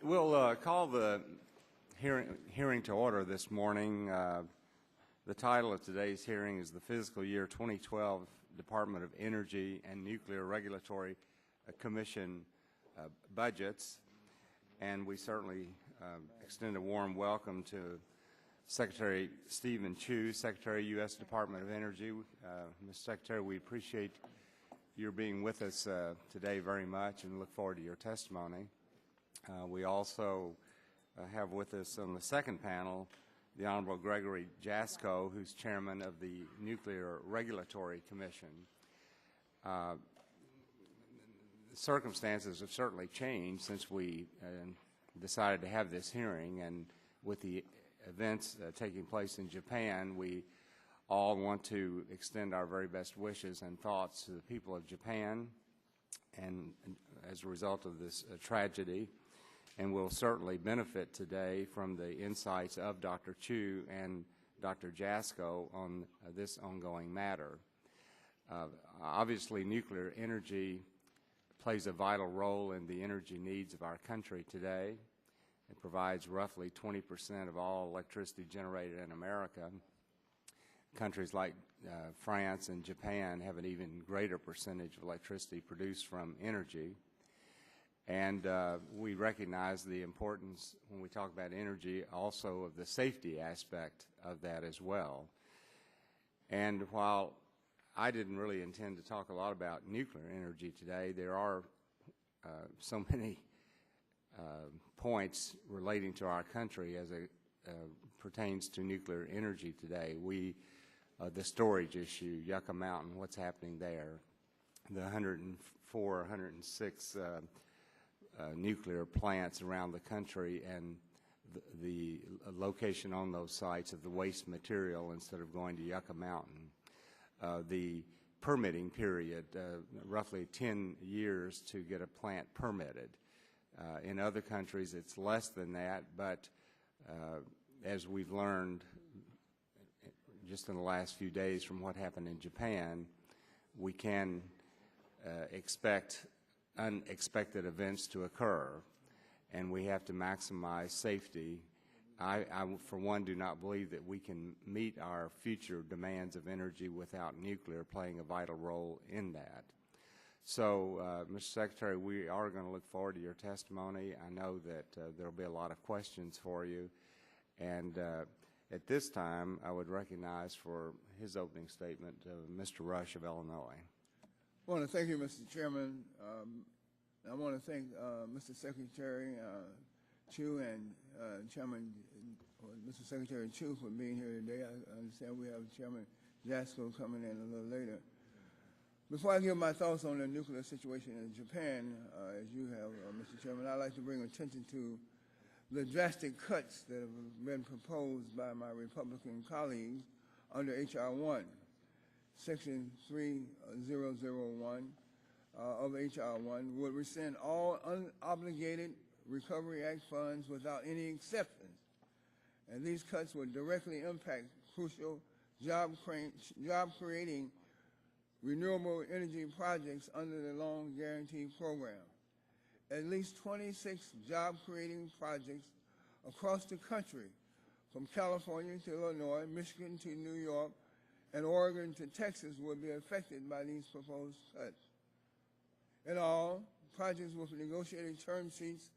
We'll call the hearing to order this morning. The title of today's hearing is the Fiscal Year 2012 Department of Energy and Nuclear Regulatory Commission budgets. And we certainly extend a warm welcome to Secretary Stephen Chu, Secretary, U.S. Department of Energy. Mr. Secretary, we appreciate your being with us today very much and look forward to your testimony. We also have with us on the second panel the Honorable Gregory Jasko, who's Chairman of the Nuclear Regulatory Commission. Circumstances have certainly changed since we decided to have this hearing, and with the events taking place in Japan, we all want to extend our very best wishes and thoughts to the people of Japan and as a result of this tragedy. And we'll certainly benefit today from the insights of Dr. Chu and Dr. Jasko on this ongoing matter. Obviously, nuclear energy plays a vital role in the energy needs of our country today. It provides roughly 20% of all electricity generated in America. Countries like France and Japan have an even greater percentage of electricity produced from energy. And we recognize the importance, when we talk about energy, also of the safety aspect of that as well. And while I didn't really intend to talk a lot about nuclear energy today, there are so many points relating to our country as it pertains to nuclear energy today. The storage issue, Yucca Mountain, what's happening there, the 104, 106 nuclear plants around the country, and the location on those sites of the waste material instead of going to Yucca Mountain. The permitting period, roughly 10 years to get a plant permitted. In other countries, it's less than that, but as we've learned just in the last few days from what happened in Japan, we can expect unexpected events to occur, and we have to maximize safety. I, for one, do not believe that we can meet our future demands of energy without nuclear playing a vital role in that. So, Mr. Secretary, we are going to look forward to your testimony. I know that there will be a lot of questions for you, and at this time, I would recognize for his opening statement Mr. Rush of Illinois. I want to thank you, Mr. Chairman. I want to thank Mr. Secretary Chu and Mr. Secretary Chu for being here today. I understand we have Chairman Jasko coming in a little later. Before I give my thoughts on the nuclear situation in Japan, as you have, Mr. Chairman, I'd like to bring attention to the drastic cuts that have been proposed by my Republican colleagues under H.R. 1. Section 3001 of H.R. 1 would rescind all unobligated Recovery Act funds without any exceptions. And these cuts would directly impact crucial job-creating renewable energy projects under the Loan Guarantee Program. At least 26 job-creating projects across the country, from California to Illinois, Michigan to New York, and Oregon to Texas, will be affected by these proposed cuts. In all, projects with negotiated term sheets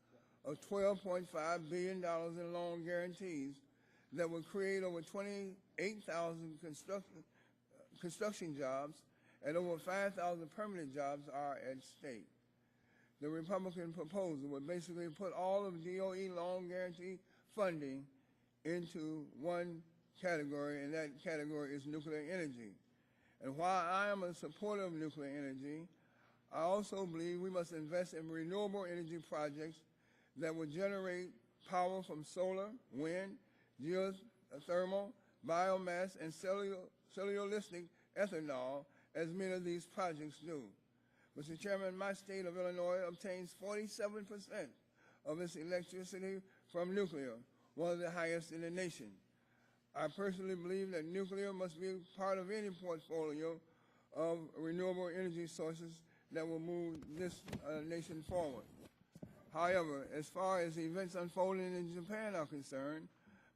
of $12.5 billion in loan guarantees that will create over 28,000 construction jobs and over 5,000 permanent jobs are at stake. The Republican proposal would basically put all of DOE loan guarantee funding into one category, and that category is nuclear energy. And while I am a supporter of nuclear energy, I also believe we must invest in renewable energy projects that will generate power from solar, wind, geothermal, biomass, and cellulosic ethanol, as many of these projects do. Mr. Chairman, my state of Illinois obtains 47% of its electricity from nuclear, one of the highest in the nation. I personally believe that nuclear must be part of any portfolio of renewable energy sources that will move this nation forward. However, as far as events unfolding in Japan are concerned,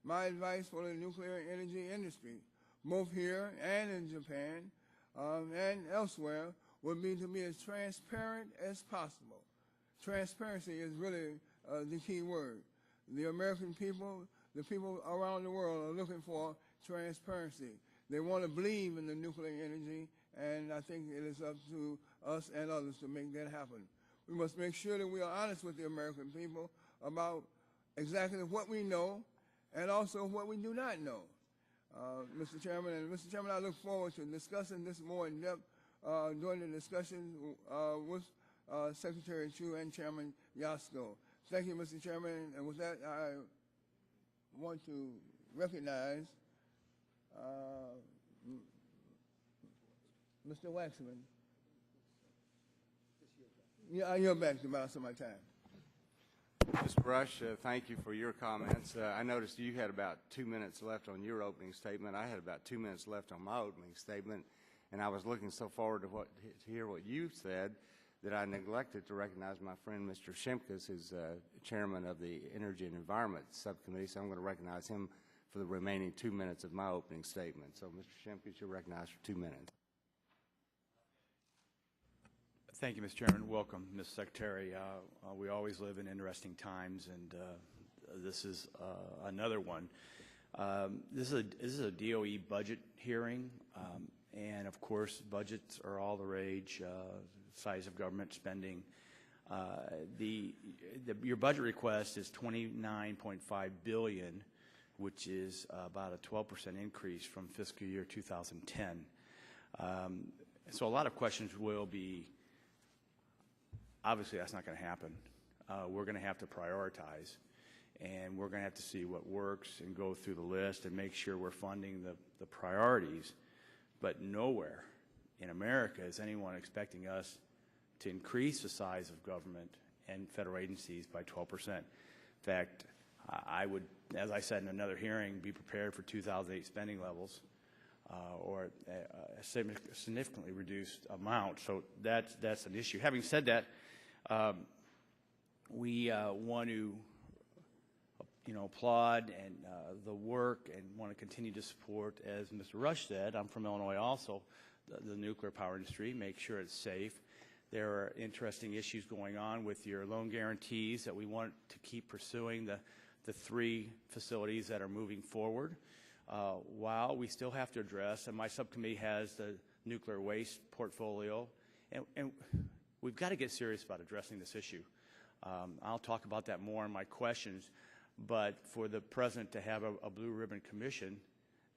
my advice for the nuclear energy industry, both here and in Japan and elsewhere, would be to be as transparent as possible. Transparency is really the key word. The American people, the people around the world are looking for transparency. They want to believe in the nuclear energy, and I think it is up to us and others to make that happen. We must make sure that we are honest with the American people about exactly what we know and also what we do not know. Mr. Chairman, I look forward to discussing this more in depth during the discussion with Secretary Chu and Chairman Yasko. Thank you, Mr. Chairman, and with that, I want to recognize Mr. Waxman. Yeah, you're back to about some of my time. Mr. Rush, thank you for your comments. I noticed you had about 2 minutes left on your opening statement. I had about 2 minutes left on my opening statement, and I was looking so forward to hear what you said that I neglected to recognize my friend Mr. Shimkus, who's chairman of the Energy and Environment Subcommittee, so I'm going to recognize him for the remaining 2 minutes of my opening statement. So, Mr. Shimkus, you're recognized for 2 minutes. Thank you, Mr. Chairman. Welcome, Ms. Secretary. We always live in interesting times, and this is another one. This is a DOE budget hearing, and of course, budgets are all the rage, size of government spending. Your budget request is $29.5 billion, which is about a 12% increase from fiscal year 2010. So a lot of questions will be, obviously, that's not going to happen. We're going to have to prioritize, and we're going to have to see what works and go through the list and make sure we're funding the priorities. But nowhere in America is anyone expecting us to increase the size of government and federal agencies by 12%. In fact, I would, as I said in another hearing, be prepared for 2008 spending levels or a significantly reduced amount. So that's an issue. Having said that, we want to applaud and the work and want to continue to support, as Mr. Rush said, I'm from Illinois also, the nuclear power industry, make sure it's safe. There are interesting issues going on with your loan guarantees that we want to keep pursuing the 3 facilities that are moving forward. While we still have to address, and my subcommittee has the nuclear waste portfolio, and we've got to get serious about addressing this issue. I'll talk about that more in my questions, but for the President to have a blue ribbon commission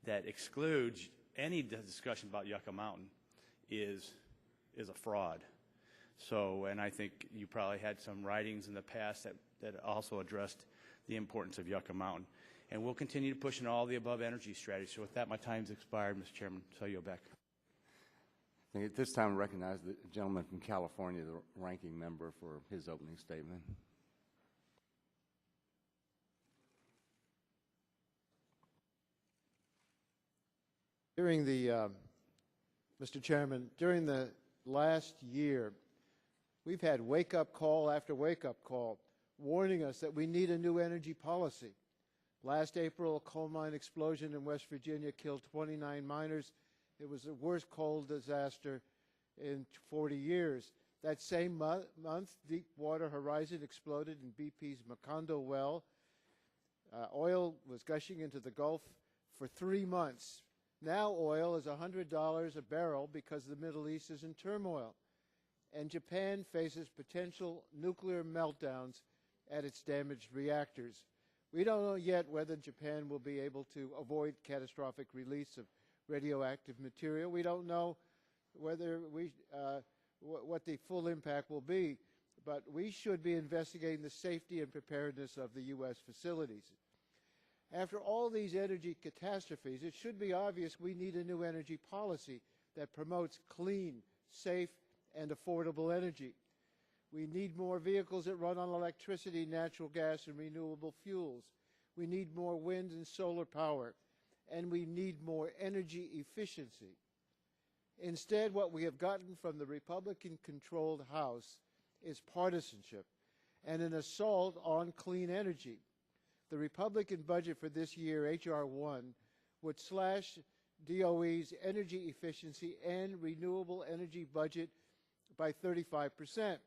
that excludes any discussion about Yucca Mountain is a fraud. So, and I think you probably had some writings in the past that also addressed the importance of Yucca Mountain. And we'll continue to push in all the above energy strategies. So with that, my time's expired, Mr. Chairman. So you're back. At this time, I recognize the gentleman from California, the ranking member, for his opening statement. Mr. Chairman, during the last year, we've had wake-up call after wake-up call warning us that we need a new energy policy. Last April, a coal mine explosion in West Virginia killed 29 miners. It was the worst coal disaster in 40 years. That same month, Deepwater Horizon exploded in BP's Macondo well. Oil was gushing into the Gulf for 3 months. Now oil is $100 a barrel because the Middle East is in turmoil. And Japan faces potential nuclear meltdowns at its damaged reactors. We don't know yet whether Japan will be able to avoid catastrophic release of radioactive material. We don't know whether what the full impact will be, but we should be investigating the safety and preparedness of the U.S. facilities. After all these energy catastrophes, it should be obvious we need a new energy policy that promotes clean, safe, and affordable energy. We need more vehicles that run on electricity, natural gas, and renewable fuels. We need more wind and solar power, and we need more energy efficiency. Instead, what we have gotten from the Republican-controlled House is partisanship and an assault on clean energy. The Republican budget for this year, H.R. 1, would slash DOE's energy efficiency and renewable energy budget by 35%.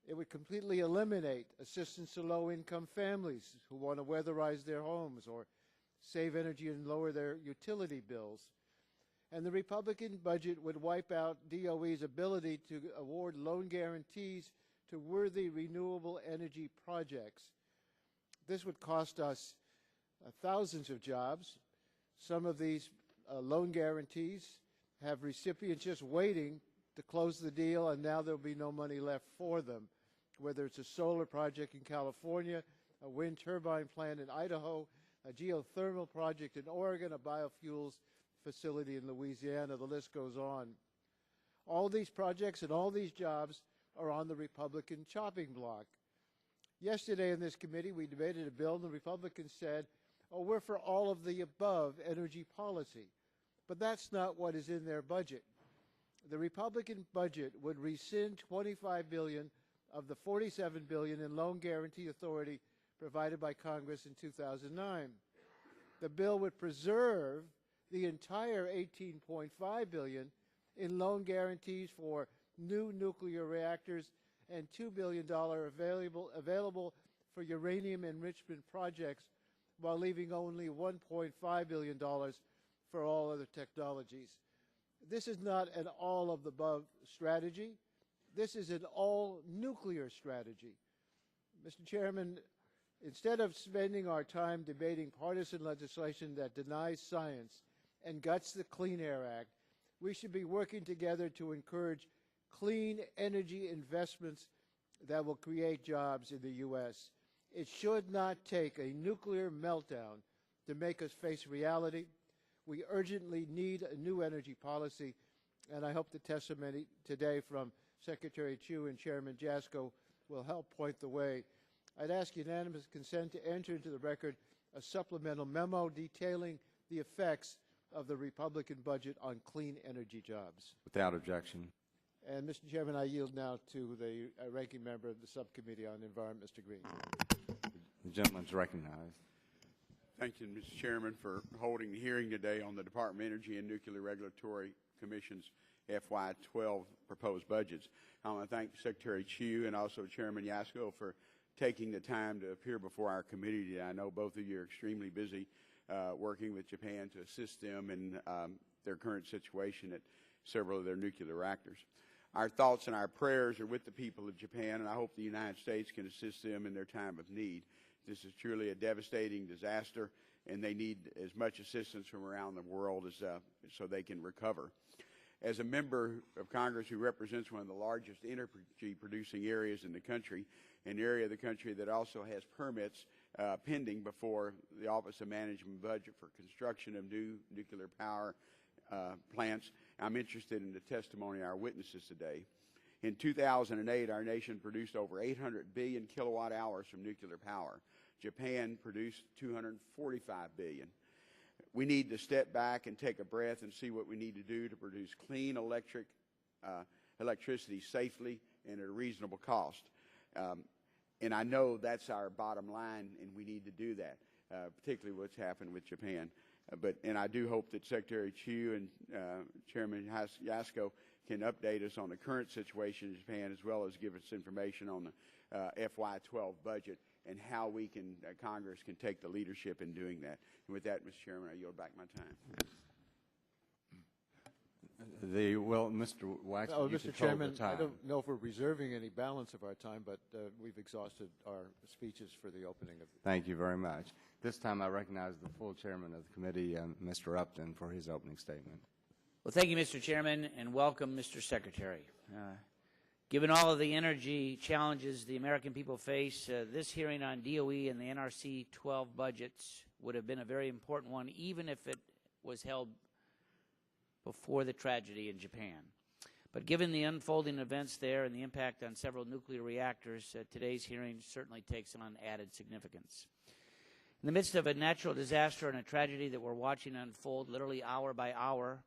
It would completely eliminate assistance to low-income families who want to weatherize their homes or save energy and lower their utility bills. And the Republican budget would wipe out DOE's ability to award loan guarantees to worthy renewable energy projects. This would cost us thousands of jobs. Some of these loan guarantees have recipients just waiting to close the deal, and now there'll be no money left for them, whether it's a solar project in California, a wind turbine plant in Idaho, a geothermal project in Oregon, a biofuels facility in Louisiana. The list goes on. All these projects and all these jobs are on the Republican chopping block. Yesterday in this committee, we debated a bill, and the Republicans said, oh, we're for all of the above energy policy. But that's not what is in their budget. The Republican budget would rescind $25 billion of the $47 billion in loan guarantee authority provided by Congress in 2009. The bill would preserve the entire $18.5 billion in loan guarantees for new nuclear reactors and $2 billion available for uranium enrichment projects, while leaving only $1.5 billion for all other technologies. This is not an all-of-the-above strategy. This is an all-nuclear strategy. Mr. Chairman, instead of spending our time debating partisan legislation that denies science and guts the Clean Air Act, we should be working together to encourage clean energy investments that will create jobs in the U.S. It should not take a nuclear meltdown to make us face reality. We urgently need a new energy policy, and I hope the testimony today from Secretary Chu and Chairman Jasko will help point the way. I'd ask unanimous consent to enter into the record a supplemental memo detailing the effects of the Republican budget on clean energy jobs. Without objection. And, Mr. Chairman, I yield now to the ranking member of the Subcommittee on Environment, Mr. Green. The gentleman's recognized. Thank you, Mr. Chairman, for holding the hearing today on the Department of Energy and Nuclear Regulatory Commission's FY2012 proposed budgets. I want to thank Secretary Chu and also Chairman Jasko for taking the time to appear before our committee today. I know both of you are extremely busy working with Japan to assist them in their current situation at several of their nuclear reactors. Our thoughts and our prayers are with the people of Japan, and I hope the United States can assist them in their time of need. This is truly a devastating disaster, and they need as much assistance from around the world as so they can recover. As a member of Congress who represents one of the largest energy-producing areas in the country, an area of the country that also has permits pending before the Office of Management and Budget for construction of new nuclear power plants, I'm interested in the testimony of our witnesses today. In 2008, our nation produced over 800 billion kilowatt hours from nuclear power. Japan produced 245 billion. We need to step back and take a breath and see what we need to do to produce clean electricity safely and at a reasonable cost. And I know that's our bottom line, and we need to do that, particularly what's happened with Japan. And I do hope that Secretary Chu and Chairman Jasko can update us on the current situation in Japan, as well as give us information on the FY2012 budget and how we can, Congress can take the leadership in doing that. And with that, Mr. Chairman, I yield back my time. Mr. Wax, Mr. Chairman, I don't know if we're reserving any balance of our time, but we've exhausted our speeches for the opening of. Thank you very much. This time I recognize the full chairman of the committee, Mr. Upton, for his opening statement. Well, thank you, Mr. Chairman, and welcome, Mr. Secretary. Given all of the energy challenges the American people face, this hearing on DOE and the NRC 12 budgets would have been a very important one, even if it was held before the tragedy in Japan. But given the unfolding events there and the impact on several nuclear reactors, today's hearing certainly takes on added significance. In the midst of a natural disaster and a tragedy that we're watching unfold literally hour by hour,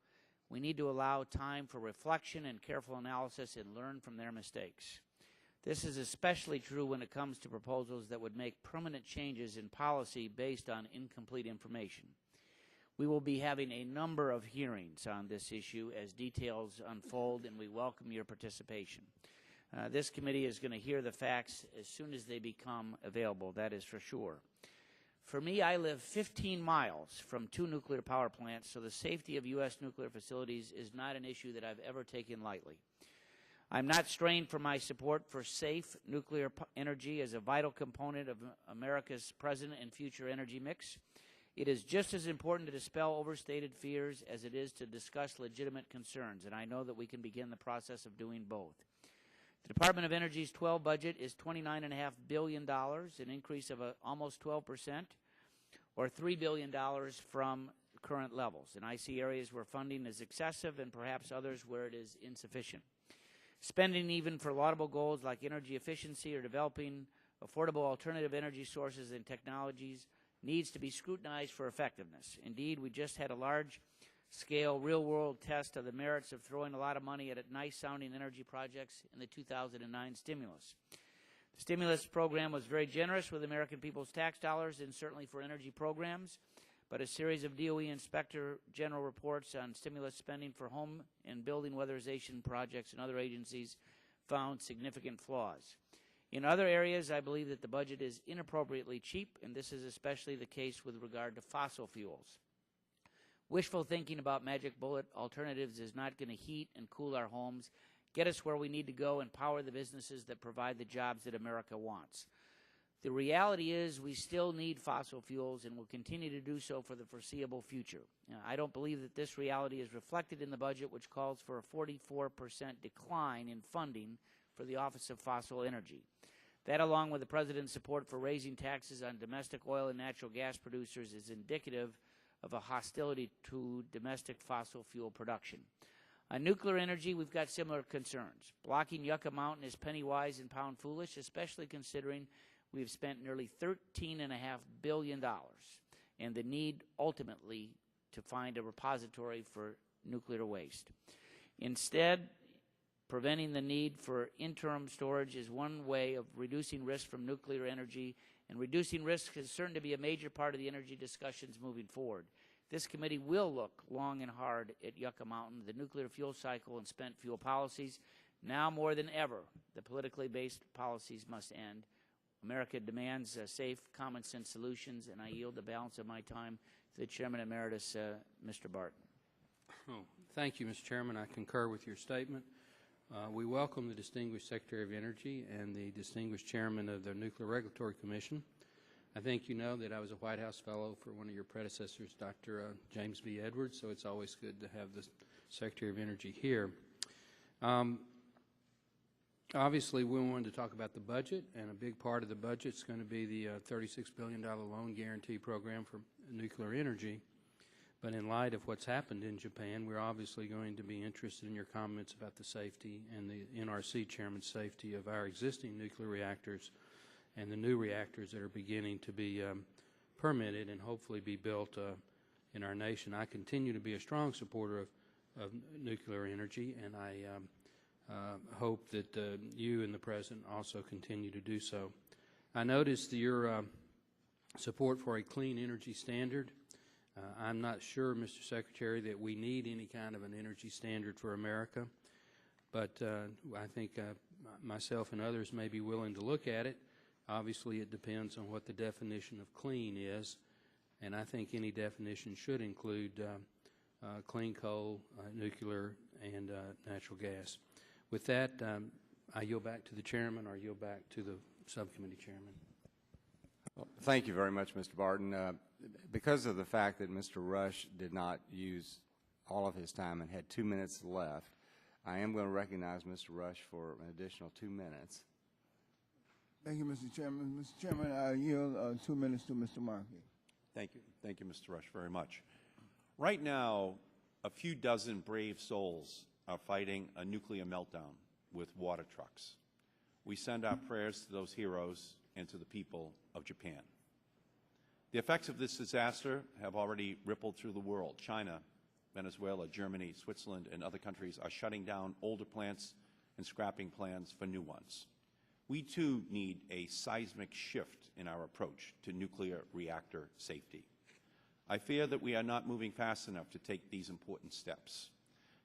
we need to allow time for reflection and careful analysis and learn from their mistakes. This is especially true when it comes to proposals that would make permanent changes in policy based on incomplete information. We will be having a number of hearings on this issue as details unfold, and we welcome your participation. This committee is going to hear the facts as soon as they become available, that is for sure. For me, I live 15 miles from 2 nuclear power plants, so the safety of U.S. nuclear facilities is not an issue that I've ever taken lightly. I'm not straying from my support for safe nuclear energy as a vital component of America's present and future energy mix. It is just as important to dispel overstated fears as it is to discuss legitimate concerns, and I know that we can begin the process of doing both. The Department of Energy's 12 budget is $29.5 billion, an increase of almost 12%, or $3 billion from current levels. And I see areas where funding is excessive and perhaps others where it is insufficient. Spending even for laudable goals like energy efficiency or developing affordable alternative energy sources and technologies needs to be scrutinized for effectiveness. Indeed, we just had a large-scale, real-world test of the merits of throwing a lot of money at nice-sounding energy projects in the 2009 stimulus. The stimulus program was very generous with American people's tax dollars and certainly for energy programs, but a series of DOE Inspector General reports on stimulus spending for home and building weatherization projects and other agencies found significant flaws. In other areas, I believe that the budget is inappropriately cheap, and this is especially the case with regard to fossil fuels. Wishful thinking about magic bullet alternatives is not going to heat and cool our homes, get us where we need to go, and power the businesses that provide the jobs that America wants. The reality is we still need fossil fuels and will continue to do so for the foreseeable future. I don't believe that this reality is reflected in the budget, which calls for a 44% decline in funding for the Office of Fossil Energy. That, along with the President's support for raising taxes on domestic oil and natural gas producers, is indicative of a hostility to domestic fossil fuel production. On nuclear energy, we've got similar concerns. Blocking Yucca Mountain is penny-wise and pound-foolish, especially considering we've spent nearly $13.5 billion and the need ultimately to find a repository for nuclear waste. Instead, preventing the need for interim storage is one way of reducing risk from nuclear energy, and reducing risk is certain to be a major part of the energy discussions moving forward. This committee will look long and hard at Yucca Mountain, the nuclear fuel cycle, and spent fuel policies. Now more than ever, the politically based policies must end. America demands safe, common-sense solutions, and I yield the balance of my time to the Chairman Emeritus, Mr. Barton. Oh, thank you, Mr. Chairman. I concur with your statement. We welcome the distinguished Secretary of Energy and the distinguished Chairman of the Nuclear Regulatory Commission. I think you know that I was a White House Fellow for one of your predecessors, Dr. James B. Edwards, so it's always good to have the Secretary of Energy here. Obviously, we wanted to talk about the budget, and a big part of the budget is going to be the $36 billion loan guarantee program for nuclear energy. But in light of what's happened in Japan, we're obviously going to be interested in your comments about the safety and the NRC Chairman's safety of our existing nuclear reactors and the new reactors that are beginning to be permitted and hopefully be built in our nation. I continue to be a strong supporter of nuclear energy, and I hope that you and the President also continue to do so. I noticed your support for a clean energy standard. I'm not sure, Mr. Secretary, that we need any kind of an energy standard for America, but I think myself and others may be willing to look at it. Obviously, it depends on what the definition of clean is, and I think any definition should include clean coal, nuclear, and natural gas. With that, I yield back to the Chairman, or yield back to the Subcommittee Chairman. Well, thank you very much, Mr. Barton. Because of the fact that Mr. Rush did not use all of his time and had 2 minutes left, I am going to recognize Mr. Rush for an additional 2 minutes. Thank you, Mr. Chairman. Mr. Chairman, I yield 2 minutes to Mr. Markey. Thank you. Thank you, Mr. Rush, very much. Right now, a few dozen brave souls are fighting a nuclear meltdown with water trucks. We send our prayers to those heroes and to the people of Japan. The effects of this disaster have already rippled through the world. China, Venezuela, Germany, Switzerland, and other countries are shutting down older plants and scrapping plans for new ones. We too need a seismic shift in our approach to nuclear reactor safety. I fear that we are not moving fast enough to take these important steps.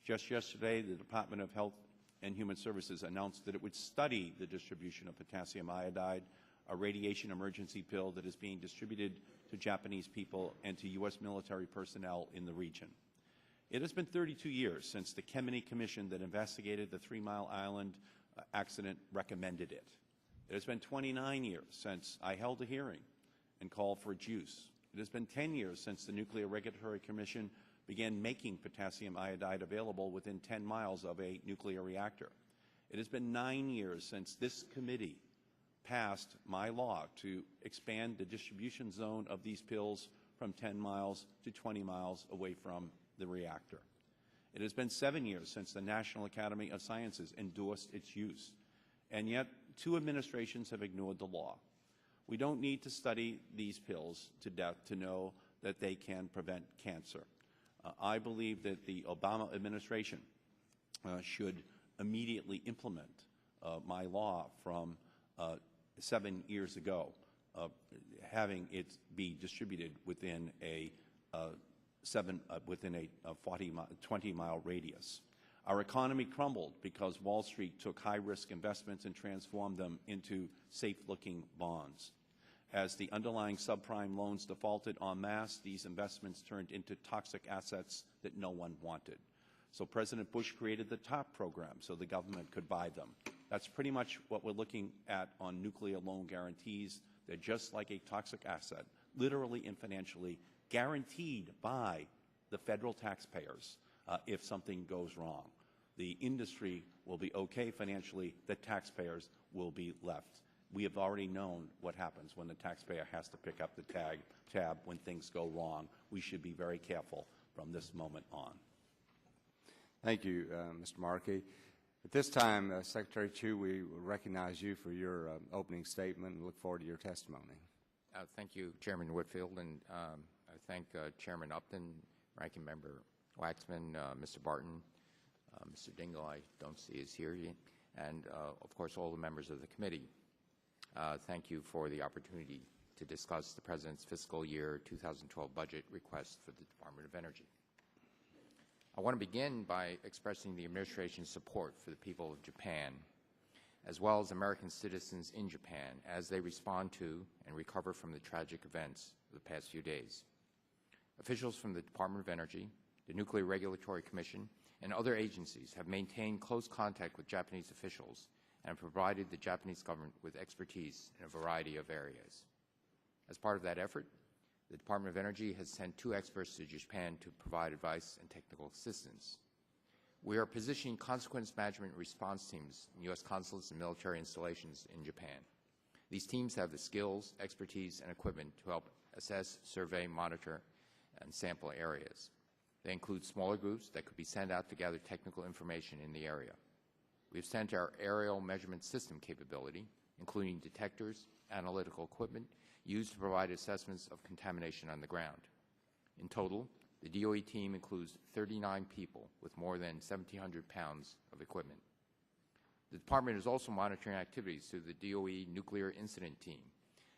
Just yesterday, the Department of Health and Human Services announced that it would study the distribution of potassium iodide, a radiation emergency pill that is being distributed to Japanese people and to U.S. military personnel in the region. It has been 32 years since the Subcommittee Commission that investigated the 3 Mile Island accident recommended it. It has been 29 years since I held a hearing and called for its use. It has been 10 years since the Nuclear Regulatory Commission began making potassium iodide available within 10 miles of a nuclear reactor. It has been 9 years since this committee passed my law to expand the distribution zone of these pills from 10 miles to 20 miles away from the reactor. It has been 7 years since the National Academy of Sciences endorsed its use, and yet 2 administrations have ignored the law. We don't need to study these pills to death to know that they can prevent cancer. I believe that the Obama administration should immediately implement my law from 7 years ago, having it be distributed within a 20-mile radius. Our economy crumbled because Wall Street took high-risk investments and transformed them into safe-looking bonds. As the underlying subprime loans defaulted en masse, these investments turned into toxic assets that no one wanted. So President Bush created the TOP program so the government could buy them. That's pretty much what we're looking at on nuclear loan guarantees. They're just like a toxic asset, literally and financially guaranteed by the federal taxpayers if something goes wrong. The industry will be okay financially, the taxpayers will be left. We have already known what happens when the taxpayer has to pick up the tab when things go wrong. We should be very careful from this moment on. Thank you, Mr. Markey. At this time, Secretary Chu, we recognize you for your opening statement and look forward to your testimony. Thank you, Chairman Whitfield, and I thank Chairman Upton, Ranking Member Waxman, Mr. Barton, Mr. Dingell, I don't see is here yet, and of course all the members of the committee. Thank you for the opportunity to discuss the President's fiscal year 2012 budget request for the Department of Energy. I want to begin by expressing the administration's support for the people of Japan, as well as American citizens in Japan as they respond to and recover from the tragic events of the past few days. Officials from the Department of Energy, the Nuclear Regulatory Commission, and other agencies have maintained close contact with Japanese officials and provided the Japanese government with expertise in a variety of areas. As part of that effort, the Department of Energy has sent 2 experts to Japan to provide advice and technical assistance. We are positioning consequence management response teams in U.S. consulates and military installations in Japan. These teams have the skills, expertise, and equipment to help assess, survey, monitor, and sample areas. They include smaller groups that could be sent out to gather technical information in the area. We've sent our aerial measurement system capability, including detectors, analytical equipment, used to provide assessments of contamination on the ground. In total, the DOE team includes 39 people with more than 1,700 pounds of equipment. The Department is also monitoring activities through the DOE Nuclear Incident Team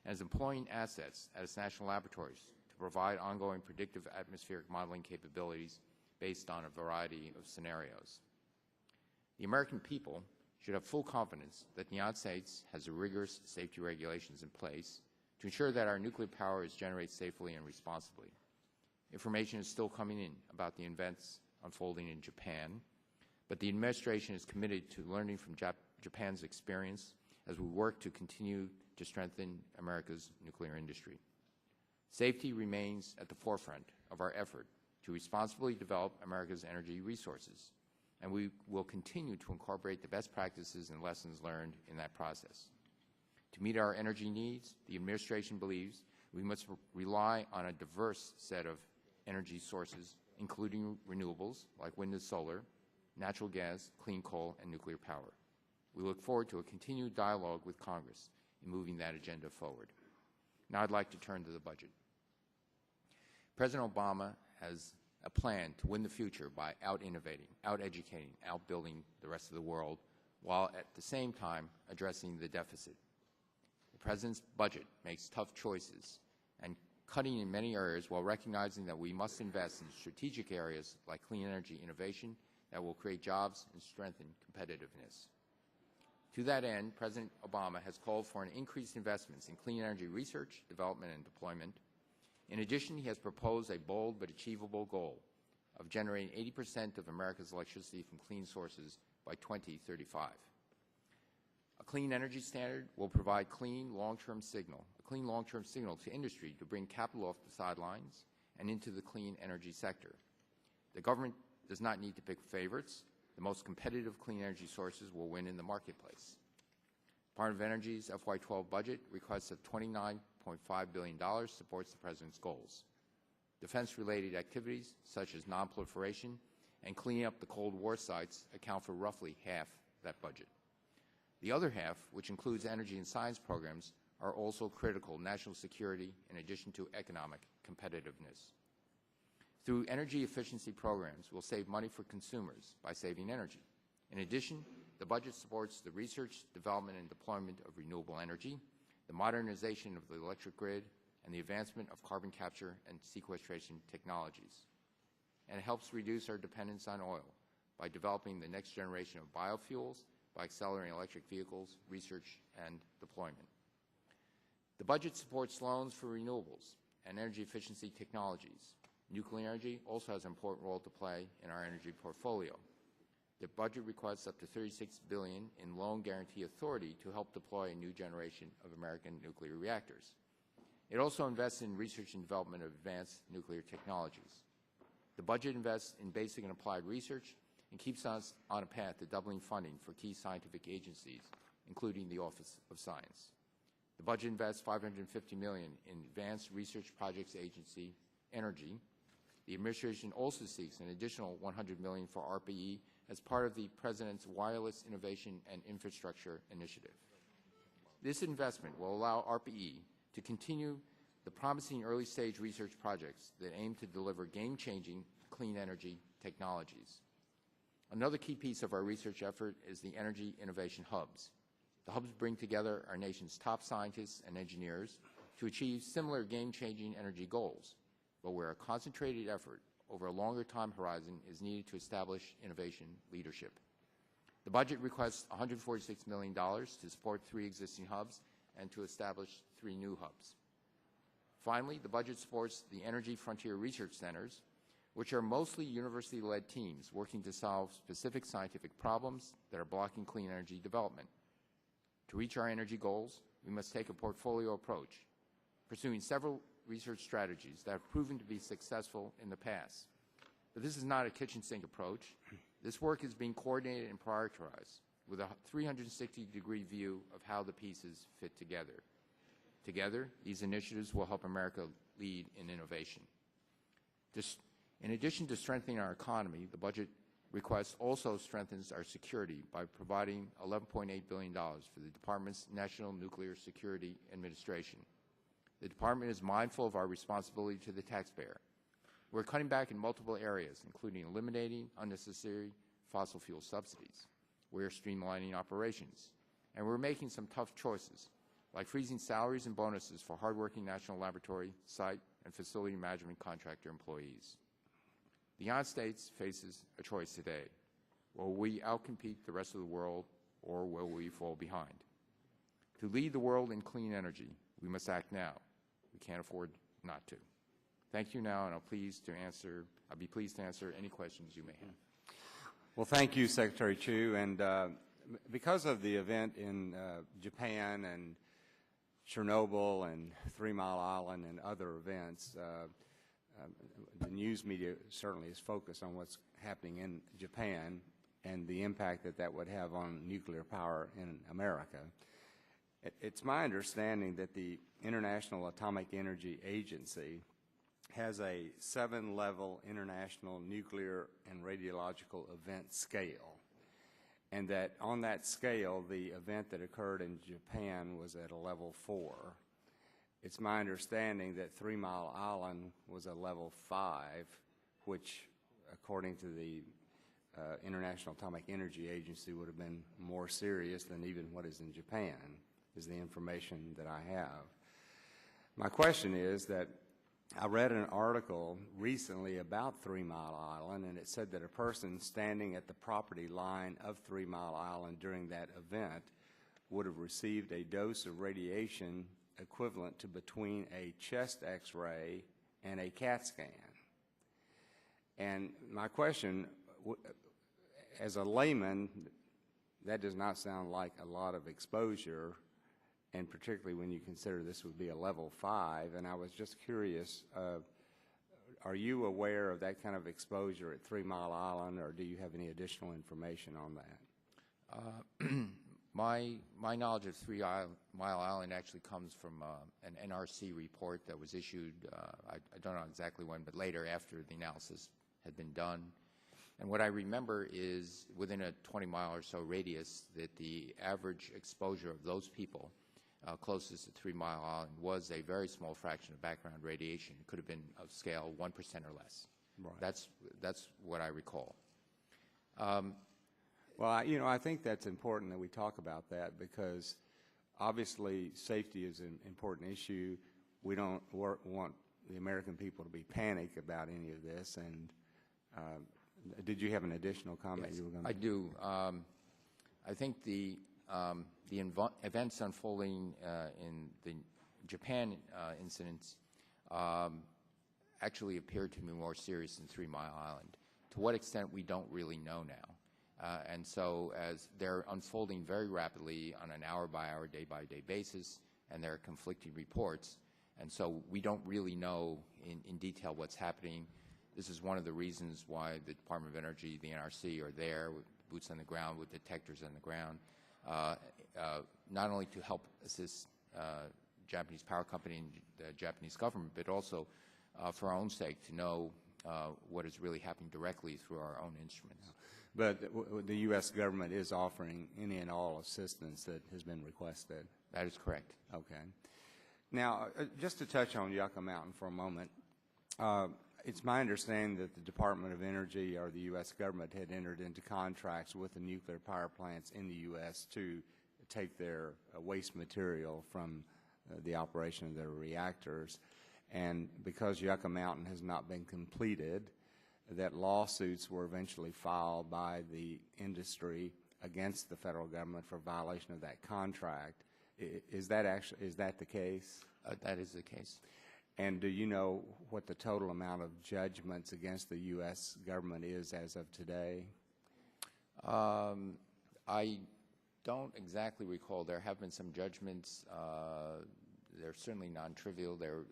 and is employing assets at its national laboratories to provide ongoing predictive atmospheric modeling capabilities based on a variety of scenarios. The American people should have full confidence that the United States has the rigorous safety regulations in place to ensure that our nuclear power is generated safely and responsibly. Information is still coming in about the events unfolding in Japan, but the administration is committed to learning from Japan's experience as we work to continue to strengthen America's nuclear industry. Safety remains at the forefront of our effort to responsibly develop America's energy resources, and we will continue to incorporate the best practices and lessons learned in that process. To meet our energy needs, the administration believes we must rely on a diverse set of energy sources, including renewables like wind and solar, natural gas, clean coal, and nuclear power. We look forward to a continued dialogue with Congress in moving that agenda forward. Now I'd like to turn to the budget. President Obama has a plan to win the future by out-innovating, out-educating, out-building the rest of the world while at the same time addressing the deficit. The President's budget makes tough choices and cutting in many areas while recognizing that we must invest in strategic areas like clean energy innovation that will create jobs and strengthen competitiveness. To that end, President Obama has called for an increased investments in clean energy research, development, and deployment. In addition, he has proposed a bold but achievable goal of generating 80% of America's electricity from clean sources by 2035. A clean energy standard will provide a clean long-term signal to industry to bring capital off the sidelines and into the clean energy sector. The government does not need to pick favorites. The most competitive clean energy sources will win in the marketplace. Department of Energy's FY2012 budget request of $29.5 billion supports the President's goals. Defense-related activities, such as nonproliferation and cleaning up the Cold War sites, account for roughly half that budget. The other half, which includes energy and science programs, are also critical to national security in addition to economic competitiveness. Through energy efficiency programs, we'll save money for consumers by saving energy. In addition, the budget supports the research, development, and deployment of renewable energy, the modernization of the electric grid, and the advancement of carbon capture and sequestration technologies. And it helps reduce our dependence on oil by developing the next generation of biofuels, by accelerating electric vehicles, research, and deployment. The budget supports loans for renewables and energy efficiency technologies. Nuclear energy also has an important role to play in our energy portfolio. The budget requests up to $36 billion in loan guarantee authority to help deploy a new generation of American nuclear reactors. It also invests in research and development of advanced nuclear technologies. The budget invests in basic and applied research and keeps us on a path to doubling funding for key scientific agencies, including the Office of Science. The budget invests $550 million in Advanced Research Projects Agency, Energy. The administration also seeks an additional $100 million for RPE as part of the President's Wireless Innovation and Infrastructure Initiative. This investment will allow RPE to continue the promising early-stage research projects that aim to deliver game-changing clean energy technologies. Another key piece of our research effort is the Energy Innovation Hubs. The hubs bring together our nation's top scientists and engineers to achieve similar game-changing energy goals, but where a concentrated effort over a longer time horizon is needed to establish innovation leadership. The budget requests $146 million to support 3 existing hubs and to establish 3 new hubs. Finally, the budget supports the Energy Frontier Research Centers, which are mostly university-led teams working to solve specific scientific problems that are blocking clean energy development. To reach our energy goals, we must take a portfolio approach, pursuing several research strategies that have proven to be successful in the past. But this is not a kitchen sink approach. This work is being coordinated and prioritized with a 360-degree view of how the pieces fit together. Together, these initiatives will help America lead in innovation. In addition to strengthening our economy, the budget request also strengthens our security by providing $11.8 billion for the Department's National Nuclear Security Administration. The Department is mindful of our responsibility to the taxpayer. We're cutting back in multiple areas, including eliminating unnecessary fossil fuel subsidies. We're streamlining operations. And we're making some tough choices, like freezing salaries and bonuses for hardworking national laboratory, site, and facility management contractor employees. The United States faces a choice today. Will we outcompete the rest of the world, or will we fall behind? To lead the world in clean energy, we must act now. We can't afford not to. Thank you now, and I'll be pleased to answer any questions you may have. Well, thank you, Secretary Chu. And because of the event in Japan and Chernobyl and 3 Mile Island and other events, the news media certainly is focused on what's happening in Japan and the impact that that would have on nuclear power in America. It's my understanding that the International Atomic Energy Agency has a 7-level international nuclear and radiological event scale, and that on that scale, the event that occurred in Japan was at a level 4. It's my understanding that 3 Mile Island was a level 5, which, according to the International Atomic Energy Agency would have been more serious than even what is in Japan, is the information that I have. My question is that I read an article recently about 3 Mile Island, and it said that a person standing at the property line of 3 Mile Island during that event would have received a dose of radiation equivalent to between a chest X-ray and a CAT scan. And my question, as a layman, that does not sound like a lot of exposure, and particularly when you consider this would be a level 5. And I was just curious, are you aware of that kind of exposure at 3 Mile Island, or do you have any additional information on that? My knowledge of 3 Mile Island actually comes from an NRC report that was issued, I don't know exactly when, but later after the analysis had been done. And what I remember is within a 20-mile or so radius that the average exposure of those people closest to 3 Mile Island was a very small fraction of background radiation. It could have been of scale 1% or less. Right. That's what I recall. Well, I think that's important that we talk about that, because obviously safety is an important issue. We don't want the American people to be panicked about any of this. And did you have an additional comment? Yes, you were going to? I do. I think the events unfolding in the Japan incidents actually appeared to be more serious than 3 Mile Island. To what extent, we don't really know now. And so as they're unfolding very rapidly on an hour-by-hour, day-by-day basis, and there are conflicting reports, and so we don't really know in detail what's happening. This is one of the reasons why the Department of Energy, the NRC, are there with boots on the ground, with detectors on the ground, not only to help assist Japanese power company and the Japanese government, but also for our own sake to know what is really happening directly through our own instruments. But the U.S. government is offering any and all assistance that has been requested. That is correct. Okay. Now, just to touch on Yucca Mountain for a moment, it's my understanding that the Department of Energy or the U.S. government had entered into contracts with the nuclear power plants in the U.S. to take their waste material from the operation of their reactors. And because Yucca Mountain has not been completed, that lawsuits were eventually filed by the industry against the federal government for violation of that contract. Is that the case? That is the case. And do you know what the total amount of judgments against the U.S. government is as of today? I don't exactly recall. There have been some judgments. They're certainly non-trivial. They're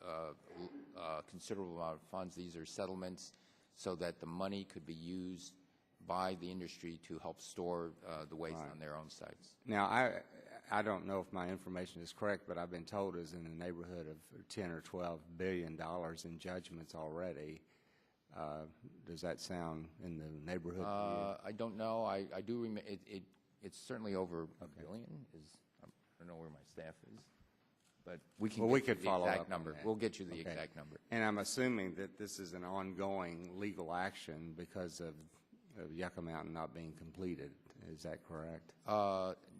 a considerable amount of funds. These are settlements so that the money could be used by the industry to help store the waste on their own sites. Now, I don't know if my information is correct, but I've been told it's in the neighborhood of $10 or $12 billion in judgments already. Does that sound in the neighborhood? I don't know. I do remember it's certainly over a billion. I don't know where my staff is, but we can get you the exact number. We'll get you the exact number. And I'm assuming that this is an ongoing legal action because of Yucca Mountain not being completed. Is that correct?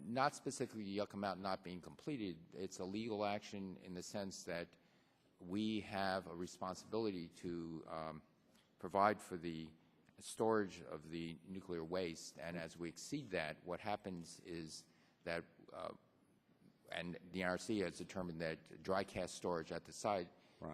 Not specifically Yucca Mountain not being completed. It's a legal action in the sense that we have a responsibility to provide for the storage of the nuclear waste, and as we exceed that, what happens is that, and the NRC has determined that dry cask storage at the site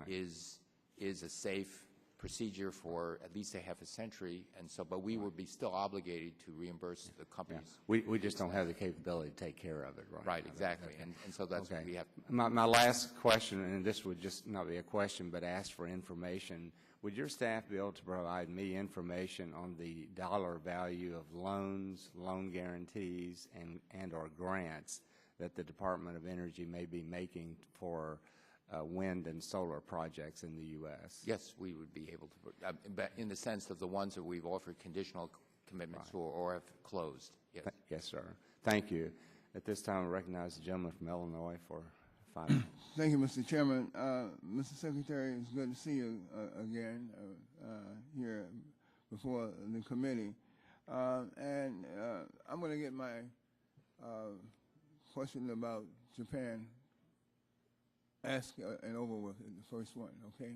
is a safe procedure for at least a half a century, and so, but we would be still obligated to reimburse the companies. Yeah. We just don't have the capability to take care of it, right? Right, exactly, and so that's what we have. My last question, and this would just not be a question, but ask for information. Would your staff be able to provide me information on the dollar value of loans, loan guarantees, and or grants that the Department of Energy may be making for wind and solar projects in the U.S.? Yes, we would be able to, but in the sense of the ones that we've offered conditional commitments for or have closed. Yes. Yes, sir. Thank you. At this time, I recognize the gentleman from Illinois for 5 minutes. Thank you, Mr. Chairman. Mr. Secretary, it's good to see you again here before the committee. I'm going to get my question about Japan asked and over with, the first one, okay?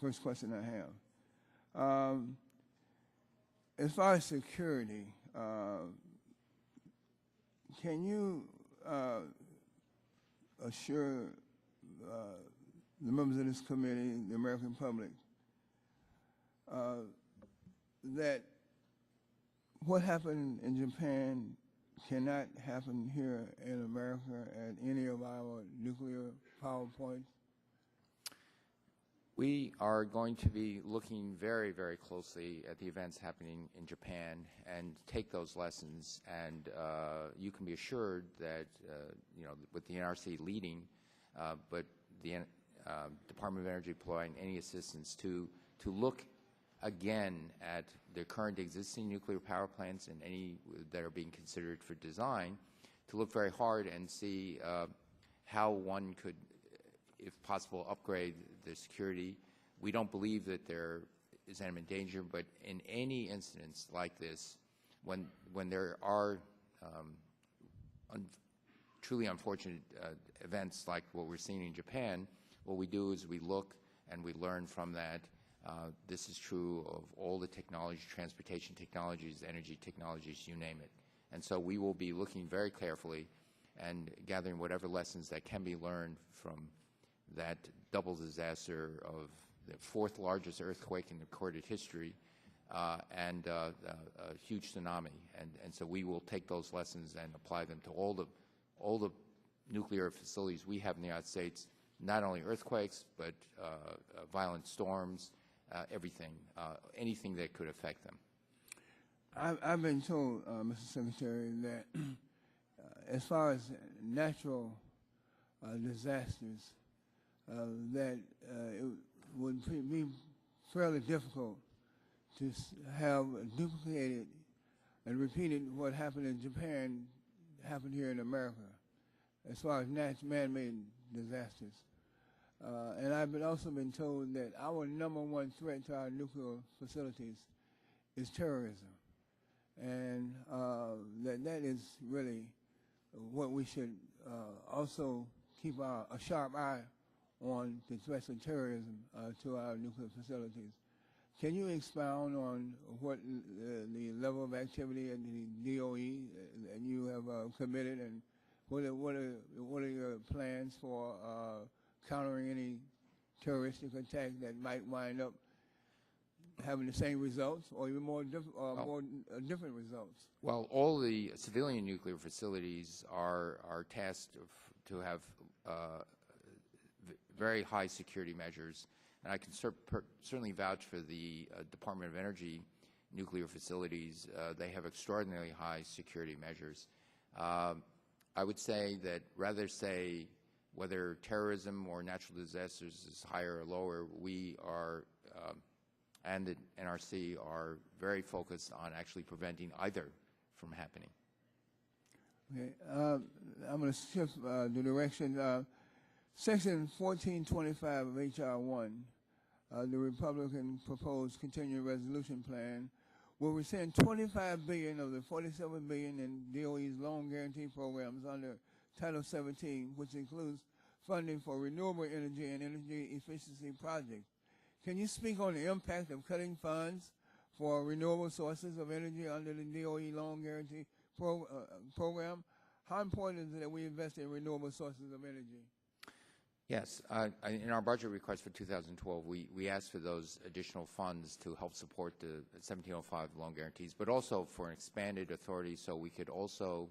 First question I have. As far as security, can you assure the members of this committee, the American public, that what happened in Japan cannot happen here in America at any of our nuclear power points? We are going to be looking very, very closely at the events happening in Japan and take those lessons. And you can be assured that, with the NRC leading, but the Department of Energy providing any assistance to look again at the current existing nuclear power plants and any that are being considered for design, to look very hard and see how one could, if possible, upgrade the security. We don't believe that there is any danger, but in any incidents like this, when there are truly unfortunate events like what we're seeing in Japan, what we do is we look and we learn from that. This is true of all the technology, transportation technologies, energy technologies, you name it. And so we will be looking very carefully and gathering whatever lessons that can be learned from that double disaster of the fourth largest earthquake in recorded history and a huge tsunami. And so we will take those lessons and apply them to all the nuclear facilities we have in the United States, not only earthquakes, but violent storms, everything, anything that could affect them. I've been told, Mr. Secretary, that as far as natural disasters, that it would be fairly difficult to have duplicated and repeated what happened in Japan happened here in America, as far as man-made disasters. And I've also been told that our number one threat to our nuclear facilities is terrorism, and that is really what we should also keep a sharp eye on, the threats of terrorism to our nuclear facilities. Can you expound on what the level of activity at the DOE that you have committed, and what are your plans for countering any terroristic attack that might wind up having the same results or even more different results? Well, all the civilian nuclear facilities are tasked to have very high security measures, and I can certainly vouch for the Department of Energy nuclear facilities. They have extraordinarily high security measures. I would say that rather say whether terrorism or natural disasters is higher or lower, we are, and the NRC are very focused on actually preventing either from happening. Okay, I'm going to shift the direction. Section 1425 of H.R. 1, the Republican proposed continuing resolution plan, will rescind $25 billion of the $47 billion in DOE's loan guarantee programs under Title 17, which includes funding for renewable energy and energy efficiency projects. Can you speak on the impact of cutting funds for renewable sources of energy under the DOE loan guarantee program? How important is it that we invest in renewable sources of energy? Yes, in our budget request for 2012, we asked for those additional funds to help support the 1705 loan guarantees, but also for an expanded authority so we could also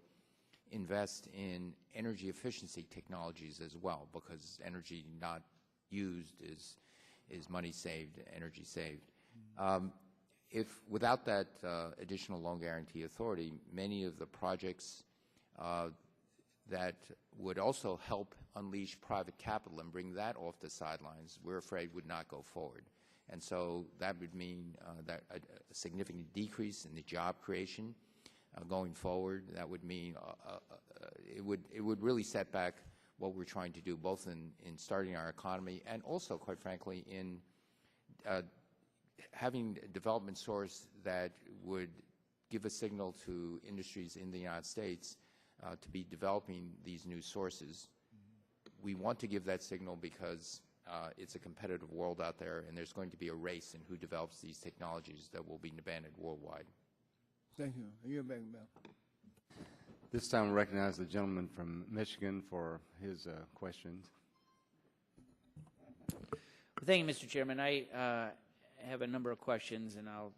invest in energy efficiency technologies as well, because energy not used is money saved, energy saved. If without that additional loan guarantee authority, many of the projects that would also help unleash private capital and bring that off the sidelines, we're afraid would not go forward. And so that would mean that a significant decrease in the job creation going forward. That would mean it would really set back what we're trying to do, both in starting our economy and also, quite frankly, in having a development source that would give a signal to industries in the United States to be developing these new sources. We want to give that signal because it's a competitive world out there, and there's going to be a race in who develops these technologies that will be demanded worldwide. Thank you. You're back, Bill. This time, we recognize the gentleman from Michigan for his questions. Thank you, Mr. Chairman. I have a number of questions, and I'll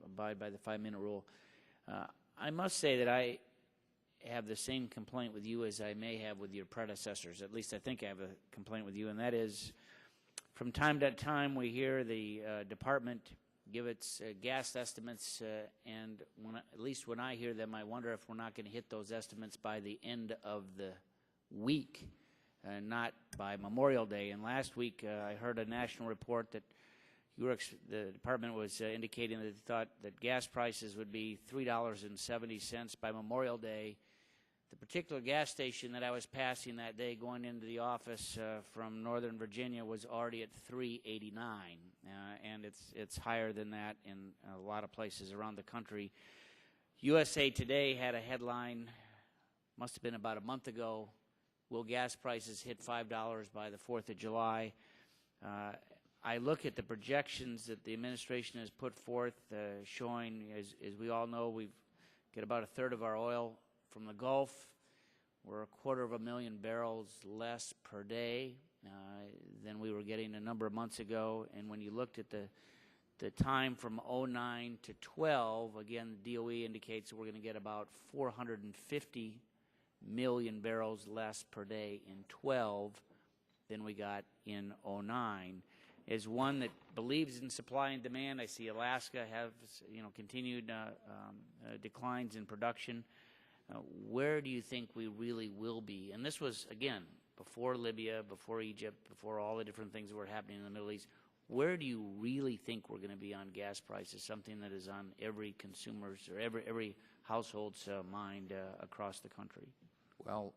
abide by the 5-minute rule. I must say that I have the same complaint with you as I may have with your predecessors. At least I think I have a complaint with you, and that is from time to time we hear the department give its gas estimates, and at least when I hear them, I wonder if we're not going to hit those estimates by the end of the week, not by Memorial Day. And last week I heard a national report that the department was indicating that they thought that gas prices would be $3.70 by Memorial Day. The particular gas station that I was passing that day going into the office from Northern Virginia was already at $3.89, and it's higher than that in a lot of places around the country. USA Today had a headline, must have been about a month ago, will gas prices hit $5 by the 4th of July? I look at the projections that the administration has put forth showing, as we all know, we get about a third of our oil from the Gulf. We're 250,000 barrels less per day than we were getting a number of months ago. And when you looked at the time from 2009 to 12, again, the DOE indicates that we're going to get about 450 million barrels less per day in 12 than we got in 2009. As one that believes in supply and demand, I see Alaska have continued declines in production. Where do you think we really will be? And this was, again, before Libya, before Egypt, before all the different things that were happening in the Middle East. Where do you really think we're going to be on gas prices, something that is on every consumer's or every household's mind across the country? Well,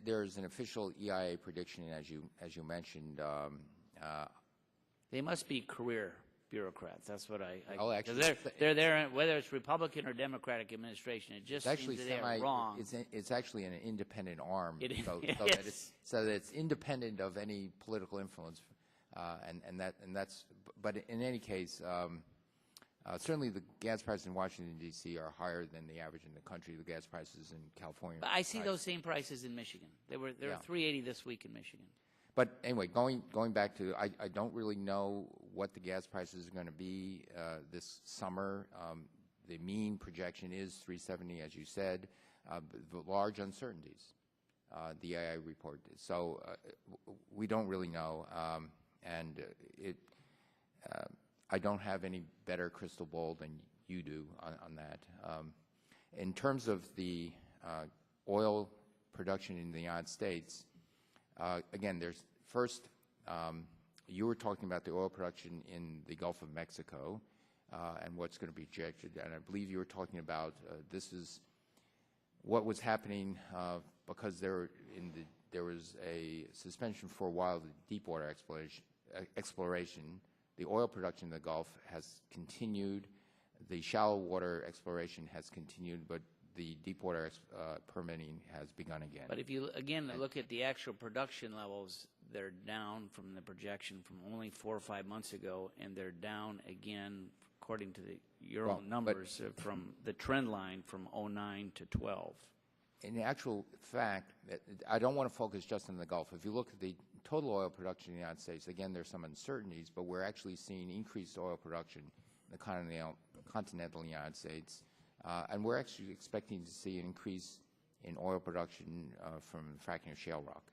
there's an official EIA prediction, as you mentioned. They must be career bureaucrats. That's what I actually, they're there, whether it's Republican or Democratic administration. It just seems that they're wrong. It's actually an independent arm, Yes. so that it's independent of any political influence, and that's. But in any case, certainly the gas prices in Washington D.C. are higher than the average in the country. The gas prices in California. But I see those same prices in Michigan. They were $3.80 this week in Michigan. But anyway, going back to, I don't really know what the gas prices are going to be this summer. The mean projection is $3.70, as you said, but large uncertainties. The EIA report. So we don't really know, and I don't have any better crystal ball than you do on that. In terms of the oil production in the United States. Again, there's first, you were talking about the oil production in the Gulf of Mexico and what's going to be projected, and I believe you were talking about this is what was happening because there was a suspension for a while of the deep water exploration. The oil production in the Gulf has continued. The shallow water exploration has continued, but the deep water permitting has begun again. But if you, again, look at the actual production levels, they're down from the projection from only 4 or 5 months ago, and they're down again, according to your own numbers, from the trend line from 2009 to 12. In actual fact, I don't want to focus just on the Gulf. If you look at the total oil production in the United States, again, there's some uncertainties, but we're actually seeing increased oil production in the continental United States. And we're actually expecting to see an increase in oil production from fracking of shale rock.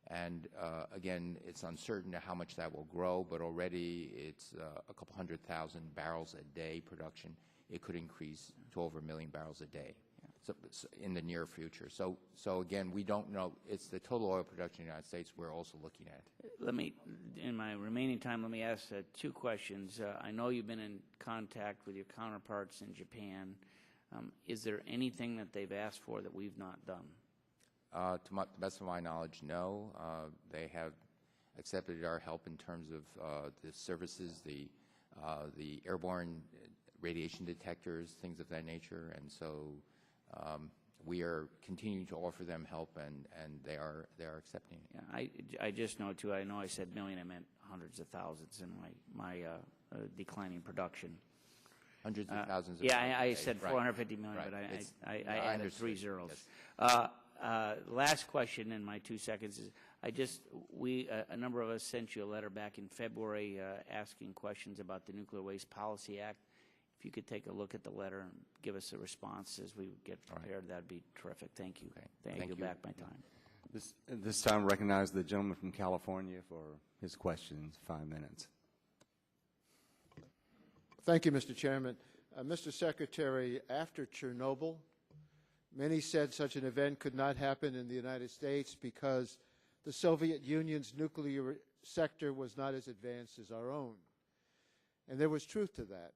And again, it's uncertain how much that will grow, but already it's a couple 100,000 barrels a day production. It could increase to over 1 million barrels a day so in the near future. So again, we don't know. It's the total oil production in the United States we're also looking at. Let me, in my remaining time, let me ask 2 questions. I know you've been in contact with your counterparts in Japan. Is there anything that they've asked for that we've not done? To the best of my knowledge, no. They have, accepted our help in terms of the services, the airborne radiation detectors, things of that nature, and so we are continuing to offer them help, and they are accepting it. Yeah, I just know too. I know I said million. I meant hundreds of thousands in my declining production. Hundreds of thousands. Yeah, I said right. 450 million, Right. but I added understood. 3 zeros. Yes. Last question in my 2 seconds is a number of us sent you a letter back in February asking questions about the Nuclear Waste Policy Act. If you could take a look at the letter and give us a response as we get prepared, that'd be terrific. Thank you. Okay. Thank you. Back my time. This time, recognize the gentleman from California for his questions. 5 minutes. Thank you, Mr. Chairman. Mr. Secretary, after Chernobyl, many said such an event could not happen in the United States because the Soviet Union's nuclear sector was not as advanced as our own. And there was truth to that.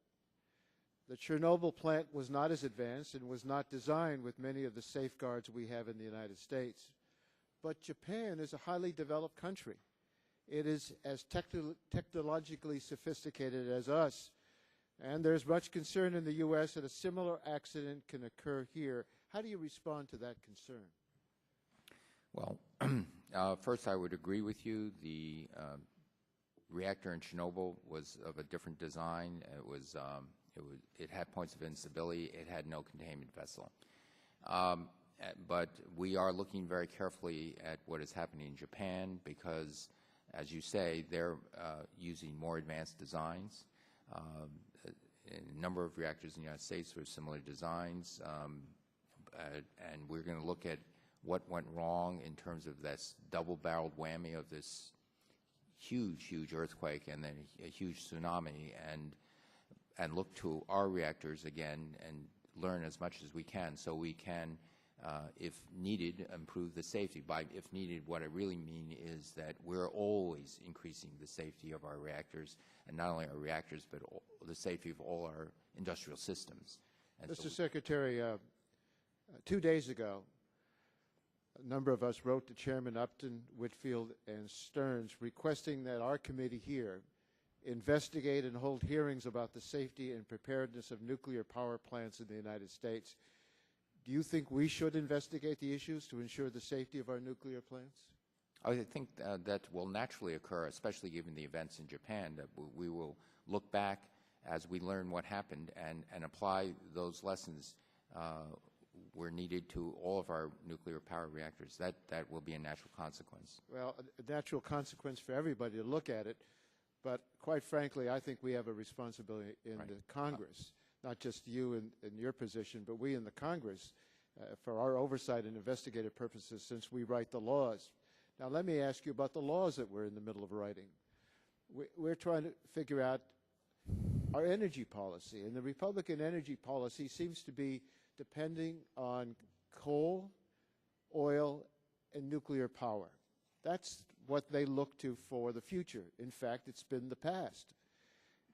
The Chernobyl plant was not as advanced and was not designed with many of the safeguards we have in the United States. But Japan is a highly developed country. It is as technologically sophisticated as us, and there's much concern in the U.S. that a similar accident can occur here. How do you respond to that concern? Well, first I would agree with you. The reactor in Chernobyl was of a different design. It had points of instability. It had no containment vessel. But we are looking very carefully at what is happening in Japan because, as you say, they're using more advanced designs. A number of reactors in the United States were similar designs, and we're going to look at what went wrong in terms of this double-barreled whammy of this huge earthquake and then a huge tsunami, and look to our reactors again and learn as much as we can so we can, if needed, improve the safety. By if needed, what I really mean is that we're always increasing the safety of our reactors, and not only our reactors, but the safety of all our industrial systems. And Mr. Secretary, 2 days ago, a number of us wrote to Chairman Upton, Whitfield, and Stearns requesting that our committee here investigate and hold hearings about the safety and preparedness of nuclear power plants in the United States. Do you think we should investigate the issues to ensure the safety of our nuclear plants? I think that will naturally occur, especially given the events in Japan, that we will look back as we learn what happened and apply those lessons where needed to all of our nuclear power reactors. That will be a natural consequence. Well, a natural consequence for everybody to look at it, but quite frankly, I think we have a responsibility in the Congress, not just you in your position, but we in the Congress for our oversight and investigative purposes since we write the laws. Now, let me ask you about the laws that we're in the middle of writing. We're trying to figure out our energy policy, and the Republican energy policy seems to be depending on coal, oil, and nuclear power. That's what they look to for the future. In fact, it's been the past.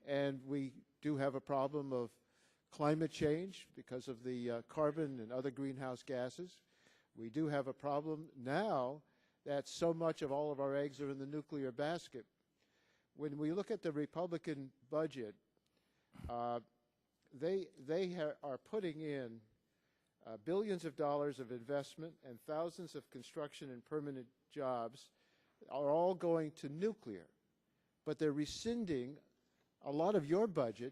And we do have a problem of climate change because of the carbon and other greenhouse gases. We do have a problem now that so much of all of our eggs are in the nuclear basket. When we look at the Republican budget, they are putting in billions of dollars of investment and thousands of construction and permanent jobs are all going to nuclear. But they're rescinding a lot of your budget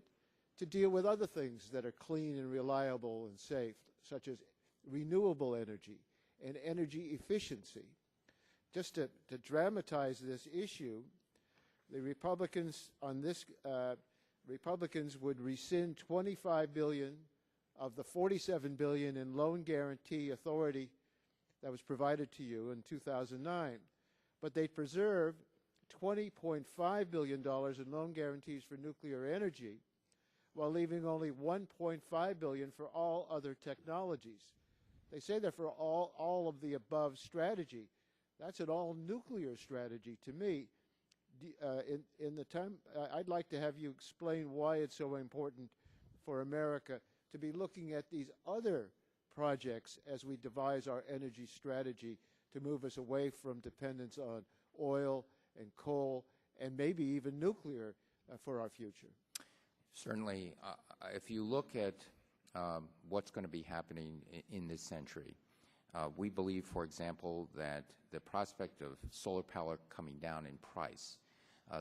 to deal with other things that are clean and reliable and safe, such as renewable energy and energy efficiency. Just to dramatize this issue, the Republicans on this Republicans would rescind $25 billion of the $47 billion in loan guarantee authority that was provided to you in 2009, but they preserve $20.5 billion in loan guarantees for nuclear energy, while leaving only $1.5 billion for all other technologies. They say that for all of the above strategy. That's an all-nuclear strategy to me. In the time, I'd like to have you explain why it's so important for America to be looking at these other projects as we devise our energy strategy to move us away from dependence on oil and coal and maybe even nuclear for our future? Certainly. If you look at what's going to be happening in this century, we believe, for example, that the prospect of solar power coming down in price,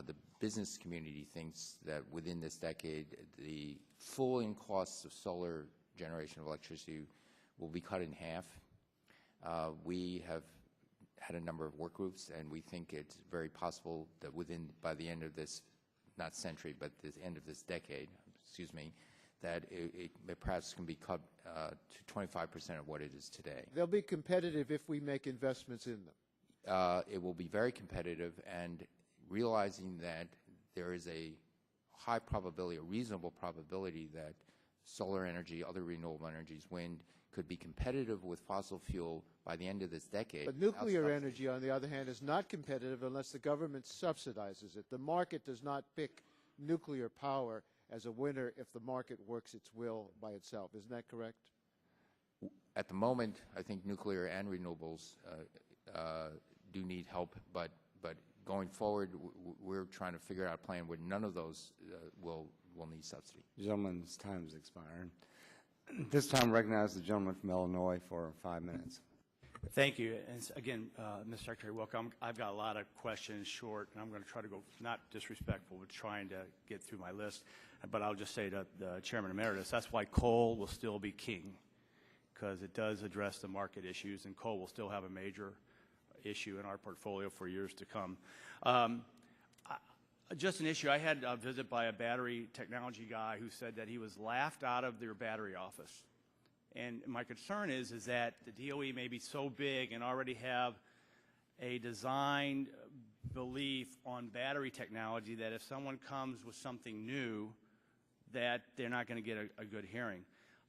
the business community thinks that within this decade, the full-in costs of solar generation of electricity will be cut in half. We have had a number of work groups, and we think it's very possible that by the end of this, not century, but the end of this decade, excuse me, that it perhaps can be cut to 25% of what it is today. They'll be competitive if we make investments in them. It will be very competitive, and realizing that there is a high probability, a reasonable probability that solar energy, other renewable energies, wind, could be competitive with fossil fuel by the end of this decade. But nuclear energy, on the other hand, is not competitive unless the government subsidizes it. The market does not pick nuclear power as a winner if the market works its will by itself. Isn't that correct? At the moment, I think nuclear and renewables do need help, but going forward, we're trying to figure out a plan where none of those will need subsidy. Gentleman's time has expired. This time, recognize the gentleman from Illinois for 5 minutes. Thank you. And again, Mr. Secretary, welcome. I've got a lot of questions short, and I'm going to try to go not disrespectful, but trying to get through my list. But I'll just say to the Chairman Emeritus, that's why coal will still be king, because it does address the market issues, and coal will still have a major issue in our portfolio for years to come. Just an issue, I had a visit by a battery technology guy who said that he was laughed out of their battery office. And my concern is that the DOE may be so big and already have a designed belief on battery technology that if someone comes with something new, that they're not going to get a good hearing.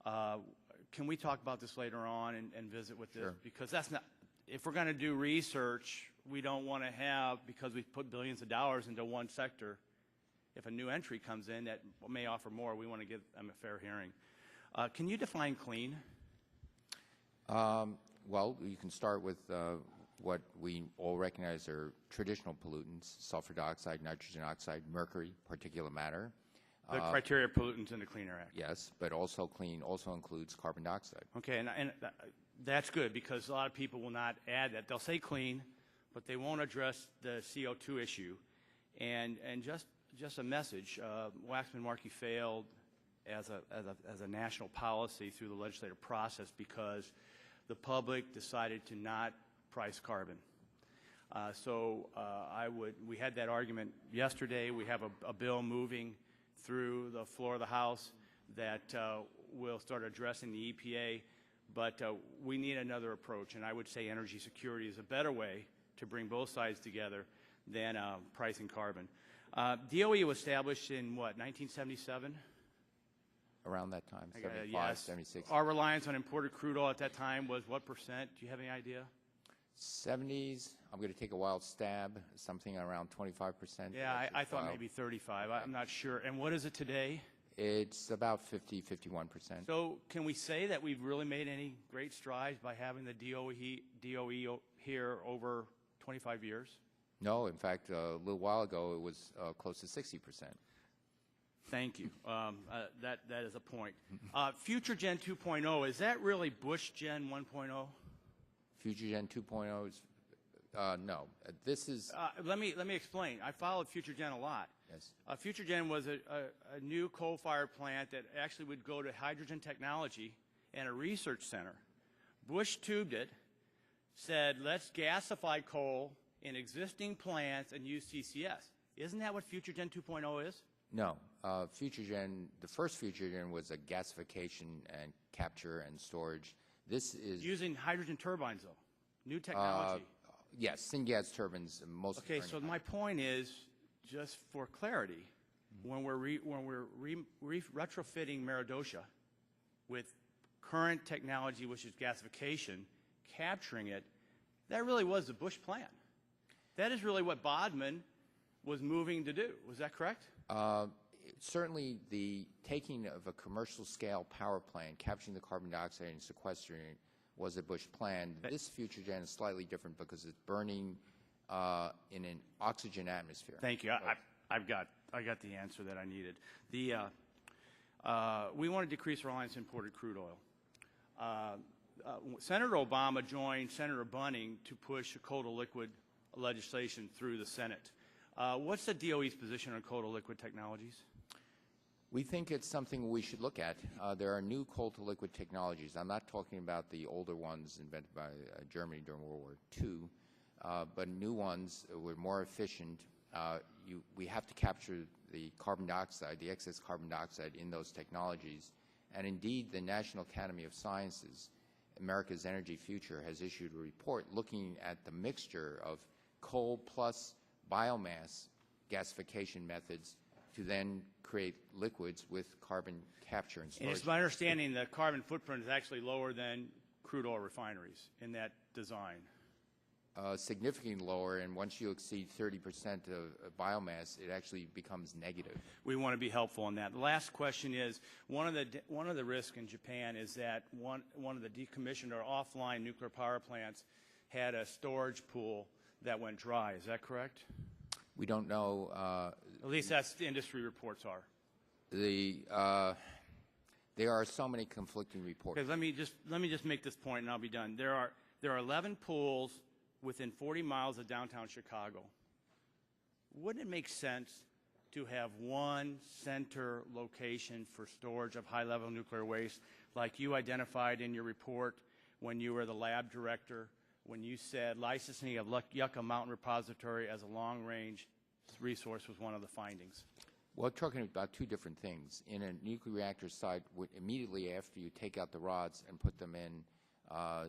Can we talk about this later on and visit with this? Sure. Because that's not, if we're going to do research, we don't want to have, because we've put billions of dollars into one sector, if a new entry comes in that may offer more, we want to give them a fair hearing. Can you define clean? Well, you can start with what we all recognize are traditional pollutants: sulfur dioxide, nitrogen oxide, mercury, particulate matter. The criteria of pollutants in the Clean Air Act. Yes, but also clean also includes carbon dioxide. Okay, and that's good, because a lot of people will not add that. They'll say clean, but they won't address the CO2 issue. And just a message, Waxman-Markey failed as a national policy through the legislative process because the public decided to not price carbon. We had that argument yesterday. We have a bill moving through the floor of the House that will start addressing the EPA, but we need another approach, and I would say energy security is a better way to bring both sides together than pricing carbon. DOE was established in, what, 1977? Around that time, 75, yes. 76. Our reliance on imported crude oil at that time was what percent? Do you have any idea? 70s, I'm going to take a wild stab, something around 25%. Yeah, I thought maybe 35. I'm not sure. And what is it today? It's about 50, 51%. So can we say that we've really made any great strides by having the DOE here over 25 years? No, in fact, a little while ago, it was close to 60%. Thank you. That is a point. Future Gen 2.0, is that really Bush Gen 1.0? Future Gen 2.0 is, no. This is... Let me explain. I followed Future Gen a lot. Yes. Future Gen was a new coal-fired plant that actually would go to hydrogen technology and a research center. Bush tubed it, said, let's gasify coal in existing plants and use CCS. Isn't that what Future Gen 2.0 is? No. Future Gen, the first Future Gen was a gasification and capture and storage. This is... Using hydrogen turbines, though. New technology. Yes, syngas turbines. Most Okay, so my point is, just for clarity, when we're retrofitting Meridosha with current technology, which is gasification, capturing it, that really was the Bush plan. That is really what Bodman was moving to do. Was that correct? Certainly, the taking of a commercial scale power plant, capturing the carbon dioxide and sequestering it, was a Bush plan. This Future Gen is slightly different because it's burning in an oxygen atmosphere. Thank you. I got the answer that I needed. We want to decrease reliance on imported crude oil. Senator Obama joined Senator Bunning to push coal-to-liquid legislation through the Senate. What's the DOE's position on coal-to-liquid technologies? We think it's something we should look at. There are new coal-to-liquid technologies. I'm not talking about the older ones invented by Germany during World War II, but new ones were more efficient. We have to capture the carbon dioxide, the excess carbon dioxide in those technologies. And indeed, the National Academy of Sciences, America's Energy Future, has issued a report looking at the mixture of coal plus biomass gasification methods to then create liquids with carbon capture and storage. And it's my understanding the carbon footprint is actually lower than crude oil refineries in that design. Significantly lower, and once you exceed 30% of biomass, it actually becomes negative. We want to be helpful in that. The last question is, one of the risks in Japan is that one of the decommissioned or offline nuclear power plants had a storage pool that went dry. Is that correct? We don't know. At least that's the industry reports are. There are so many conflicting reports. Because let me just make this point and I'll be done. There are 11 pools within 40 miles of downtown Chicago. Wouldn't it make sense to have one center location for storage of high-level nuclear waste, like you identified in your report when you were the lab director, when you said licensing of Yucca Mountain Repository as a long-range resource was one of the findings? Well, we're talking about two different things. In a nuclear reactor site, immediately after you take out the rods and put them in,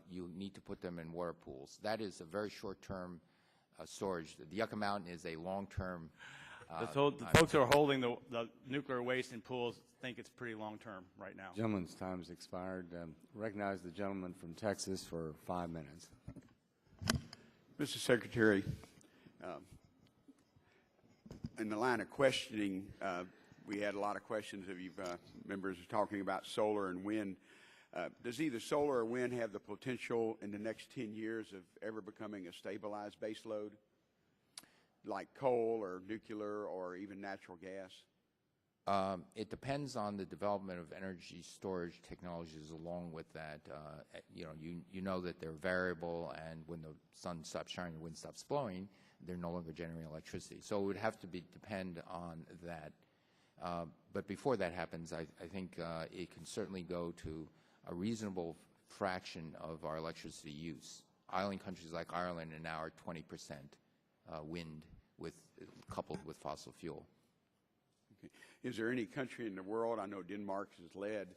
you need to put them in water pools. That is a very short-term storage. The Yucca Mountain is a long-term. The folks who are holding the nuclear waste in pools think it's pretty long-term right now. Gentleman's time has expired. Recognize the gentleman from Texas for 5 minutes. Mr. Secretary, in the line of questioning, we had a lot of questions of you members talking about solar and wind. Does either solar or wind have the potential in the next 10 years of ever becoming a stabilized base load, like coal or nuclear or even natural gas? It depends on the development of energy storage technologies along with that. You know that they're variable, and when the sun stops shining, the wind stops blowing, they're no longer generating electricity. So it would have to depend on that. But before that happens, I think it can certainly go to a reasonable fraction of our electricity use. Island countries like Ireland are now 20% wind coupled with fossil fuel. Okay. Is there any country in the world, I know Denmark has led,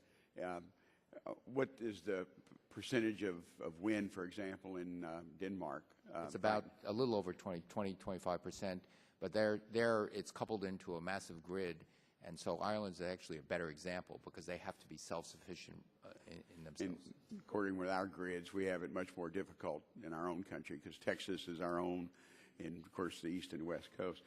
what is the percentage of wind, for example, in Denmark? It's about a little over 25%, but there it's coupled into a massive grid, and so Ireland's actually a better example because they have to be self-sufficient in themselves. According with our grids, we have it much more difficult in our own country because Texas is our own, and of course the east and west coast.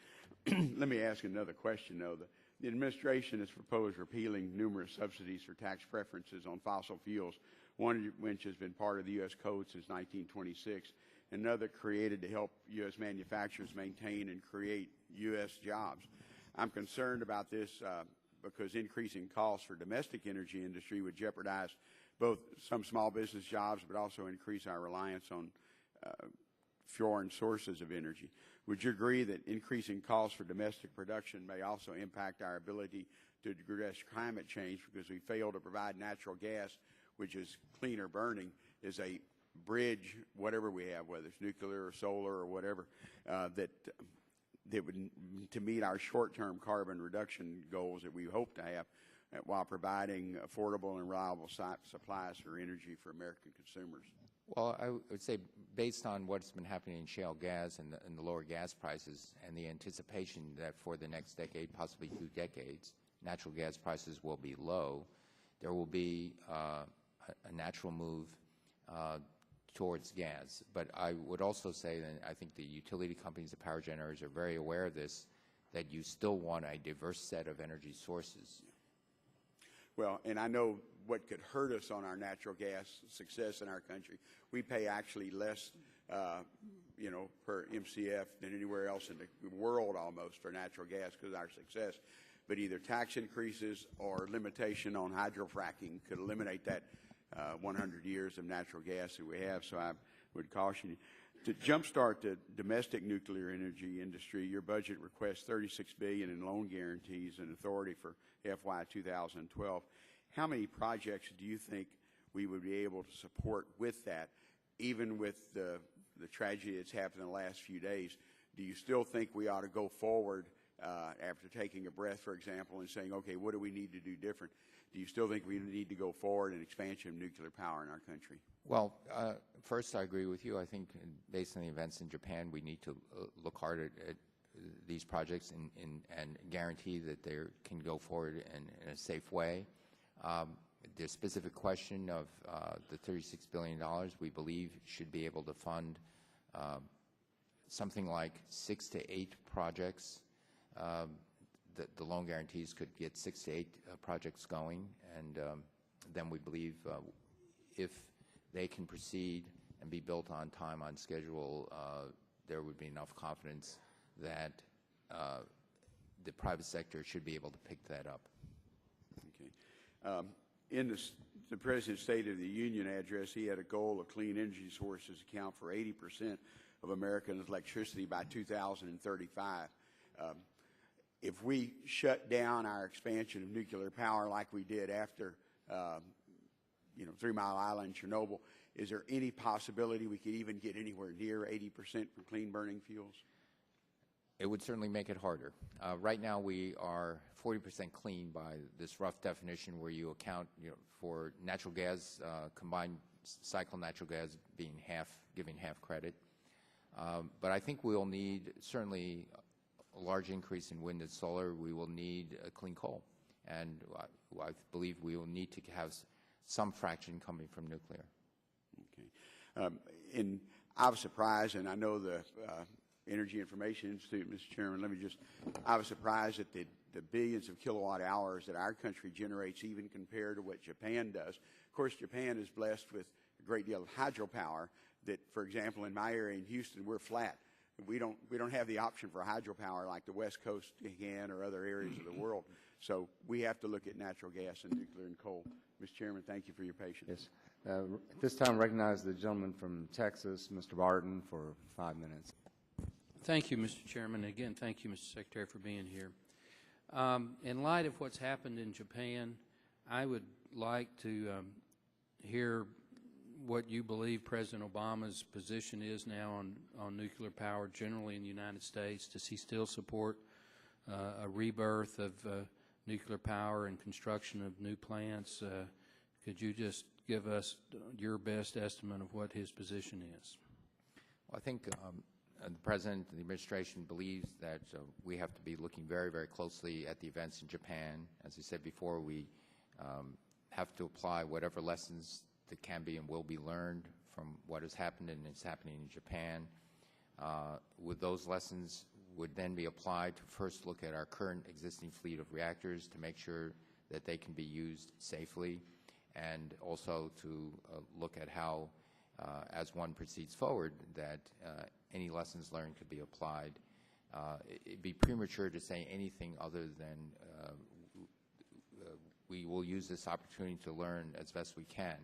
Let me ask another question, though. The administration has proposed repealing numerous subsidies or tax preferences on fossil fuels, one of which has been part of the U.S. Code since 1926, another created to help U.S. manufacturers maintain and create U.S. jobs. I'm concerned about this because increasing costs for domestic energy industry would jeopardize both some small business jobs but also increase our reliance on foreign sources of energy. Would you agree that increasing costs for domestic production may also impact our ability to address climate change because we fail to provide natural gas, which is cleaner burning, is a bridge, whatever we have, whether it's nuclear or solar or whatever, that would to meet our short-term carbon reduction goals that we hope to have while providing affordable and reliable supplies for energy for American consumers? Well, I would say based on what's been happening in shale gas and the lower gas prices and the anticipation that for the next decade, possibly 2 decades, natural gas prices will be low, there will be a natural move towards gas. But I would also say that I think the utility companies, the power generators are very aware of this, that you still want a diverse set of energy sources. Well, and I know what could hurt us on our natural gas success in our country. We pay actually less per MCF than anywhere else in the world almost for natural gas because of our success. But either tax increases or limitation on hydrofracking could eliminate that 100 years of natural gas that we have. So I would caution you. To jumpstart the domestic nuclear energy industry, your budget requests $36 billion in loan guarantees and authority for FY 2012. How many projects do you think we would be able to support with that, even with the tragedy that's happened in the last few days? Do you still think we ought to go forward after taking a breath, for example, and saying, okay, what do we need to do different? Do you still think we need to go forward in expansion of nuclear power in our country? Well, first, I agree with you. I think based on the events in Japan, we need to look hard at these projects and guarantee that they can go forward in a safe way. The specific question of the $36 billion, we believe, should be able to fund something like 6 to 8 projects. The loan guarantees could get 6 to 8 projects going, and then we believe if they can proceed and be built on time, on schedule, there would be enough confidence that the private sector should be able to pick that up. Okay. In the President's State of the Union address, he had a goal of clean energy sources account for 80% of American electricity by 2035. If we shut down our expansion of nuclear power like we did after 3 Mile Island, Chernobyl, is there any possibility we could even get anywhere near 80% from clean burning fuels? It would certainly make it harder. Right now, we are 40% clean by this rough definition where you account for natural gas, combined cycle natural gas being giving half credit. But I think we'll need certainly a large increase in wind and solar. We will need clean coal. And I believe we will need to have some fraction coming from nuclear. Okay. I was surprised, and I know the Energy Information Institute, Mr. Chairman, I was surprised at the billions of kilowatt hours that our country generates even compared to what Japan does. Of course, Japan is blessed with a great deal of hydropower that, for example, in my area in Houston, we're flat. We don't have the option for hydropower like the West Coast can or other areas of the world. So we have to look at natural gas and nuclear and coal. Mr. Chairman, thank you for your patience. Yes. At this time, I recognize the gentleman from Texas, Mr. Barton, for 5 minutes. Thank you, Mr. Chairman. Again, thank you, Mr. Secretary, for being here. In light of what's happened in Japan, I would like to hear what you believe President Obama's position is now on nuclear power generally in the United States. Does he still support a rebirth of nuclear power and construction of new plants? Could you just give us your best estimate of what his position is? Well, I think the President and the administration believes that we have to be looking very, very closely at the events in Japan. As I said before, we have to apply whatever lessons that can be and will be learned from what has happened and is happening in Japan. With those lessons would then be applied to first look at our current existing fleet of reactors to make sure that they can be used safely, and also to look at how, as one proceeds forward, that any lessons learned could be applied. It'd be premature to say anything other than we will use this opportunity to learn as best we can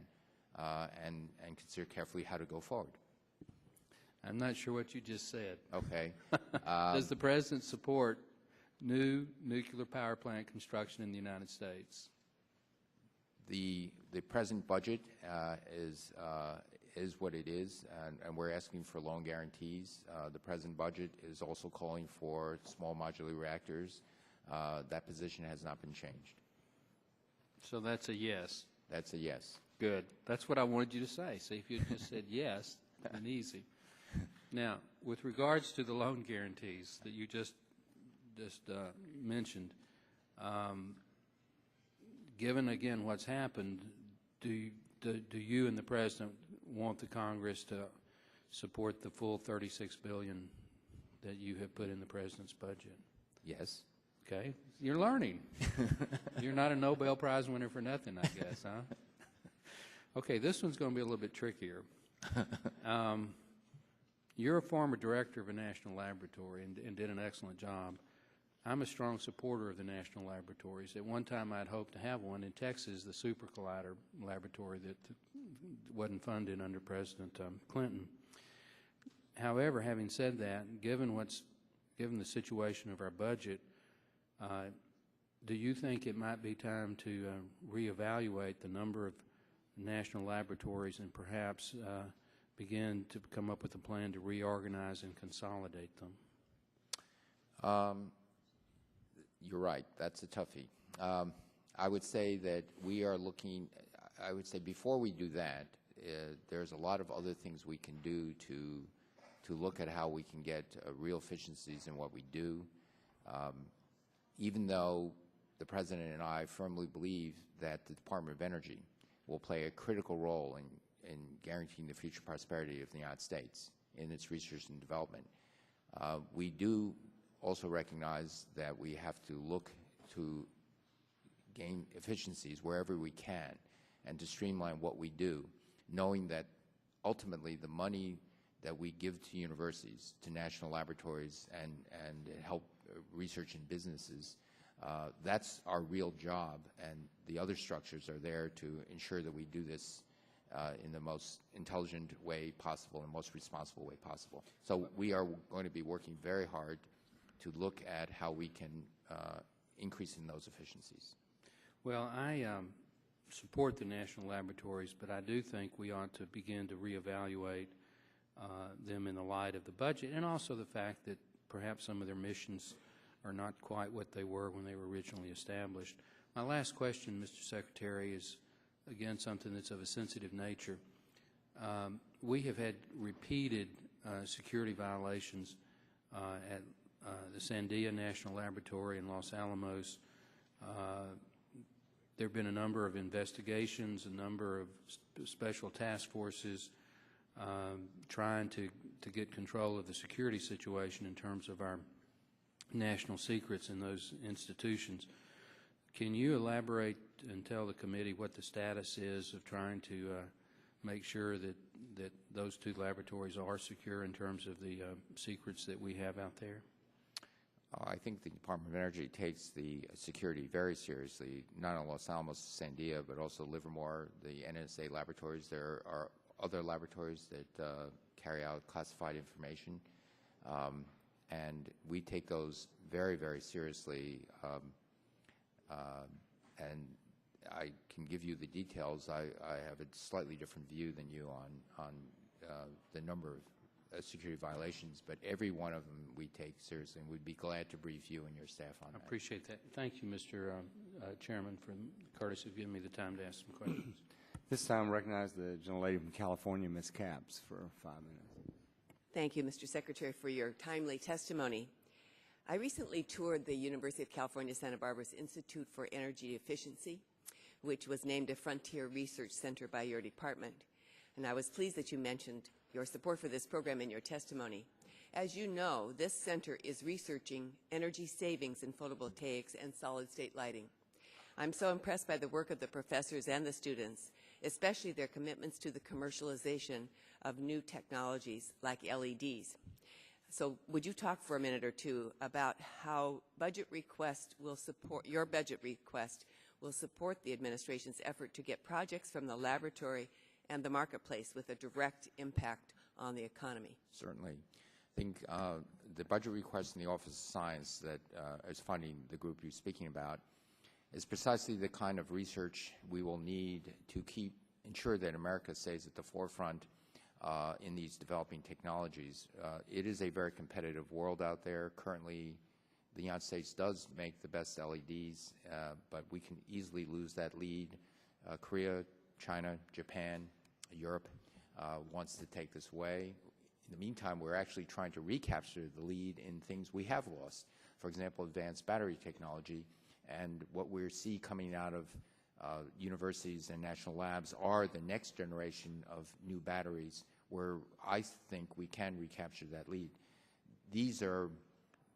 and consider carefully how to go forward. I'm not sure what you just said. Okay. Does the President support new nuclear power plant construction in the United States? The present budget is what it is, and we're asking for loan guarantees. The present budget is also calling for small modular reactors. That position has not been changed. So that's a yes. That's a yes. Good. That's what I wanted you to say. See, if you had just said yes, then easy. Now, with regards to the loan guarantees that you just mentioned, given again what's happened, do you and the President want the Congress to support the full $36 billion that you have put in the President's budget? Yes. Okay. You're learning. You're not a Nobel Prize winner for nothing, I guess, huh? Okay, this one's going to be a little bit trickier. You're a former director of a national laboratory and did an excellent job. I'm a strong supporter of the national laboratories. At one time, I'd hoped to have one in Texas, the Super Collider laboratory that wasn't funded under President Clinton. However, having said that, given the situation of our budget, do you think it might be time to reevaluate the number of national laboratories and perhaps begin to come up with a plan to reorganize and consolidate them? You're right. That's a toughie. I would say that we are looking, I would say before we do that, there's a lot of other things we can do to look at how we can get real efficiencies in what we do. Even though the President and I firmly believe that the Department of Energy will play a critical role in guaranteeing the future prosperity of the United States in its research and development, we do also recognize that we have to look to gain efficiencies wherever we can and to streamline what we do, knowing that ultimately the money that we give to universities, to national laboratories, and help research and businesses, that's our real job, and the other structures are there to ensure that we do this in the most intelligent way possible and most responsible way possible. So we are going to be working very hard to look at how we can increase in those efficiencies. Well, I support the national laboratories, but I do think we ought to begin to reevaluate them in the light of the budget and also the fact that perhaps some of their missions are not quite what they were when they were originally established. My last question, Mr. Secretary, is again something that's of a sensitive nature. We have had repeated security violations at the Sandia National Laboratory in Los Alamos. There have been a number of investigations, a number of special task forces trying to get control of the security situation in terms of our national secrets in those institutions. Can you elaborate and tell the committee what the status is of trying to make sure that those two laboratories are secure in terms of the secrets that we have out there? I think the Department of Energy takes the security very seriously, not only Los Alamos, Sandia, but also Livermore, the NSA laboratories. There are other laboratories that carry out classified information, and we take those very, very seriously. And I can give you the details. I have a slightly different view than you on the number of security violations, but every one of them we take seriously, and we'd be glad to brief you and your staff on that. I appreciate that. Thank you, Mr. Chairman, for the courtesy of giving me the time to ask some questions. This time, recognize the gentlelady from California, Ms. Capps, for 5 minutes. Thank you, Mr. Secretary, for your timely testimony. I recently toured the University of California, Santa Barbara's Institute for Energy Efficiency, which was named a Frontier Research Center by your department. And I was pleased that you mentioned your support for this program in your testimony. As you know, this center is researching energy savings in photovoltaics and solid-state lighting. I'm so impressed by the work of the professors and the students, especially their commitments to the commercialization of new technologies like LEDs. So would you talk for a minute or two about how budget request will support, your budget request will support the administration's effort to get projects from the laboratory and the marketplace with a direct impact on the economy? Certainly. I think the budget request in the Office of Science that is funding the group you're speaking about is precisely the kind of research we will need to ensure that America stays at the forefront in these developing technologies. It is a very competitive world out there. Currently, the United States does make the best LEDs, but we can easily lose that lead. Korea, China, Japan, Europe wants to take this away. In the meantime, we're actually trying to recapture the lead in things we have lost. For example, advanced battery technology, and what we see coming out of universities and national labs are the next generation of new batteries where I think we can recapture that lead. These are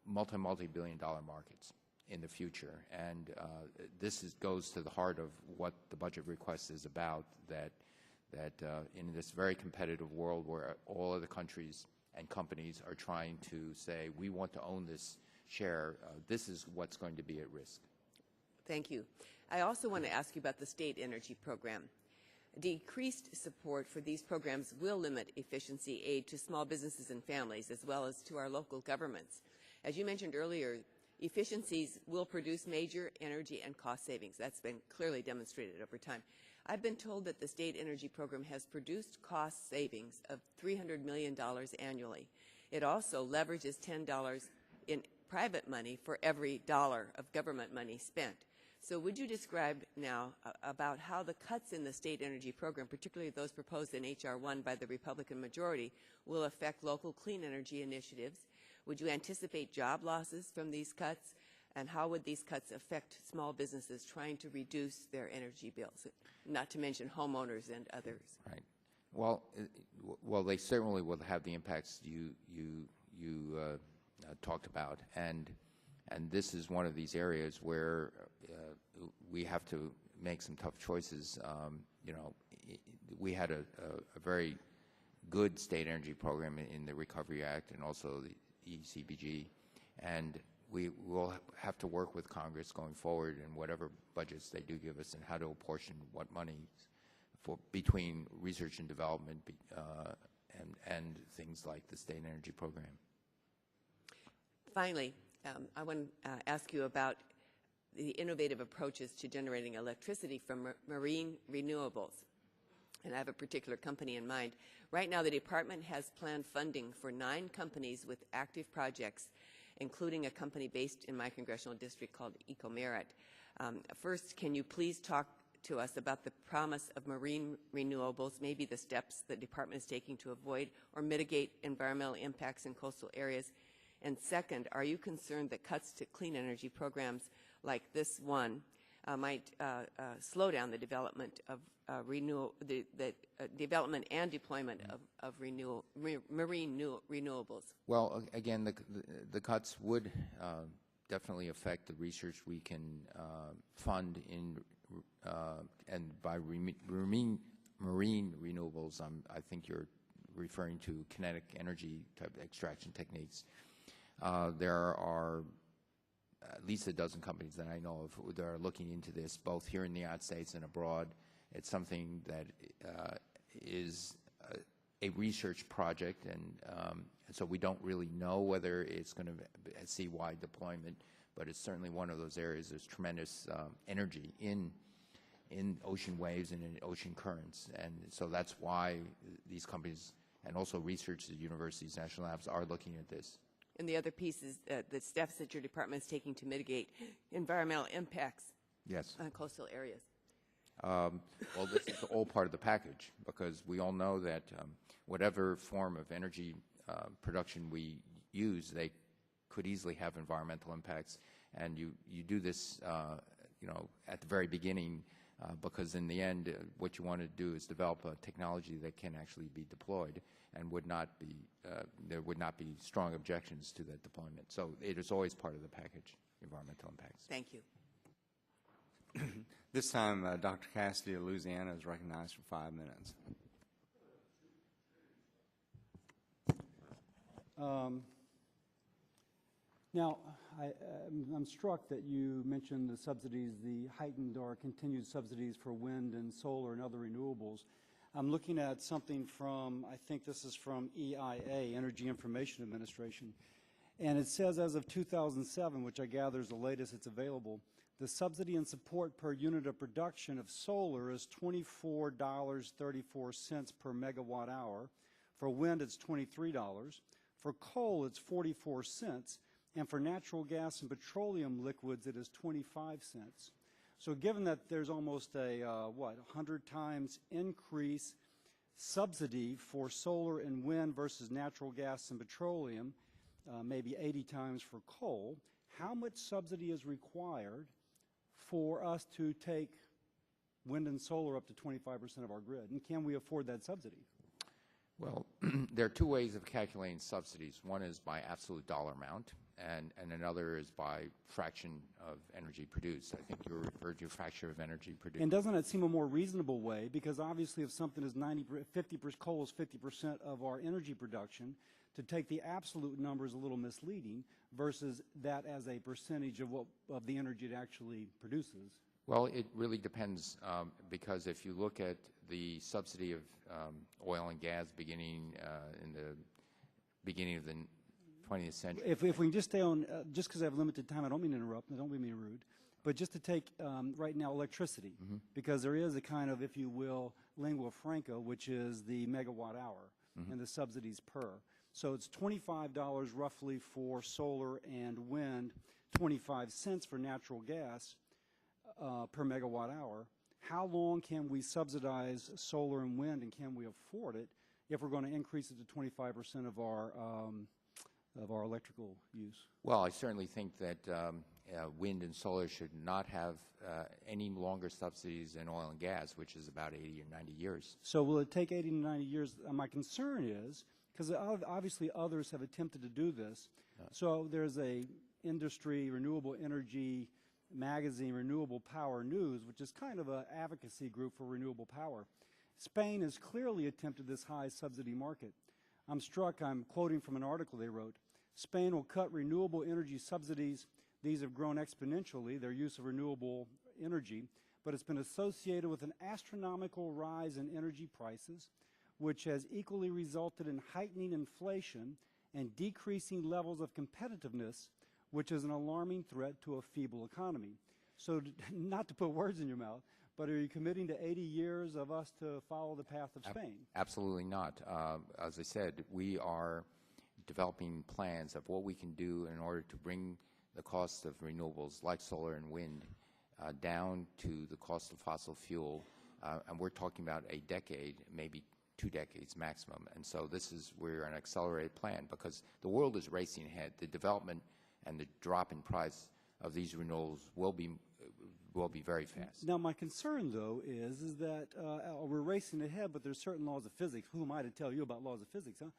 multi-billion dollar markets in the future, and this goes to the heart of what the budget request is about, that in this very competitive world where all of the countries and companies are trying to say, we want to own this share. This is what's going to be at risk. Thank you. I also want to ask you about the state energy program. Decreased support for these programs will limit efficiency aid to small businesses and families, as well as to our local governments. As you mentioned earlier, efficiencies will produce major energy and cost savings. That's been clearly demonstrated over time. I've been told that the state energy program has produced cost savings of $300 million annually. It also leverages $10 in private money for every dollar of government money spent. So would you describe now about how the cuts in the state energy program, particularly those proposed in H.R. 1 by the Republican majority, will affect local clean energy initiatives? Would you anticipate job losses from these cuts? And how would these cuts affect small businesses trying to reduce their energy bills, not to mention homeowners and others? Right. Well, they certainly will have the impacts you talked about, and this is one of these areas where we have to make some tough choices. We had a very good state energy program in the Recovery Act and also the ECBG, and we will have to work with Congress going forward in whatever budgets they do give us and how to apportion what money between research and development and things like the state energy program. Finally, I want to ask you about the innovative approaches to generating electricity from marine renewables. And I have a particular company in mind. Right now, the department has planned funding for 9 companies with active projects, including a company based in my congressional district called EcoMerit. First, can you please talk to us about the promise of marine renewables, maybe the steps the department is taking to avoid or mitigate environmental impacts in coastal areas? And second, are you concerned that cuts to clean energy programs like this one might slow down the development of development and deployment of marine renewables? Well, again, the cuts would definitely affect the research we can fund in and by marine renewables. I think you're referring to kinetic energy type extraction techniques. There are at least a dozen companies that I know of that are looking into this, both here in the United States and abroad. It's something that is a research project, and so we don't really know whether it's going to see wide deployment, but it's certainly one of those areas. There's tremendous energy in ocean waves and in ocean currents, and so that's why these companies and also researchers at universities, national labs are looking at this. And the other piece is the steps that your department is taking to mitigate environmental impacts on coastal areas. Well, this is all part of the package, because we all know that whatever form of energy production we use, they could easily have environmental impacts. And you do this, at the very beginning, because in the end, what you want to do is develop a technology that can actually be deployed and would not be there would not be strong objections to that deployment. So it is always part of the package, environmental impacts. Thank you. This time, Dr. Cassidy of Louisiana is recognized for 5 minutes. Now, I'm struck that you mentioned the subsidies, the heightened or continued subsidies for wind and solar and other renewables. I'm looking at something from, I think this is from EIA, Energy Information Administration, and it says as of 2007, which I gather is the latest it's available, the subsidy and support per unit of production of solar is $24.34 per megawatt hour. For wind, it's $23. For coal, it's 44 cents. And for natural gas and petroleum liquids, it is 25 cents. So given that there's almost a, 100 times increase subsidy for solar and wind versus natural gas and petroleum, maybe 80 times for coal, how much subsidy is required for us to take wind and solar up to 25% of our grid? And can we afford that subsidy? Well, there are two ways of calculating subsidies. One is by absolute dollar amount, and another is by fraction of energy produced. I think you referred to fraction of energy produced. And doesn't it seem a more reasonable way? Because obviously if something is 50%, coal is 50% of our energy production, to take the absolute number is a little misleading versus that as a percentage of the energy it actually produces. Well, it really depends, because if you look at the subsidy of oil and gas beginning in the beginning of the 20th century. If we can just stay on, just because I have limited time, I don't mean to interrupt, and don't mean to be rude, but just to take right now electricity, because there is a kind of, if you will, lingua franca, which is the megawatt hour and the subsidies per. So it's $25 roughly for solar and wind, 25 cents for natural gas per megawatt hour. How long can we subsidize solar and wind, and can we afford it if we're going to increase it to 25% of our electrical use? Well, I certainly think that wind and solar should not have any longer subsidies than oil and gas, which is about 80 or 90 years. So will it take 80 to 90 years? My concern is, because obviously others have attempted to do this, so there's a industry, renewable energy magazine, Renewable Power News, which is kind of an advocacy group for renewable power. Spain has clearly attempted this high subsidy market. I'm struck, I'm quoting from an article they wrote, Spain will cut renewable energy subsidies. These have grown exponentially, their use of renewable energy, but it's been associated with an astronomical rise in energy prices, which has equally resulted in heightening inflation and decreasing levels of competitiveness, which is an alarming threat to a feeble economy. So not to put words in your mouth, but are you committing to 80 years of us to follow the path of Spain? Absolutely not. As I said, we are developing plans of what we can do in order to bring the cost of renewables like solar and wind down to the cost of fossil fuel. And we're talking about a decade, maybe 2 decades maximum. And so we're an accelerated plan because the world is racing ahead. The development and the drop in price of these renewables will be very fast. Now, my concern, though, is that we're racing ahead, but there's certain laws of physics. Who am I to tell you about laws of physics, huh?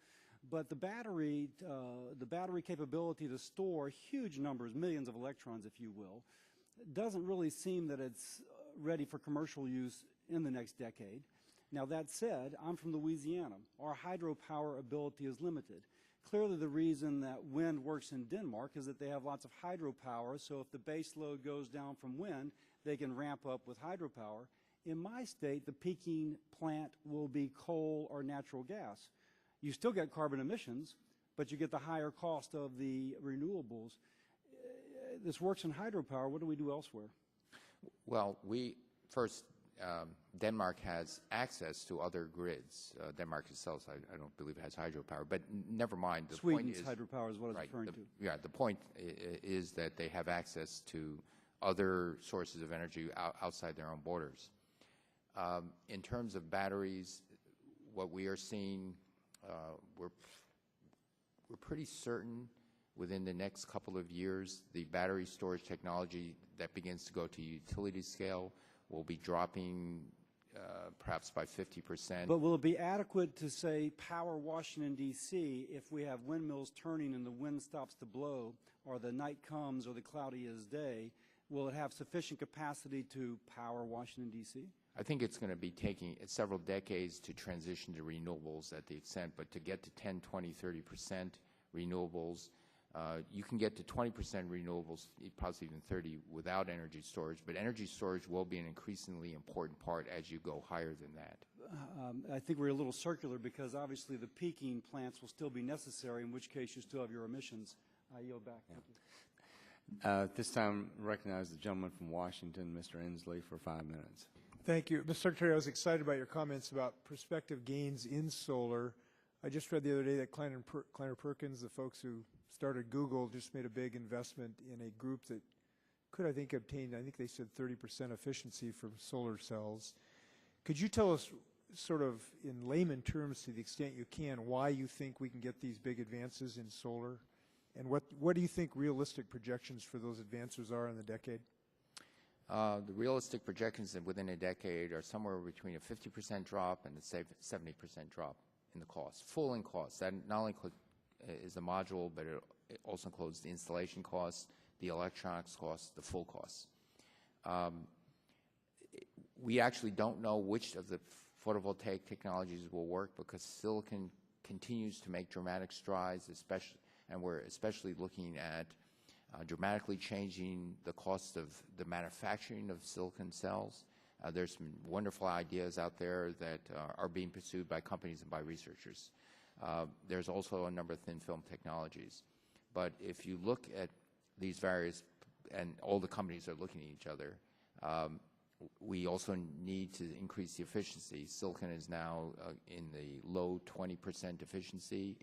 But the battery capability to store huge numbers, millions of electrons, if you will, doesn't really seem that it's ready for commercial use in the next decade. Now, that said, I'm from Louisiana. Our hydropower ability is limited. Clearly, the reason that wind works in Denmark is that they have lots of hydropower, so if the base load goes down from wind, they can ramp up with hydropower. In my state, the peaking plant will be coal or natural gas. You still get carbon emissions, but you get the higher cost of the renewables. This works in hydropower. What do we do elsewhere? Well, Denmark has access to other grids. Denmark itself, I don't believe, has hydropower. But never mind. Sweden's hydropower is what I was referring to. Yeah, the point is that they have access to other sources of energy outside their own borders. In terms of batteries, what we are seeing, we're pretty certain within the next couple of years, the battery storage technology that begins to go to utility scale will be dropping perhaps by 50%. But will it be adequate to, say, power Washington, D.C. if we have windmills turning and the wind stops to blow, or the night comes or the cloudy is day? Will it have sufficient capacity to power Washington, D.C.? I think it's going to be taking several decades to transition to renewables at the extent, but to get to 10, 20, 30% renewables, you can get to 20% renewables, possibly even 30 without energy storage, but energy storage will be an increasingly important part as you go higher than that. I think we're a little circular because obviously the peaking plants will still be necessary, in which case you still have your emissions. I yield back. Yeah. Thank you. At this time, recognize the gentleman from Washington, Mr. Inslee, for 5 minutes. Thank you. Mr. Secretary, I was excited about your comments about prospective gains in solar. I just read the other day that Kleiner Perkins, the folks who started Google, just made a big investment in a group that could, I think, obtain, I think they said 30% efficiency from solar cells. Could you tell us, sort of in layman terms to the extent you can, why you think we can get these big advances in solar? And what do you think realistic projections for those advances are in the decade? The realistic projections within a decade are somewhere between a 50% drop and a 70% drop in the cost, full in cost. That not only is the module, but it also includes the installation costs, the electronics costs, the full costs. We actually don't know which of the photovoltaic technologies will work because silicon continues to make dramatic strides, and we're especially looking at dramatically changing the cost of the manufacturing of silicon cells. There's some wonderful ideas out there that are being pursued by companies and by researchers. There's also a number of thin film technologies. But if you look at these various, and all the companies are looking at each other, we also need to increase the efficiency. Silicon is now in the low 20% efficiency.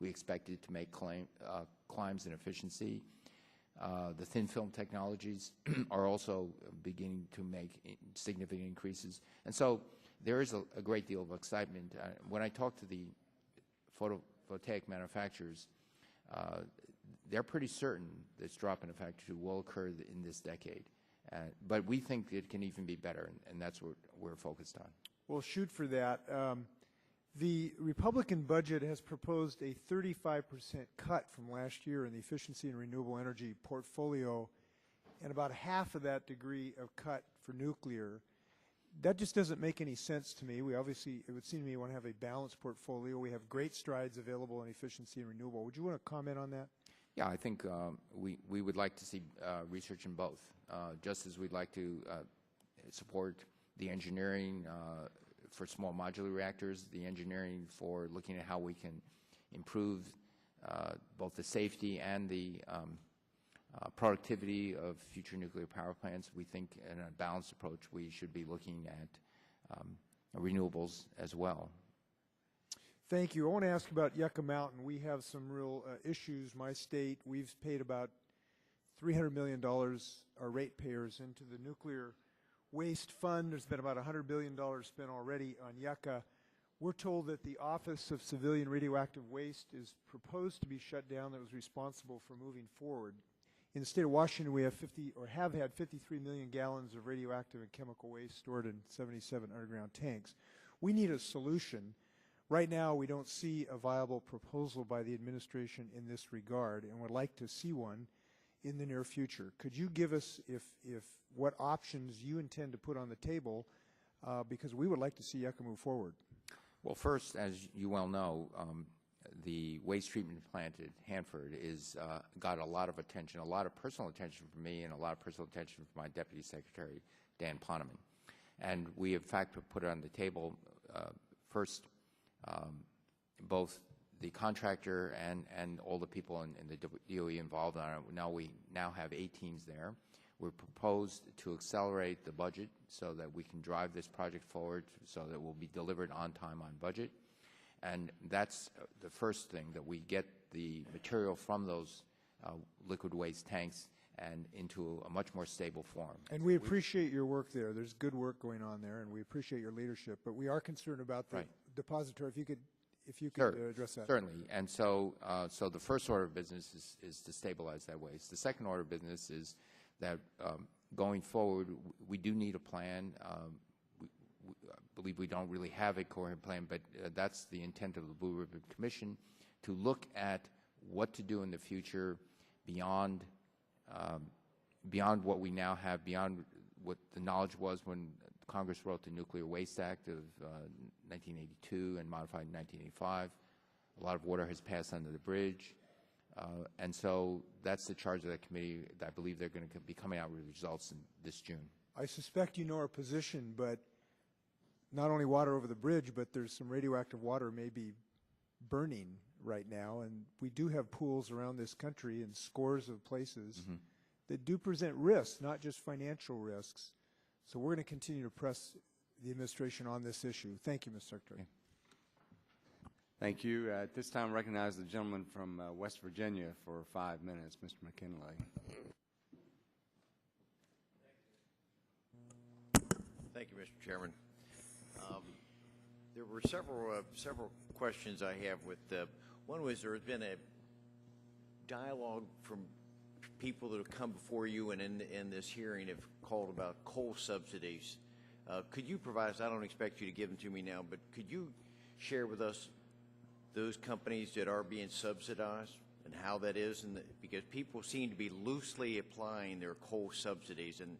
We expect it to make climbs in efficiency. The thin film technologies are also beginning to make significant increases. And so there is a great deal of excitement. When I talk to the photovoltaic manufacturers, they're pretty certain this drop in effect will occur in this decade. But we think it can even be better, and that's what we're focused on. Well, shoot for that. The Republican budget has proposed a 35% cut from last year in the efficiency and renewable energy portfolio, and about half of that degree of cut for nuclear. That just doesn't make any sense to me. We obviously, it would seem to me, want to have a balanced portfolio. We have great strides available in efficiency and renewable. Would you want to comment on that? Yeah, I think we would like to see research in both, just as we'd like to support the engineering for small modular reactors, the engineering for looking at how we can improve both the safety and the productivity of future nuclear power plants. We think in a balanced approach we should be looking at renewables as well. Thank you. I want to ask about Yucca Mountain. We have some real issues. My state, we've paid about $300 million, our ratepayers, into the nuclear waste fund. There's been about $100 billion spent already on Yucca. We're told that the Office of Civilian Radioactive Waste is proposed to be shut down. That was responsible for moving forward. In the state of Washington, we have had 53 million gallons of radioactive and chemical waste stored in 77 underground tanks. We need a solution. Right now, we don't see a viable proposal by the administration in this regard, and would like to see one in the near future. Could you give us what options you intend to put on the table, because we would like to see Yucca move forward? Well, first, as you well know, the waste treatment plant at Hanford is got a lot of attention, a lot of personal attention from me, and a lot of personal attention from my Deputy Secretary, Dan Poneman. And we, in fact, put it on the table first. Both the contractor and all the people in the DOE involved on it. We now have 8 teams there. We're proposed to accelerate the budget so that we can drive this project forward so that it will be delivered on time, on budget. And that's the first thing, that we get the material from those liquid waste tanks and into a much more stable form. And we appreciate your work there. There's good work going on there, and we appreciate your leadership. But we are concerned about the depository. If you could address that. Certainly. And so the first order of business is to stabilize that waste. The second order of business is that going forward, we do need a plan. I believe we don't really have a coherent plan, but that's the intent of the Blue Ribbon Commission, to look at what to do in the future beyond what we now have, beyond what the knowledge was when Congress wrote the Nuclear Waste Act of 1982 and modified in 1985. A lot of water has passed under the bridge. And so that's the charge of that committee. I believe they're going to be coming out with results this June. I suspect you know our position, but not only water over the bridge, but there's some radioactive water maybe burning right now. And we do have pools around this country in scores of places that do present risks, not just financial risks. So we're going to continue to press the administration on this issue. Thank you, Mr. Secretary. Thank you. At this time, I recognize the gentleman from West Virginia for 5 minutes, Mr. McKinley. Thank you, Mr. Chairman. There were several questions I have with one was there has been a dialogue from people that have come before you and in this hearing have called about coal subsidies. Could you provide us, I don't expect you to give them to me now, but could you share with us those companies that are being subsidized and how that is? Because people seem to be loosely applying their coal subsidies, and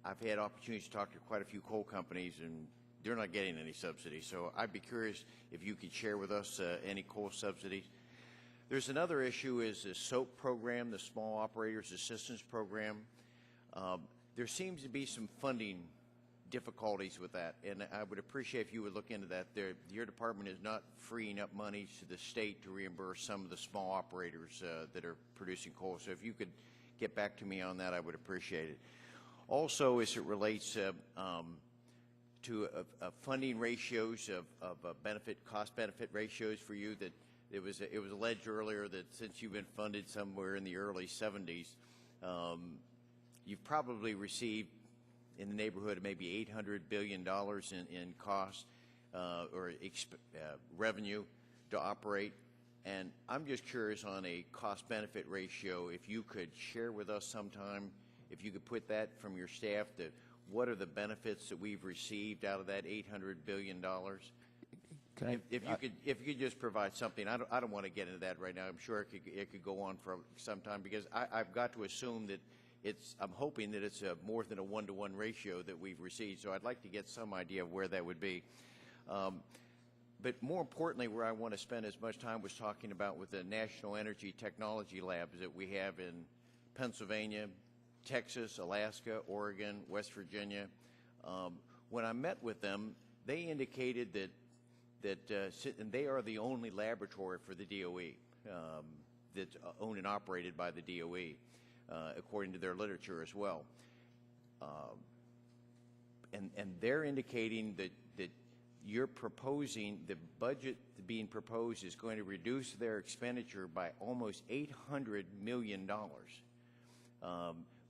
I've had opportunities to talk to quite a few coal companies, and they're not getting any subsidies. So I'd be curious if you could share with us any coal subsidies. There's another issue is the SOAP program, the Small Operators Assistance Program. There seems to be some funding difficulties with that, and I would appreciate if you would look into that. Your department is not freeing up money to the state to reimburse some of the small operators that are producing coal. So if you could get back to me on that, I would appreciate it. Also, as it relates to funding ratios of cost-benefit ratios for you, that it was alleged earlier that since you've been funded somewhere in the early 70s, you've probably received in the neighborhood of maybe $800 billion in cost or revenue to operate. And I'm just curious on a cost-benefit ratio, if you could share with us sometime, if you could put that from your staff, that what are the benefits that we've received out of that $800 billion? If you could just provide something. I don't want to get into that right now. I'm sure it could go on for some time, because I've got to assume that I'm hoping that it's more than a 1-to-1 ratio that we've received. So I'd like to get some idea of where that would be. But more importantly, where I want to spend as much time was talking about with the National Energy Technology Labs that we have in Pennsylvania, Texas, Alaska, Oregon, West Virginia. When I met with them, they indicated that and they are the only laboratory for the DOE that's owned and operated by the DOE. According to their literature as well. And they're indicating that you're proposing, the budget being proposed is going to reduce their expenditure by almost $800 million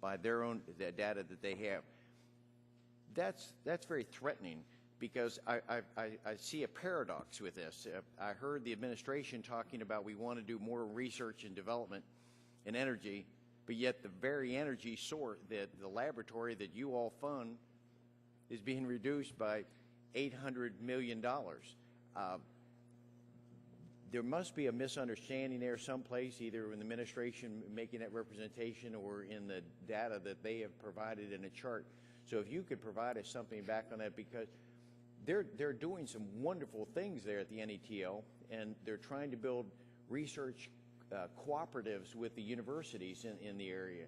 by their own the data that they have. That's very threatening, because I see a paradox with this. I heard the administration talking about we want to do more research and development in energy, but yet the very energy source, the laboratory that you all fund, is being reduced by $800 million. There must be a misunderstanding there someplace, either in the administration making that representation or in the data that they have provided in a chart. So if you could provide us something back on that, because they're doing some wonderful things there at the NETL, and they're trying to build research cooperatives with the universities in the area.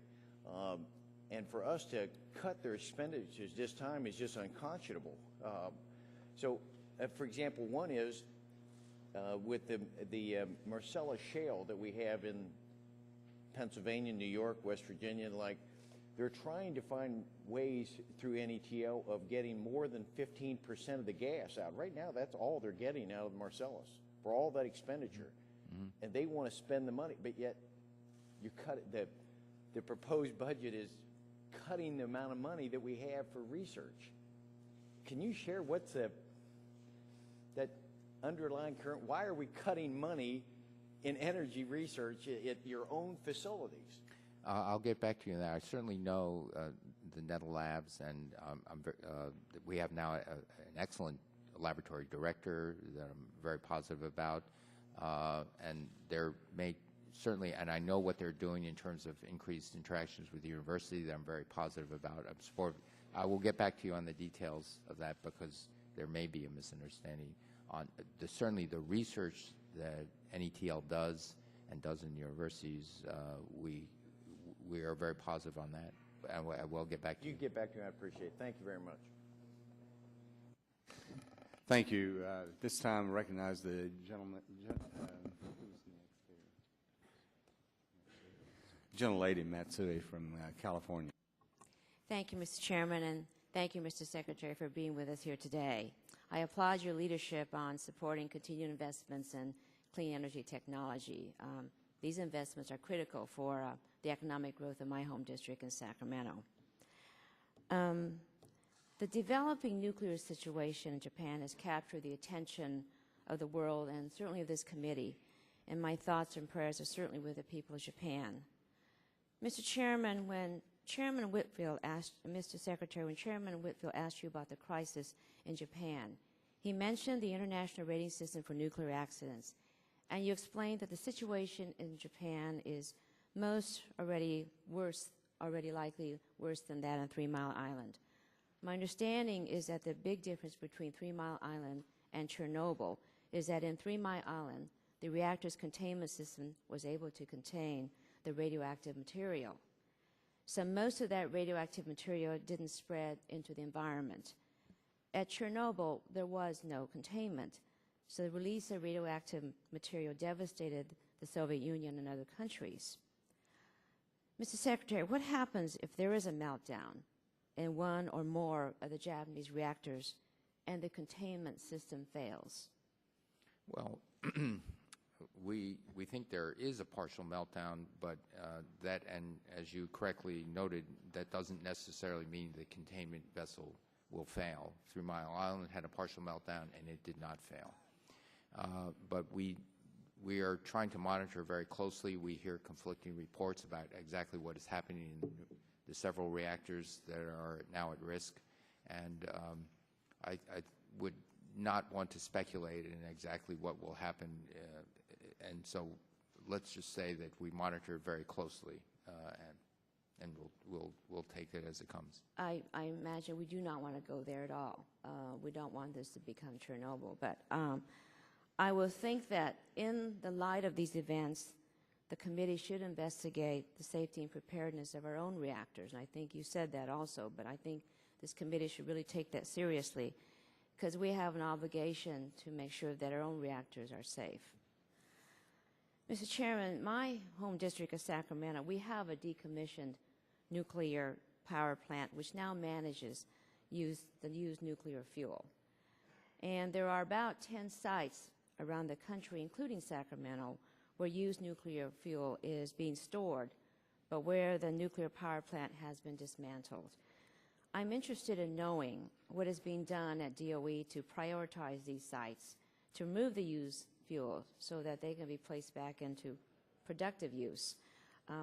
And for us to cut their expenditures this time is just unconscionable. So, for example, one is with the Marcellus Shale that we have in Pennsylvania, New York, West Virginia, like, they're trying to find ways through NETL of getting more than 15% of the gas out. Right now, that's all they're getting out of the Marcellus for all that expenditure. Mm-hmm. And they want to spend the money, but yet you cut it. The proposed budget is cutting the amount of money that we have for research. Can you share what's that underlying current? Why are we cutting money in energy research at your own facilities? I'll get back to you on that. I certainly know the NETL Labs, and we have now an excellent laboratory director that I'm very positive about, and they're made certainly, and I know what they're doing in terms of increased interactions with the university that I'm very positive about. I'm supportive. I will get back to you on the details of that, because there may be a misunderstanding on certainly the research that NETL does and does in universities. We are very positive on that. I will get back to you. You can get back to me. I appreciate it. Thank you very much. Thank you. This time, I recognize the gentleman. Gentlelady Matsui from California. Thank you, Mr. Chairman, and thank you, Mr. Secretary, for being with us here today. I applaud your leadership on supporting continued investments in clean energy technology. These investments are critical for the economic growth of my home district in Sacramento. The developing nuclear situation in Japan has captured the attention of the world and certainly of this committee, and my thoughts and prayers are certainly with the people of Japan. Mr. Chairman, when Chairman Whitfield asked, Mr. Secretary, when Chairman Whitfield asked you about the crisis in Japan, he mentioned the international rating system for nuclear accidents, and you explained that the situation in Japan is already likely worse than that on 3 Mile Island. My understanding is that the big difference between 3 Mile Island and Chernobyl is that in 3 Mile Island, the reactor's containment system was able to contain the radioactive material. So most of that radioactive material didn't spread into the environment. At Chernobyl, there was no containment, so the release of radioactive material devastated the Soviet Union and other countries. Mr. Secretary, what happens if there is a meltdown in one or more of the Japanese reactors and the containment system fails? Well, we think there is a partial meltdown, but that, and as you correctly noted, that doesn't necessarily mean the containment vessel will fail. 3 Mile Island had a partial meltdown and it did not fail. But we are trying to monitor very closely. We hear conflicting reports about exactly what is happening in the several reactors that are now at risk, and I would not want to speculate in exactly what will happen, and so let's just say that we monitor very closely, and we'll take it as it comes. I imagine we do not want to go there at all. We don't want this to become Chernobyl, but I will think that in the light of these events, the committee should investigate the safety and preparedness of our own reactors. And I think you said that also, but I think this committee should really take that seriously because we have an obligation to make sure that our own reactors are safe. Mr. Chairman, my home district of Sacramento, we have a decommissioned nuclear power plant which now manages the used nuclear fuel. And there are about 10 sites around the country, including Sacramento, where used nuclear fuel is being stored, but where the nuclear power plant has been dismantled. I'm interested in knowing what is being done at DOE to prioritize these sites, to remove the used fuel so that they can be placed back into productive use.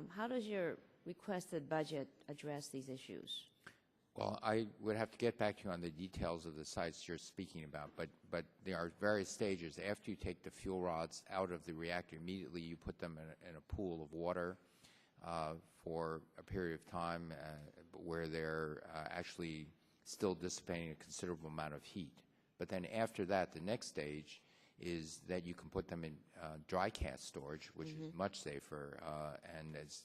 How does your requested budget address these issues? Well, I would have to get back to you on the details of the sites you're speaking about, but there are various stages. After you take the fuel rods out of the reactor, immediately you put them in a pool of water for a period of time where they're actually still dissipating a considerable amount of heat. But then after that, the next stage is that you can put them in dry cast storage, which is much safer, and as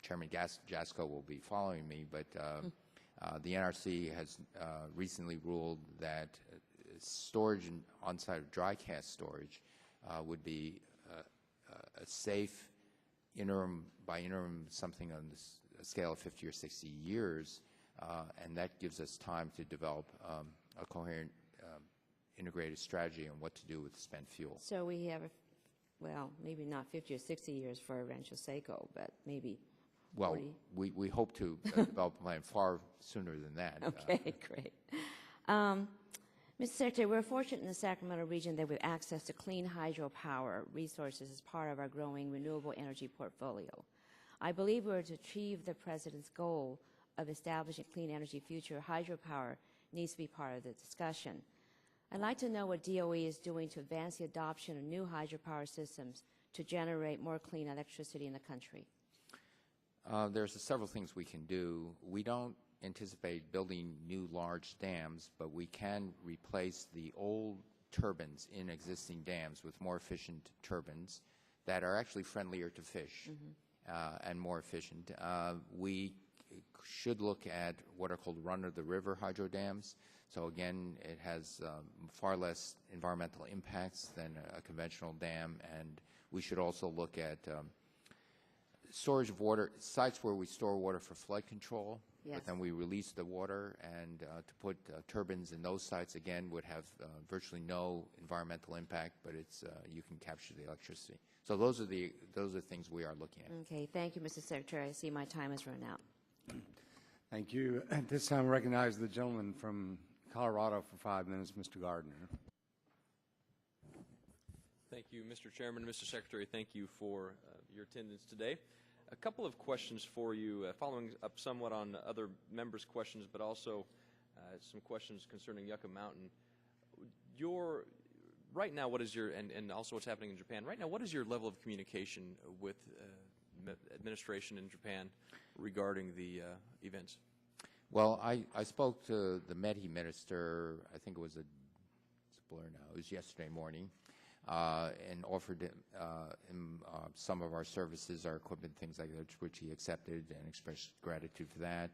Chairman Jasko will be following me, but the NRC has recently ruled that storage on-site of dry cast storage would be a safe interim by interim, something on a scale of 50 or 60 years, and that gives us time to develop a coherent integrated strategy on what to do with spent fuel. So we have, well, maybe not 50 or 60 years for Rancho Seco, but maybe 40. Well, we hope to develop a plan far sooner than that. Okay, great. Mr. Secretary, we're fortunate in the Sacramento region that we have access to clean hydropower resources as part of our growing renewable energy portfolio. I believe we're to achieve the President's goal of establishing a clean energy future. Hydropower needs to be part of the discussion. I'd like to know what DOE is doing to advance the adoption of new hydropower systems to generate more clean electricity in the country. There's several things we can do. We don't anticipate building new large dams, but we can replace the old turbines in existing dams with more efficient turbines that are actually friendlier to fish and more efficient. We should look at what are called run-of-the-river hydro dams. So again, it has far less environmental impacts than a conventional dam, and we should also look at storage of water, sites where we store water for flood control, but then we release the water, and to put turbines in those sites, again, would have virtually no environmental impact, but it's you can capture the electricity. So those are things we are looking at. Okay, thank you, Mr. Secretary. I see my time has run out. Thank you. At this time, I recognize the gentleman from Colorado for 5 minutes, Mr. Gardner. Thank you, Mr. Chairman. Mr. Secretary, thank you for your attendance today. A couple of questions for you, following up somewhat on other members' questions, but also some questions concerning Yucca Mountain. Right now, what is your, and also what's happening in Japan, right now, what is your level of communication with administration in Japan regarding the events? Well, I spoke to the METI minister, I think it was it's a blur now, it was yesterday morning, and offered him some of our services, our equipment, things like that, which he accepted and expressed gratitude for that.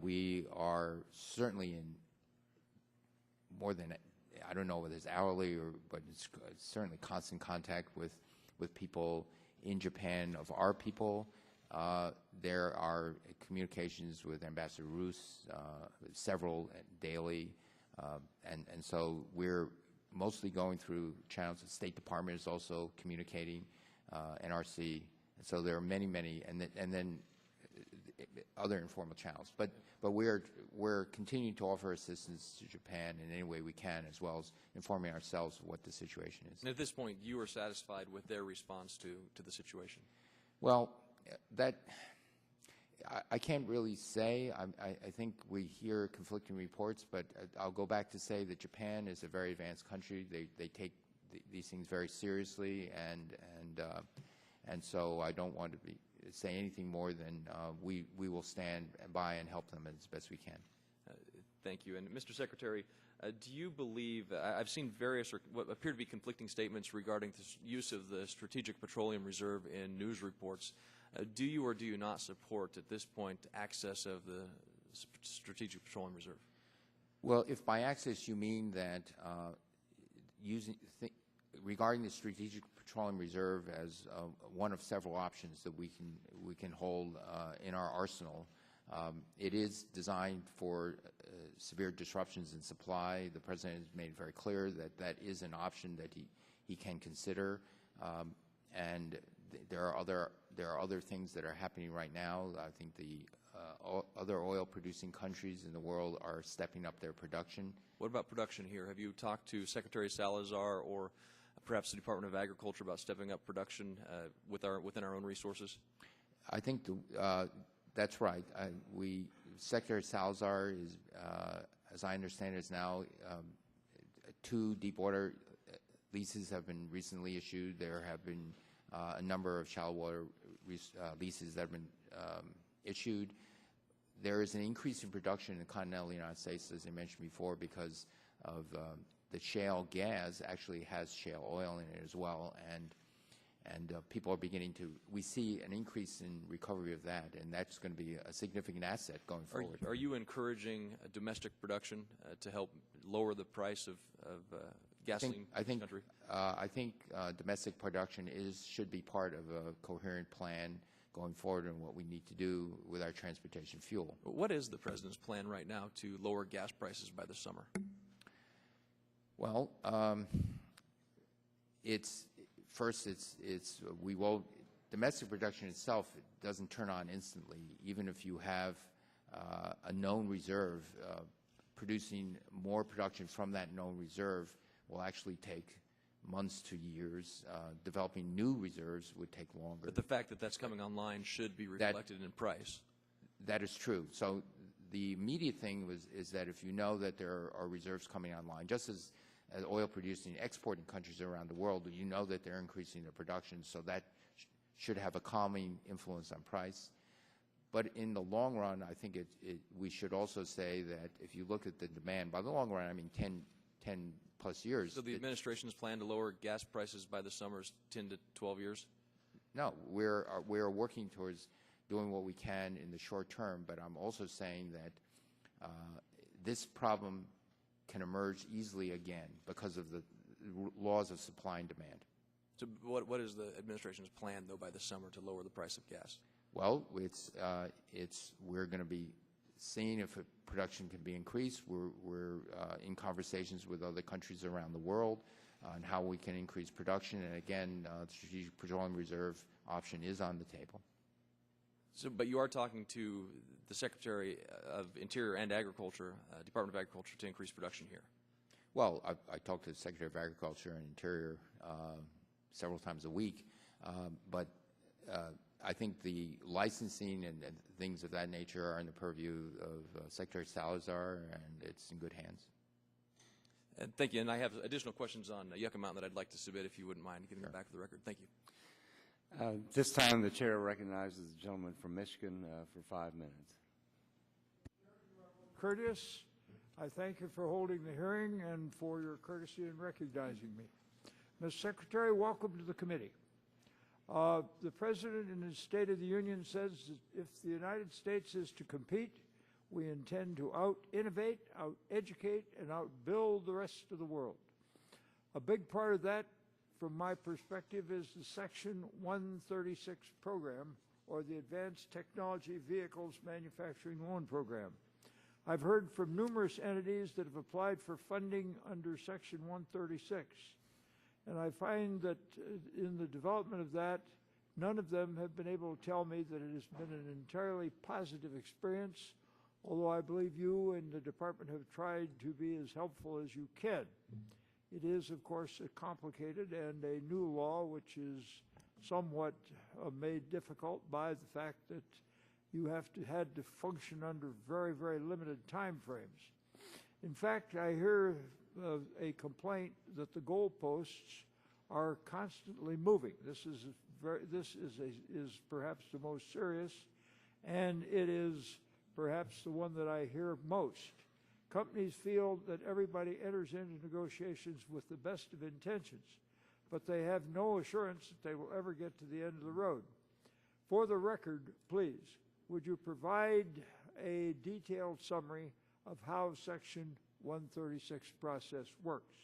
We are certainly in more than, I don't know whether it's hourly but it's certainly constant contact with people in Japan, of our people. There are communications with Ambassador Roos, several daily, and so we're mostly going through channels. The State Department is also communicating, NRC, and so there are many, and then other informal channels. But we're continuing to offer assistance to Japan in any way we can, as well as informing ourselves of what the situation is. And at this point, you are satisfied with their response to the situation? Well, I can't really say. I think we hear conflicting reports, but I'll go back to say that Japan is a very advanced country. They take these things very seriously, and so I don't want to say anything more than we will stand by and help them as best we can. Thank you. And Mr. Secretary, do you believe, I've seen various or what appear to be conflicting statements regarding the use of the Strategic Petroleum Reserve in news reports. Do you or do you not support at this point access of the Strategic Petroleum Reserve? Well, if by access you mean that regarding the Strategic Petroleum Reserve as one of several options that we can hold in our arsenal, it is designed for severe disruptions in supply. The President has made it very clear that that is an option that he can consider, and there are other things that are happening right now. I think the other oil-producing countries in the world are stepping up their production. What about production here? Have you talked to Secretary Salazar or perhaps the Department of Agriculture about stepping up production within our own resources? I think that's right. Secretary Salazar is, as I understand it, is now 2 deepwater leases have been recently issued. There have been a number of shallow water leases that have been issued. There is an increase in production in the continental United States, as I mentioned before, because of the shale gas actually has shale oil in it as well, and people are beginning to, we see an increase in recovery of that, and that's going to be a significant asset going forward. Are you encouraging domestic production to help lower the price of gasoline in this country? I think domestic production should be part of a coherent plan going forward and what we need to do with our transportation fuel. What is the President's plan right now to lower gas prices by the summer? Well, domestic production itself doesn't turn on instantly. Even if you have a known reserve, producing more production from that known reserve will actually take months to years. Developing new reserves would take longer. But the fact that that's coming online should be reflected in price. That is true. So the immediate thing is that if you know that there are reserves coming online, just as oil-producing, exporting countries around the world, you know that they're increasing their production, so that should have a calming influence on price. But in the long run, I think we should also say that if you look at the demand, by the long run, I mean 10 plus years. So the administration's plan to lower gas prices by the summer is 10 to 12 years? No, we're working towards doing what we can in the short term, but I'm also saying that this problem can emerge easily again because of the laws of supply and demand. So what is the administration's plan, though, by the summer to lower the price of gas? Well, we're going to be seeing if production can be increased. We're in conversations with other countries around the world on how we can increase production. And again, the Strategic Petroleum Reserve option is on the table. So, but you are talking to the Secretary of Interior and Agriculture, Department of Agriculture, to increase production here? Well, I talk to the Secretary of Agriculture and Interior several times a week, but I think the licensing and things of that nature are in the purview of Secretary Salazar, and it's in good hands. Thank you. And I have additional questions on Yucca Mountain that I'd like to submit, if you wouldn't mind giving them back for the record. Thank you. This time, the chair recognizes the gentleman from Michigan for 5 minutes. courteous. I thank you for holding the hearing and for your courtesy in recognizing me. Mr. Secretary, welcome to the committee. The President in his State of the Union says that if the United States is to compete, we intend to out-innovate, out-educate, and out-build the rest of the world. A big part of that, from my perspective, is the Section 136 program, or the Advanced Technology Vehicles Manufacturing Loan Program. I've heard from numerous entities that have applied for funding under Section 136, and I find that in the development of that, none of them have been able to tell me that it has been an entirely positive experience, although I believe you and the department have tried to be as helpful as you can. It is, of course, a complicated and a new law, which is somewhat made difficult by the fact that you had to function under very, very limited time frames. In fact, I hear a complaint that the goalposts are constantly moving. This is perhaps the most serious, and it is perhaps the one that I hear most. Companies feel that everybody enters into negotiations with the best of intentions, but they have no assurance that they will ever get to the end of the road. For the record, please, would you provide a detailed summary of how Section 136 process works?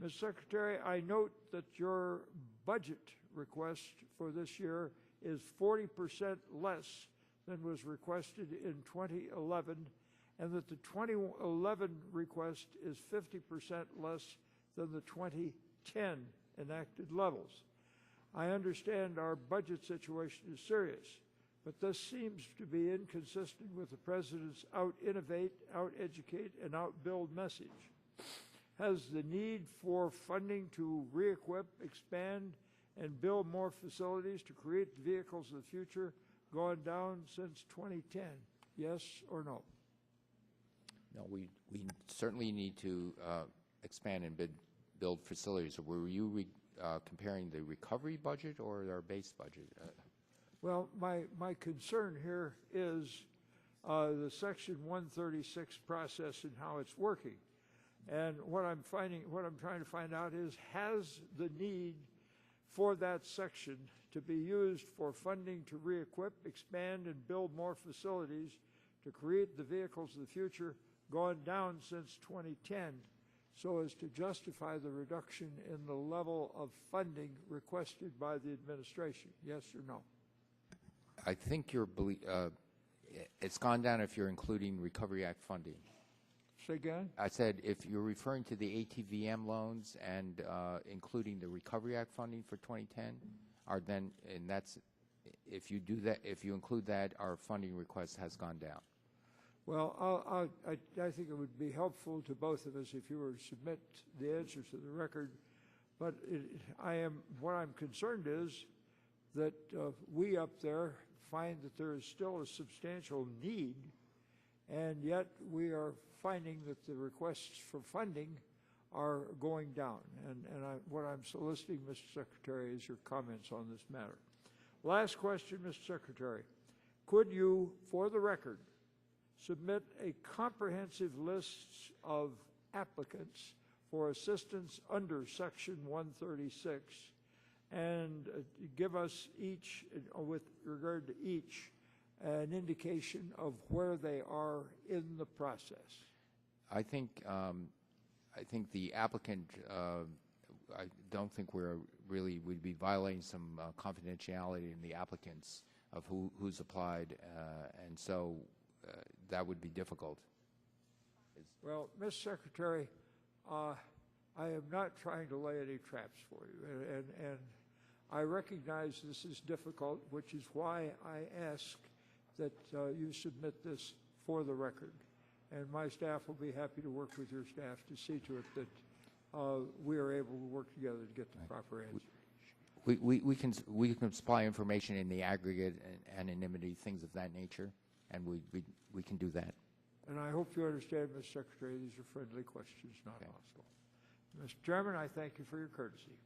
Mr. Secretary, I note that your budget request for this year is 40% less than was requested in 2011, and that the 2011 request is 50% less than the 2010 enacted levels. I understand our budget situation is serious, but this seems to be inconsistent with the President's out-innovate, out-educate, and out-build message. Has the need for funding to re-equip, expand, and build more facilities to create the vehicles of the future gone down since 2010? Yes or no? No, we certainly need to expand and build facilities. Were you comparing the recovery budget or our base budget? Well, my concern here is the Section 136 process and how it's working. And what I'm trying to find out is, has the need for that section to be used for funding to re-equip, expand, and build more facilities to create the vehicles of the future gone down since 2010, so as to justify the reduction in the level of funding requested by the administration? Yes or no? I think it's gone down if you're including Recovery Act funding. Say again? I said if you're referring to the ATVM loans and including the Recovery Act funding for 2010, and that's if you do that, if you include that, our funding request has gone down. Well, I think it would be helpful to both of us if you were to submit the answers to the record. But what I'm concerned is that we up there find that there is still a substantial need, and yet we are finding that the requests for funding are going down. And what I'm soliciting, Mr. Secretary, is your comments on this matter. Last question, Mr. Secretary. Could you, for the record, submit a comprehensive list of applicants for assistance under Section 136 and give us each, with regard to each, an indication of where they are in the process? I think the applicant, I don't think we'd be violating some confidentiality in the applicants of who's applied, and so that would be difficult. Well, Mr. Secretary, I am not trying to lay any traps for you, and I recognize this is difficult, which is why I ask that you submit this for the record. And my staff will be happy to work with your staff to see to it that we are able to work together to get the proper answer. We can supply information in the aggregate and anonymity, things of that nature, and we can do that. And I hope you understand, Mr. Secretary, these are friendly questions, not hostile. Mr. Chairman, I thank you for your courtesy.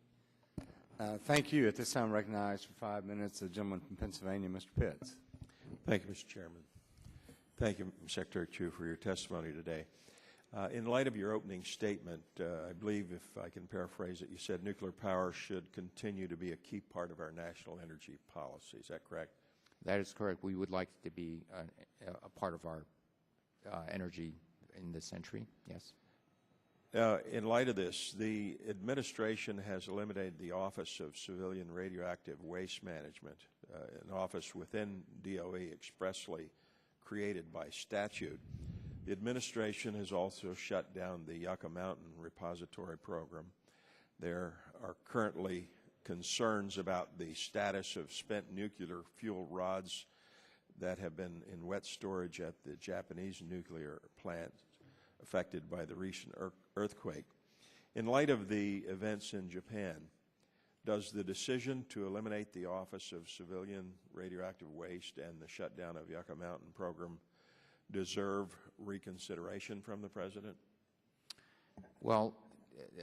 Thank you. At this time, recognized for 5 minutes the gentleman from Pennsylvania, Mr. Pitts. Thank you, Mr. Chairman. Thank you, Secretary Chu, for your testimony today. In light of your opening statement, I believe, if I can paraphrase it, you said nuclear power should continue to be a key part of our national energy policy. Is that correct? That is correct. We would like it to be a part of our energy in this century, yes. In light of this, the administration has eliminated the Office of Civilian Radioactive Waste Management, an office within DOE expressly created by statute. The administration has also shut down the Yucca Mountain Repository Program. There are currently concerns about the status of spent nuclear fuel rods that have been in wet storage at the Japanese nuclear plant affected by the recent earthquake. In light of the events in Japan, does the decision to eliminate the Office of Civilian Radioactive Waste and the shutdown of Yucca Mountain program deserve reconsideration from the President? Well,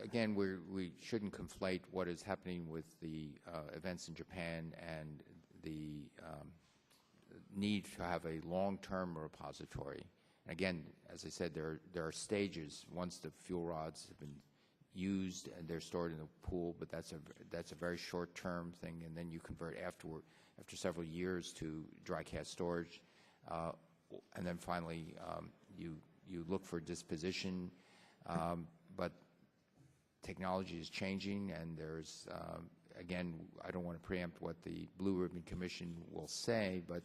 again, we shouldn't conflate what is happening with the events in Japan and the need to have a long-term repository. And again, as I said, there are stages. Once the fuel rods have been used and they're stored in a pool, but that's a very short-term thing, and then you convert after several years to dry cast storage, and then finally you look for disposition. But technology is changing, and there's again, I don't want to preempt what the Blue Ribbon Commission will say, but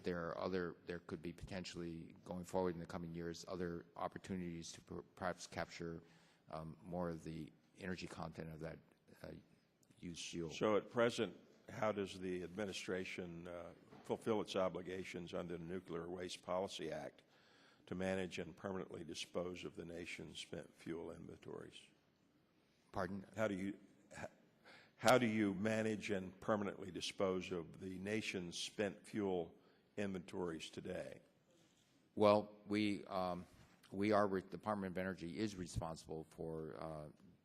there could be potentially, going forward in the coming years, other opportunities to perhaps capture more of the energy content of that used fuel. So at present, how does the administration fulfill its obligations under the Nuclear Waste Policy Act to manage and permanently dispose of the nation's spent fuel inventories? Pardon? How do you manage and permanently dispose of the nation's spent fuel inventories today? Well, the Department of Energy is responsible for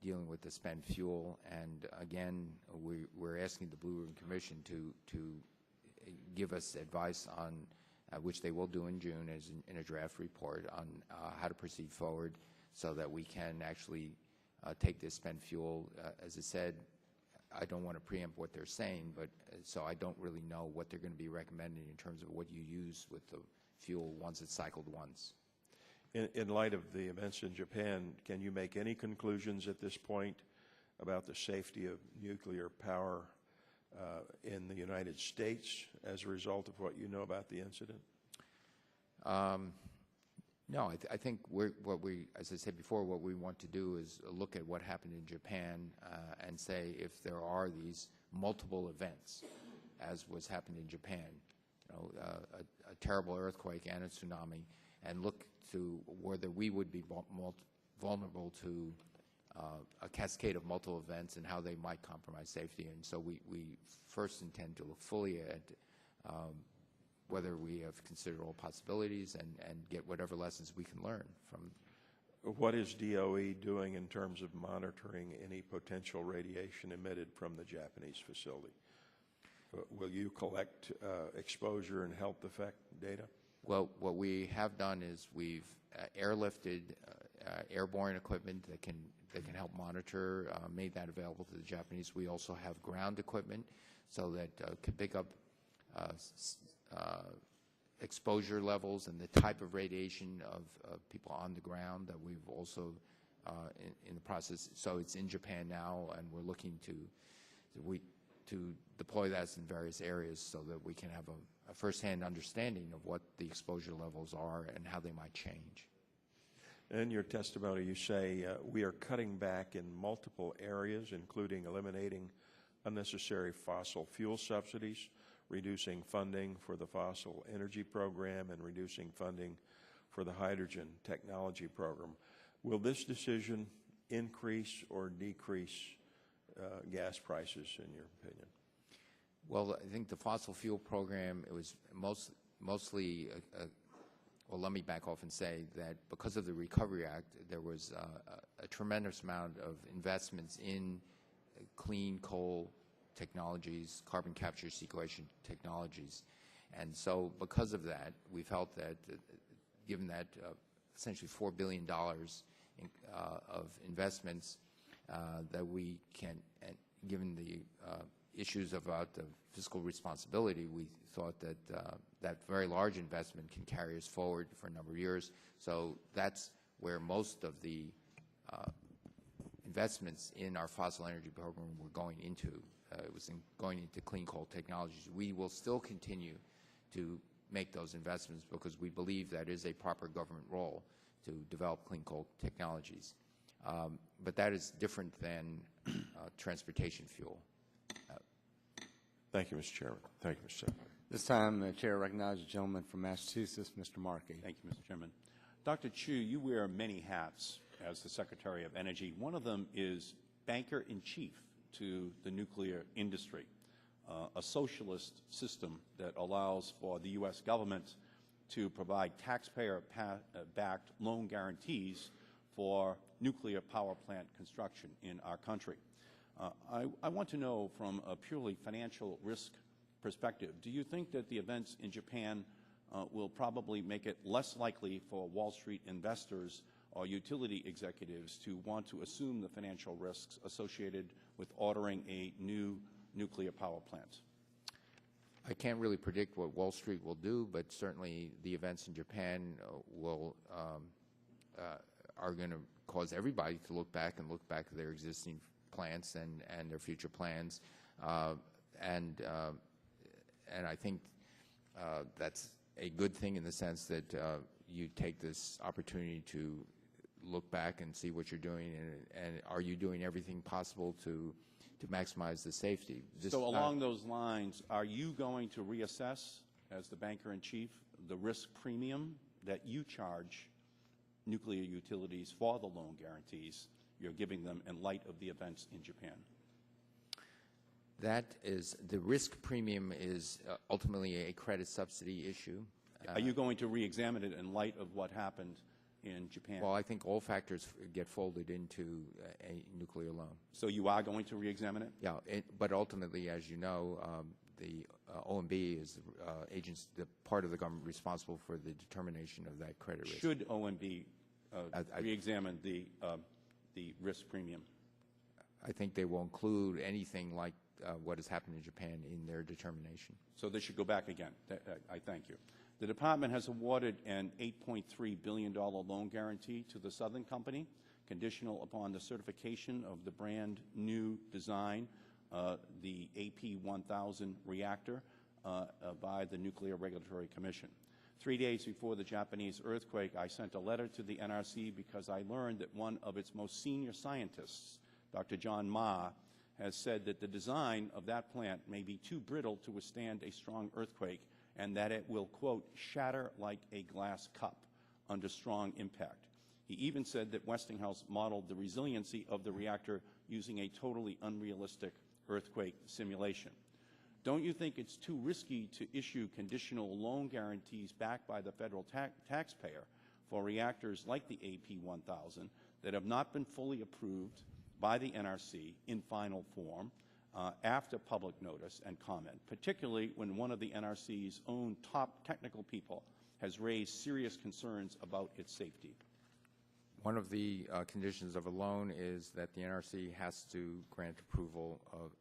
dealing with the spent fuel, and again, we're asking the Blue Ribbon Commission to give us advice on which they will do in June as in a draft report on how to proceed forward so that we can actually take this spent fuel. As I said, I don't want to preempt what they're saying, but so I don't really know what they're going to be recommending in terms of what you use with the fuel once it's cycled once. In light of the events in Japan, can you make any conclusions at this point about the safety of nuclear power in the United States as a result of what you know about the incident? No, I think as I said before, what we want to do is look at what happened in Japan and say if there are these multiple events, as was happened in Japan, a terrible earthquake and a tsunami, and look to whether we would be vulnerable to a cascade of multiple events and how they might compromise safety. And so we first intend to look fully at whether we have considered all possibilities and get whatever lessons we can learn from. What is DOE doing in terms of monitoring any potential radiation emitted from the Japanese facility? Will you collect exposure and health effect data? Well, what we have done is we've airlifted airborne equipment that can help monitor, made that available to the Japanese. We also have ground equipment so that can pick up exposure levels and the type of radiation of people on the ground that we've also in the process. So it's in Japan now, and we're looking to deploy that in various areas so that we can have a first-hand understanding of what the exposure levels are and how they might change. In your testimony, you say we are cutting back in multiple areas, including eliminating unnecessary fossil fuel subsidies, reducing funding for the fossil energy program, and reducing funding for the hydrogen technology program. Will this decision increase or decrease gas prices, in your opinion? Well, I think the fossil fuel program, it was mostly, well, let me back off and say that because of the Recovery Act, there was a tremendous amount of investments in clean coal technologies, carbon capture sequestration technologies. And so because of that, we felt that given that essentially $4 billion of investments that we can, and given the issues about the fiscal responsibility, we thought that that very large investment can carry us forward for a number of years. So that's where most of the investments in our fossil energy program were going into. It was going into clean coal technologies. We will still continue to make those investments because we believe that is a proper government role to develop clean coal technologies. But that is different than transportation fuel. Thank you, Mr. Chairman. Thank you, Mr. Secretary. This time, the Chair recognizes the gentleman from Massachusetts, Mr. Markey. Thank you, Mr. Chairman. Dr. Chu, you wear many hats as the Secretary of Energy. One of them is banker-in-chief to the nuclear industry, a socialist system that allows for the U.S. government to provide taxpayer-backed loan guarantees for nuclear power plant construction in our country. I want to know, from a purely financial risk perspective, do you think that the events in Japan will probably make it less likely for Wall Street investors or utility executives to want to assume the financial risks associated with ordering a new nuclear power plant? I can't really predict what Wall Street will do, but certainly the events in Japan are going to cause everybody to look back at their existing plants and their future plans, and I think that's a good thing in the sense that you take this opportunity to look back and see what you're doing, and are you doing everything possible to maximize the safety. So along those lines, are you going to reassess, as the banker-in-chief, the risk premium that you charge nuclear utilities for the loan guarantees you're giving them in light of the events in Japan? That is, the risk premium is ultimately a credit subsidy issue. Are you going to re-examine it in light of what happened in Japan? Well, I think all factors get folded into a nuclear loan. So you are going to re-examine it? Yeah, but ultimately, as you know, the OMB is the part of the government responsible for the determination of that credit risk. Should OMB re-examine the risk premium? I think they will include anything like what has happened in Japan in their determination. So they should go back again. I thank you. The Department has awarded an $8.3 billion loan guarantee to the Southern Company, conditional upon the certification of the brand new design, the AP1000 reactor, by the Nuclear Regulatory Commission. 3 days before the Japanese earthquake, I sent a letter to the NRC because I learned that one of its most senior scientists, Dr. John Ma, has said that the design of that plant may be too brittle to withstand a strong earthquake, and that it will, quote, shatter like a glass cup under strong impact. He even said that Westinghouse modeled the resiliency of the reactor using a totally unrealistic earthquake simulation. Don't you think it's too risky to issue conditional loan guarantees backed by the federal taxpayer for reactors like the AP1000 that have not been fully approved by the NRC in final form after public notice and comment, particularly when one of the NRC's own top technical people has raised serious concerns about its safety? One of the conditions of a loan is that the NRC has to grant approval of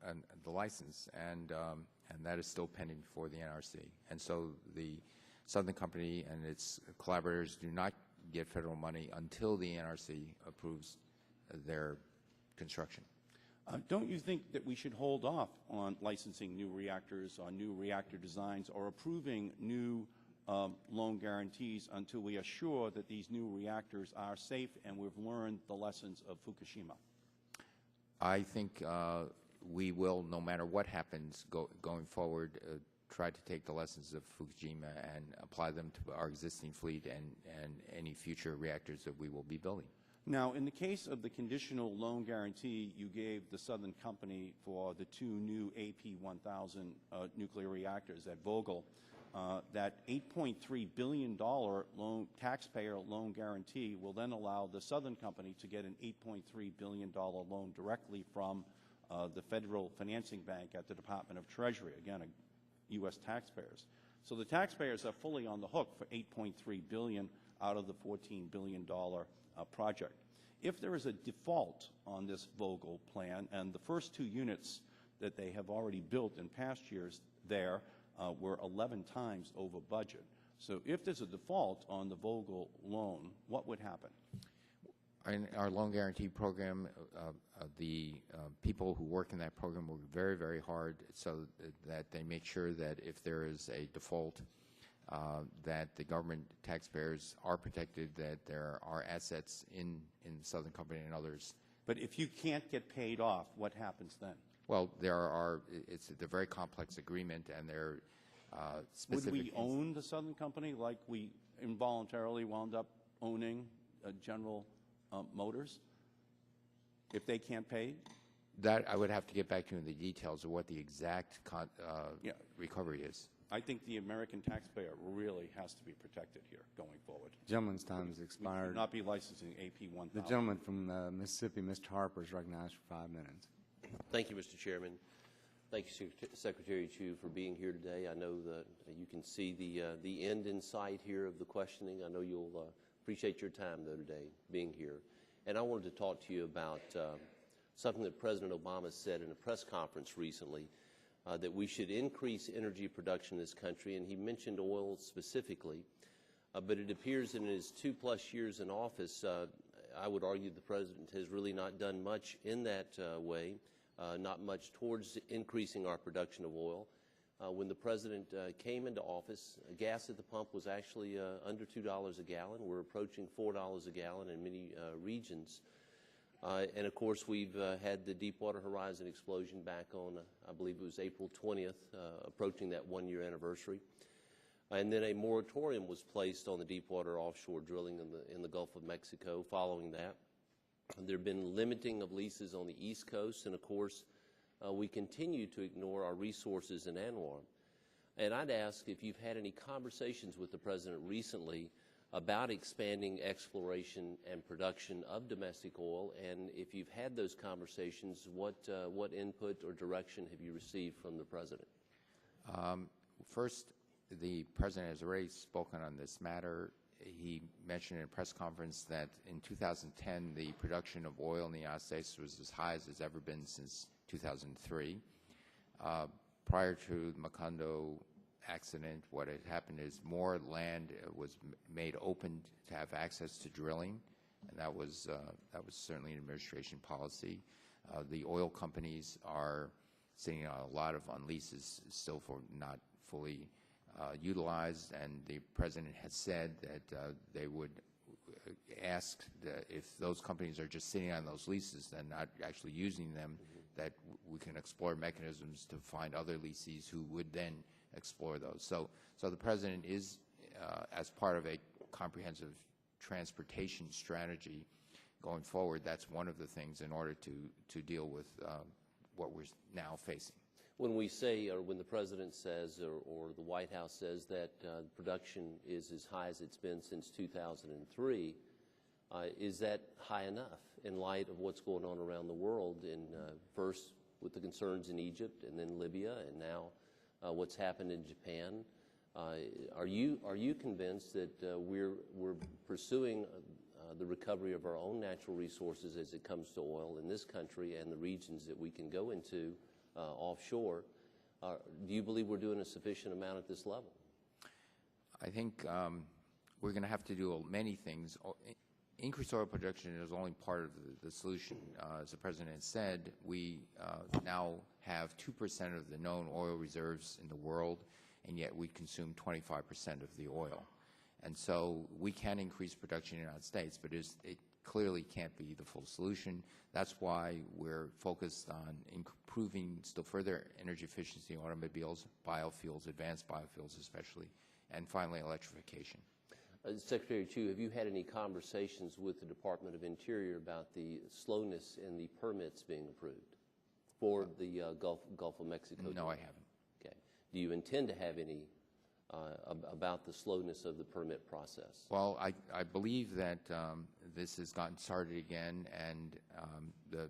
the license, and that is still pending before the NRC. And so the Southern Company and its collaborators do not get federal money until the NRC approves their construction. Don't you think that we should hold off on licensing new reactors or new reactor designs or approving new loan guarantees until we are sure that these new reactors are safe and we've learned the lessons of Fukushima? I think we will, no matter what happens going forward, try to take the lessons of Fukushima and apply them to our existing fleet and any future reactors that we will be building. Now, in the case of the conditional loan guarantee you gave the Southern Company for the two new AP1000 nuclear reactors at Vogtle, that $8.3 billion taxpayer loan guarantee will then allow the Southern Company to get an $8.3 billion loan directly from the federal financing bank at the Department of Treasury, again, U.S. taxpayers. So the taxpayers are fully on the hook for $8.3 billion out of the $14 billion project. If there is a default on this Vogel plan, and the first 2 units that they have already built in past years there were 11 times over budget. So if there's a default on the Vogel loan, what would happen? In our loan guarantee program, the people who work in that program work very, very hard so that they make sure that if there is a default, that the government taxpayers are protected, that there are assets in Southern Company and others. But if you can't get paid off, what happens then? Well, it's a very complex agreement, and there are specific... Would we own the Southern Company like we involuntarily wound up owning General Motors if they can't pay? That I would have to get back to you in the details of what the exact recovery is. I think the American taxpayer really has to be protected here going forward. Gentleman's time has expired. We should not be licensing AP 1000. The gentleman from Mississippi, Mr. Harper, is recognized for 5 minutes. Thank you, Mr. Chairman. Thank you, Secretary Chu, for being here today. I know that you can see the end in sight here of the questioning. I know you'll appreciate your time, though, today, being here. And I wanted to talk to you about something that President Obama said in a press conference recently, that we should increase energy production in this country, and he mentioned oil specifically. But it appears in his 2+ years in office, I would argue the President has really not done much in that way, not much towards increasing our production of oil. When the President came into office, gas at the pump was actually under $2 a gallon. We're approaching $4 a gallon in many regions. And, of course, we've had the Deepwater Horizon explosion back on, I believe it was April 20th, approaching that 1-year anniversary. And then a moratorium was placed on the deepwater offshore drilling in the Gulf of Mexico following that. There have been limiting of leases on the East Coast, and, of course, we continue to ignore our resources in ANWR. And I'd ask if you've had any conversations with the President recently about expanding exploration and production of domestic oil, and if you've had those conversations, what input or direction have you received from the President? First, the President has already spoken on this matter. He mentioned in a press conference that in 2010, the production of oil in the United States was as high as it's ever been since 2003. Prior to the Macondo accident, what had happened is more land was made open to have access to drilling, and that was certainly an administration policy. The oil companies are sitting on a lot of on leases still for not fully utilized, and the President has said that they would ask if those companies are just sitting on those leases and not actually using them, that we can explore mechanisms to find other lessees who would then explore those. So the President is, as part of a comprehensive transportation strategy going forward, that's one of the things in order to deal with what we're now facing. When we say, or when the President says, or the White House says that production is as high as it's been since 2003, is that high enough in light of what's going on around the world, first with the concerns in Egypt and then Libya and now what's happened in Japan? Are you convinced that we're pursuing the recovery of our own natural resources as it comes to oil in this country and the regions that we can go into offshore? Do you believe we're doing a sufficient amount at this level? I think we're going to have to do many things. Increased oil production is only part of the solution. As the President said, we now have 2% of the known oil reserves in the world, and yet we consume 25% of the oil. And so we can increase production in the United States, but it clearly can't be the full solution. That's why we're focused on improving still further energy efficiency in automobiles, biofuels, advanced biofuels especially, and finally electrification. Secretary Chu, have you had any conversations with the Department of Interior about the slowness in the permits being approved for the Gulf of Mexico? No, I haven't. Okay. Do you intend to have any about the slowness of the permit process? Well, I believe that this has gotten started again, and the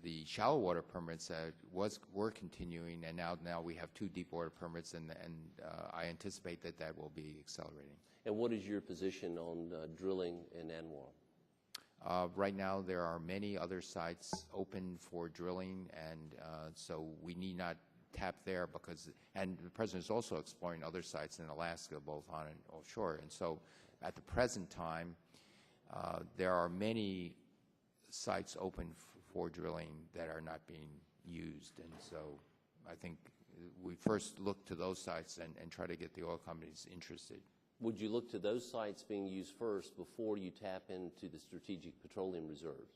the shallow water permits were continuing, and now we have 2 deep water permits, and I anticipate that will be accelerating. And what is your position on drilling in ANWR? Right now, there are many other sites open for drilling, and so we need not tap there and the President is also exploring other sites in Alaska, both on and offshore. And so at the present time, there are many sites open for drilling that are not being used. And so I think we first look to those sites and try to get the oil companies interested. Would you look to those sites being used first before you tap into the Strategic Petroleum Reserve?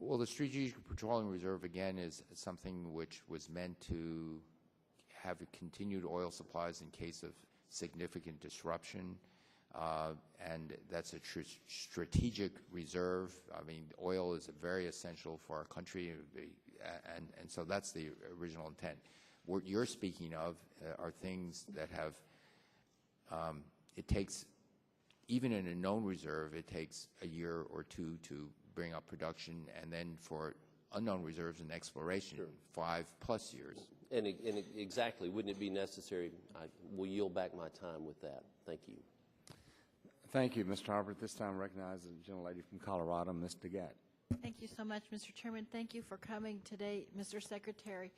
Well, the Strategic Petroleum Reserve, again, is something which was meant to have continued oil supplies in case of significant disruption, and that's a strategic reserve. I mean, oil is very essential for our country, and so that's the original intent. What you're speaking of are things that have, it takes, even in a known reserve, it takes a year or 2 to bring up production, and then for unknown reserves and exploration, 5+ years. And exactly, wouldn't it be necessary? I will yield back my time with that. Thank you. Thank you, Mr. Harper. At this time, I recognize the gentlelady from Colorado, Ms. DeGette. Thank you so much, Mr. Chairman. Thank you for coming today, Mr. Secretary.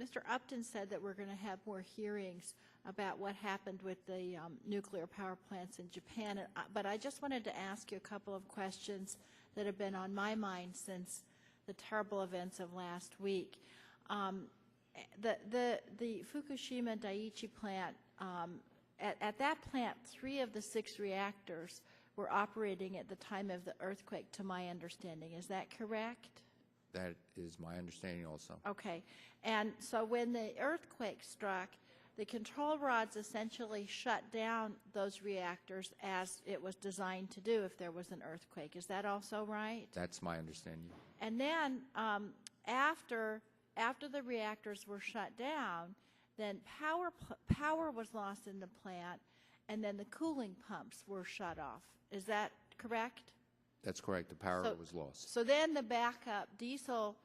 Mr. Upton said that we're going to have more hearings about what happened with the nuclear power plants in Japan, but I just wanted to ask you a couple of questions that have been on my mind since the terrible events of last week. The Fukushima Daiichi plant, at that plant, 3 of the 6 reactors were operating at the time of the earthquake, to my understanding. Is that correct? That is my understanding also. Okay. And so when the earthquake struck, the control rods essentially shut down those reactors as it was designed to do if there was an earthquake. Is that also right? That's my understanding. And then after the reactors were shut down, then power was lost in the plant, and then the cooling pumps were shut off. Is that correct? That's correct. The power was lost. So then the backup diesel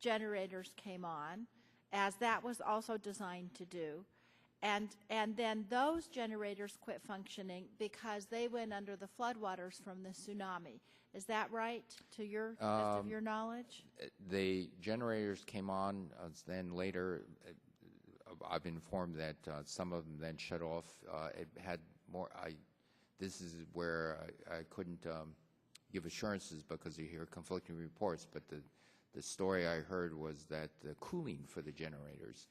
generators came on, as that was also designed to do. And then those generators quit functioning because they went under the floodwaters from the tsunami. Is that right, to your best of your knowledge? The generators came on, then later I've been informed that some of them then shut off. It had more. This is where I couldn't give assurances because you hear conflicting reports, but the story I heard was that the cooling for the generators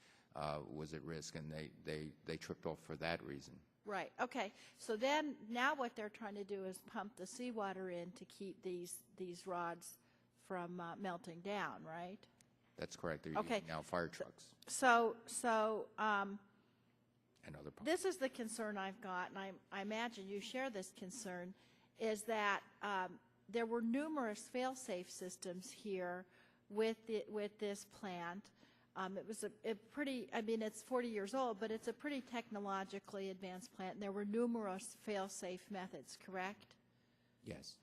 was at risk, and they tripped off for that reason. Right. Okay. So then now what they're trying to do is pump the seawater in to keep these rods from melting down, right? That's correct. They're using now fire trucks. So and other pumps. This is the concern I've got, and I imagine you share this concern, is that there were numerous fail-safe systems here with this plant. It was a pretty, I mean, it's 40 years old, but it's a pretty technologically advanced plant, and there were numerous fail-safe methods, correct? Yes.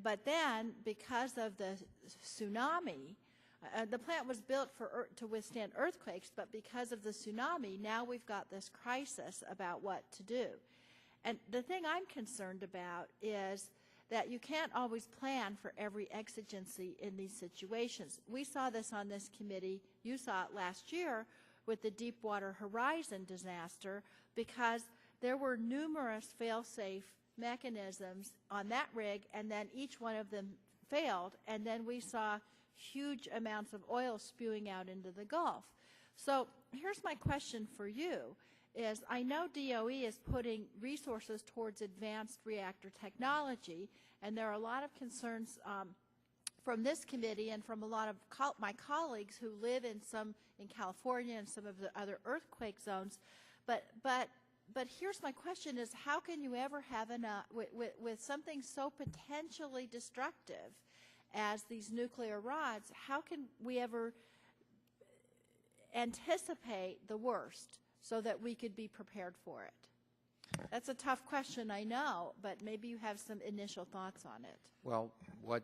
But then, because of the tsunami, the plant was built to withstand earthquakes, but because of the tsunami, now we've got this crisis about what to do. And the thing I'm concerned about is that you can't always plan for every exigency in these situations. We saw this on this committee. You saw it last year with the Deepwater Horizon disaster, because there were numerous fail-safe mechanisms on that rig, and then each one of them failed, and then we saw huge amounts of oil spewing out into the Gulf. So here's my question for you. I know DOE is putting resources towards advanced reactor technology, and there are a lot of concerns from this committee and from a lot of my colleagues who live in California and some of the other earthquake zones. But here's my question: is how can you ever have enough with something so potentially destructive as these nuclear rods? How can we ever anticipate the worst so that we could be prepared for it? That's a tough question, I know, but maybe you have some initial thoughts on it. Well, what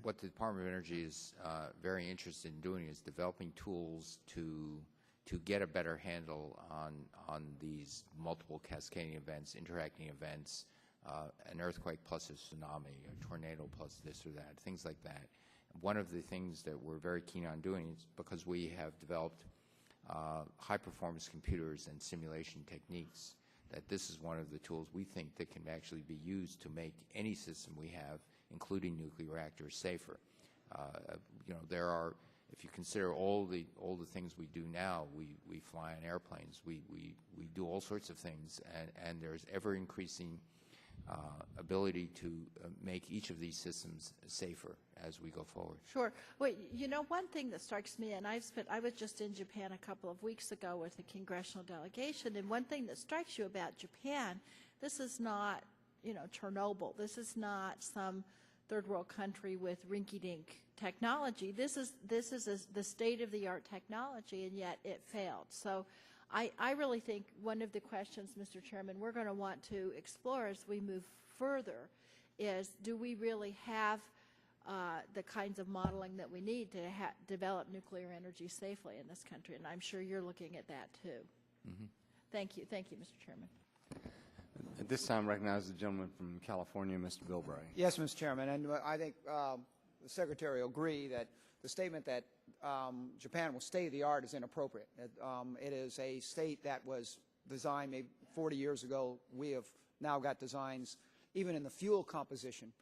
the Department of Energy is very interested in doing is developing tools to get a better handle on these multiple cascading events, interacting events, an earthquake plus a tsunami, a tornado plus this or that, things like that. One of the things that we're very keen on doing is because we have developed high-performance computers and simulation techniques, that this is one of the tools we think that can actually be used to make any system we have, including nuclear reactors, safer. There are, if you consider all the things we do now, we fly on airplanes, we do all sorts of things, and there's ever-increasing ability to make each of these systems safer as we go forward. Sure. Well, one thing that strikes me, and I was just in Japan a couple of weeks ago with a congressional delegation, and one thing that strikes you about Japan, this is not, Chernobyl. This is not some third world country with rinky-dink technology. This is the state-of-the-art technology, and yet it failed. So I really think one of the questions, Mr. Chairman, we're going to want to explore as we move further is, do we really have the kinds of modeling that we need to develop nuclear energy safely in this country? And I'm sure you're looking at that too. Mm-hmm. Thank you, Mr. Chairman. At this time, I recognize the gentleman from California, Mr. Bilbray. Yes, Mr. Chairman, and I think the Secretary will agree that the statement that Japan will state-of-the-art is inappropriate. It is a state that was designed maybe 40 years ago. We have now got designs, even in the fuel composition,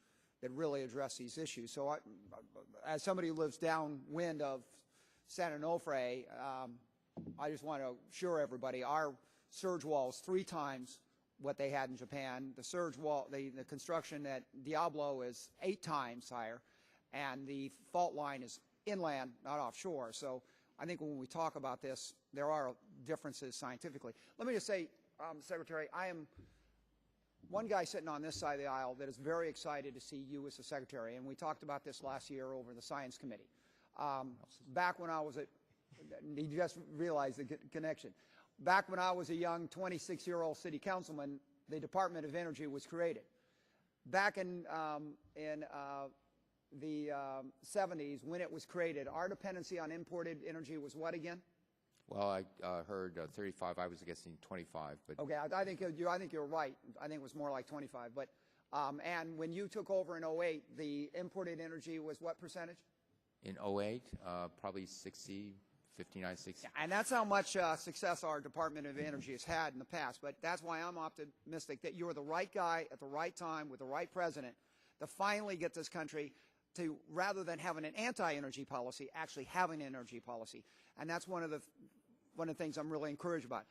that really address these issues. So as somebody who lives downwind of San Onofre, I just want to assure everybody our surge wall is 3 times what they had in Japan. The surge wall, the construction at Diablo is 8 times higher, and the fault line is inland, not offshore. So I think when we talk about this, there are differences scientifically. Let me just say, Secretary, I am one guy sitting on this side of the aisle that is very excited to see you as the Secretary, and we talked about this last year over the Science Committee. Back when I was you just realized the connection. Back when I was a young 26-year-old city councilman, the Department of Energy was created. Back in the 70s, when it was created, our dependency on imported energy was what again? Well, I heard 35. I was guessing 25. But okay, I think you're right. I think it was more like 25. But and when you took over in 08, the imported energy was what percentage? In 08, probably 60, 59, 60. And that's how much success our Department of Energy has had in the past. But that's why I'm optimistic that you're the right guy at the right time with the right president to finally get this country to, rather than having an anti-energy policy, actually having an energy policy. And that's one of the things I'm really encouraged about.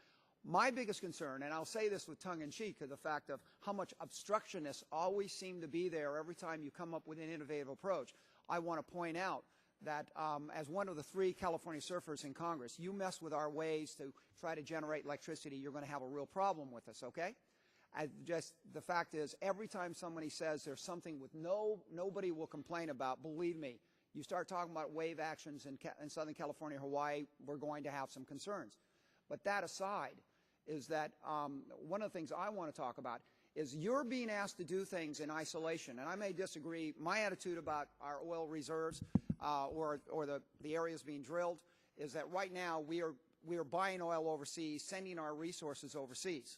My biggest concern, and I'll say this with tongue-in-cheek, is the fact of how much obstructionists always seem to be there every time you come up with an innovative approach. I want to point out that as one of the 3 California surfers in Congress, you mess with our ways to try to generate electricity, you're going to have a real problem with us, okay? The fact is, every time somebody says there's something with nobody will complain about, believe me, you start talking about wave actions in Southern California, Hawaii, we're going to have some concerns. But that aside, is that one of the things I want to talk about is you're being asked to do things in isolation. And I may disagree. My attitude about our oil reserves or the areas being drilled is that right now we are buying oil overseas, sending our resources overseas.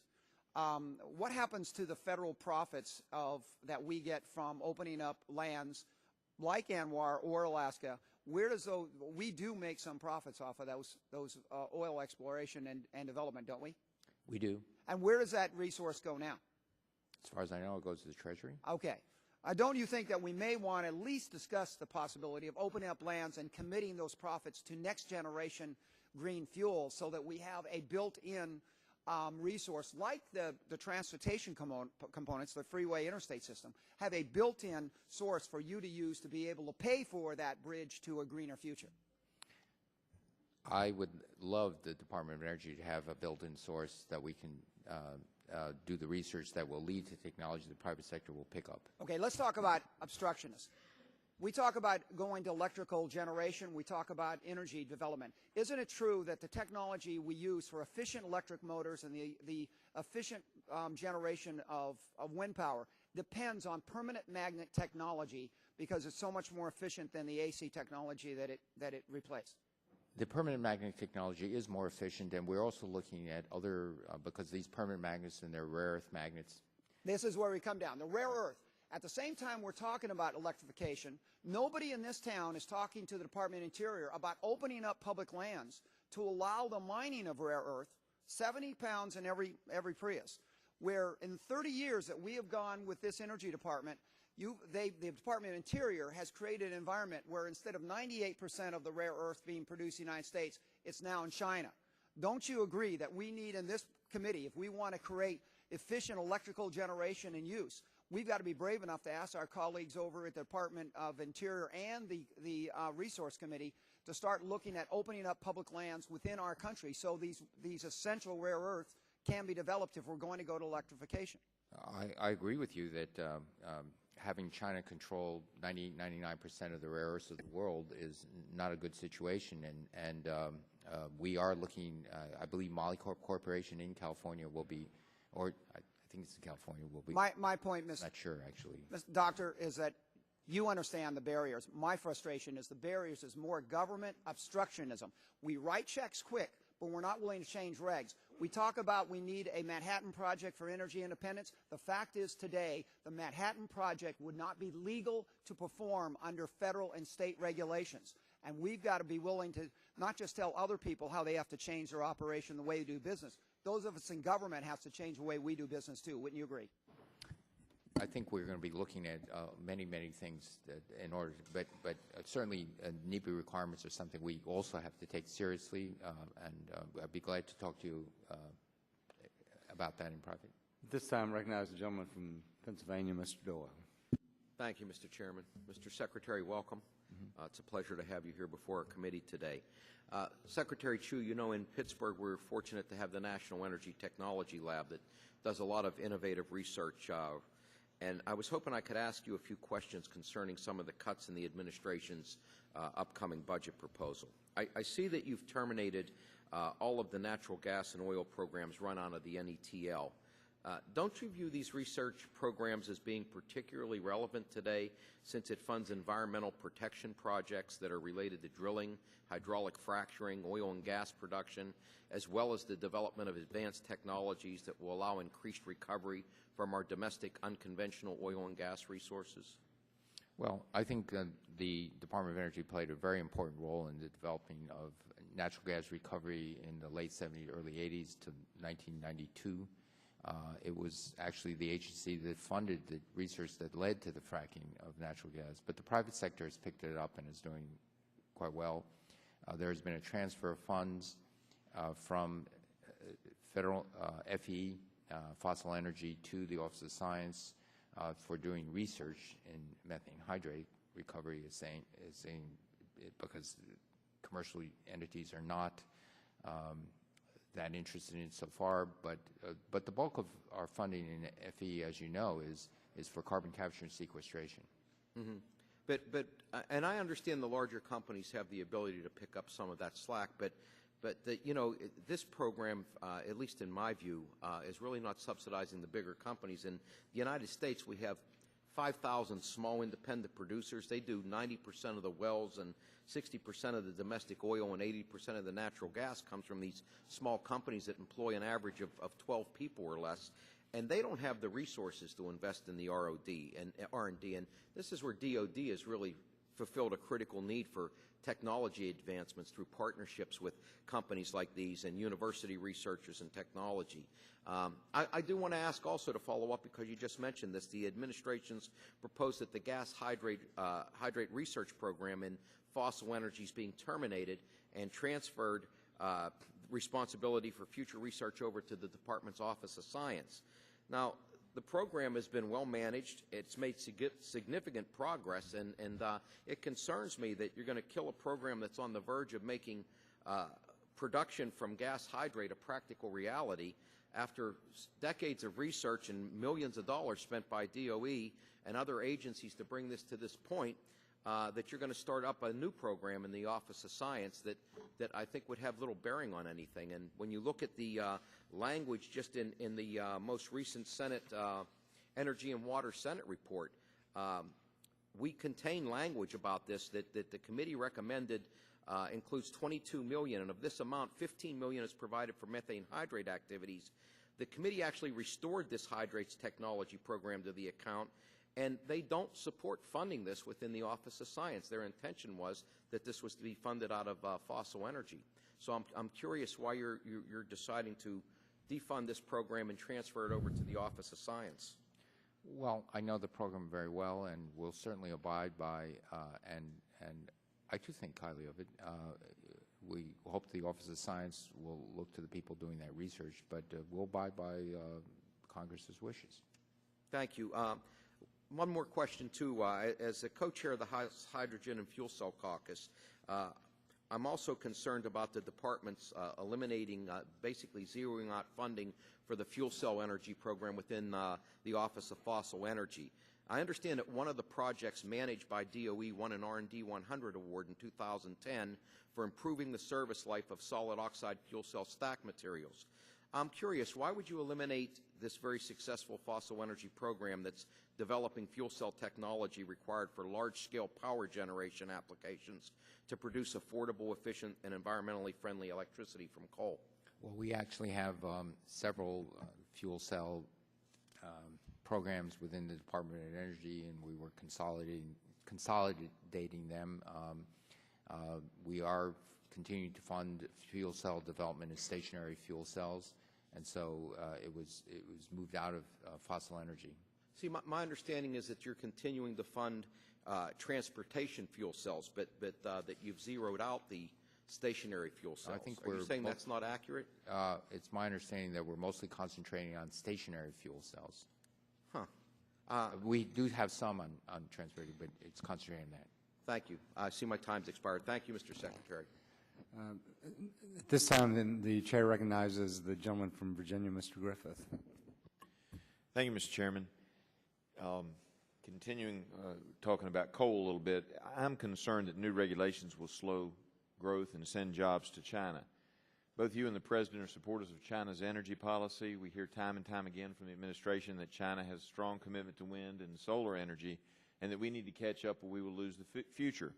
What happens to the federal profits that we get from opening up lands like Anwar or Alaska? Where does we do make some profits off of those oil exploration and development, don't we? We do. And where does that resource go now? As far as I know, it goes to the Treasury. Okay. Don't you think that we may want to at least discuss the possibility of opening up lands and committing those profits to next generation green fuel so that we have a built-in resource like the transportation components, the freeway interstate system, have a built-in source for you to use to be able to pay for that bridge to a greener future? I would love the Department of Energy to have a built-in source that we can do the research that will lead to technology the private sector will pick up. Okay, let's talk about obstructionists. We talk about going to electrical generation. We talk about energy development. Isn't it true that the technology we use for efficient electric motors and the efficient generation of wind power depends on permanent magnet technology because it's so much more efficient than the AC technology that it replaced? The permanent magnet technology is more efficient, and we're also looking at other, because these permanent magnets and their rare earth magnets. This is where we come down. The rare earth. At the same time we're talking about electrification, nobody in this town is talking to the Department of Interior about opening up public lands to allow the mining of rare earth, 70 pounds in every Prius, where in 30 years that we have gone with this energy department, the Department of Interior has created an environment where instead of 98% of the rare earth being produced in the United States, it's now in China. Don't you agree that we need in this committee, if we want to create efficient electrical generation and use, we've got to be brave enough to ask our colleagues over at the Department of Interior and the Resource Committee to start looking at opening up public lands within our country so these essential rare earths can be developed if we're going to go to electrification. I agree with you that having China control 99% of the rare earths of the world is not a good situation, and we are looking, I believe Molycorp Corporation in California will be, or I think it's in California, will be. My point, Mr. Not sure, actually. Mr. Doctor, is that you understand the barriers. My frustration is the barriers is more government obstructionism. We write checks quick, but we're not willing to change regs. We talk about we need a Manhattan Project for energy independence. The fact is today the Manhattan Project would not be legal to perform under federal and state regulations. And we've got to be willing to not just tell other people how they have to change their operation, the way they do business. Those of us in government have to change the way we do business too. Wouldn't you agree? I think we're going to be looking at many things that in order to, but certainly NEPA requirements are something we also have to take seriously, and I'd be glad to talk to you about that in private. This time, I recognize the gentleman from Pennsylvania, Mr. Doyle. Thank you, Mr. Chairman. Mr. Secretary, welcome. It's a pleasure to have you here before our committee today. Secretary Chu, you know, in Pittsburgh, we're fortunate to have the National Energy Technology Lab that does a lot of innovative research. And I was hoping I could ask you a few questions concerning some of the cuts in the administration's upcoming budget proposal. I see that you've terminated all of the natural gas and oil programs run out of the NETL. Don't you view these research programs as being particularly relevant today, since it funds environmental protection projects that are related to drilling, hydraulic fracturing, oil and gas production, as well as the development of advanced technologies that will allow increased recovery from our domestic unconventional oil and gas resources? Well, I think the Department of Energy played a very important role in the developing of natural gas recovery in the late 70s, early 80s to 1992. It was actually the agency that funded the research that led to the fracking of natural gas, but the private sector has picked it up and is doing quite well. There has been a transfer of funds from federal FE, fossil energy, to the Office of Science for doing research in methane hydrate recovery, because commercial entities are not that interested in it so far, but the bulk of our funding in FE, as you know, is for carbon capture and sequestration. Mm-hmm. But and I understand the larger companies have the ability to pick up some of that slack, but you know, this program, at least in my view, is really not subsidizing the bigger companies. In the United States, we have 5,000 small independent producers. They do 90% of the wells, and 60% of the domestic oil and 80% of the natural gas comes from these small companies that employ an average of 12 people or less. And they don't have the resources to invest in the R&D, and this is where DOD has really fulfilled a critical need for technology advancements through partnerships with companies like these and university researchers and technology. I do want to ask also to follow up, because you just mentioned this, the administration's proposed that the gas hydrate research program in fossil energy is being terminated and transferred responsibility for future research over to the Department's Office of Science. Now, the program has been well managed. It's made significant progress, and it concerns me that you're going to kill a program that's on the verge of making production from gas hydrate a practical reality after decades of research and millions of dollars spent by DOE and other agencies to bring this to this point. that you're going to start up a new program in the Office of Science that I think would have little bearing on anything. And when you look at the language just in the most recent Senate Energy and Water Senate report, we contain language about this that the committee recommended includes $22 million, and of this amount, $15 million is provided for methane hydrate activities. The committee actually restored this hydrates technology program to the account, and they don't support funding this within the Office of Science. Their intention was that this was to be funded out of fossil energy. So I'm curious why you're deciding to defund this program and transfer it over to the Office of Science. Well, I know the program very well, and will certainly abide by, and I do think highly of it. We hope the Office of Science will look to the people doing that research, but we'll abide by Congress's wishes. Thank you. One more question, too. As the co-chair of the House Hydrogen and Fuel Cell Caucus, I'm also concerned about the department's eliminating, basically zeroing out funding for the fuel cell energy program within the Office of Fossil Energy. I understand that one of the projects managed by DOE won an R&D 100 award in 2010 for improving the service life of solid oxide fuel cell stack materials. I'm curious, why would you eliminate this very successful fossil energy program that's developing fuel cell technology required for large-scale power generation applications to produce affordable, efficient, and environmentally friendly electricity from coal? Well, we actually have several fuel cell programs within the Department of Energy, and we were consolidating them. We are continuing to fund fuel cell development in stationary fuel cells, and so it was moved out of fossil energy. See, my understanding is that you're continuing to fund transportation fuel cells, but that you've zeroed out the stationary fuel cells. I think Are you saying that's not accurate? It's my understanding that we're mostly concentrating on stationary fuel cells. Huh. We do have some on transporting, but it's concentrating on that. Thank you. I see my time's expired. Thank you, Mr. Secretary. At this time, then, the chair recognizes the gentleman from Virginia, Mr. Griffith. Thank you, Mr. Chairman. Continuing talking about coal a little bit, I'm concerned that new regulations will slow growth and send jobs to China. Both you and the President are supporters of China's energy policy. We hear time and time again from the administration that China has a strong commitment to wind and solar energy, and that we need to catch up or we will lose the future.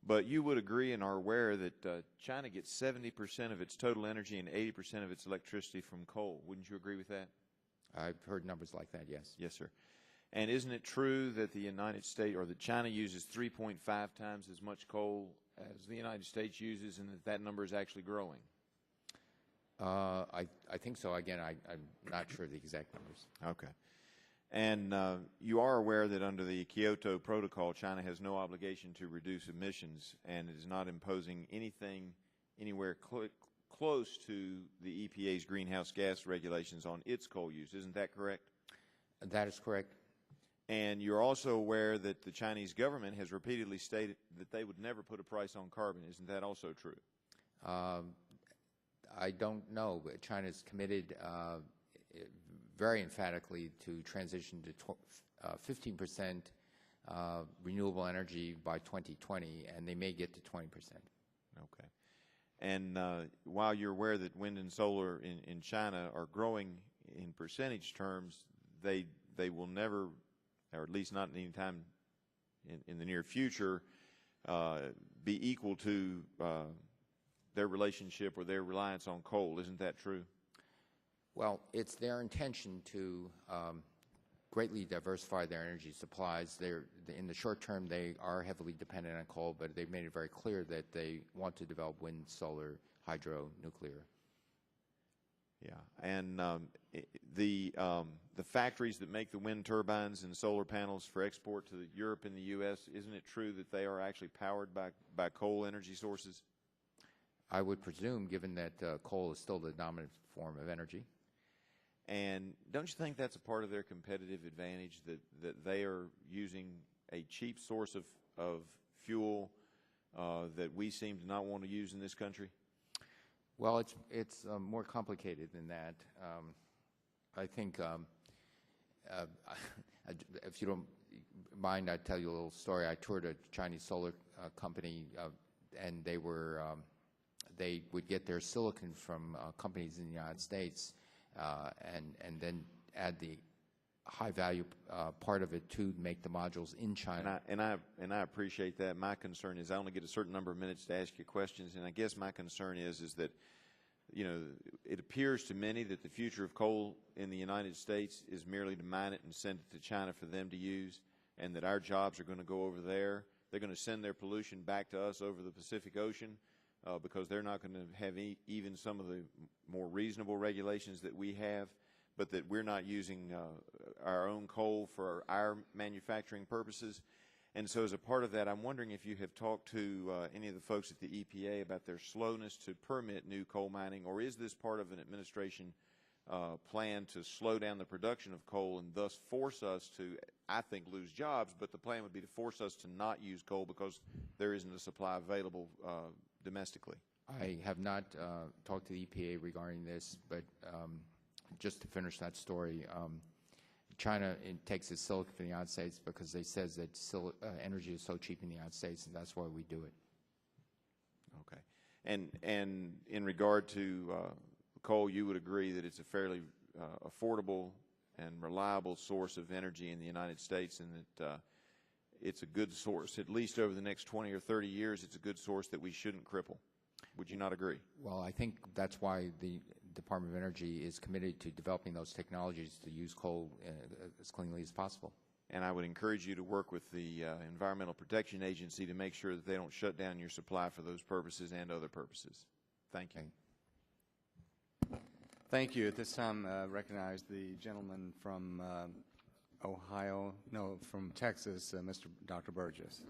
But you would agree and are aware that China gets 70% of its total energy and 80% of its electricity from coal. Wouldn't you agree with that? I've heard numbers like that, yes. Yes, sir. And isn't it true that the United States, or that China uses 3.5 times as much coal as the United States uses, and that number is actually growing? I think so. Again, I'm not sure of the exact numbers. Okay. And you are aware that under the Kyoto Protocol, China has no obligation to reduce emissions and is not imposing anything anywhere close to the EPA's greenhouse gas regulations on its coal use. Isn't that correct? That is correct. And you're also aware that the Chinese government has repeatedly stated that they would never put a price on carbon. Isn't that also true? I don't know, but China's committed very emphatically to transition to 15% renewable energy by 2020, and they may get to 20%. Okay. And while you're aware that wind and solar in China are growing in percentage terms, they will never, or at least not any time in the near future, be equal to their relationship or their reliance on coal. Isn't that true? Well, it's their intention to greatly diversify their energy supplies. In the short term, they are heavily dependent on coal, but they've made it very clear that they want to develop wind, solar, hydro, nuclear. Yeah, and the factories that make the wind turbines and solar panels for export to Europe and the U.S., isn't it true that they are actually powered by coal energy sources? I would presume, given that coal is still the dominant form of energy. And don't you think that's a part of their competitive advantage, that they are using a cheap source of fuel that we seem to not want to use in this country? Well, it's more complicated than that. I think, if you don't mind, I'd tell you a little story. I toured a Chinese solar company, and they would get their silicon from companies in the United States, and then add the high value part of it to make the modules in China. And I appreciate that. My concern is I only get a certain number of minutes to ask you questions, and I guess my concern is that, you know, it appears to many that the future of coal in the United States is merely to mine it and send it to China for them to use, and that our jobs are going to go over there. They're going to send their pollution back to us over the Pacific Ocean because they're not going to have even some of the more reasonable regulations that we have, but that we're not using our own coal for our manufacturing purposes. And so as a part of that, I'm wondering if you have talked to any of the folks at the EPA about their slowness to permit new coal mining, or is this part of an administration plan to slow down the production of coal and thus force us to, I think, lose jobs, but the plan would be to force us to not use coal because there isn't a supply available domestically? I have not talked to the EPA regarding this, but just to finish that story, China takes its silicon from the United States because they says that energy is so cheap in the United States, and that's why we do it. Okay. And in regard to coal, you would agree that it's a fairly affordable and reliable source of energy in the United States, and that it's a good source, at least over the next 20 or 30 years, it's a good source that we shouldn't cripple. Would you not agree? Well, I think that's why the Department of Energy is committed to developing those technologies to use coal as cleanly as possible. And I would encourage you to work with the Environmental Protection Agency to make sure that they don't shut down your supply for those purposes and other purposes. Thank you. Thank you. At this time, recognize the gentleman from from Texas, Dr. Burgess.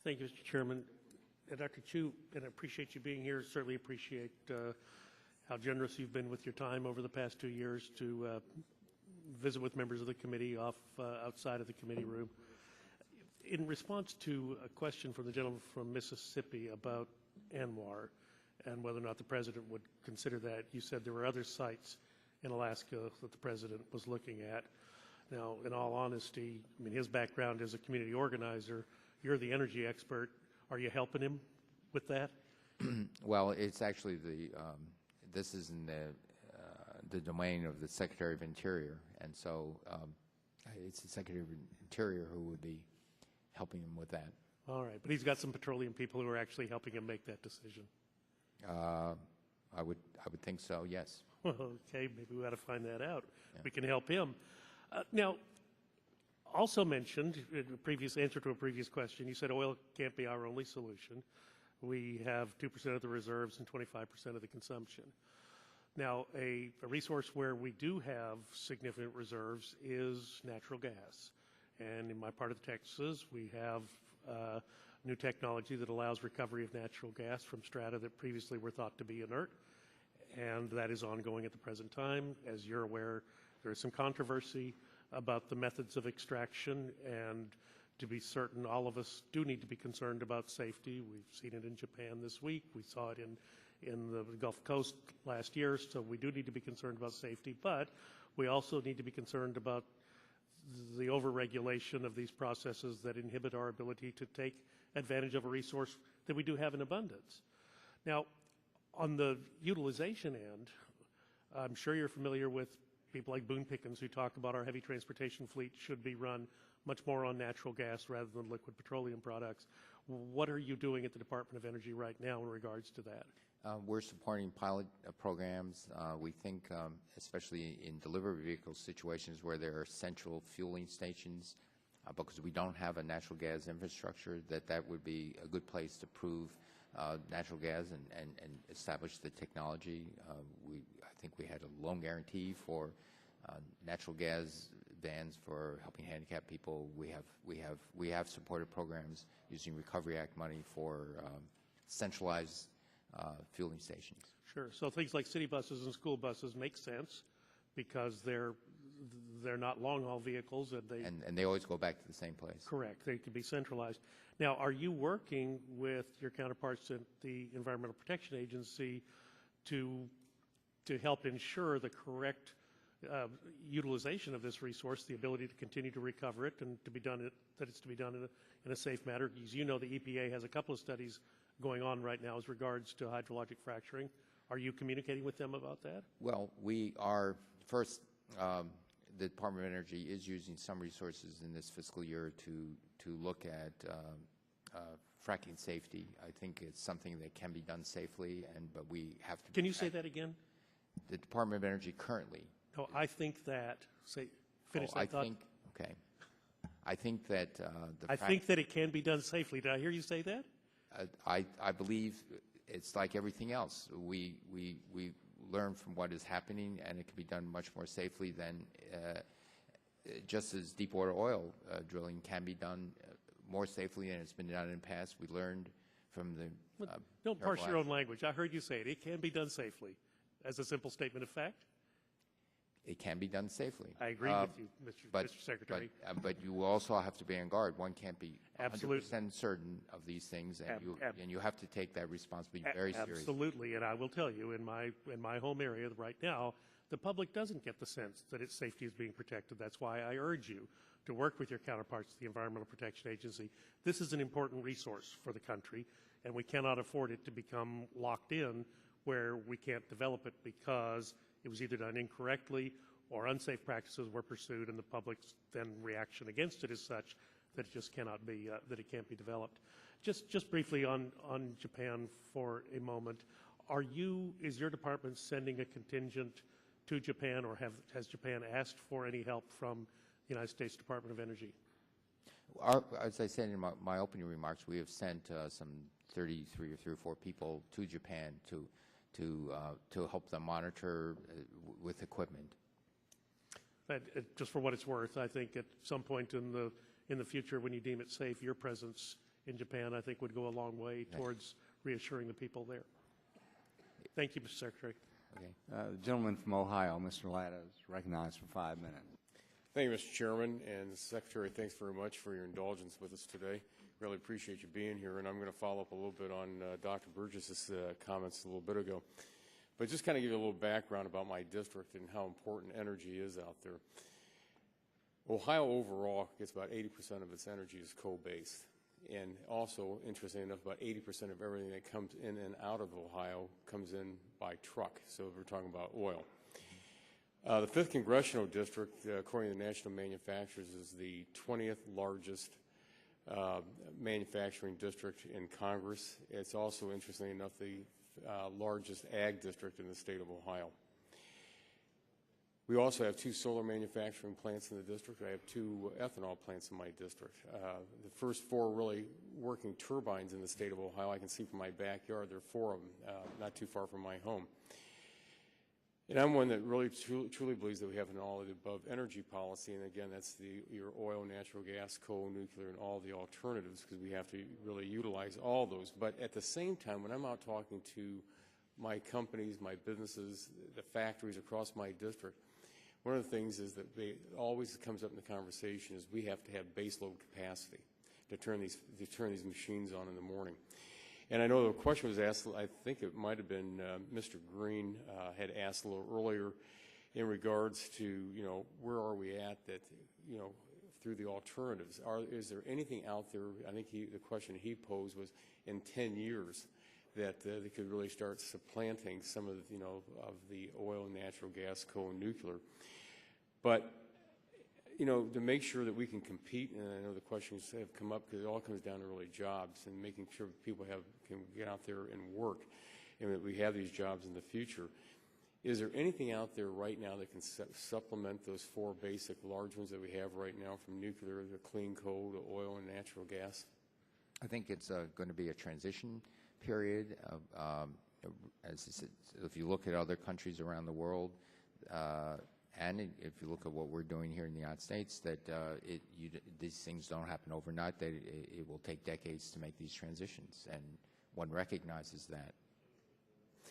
Thank you, Mr. Chairman. Dr. Chu, and I appreciate you being here. Certainly appreciate how generous you've been with your time over the past 2 years to visit with members of the committee outside of the committee room. In response to a question from the gentleman from Mississippi about ANWR and whether or not the President would consider that, you said there were other sites in Alaska that the President was looking at. Now, in all honesty, I mean, his background as a community organizer, you're the energy expert. Are you helping him with that? Well, it's actually this is in the domain of the Secretary of Interior, and so it's the Secretary of Interior who would be helping him with that. All right, but he's got some petroleum people who are actually helping him make that decision. I would think so. Yes. Okay, maybe we ought to find that out. Yeah. We can help him. Now, also mentioned in a previous answer to a previous question, you said oil can't be our only solution. We have 2% of the reserves and 25% of the consumption. Now, a resource where we do have significant reserves is natural gas. And in my part of Texas, we have new technology that allows recovery of natural gas from strata that previously were thought to be inert. And that is ongoing at the present time. As you're aware, there is some controversy about the methods of extraction, and to be certain, all of us do need to be concerned about safety. We've seen it in Japan this week. We saw it in the Gulf Coast last year, so we do need to be concerned about safety, but we also need to be concerned about the overregulation of these processes that inhibit our ability to take advantage of a resource that we do have in abundance. Now, on the utilization end, I'm sure you're familiar with people like Boone Pickens who talk about our heavy transportation fleet should be run much more on natural gas rather than liquid petroleum products. What are you doing at the Department of Energy right now in regards to that? We're supporting pilot programs. We think, especially in delivery vehicle situations where there are central fueling stations, because we don't have a natural gas infrastructure, that would be a good place to prove natural gas and establish the technology. I think we had a loan guarantee for natural gas vans for helping handicapped people. We have supported programs using Recovery Act money for centralized fueling stations. Sure. So things like city buses and school buses make sense because they're not long haul vehicles and they always go back to the same place. Correct. They can be centralized. Now, are you working with your counterparts at the Environmental Protection Agency to help ensure the correct utilization of this resource, the ability to continue to recover it and to be done that it's to be done in a safe manner. As you know, the EPA has a couple of studies going on right now as regards to hydrologic fracturing. Are you communicating with them about that? Well, we are first. The Department of Energy is using some resources in this fiscal year to look at fracking safety. I think it's something that can be done safely, but we have to. Can you say that again? The Department of Energy currently. No, I think that. Finish that thought. Okay. I think that I think that it can be done safely. Did I hear you say that? I believe it's like everything else. We learn from what is happening, and it can be done much more safely than just as deep water oil drilling can be done more safely than it's been done in the past. We learned from the. Don't parse your own language. I heard you say it. It can be done safely. As a simple statement of fact. It can be done safely. I agree with you, Mr. Secretary. But you also have to be on guard. One can't be 100% certain of these things, and you have to take that responsibility very seriously. Absolutely, and I will tell you, in my home area right now, the public doesn't get the sense that its safety is being protected. That's why I urge you to work with your counterparts at the Environmental Protection Agency. This is an important resource for the country, and we cannot afford it to become locked in where we can't develop it because it was either done incorrectly or unsafe practices were pursued, and the public's then reaction against it is such that it just cannot be that it can't be developed. Just briefly on Japan for a moment, is your department sending a contingent to Japan, or has Japan asked for any help from the United States Department of Energy? As I said in my opening remarks, we have sent some 33 or 34 people to Japan to help them monitor with equipment. Just for what it's worth, I think at some point in the future, when you deem it safe, your presence in Japan, I think, would go a long way towards reassuring the people there. Thank you, Mr. Secretary. Okay. The gentleman from Ohio, Mr. Latta, is recognized for 5 minutes. Thank you, Mr. Chairman, and Secretary, thanks very much for your indulgence with us today. Really appreciate you being here, and I'm going to follow up a little bit on Dr. Burgess's comments a little bit ago. But just kind of give you a little background about my district and how important energy is out there. Ohio overall gets about 80% of its energy is coal-based. And also, interestingly enough, about 80% of everything that comes in and out of Ohio comes in by truck. So we're talking about oil. The 5th Congressional District, according to the National Manufacturers, is the 20th largest manufacturing district in Congress. It's also, interestingly enough, the largest ag district in the state of Ohio. We also have 2 solar manufacturing plants in the district. I have 2 ethanol plants in my district. The first 4 really working turbines in the state of Ohio, I can see from my backyard. There are 4 of them, not too far from my home. And I'm one that really truly believes that we have an all-of-the-above energy policy, and again, that's your oil, natural gas, coal, nuclear, and all the alternatives, because we have to really utilize all those. But at the same time, when I'm out talking to my companies, my businesses, the factories across my district, one of the things is that always comes up in the conversation is we have to have baseload capacity to turn these machines on in the morning. And I know the question was asked, I think it might have been Mr. Green had asked a little earlier in regards to, where are we at that, through the alternatives. Is there anything out there, I think the question he posed was in 10 years that they could really start supplanting some of, of the oil, natural gas, coal, and nuclear. But to make sure that we can compete, and I know the questions have come up because it all comes down to really jobs and making sure people can get out there and work, and that we have these jobs in the future. Is there anything out there right now that can supplement those 4 basic large ones that we have right now, from nuclear to clean coal to oil and natural gas? I think it's going to be a transition period. As I said, if you look at other countries around the world, and if you look at what we're doing here in the United States, that these things don't happen overnight, that it will take decades to make these transitions, and one recognizes that.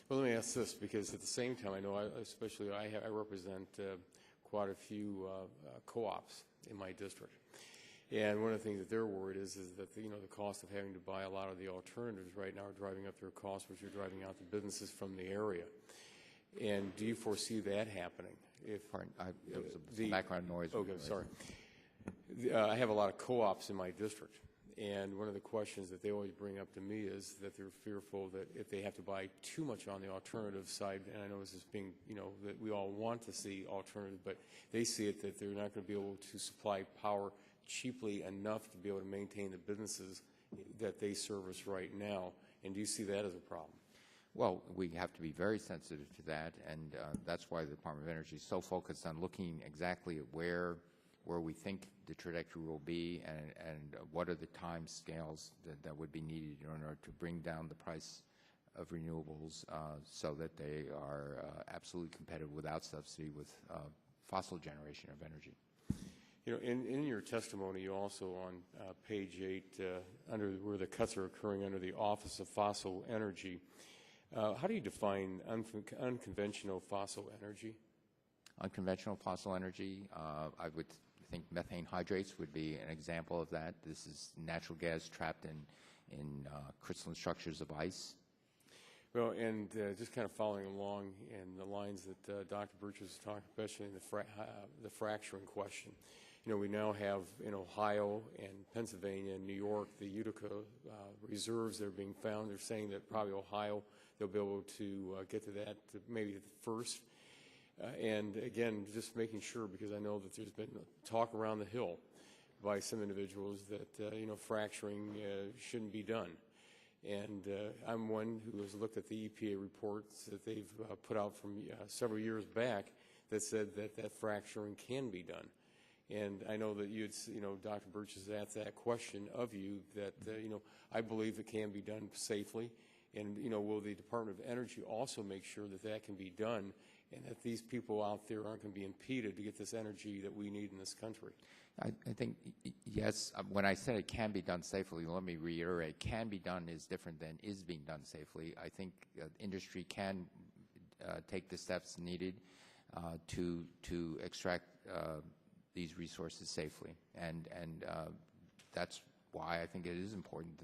Well, let me ask this, because at the same time, I know I represent quite a few co-ops in my district. And one of the things that they're worried is that the cost of having to buy a lot of the alternatives right now are driving up their costs, which are driving out the businesses from the area. And do you foresee that happening? Pardon, there was some background noise. Okay, sorry. I have a lot of co-ops in my district, and one of the questions that they always bring up to me is that they're fearful that if they have to buy too much on the alternative side, and I know this is being, that we all want to see alternative, but they see it that they're not going to be able to supply power cheaply enough to be able to maintain the businesses that they service right now. And do you see that as a problem? Well, we have to be very sensitive to that, and that's why the Department of Energy is so focused on looking exactly at where we think the trajectory will be and what are the time scales that would be needed in order to bring down the price of renewables so that they are absolutely competitive without subsidy with fossil generation of energy. In your testimony, you also on page 8, under where the cuts are occurring under the Office of Fossil Energy, how do you define unconventional fossil energy? Unconventional fossil energy, I would think methane hydrates would be an example of that. This is natural gas trapped in crystalline structures of ice. Well, and just kind of following along in the lines that Dr. Birch was talking, especially in the fracturing question. We now have in Ohio and Pennsylvania and New York the Utica reserves that are being found. They're saying that probably Ohio, they'll be able to get to that maybe first. And again, just making sure, because I know that there's been talk around the Hill by some individuals that fracturing shouldn't be done. And I'm one who has looked at the EPA reports that they've put out from several years back that said that fracturing can be done. And I know that Dr. Birch has asked that question of you that, I believe it can be done safely. And, will the Department of Energy also make sure that that can be done and that these people out there aren't going to be impeded to get this energy that we need in this country? I think, yes, when I said it can be done safely, let me reiterate, can be done is different than is being done safely. I think industry can take the steps needed to extract these resources safely, and that's why I think it is important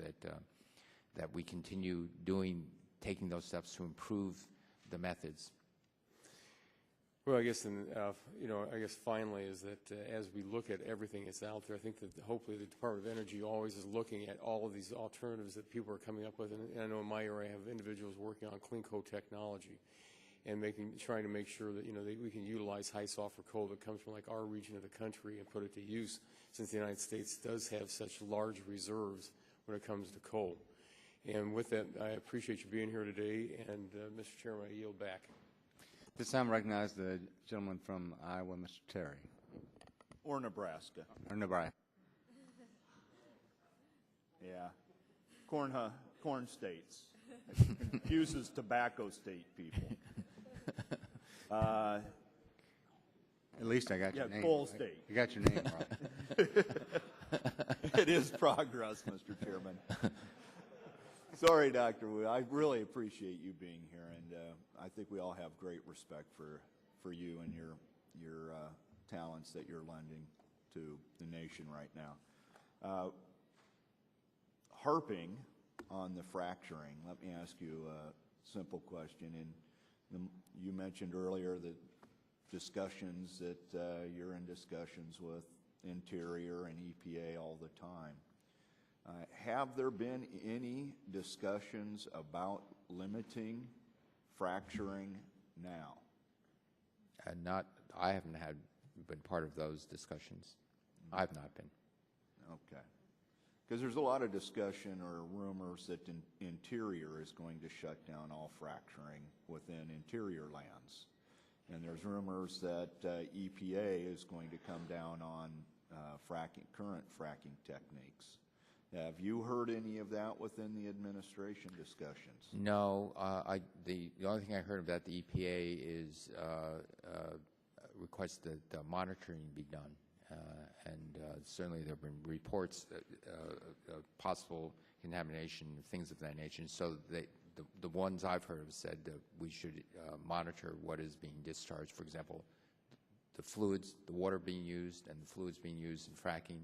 that we continue taking those steps to improve the methods. Well, I guess, finally is that as we look at everything that's out there, I think that hopefully the Department of Energy always is looking at all of these alternatives that people are coming up with. And I know in my area I have individuals working on clean coal technology and trying to make sure that, that we can utilize high sulfur coal that comes from like our region of the country and put it to use, since the United States does have such large reserves when it comes to coal. And with that, I appreciate you being here today, and Mr. Chairman, I yield back. This time, recognize the gentleman from Iowa, Mr. Terry. Or Nebraska. Or Nebraska. Yeah. Corn states. It confuses tobacco state people. At least I got your name. Yeah, coal right? state. You got your name right. It is progress, Mr. Chairman. Sorry, Dr. Wu. I really appreciate you being here, and I think we all have great respect for you and your talents that you're lending to the nation right now. Harping on the fracturing, let me ask you a simple question. You mentioned earlier that discussions that you're in discussions with Interior and EPA all the time. Have there been any discussions about limiting fracturing now? I haven't been part of those discussions. I have not been. Okay. Because there's a lot of discussion or rumors that Interior is going to shut down all fracturing within Interior lands. And there's rumors that EPA is going to come down on current fracking techniques. Have you heard any of that within the administration discussions? No. The only thing I heard about the EPA is request that monitoring be done. And certainly there have been reports of possible contamination, things of that nature. So the ones I've heard have said that we should monitor what is being discharged. For example, the fluids, the water being used and the fluids being used in fracking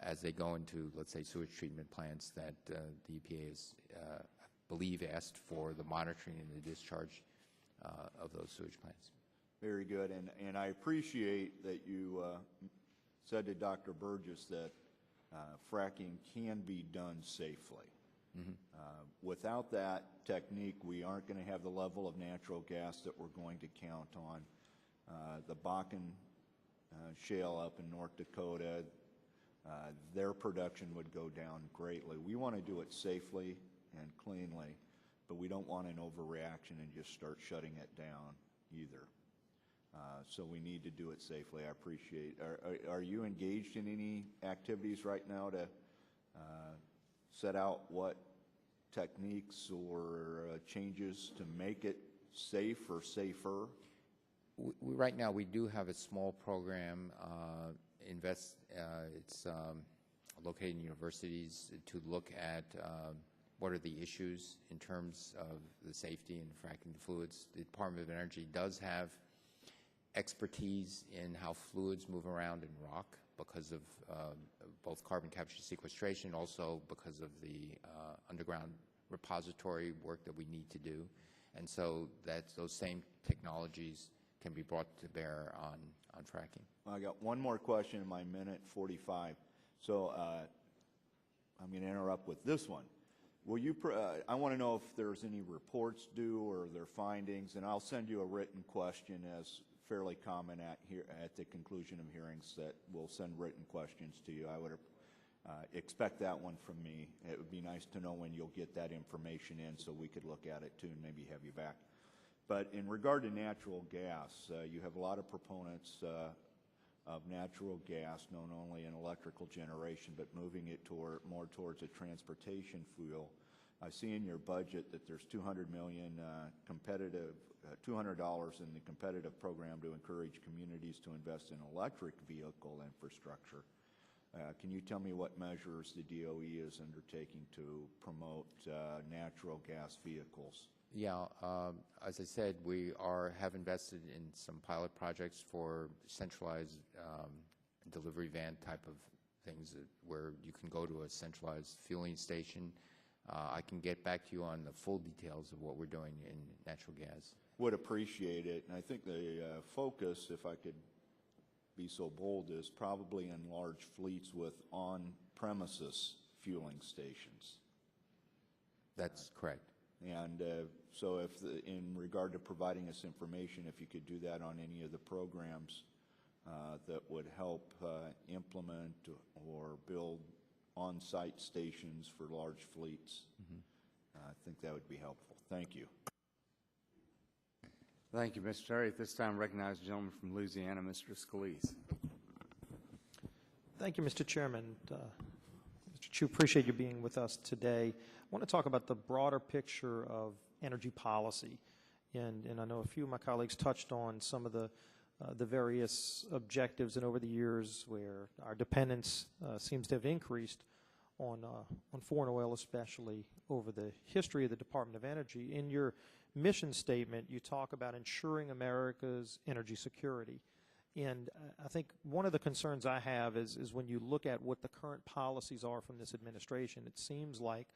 as they go into, let's say, sewage treatment plants, that the EPA has, I believe, asked for the monitoring and the discharge of those sewage plants. Very good, and I appreciate that you said to Dr. Burgess that fracking can be done safely. Without that technique, we aren't going to have the level of natural gas that we're going to count on. The Bakken shale up in North Dakota, their production would go down greatly. We want to do it safely and cleanly, but we don't want an overreaction and just start shutting it down either. So we need to do it safely. I appreciate. Are you engaged in any activities right now to set out what techniques or changes to make it safe or safer? Right now, we do have a small program. It's located in universities to look at what are the issues in terms of the safety and fracking fluids. The Department of Energy does have expertise in how fluids move around in rock because of both carbon capture and sequestration, also because of the underground repository work that we need to do. And so those same technologies can be brought to bear on fracking. I got one more question in my minute 45. So I'm going to interrupt with this one. Will you? I want to know if there's any reports due or their findings, and I'll send you a written question as fairly common at the conclusion of hearings that we'll send written questions to you. I would expect that one from me. It would be nice to know when you'll get that information in so we could look at it too and maybe have you back. But in regard to natural gas, you have a lot of proponents of natural gas, known only in electrical generation, but moving it more towards a transportation fuel. I see in your budget that there's $200 million $200 in the competitive program to encourage communities to invest in electric vehicle infrastructure. Can you tell me what measures the DOE is undertaking to promote natural gas vehicles? Yeah, as I said, we have invested in some pilot projects for centralized delivery van type of things where you can go to a centralized fueling station. I can get back to you on the full details of what we're doing in natural gas. Would appreciate it, and I think the focus, if I could be so bold, is probably in large fleets with on-premises fueling stations. That's correct. And so in regard to providing us information, if you could do that on any of the programs that would help implement or build on-site stations for large fleets, I think that would be helpful. Thank you. Thank you, Mr. Terry. At this time, recognize the gentleman from Louisiana, Mr. Scalise. Thank you, Mr. Chairman. Mr. Chu, appreciate you being with us today. I want to talk about the broader picture of energy policy. And I know a few of my colleagues touched on some of the various objectives, and over the years where our dependence seems to have increased on foreign oil, especially over the history of the Department of Energy. In your mission statement, you talk about ensuring America's energy security. And I think one of the concerns I have is when you look at what the current policies are from this administration, it seems like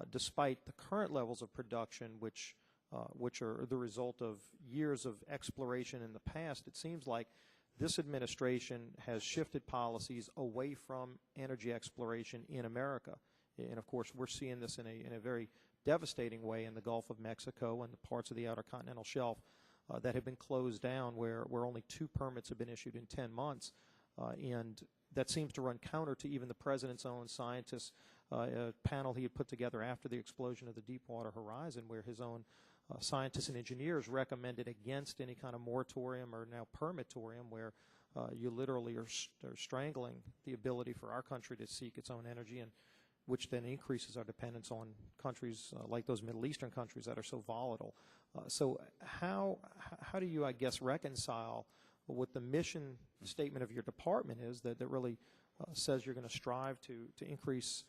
despite the current levels of production, which are the result of years of exploration in the past, it seems like this administration has shifted policies away from energy exploration in America. And of course, we're seeing this in a very devastating way in the Gulf of Mexico and the parts of the Outer Continental Shelf that have been closed down, where only 2 permits have been issued in 10 months. And that seems to run counter to even the President's own scientists, a panel he had put together after the explosion of the Deepwater Horizon, where his own scientists and engineers recommended against any kind of moratorium or now permitorium, where you literally are strangling the ability for our country to seek its own energy, and which then increases our dependence on countries like those Middle Eastern countries that are so volatile. So how do you, I guess, reconcile what the mission statement of your department is that really says you're going to strive to increase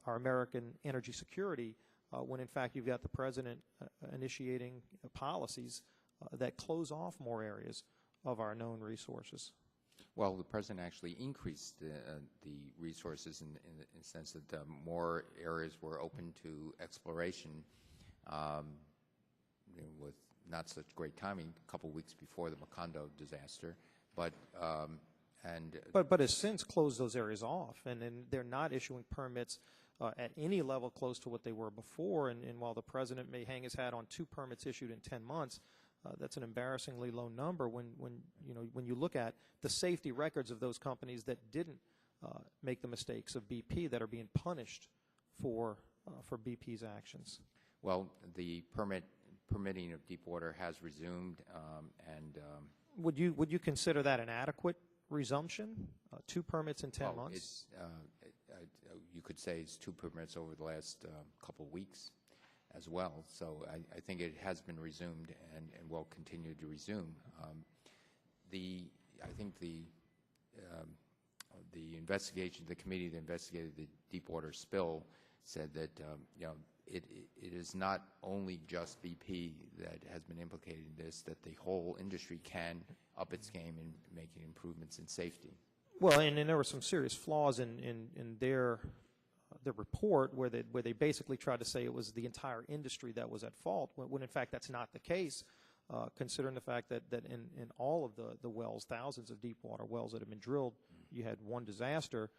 our American energy security when in fact you've got the President initiating policies that close off more areas of our known resources? Well, the President actually increased the resources in the sense that more areas were open to exploration with not such great timing, a couple weeks before the Macondo disaster. But but has since closed those areas off, and they're not issuing permits at any level close to what they were before. And while the president may hang his hat on 2 permits issued in 10 months, that's an embarrassingly low number when you look at the safety records of those companies that didn't make the mistakes of BP that are being punished for BP's actions. Well, the permitting of deep water has resumed, would you consider that an adequate resumption? 2 permits in 10 months? You could say it's 2 permits over the last couple of weeks as well. So I think it has been resumed and will continue to resume. I think the investigation, the committee that investigated the Deepwater spill, said that it is not only just BP that has been implicated in this; that the whole industry can up its game in making improvements in safety. Well, and there were some serious flaws in their report where they basically tried to say it was the entire industry that was at fault, when in fact that's not the case, considering the fact that in all of the wells, thousands of deep water wells that have been drilled, you had one disaster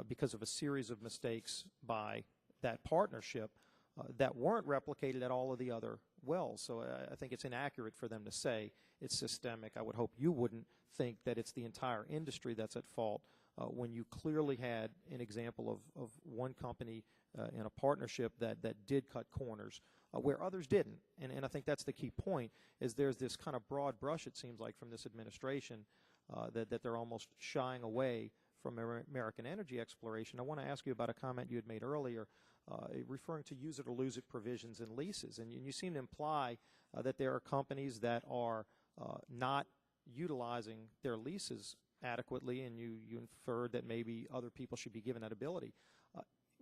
because of a series of mistakes by that partnership that weren't replicated at all of the other wells. So I think it's inaccurate for them to say it's systemic. I would hope you wouldn't think that it's the entire industry that's at fault when you clearly had an example of one company in a partnership that did cut corners where others didn't. And I think that's the key point, is there's this kind of broad brush, it seems like, from this administration that they're almost shying away from American energy exploration. I want to ask you about a comment you had made earlier referring to use it or lose it provisions in leases. And you seem to imply that there are companies that are not utilizing their leases adequately, and you inferred that maybe other people should be given that ability.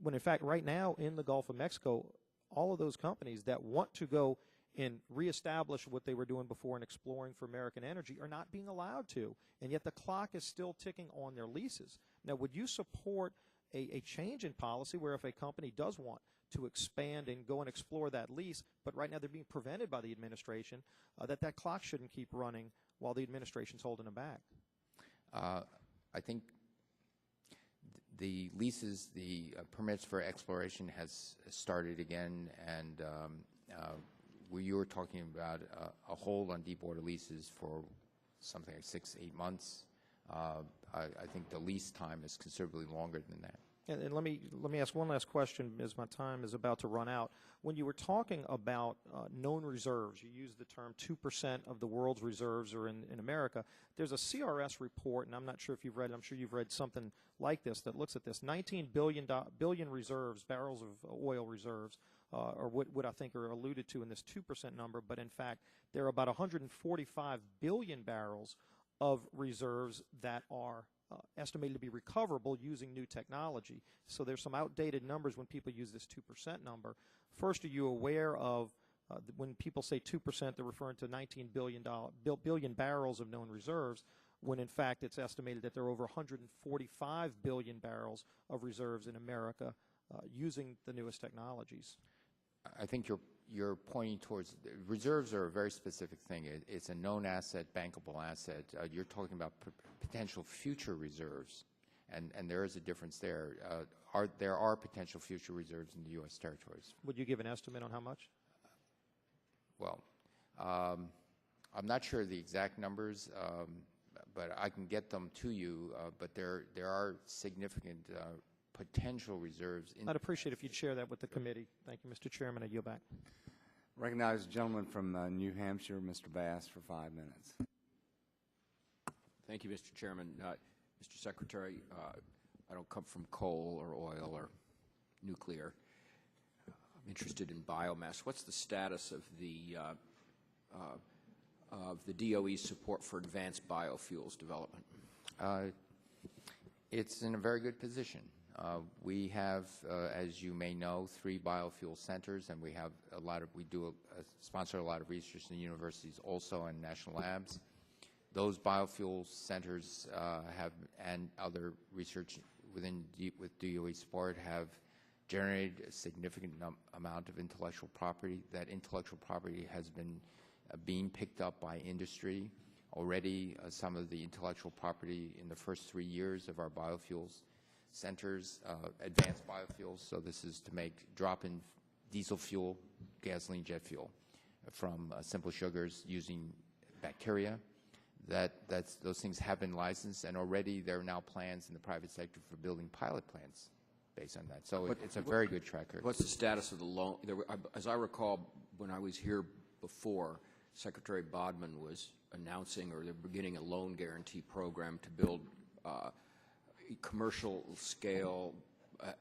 When in fact right now in the Gulf of Mexico, all of those companies that want to go and reestablish what they were doing before and exploring for American energy are not being allowed to, and yet the clock is still ticking on their leases. Now, would you support a change in policy where if a company does want to expand and go and explore that lease, but right now they're being prevented by the administration, that clock shouldn't keep running while the administration's holding them back? I think the leases, the permits for exploration has started again, and you were talking about a hold on deep water leases for something like 6-8 months. I think the lease time is considerably longer than that. And let me ask one last question as my time is about to run out. When you were talking about known reserves, you used the term 2% of the world's reserves are in America. There's a CRS report, and I'm not sure if you've read it. I'm sure you've read something like this that looks at this. 19 billion reserves, barrels of oil reserves, or what I think are alluded to in this 2% number. But in fact, there are about 145 billion barrels of reserves that are estimated to be recoverable using new technology. So there's some outdated numbers when people use this 2% number. First, are you aware of when people say 2%, they're referring to 19 billion barrels of known reserves, when in fact it's estimated that there are over 145 billion barrels of reserves in America using the newest technologies? I think you're pointing towards reserves are a very specific thing. It's a known asset, bankable asset. You're talking about potential future reserves, and there is a difference there. There are potential future reserves in the U.S. territories. Would you give an estimate on how much? Well, I'm not sure the exact numbers, but I can get them to you. But there are significant potential reserves. I'd appreciate if you'd share that with the committee. Thank you, Mr. Chairman. I yield back. Recognize the gentleman from New Hampshire, Mr. Bass, for 5 minutes. Thank you, Mr. Chairman. Mr. Secretary, I don't come from coal or oil or nuclear. I'm interested in biomass. What's the status of the DOE's support for advanced biofuels development? It's in a very good position. We have, as you may know, 3 biofuel centers, and we have we sponsor a lot of research in the universities also and national labs. Those biofuel centers and other research with DOE support have generated a significant amount of intellectual property. That intellectual property has been being picked up by industry. Already, some of the intellectual property in the first 3 years of our biofuels centers, advanced biofuels. So this is to make drop-in diesel fuel, gasoline, jet fuel from simple sugars using bacteria. Those things have been licensed, and already there are now plans in the private sector for building pilot plants based on that. So it's a very good track record. What's the status of the loan? As I recall, when I was here before, Secretary Bodman was announcing, or they're beginning a loan guarantee program to build commercial scale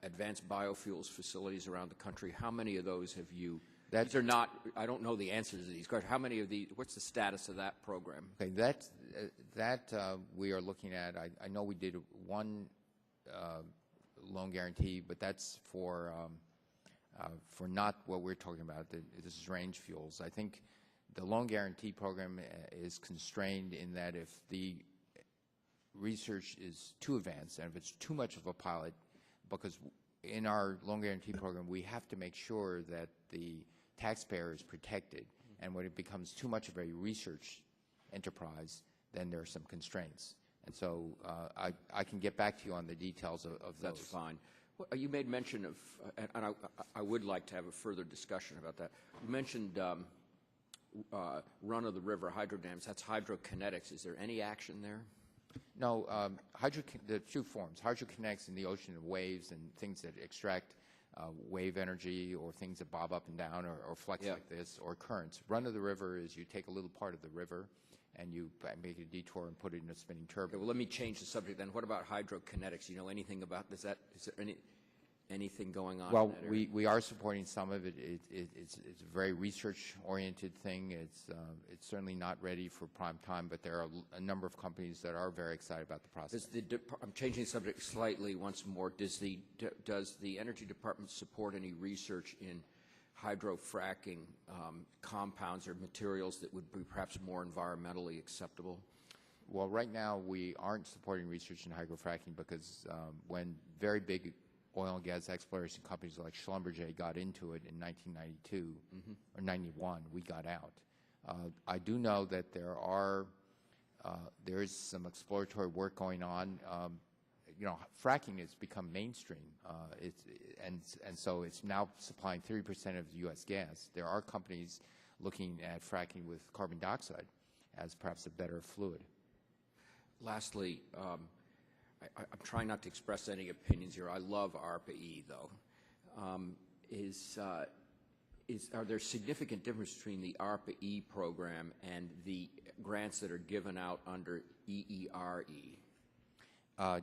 advanced biofuels facilities around the country. How many of those have you? These are not. I don't know the answers to these questions. How many of these? What's the status of that program? Okay, that we are looking at. I know we did one loan guarantee, but that's for not what we're talking about. This is range fuels. I think the loan guarantee program is constrained in that if the research is too advanced and if it's too much of a pilot, because in our loan guarantee program we have to make sure that the taxpayer is protected, and when it becomes too much of a research enterprise, then there are some constraints. And so I can get back to you on the details of those. That's fine. Well, you made mention of, and I would like to have a further discussion about that. You mentioned run-of-the-river hydro dams. That's hydrokinetics. Is there any action there? No, the two forms, hydrokinetics in the ocean of waves and things that extract wave energy or things that bob up and down or flex like this, or currents. Run-of-the-river is you take a little part of the river and you make a detour and put it in a spinning turbine. Okay, well, let me change the subject then. What about hydrokinetics? You know anything about this? Is there anything going on? Well, in that area? we are supporting some of it. It's a very research-oriented thing. It's certainly not ready for prime time, but there are a number of companies that are very excited about the process. I'm changing the subject slightly once more. Does the Energy Department support any research in hydrofracking compounds or materials that would be perhaps more environmentally acceptable? Well, right now we aren't supporting research in hydrofracking because when very big oil and gas exploration companies like Schlumberger got into it in 1992 or 91, we got out. I do know that there is some exploratory work going on. Fracking has become mainstream, and so it's now supplying 30% of the U.S. gas. There are companies looking at fracking with carbon dioxide as perhaps a better fluid. Lastly, I'm trying not to express any opinions here. I love ARPA-E, though. Are there significant differences between the ARPA-E program and the grants that are given out under EERE?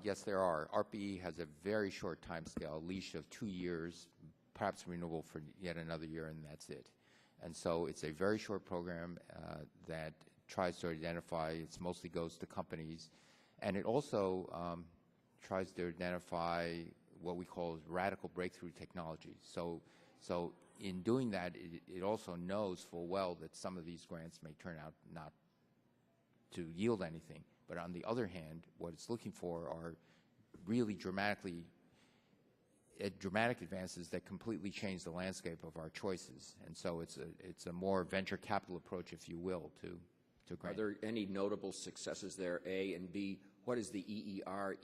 Yes, there are. ARPA-E has a very short time scale, a leash of 2 years, perhaps renewable for yet another year, and that's it. And so it's a very short program that tries to identify, it mostly goes to companies, and it also tries to identify what we call radical breakthrough technology. So in doing that, it also knows full well that some of these grants may turn out not to yield anything. But on the other hand, what it's looking for are really dramatic advances that completely change the landscape of our choices. And so it's a more venture capital approach, if you will, to grant. Are there any notable successes there, A, and B, what is the EERE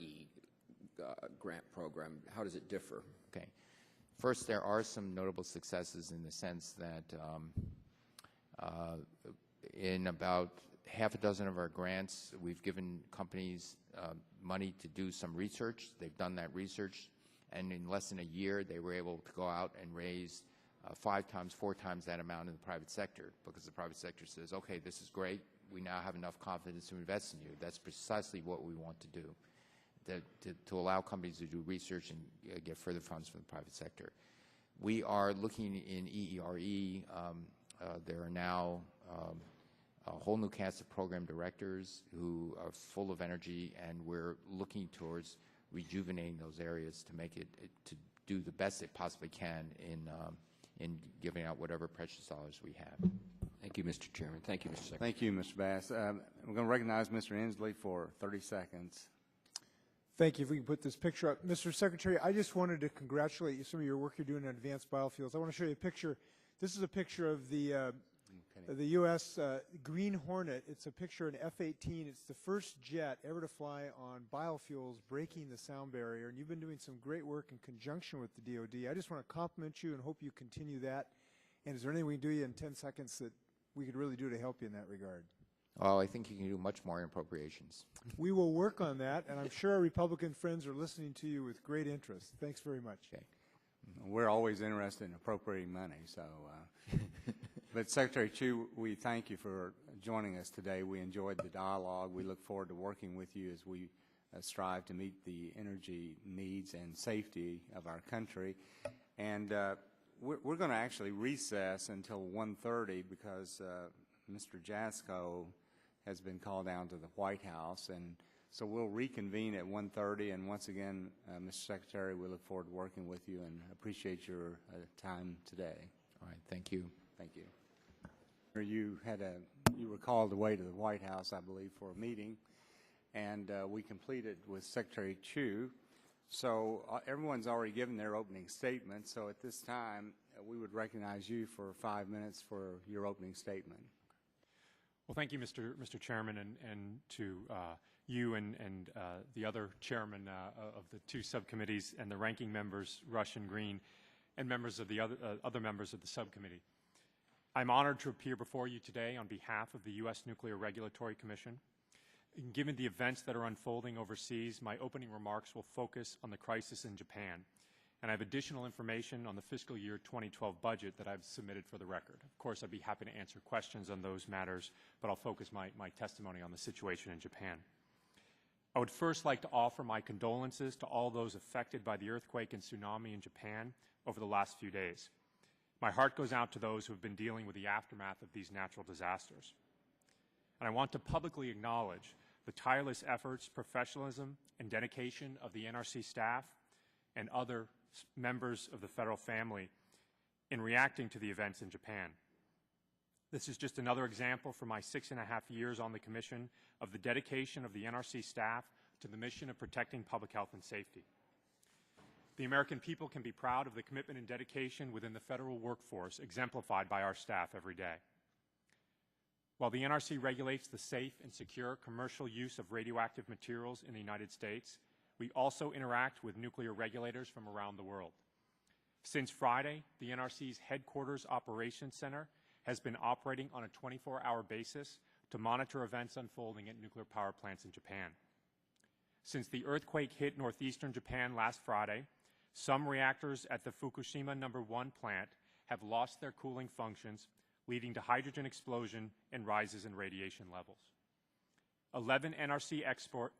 grant program? How does it differ? Okay. First, there are some notable successes in the sense that in about half a dozen of our grants, we've given companies money to do some research. They've done that research, and in less than a year, they were able to go out and raise 5 times, 4 times that amount in the private sector, because the private sector says, okay, this is great. We now have enough confidence to invest in you. That's precisely what we want to do, to allow companies to do research and get further funds from the private sector. We are looking in EERE. There are now a whole new cast of program directors who are full of energy, and we're looking towards rejuvenating those areas to make it to do the best it possibly can in giving out whatever precious dollars we have. Thank you, Mr. Chairman. Thank you, Mr. Secretary. Thank you, Mr. Bass. We're going to recognize Mr. Inslee for 30 seconds. Thank you. If we can put this picture up. Mr. Secretary, I just wanted to congratulate you on some of your work you're doing on advanced biofuels. I want to show you a picture. This is a picture of the the U.S. Green Hornet. It's a picture of an F-18. It's the first jet ever to fly on biofuels, breaking the sound barrier. And you've been doing some great work in conjunction with the DoD. I just want to compliment you and hope you continue that. And is there anything we can do in 10 seconds that we could really do to help you in that regard? Well, I think you can do much more in appropriations. We will work on that, and I'm sure our Republican friends are listening to you with great interest. Thanks very much. Okay. We're always interested in appropriating money. So, but Secretary Chu, we thank you for joining us today. We enjoyed the dialogue. We look forward to working with you as we strive to meet the energy needs and safety of our country. And we're going to actually recess until 1:30 because Mr. Jasko has been called down to the White House, and so we'll reconvene at 1:30. And once again, Mr. Secretary, we look forward to working with you and appreciate your time today. All right, thank you. Thank you. You were called away to the White House, I believe, for a meeting, and we completed with Secretary Chu. So everyone's already given their opening statement. So at this time, we would recognize you for 5 minutes for your opening statement. Well, thank you, Mr. Chairman, and to you and the other chairman of the two subcommittees and the ranking members, Rush and Green, and members of the other members of the subcommittee. I'm honored to appear before you today on behalf of the U.S. Nuclear Regulatory Commission. Given the events that are unfolding overseas, my opening remarks will focus on the crisis in Japan, and I have additional information on the fiscal year 2012 budget that I've submitted for the record. Of course, I'd be happy to answer questions on those matters, but I'll focus my testimony on the situation in Japan. I would first like to offer my condolences to all those affected by the earthquake and tsunami in Japan over the last few days. My heart goes out to those who have been dealing with the aftermath of these natural disasters. And I want to publicly acknowledge the tireless efforts, professionalism, and dedication of the NRC staff and other members of the federal family in reacting to the events in Japan. This is just another example from my 6.5 years on the Commission of the dedication of the NRC staff to the mission of protecting public health and safety. The American people can be proud of the commitment and dedication within the federal workforce exemplified by our staff every day. While the NRC regulates the safe and secure commercial use of radioactive materials in the United States, we also interact with nuclear regulators from around the world. Since Friday, the NRC's Headquarters Operations Center has been operating on a 24-hour basis to monitor events unfolding at nuclear power plants in Japan. Since the earthquake hit northeastern Japan last Friday, some reactors at the Fukushima No. 1 plant have lost their cooling functions, leading to hydrogen explosion and rises in radiation levels. 11 NRC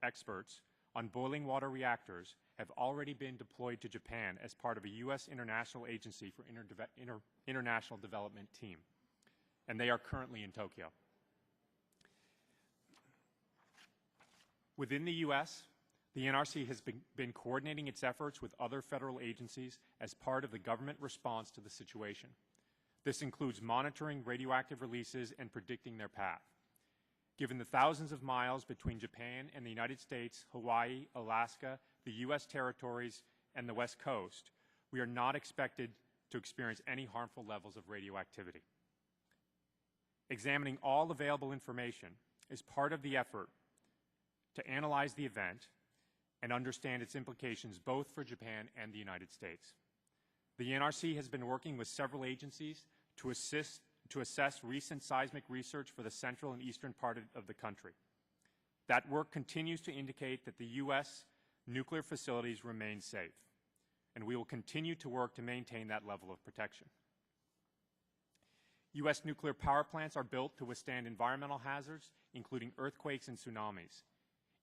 experts on boiling water reactors have already been deployed to Japan as part of a U.S. International Agency for International Development team, and they are currently in Tokyo. Within the U.S., the NRC has been coordinating its efforts with other federal agencies as part of the government response to the situation. This includes monitoring radioactive releases and predicting their path. Given the thousands of miles between Japan and the United States, Hawaii, Alaska, the U.S. territories, and the West Coast, we are not expected to experience any harmful levels of radioactivity. Examining all available information is part of the effort to analyze the event and understand its implications both for Japan and the United States. The NRC has been working with several agencies to assess recent seismic research for the central and eastern part of the country. That work continues to indicate that the U.S. nuclear facilities remain safe, and we will continue to work to maintain that level of protection. U.S. nuclear power plants are built to withstand environmental hazards, including earthquakes and tsunamis.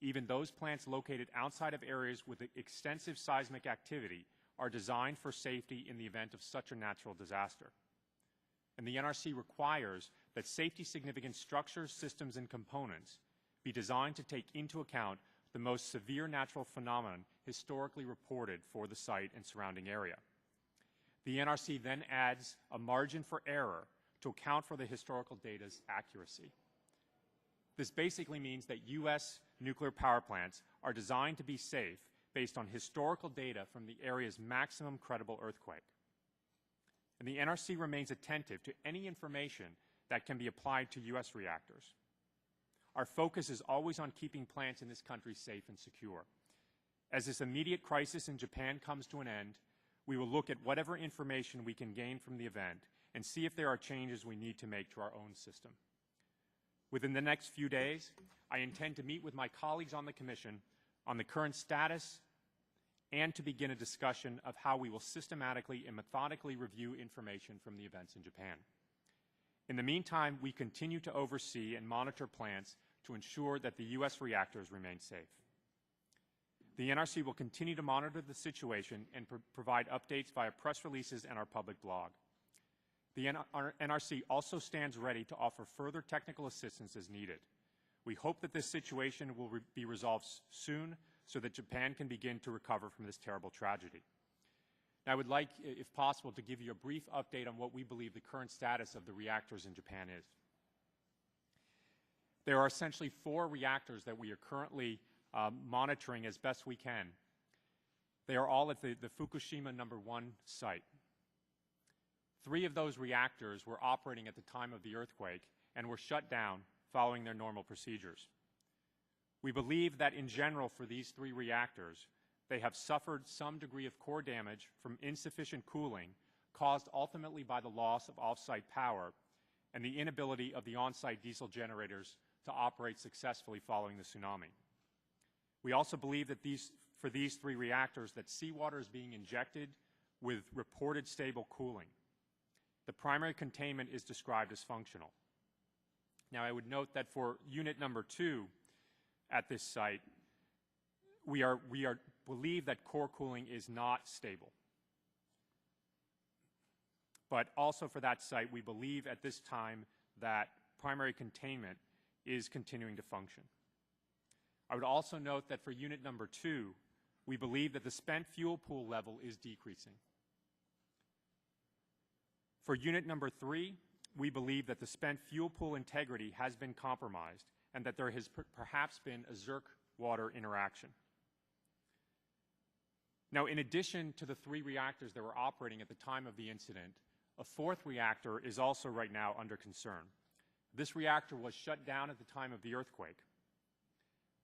Even those plants located outside of areas with extensive seismic activity are designed for safety in the event of such a natural disaster. And the NRC requires that safety-significant structures, systems, and components be designed to take into account the most severe natural phenomenon historically reported for the site and surrounding area. The NRC then adds a margin for error to account for the historical data's accuracy. This basically means that U.S. nuclear power plants are designed to be safe based on historical data from the area's maximum credible earthquake. And the NRC remains attentive to any information that can be applied to U.S. reactors. Our focus is always on keeping plants in this country safe and secure. As this immediate crisis in Japan comes to an end, we will look at whatever information we can gain from the event and see if there are changes we need to make to our own system. Within the next few days, I intend to meet with my colleagues on the Commission on the current status and to begin a discussion of how we will systematically and methodically review information from the events in Japan. In the meantime, we continue to oversee and monitor plants to ensure that the U.S. reactors remain safe. The NRC will continue to monitor the situation and provide updates via press releases and our public blog. The NRC also stands ready to offer further technical assistance as needed. We hope that this situation will be resolved soon so that Japan can begin to recover from this terrible tragedy. Now, I would like, if possible, to give you a brief update on what we believe the current status of the reactors in Japan is. There are essentially 4 reactors that we are currently monitoring as best we can. They are all at the Fukushima No. 1 site. 3 of those reactors were operating at the time of the earthquake and were shut down following their normal procedures. We believe that in general for these 3 reactors, they have suffered some degree of core damage from insufficient cooling caused ultimately by the loss of off-site power and the inability of the on-site diesel generators to operate successfully following the tsunami. We also believe that for these 3 reactors that seawater is being injected with reported stable cooling. The primary containment is described as functional. Now, I would note that for unit number 2 at this site, we believe that core cooling is not stable. But also for that site, we believe at this time that primary containment is continuing to function. I would also note that for unit number 2, we believe that the spent fuel pool level is decreasing. For unit number 3, we believe that the spent fuel pool integrity has been compromised and that there has perhaps been a zerk-water interaction. Now, in addition to the 3 reactors that were operating at the time of the incident, a 4th reactor is also right now under concern. This reactor was shut down at the time of the earthquake.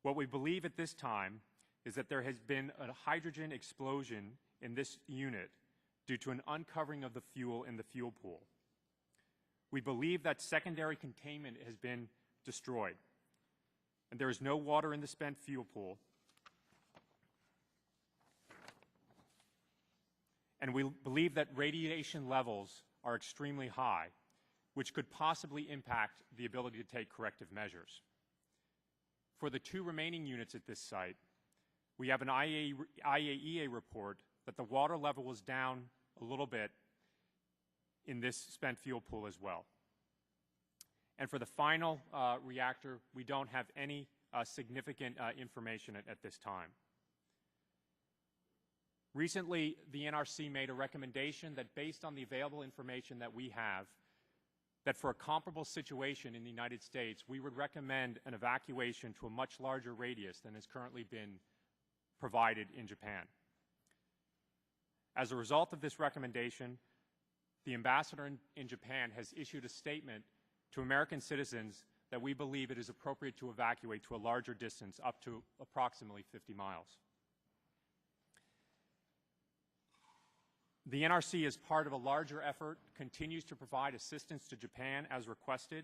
What we believe at this time is that there has been a hydrogen explosion in this unit due to an uncovering of the fuel in the fuel pool. We believe that secondary containment has been destroyed, and there is no water in the spent fuel pool. And we believe that radiation levels are extremely high, which could possibly impact the ability to take corrective measures. For the 2 remaining units at this site, we have an IAEA report that the water level was down a little bit in this spent fuel pool as well. And for the final reactor, we don't have any significant information at this time. Recently, the NRC made a recommendation that based on the available information that we have, that for a comparable situation in the United States, we would recommend an evacuation to a much larger radius than has currently been provided in Japan. As a result of this recommendation, the ambassador in Japan has issued a statement to American citizens that we believe it is appropriate to evacuate to a larger distance, up to approximately 50 miles. The NRC, as part of a larger effort, continues to provide assistance to Japan as requested,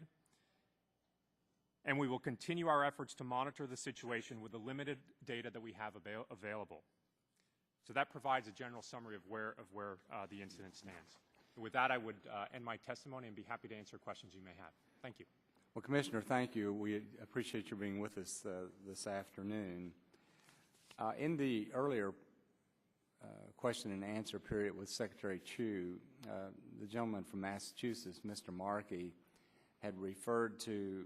and we will continue our efforts to monitor the situation with the limited data that we have available. So that provides a general summary of where the incident stands. With that, I would end my testimony and be happy to answer questions you may have. Thank you. Well, Commissioner, thank you. We appreciate your being with us this afternoon. In the earlier question and answer period with Secretary Chu, the gentleman from Massachusetts, Mr. Markey, had referred to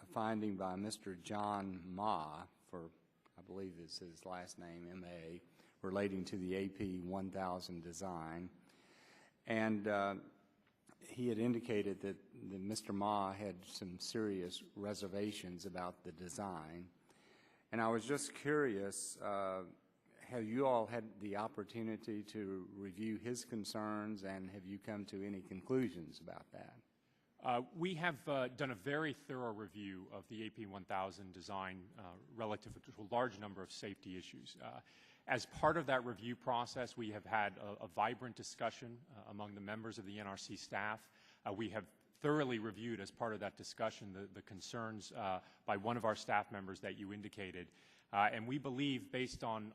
a finding by Mr. John Ma, I believe is his last name, M.A., relating to the AP1000 design. And he had indicated that Mr. Ma had some serious reservations about the design. And I was just curious, have you all had the opportunity to review his concerns, and have you come to any conclusions about that? We have done a very thorough review of the AP1000 design relative to a large number of safety issues. As part of that review process, we have had a vibrant discussion among the members of the NRC staff. We have thoroughly reviewed, as part of that discussion, the concerns by one of our staff members that you indicated. And we believe, based on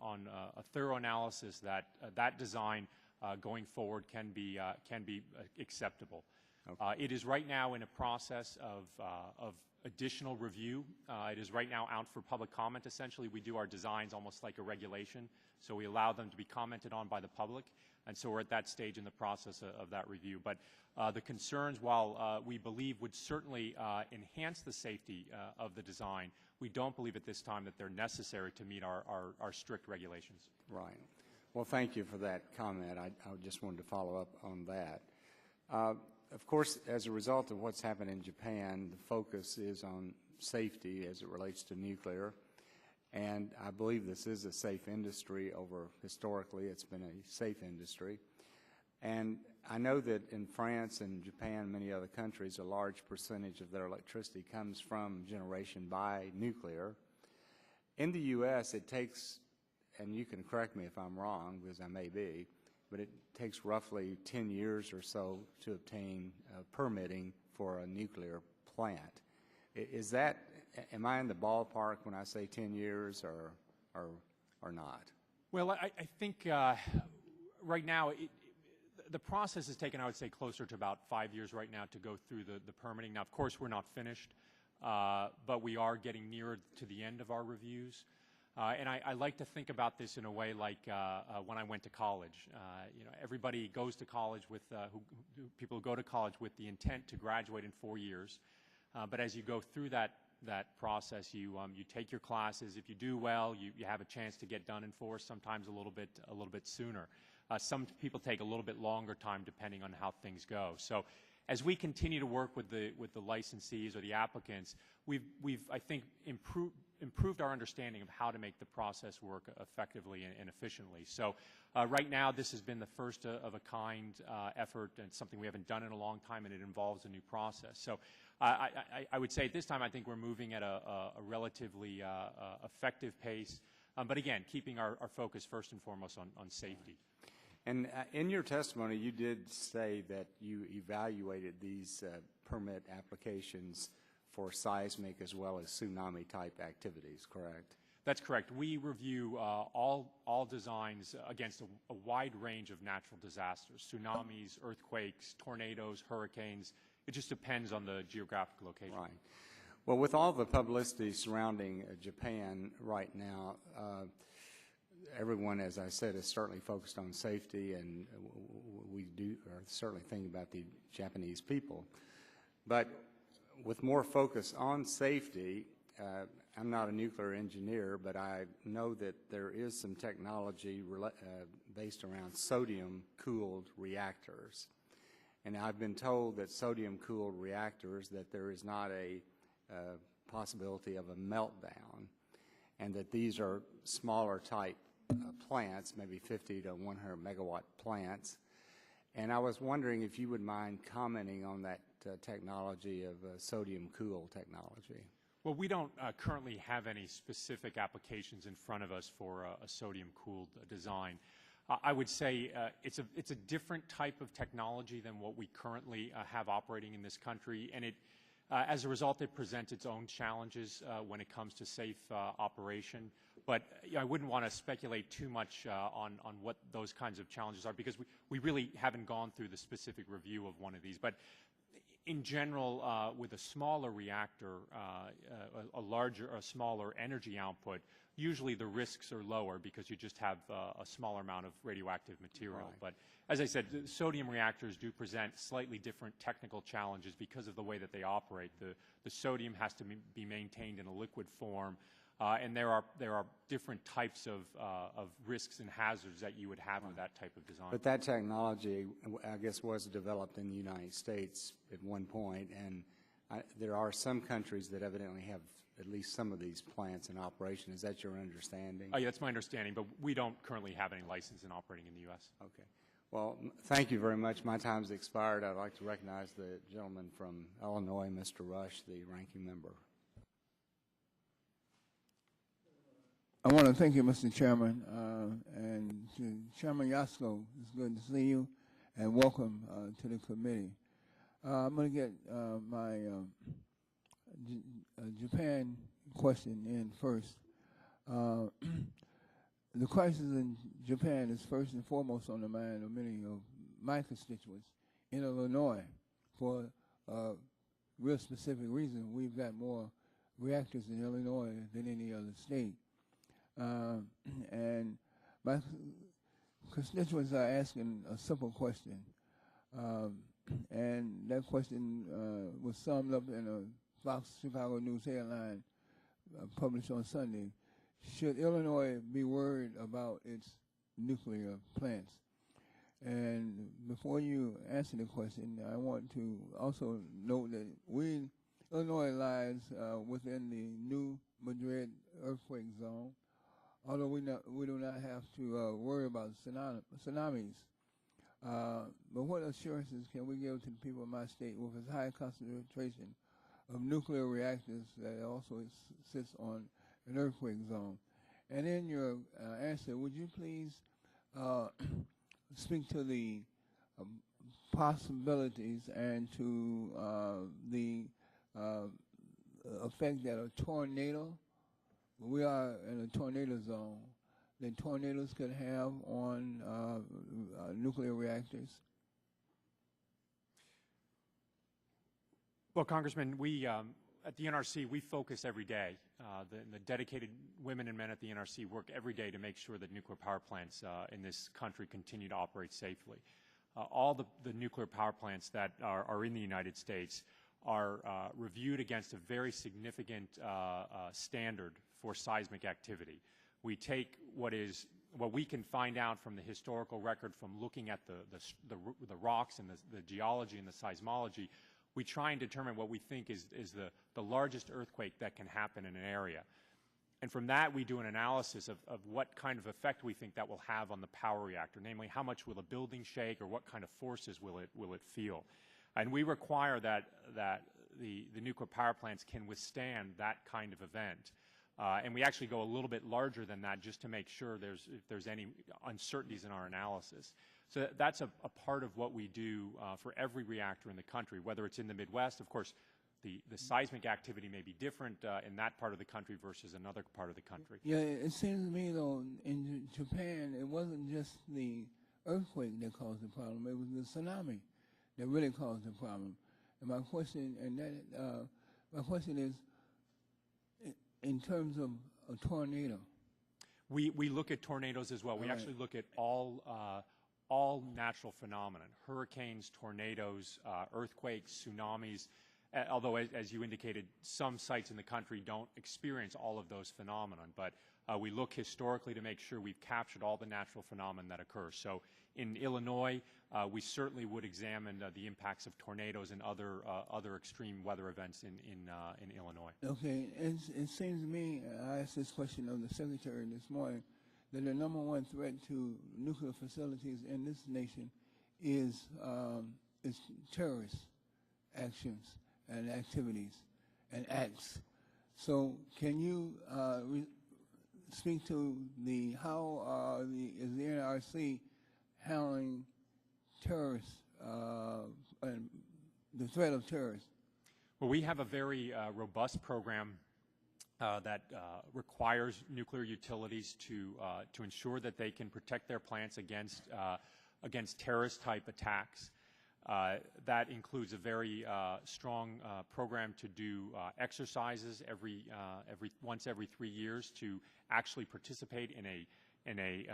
a thorough analysis, that that design going forward can be acceptable. Okay. It is right now in a process of additional review. It is right now out for public comment. Essentially, we do our designs almost like a regulation, so we allow them to be commented on by the public, and so we're at that stage in the process of that review. But the concerns, while we believe would certainly enhance the safety of the design, we don't believe at this time that they're necessary to meet our strict regulations. Right. Well, thank you for that comment. I just wanted to follow up on that. Of course, as a result of what's happened in Japan, the focus is on safety as it relates to nuclear. And I believe this is a safe industry. Historically, it's been a safe industry. And I know that in France and Japan, many other countries, a large percentage of their electricity comes from generation by nuclear. In the U.S., it takes, and you can correct me if I'm wrong, because I may be, but it takes roughly 10 years or so to obtain permitting for a nuclear plant. Is that, am I in the ballpark when I say 10 years or not? Well, I think right now the process has taken, I would say, closer to about 5 years right now to go through the permitting. Now, of course, we're not finished, but we are getting nearer to the end of our reviews. And I like to think about this in a way like when I went to college. You know, everybody goes to college with, people who go to college with the intent to graduate in 4 years. But as you go through that process, you take your classes. If you do well, you have a chance to get done in 4, sometimes a little bit sooner. Some people take a little bit longer time depending on how things go. So as we continue to work with the licensees or the applicants, we've I think improved our understanding of how to make the process work effectively and efficiently. So right now, this has been the first of a kind effort, and something we haven't done in a long time, and it involves a new process. So I would say at this time, I think we're moving at a relatively effective pace, but again, keeping our focus first and foremost on safety. And in your testimony, you did say that you evaluated these permit applications for seismic as well as tsunami-type activities, correct? That's correct. We review all designs against a wide range of natural disasters: tsunamis, earthquakes, tornadoes, hurricanes. It just depends on the geographic location. Right. Well, with all the publicity surrounding Japan right now, everyone, as I said, is certainly focused on safety, and we are certainly thinking about the Japanese people. But with more focus on safety, I'm not a nuclear engineer, but I know that there is some technology based around sodium-cooled reactors. And I've been told that sodium-cooled reactors, that there is not a possibility of a meltdown, and that these are smaller type plants, maybe 50 to 100 megawatt plants. And I was wondering if you would mind commenting on that technology of sodium-cooled technology. Well, we don't currently have any specific applications in front of us for a sodium-cooled design. I would say it's a different type of technology than what we currently have operating in this country, and as a result, it presents its own challenges when it comes to safe operation. But I wouldn't want to speculate too much on what those kinds of challenges are, because we really haven't gone through the specific review of one of these. But in general, with a smaller reactor, a smaller energy output, usually the risks are lower because you just have a smaller amount of radioactive material. Right. But as I said, sodium reactors do present slightly different technical challenges because of the way that they operate. The sodium has to be maintained in a liquid form, and there are different types of risks and hazards that you would have with that type of design. But that technology, I guess, was developed in the United States at one point, and there are some countries that evidently have at least some of these plants in operation. Is that your understanding? Yeah, that's my understanding, but we don't currently have any license in operating in the U.S. Okay. Well, thank you very much. My time's expired. I'd like to recognize the gentleman from Illinois, Mr. Rush, the ranking member. I want to thank you, Mr. Chairman, and to Chairman Yasko. It's good to see you, and welcome to the committee. I'm going to get my Japan question in first. The crisis in Japan is first and foremost on the mind of many of my constituents in Illinois for a real specific reason. We've got more reactors in Illinois than any other state. And my constituents are asking a simple question. And that question was summed up in a Fox Chicago News headline published on Sunday. Should Illinois be worried about its nuclear plants? And before you answer the question, I want to also note that Illinois lies within the New Madrid earthquake zone, although we do not have to worry about tsunamis. But what assurances can we give to the people of my state with its high concentration of nuclear reactors that also sits on an earthquake zone? And in your answer, would you please speak to the possibilities and to the effect that a tornado, we are in a tornado zone, that tornadoes could have on nuclear reactors? Well, Congressman, we at the NRC, we focus every day. The dedicated women and men at the NRC work every day to make sure that nuclear power plants in this country continue to operate safely. All the nuclear power plants that are in the United States are reviewed against a very significant standard for seismic activity. We take what we can find out from the historical record from looking at the rocks and the geology and the seismology. We try and determine what we think is the largest earthquake that can happen in an area. And from that, we do an analysis of what kind of effect we think that will have on the power reactor, namely how much will a building shake or what kind of forces will it feel. And we require that the nuclear power plants can withstand that kind of event. And we actually go a little bit larger than that just to make sure if there's any uncertainties in our analysis. So that's a part of what we do for every reactor in the country, whether it's in the Midwest. Of course, the seismic activity may be different in that part of the country versus another part of the country. Yeah, it seems to me, though, in Japan, it wasn't just the earthquake that caused the problem. It was the tsunami that really caused the problem. And my question is, in terms of a tornado. We look at tornadoes as well. We actually look at all natural phenomena, hurricanes, tornadoes, earthquakes, tsunamis, although, as you indicated, some sites in the country don't experience all of those phenomena. But we look historically to make sure we've captured all the natural phenomena that occur. So in Illinois, we certainly would examine the impacts of tornadoes and other extreme weather events in Illinois. Okay, it seems to me, I asked this question of the Secretary this morning, that the number one threat to nuclear facilities in this nation is terrorist actions and activities and acts. So can you speak to how is the NRC handling terrorists and the threat of terrorists? Well, we have a very robust program that requires nuclear utilities to ensure that they can protect their plants against terrorist-type attacks. That includes a very strong program to do exercises once every 3 years to actually participate in a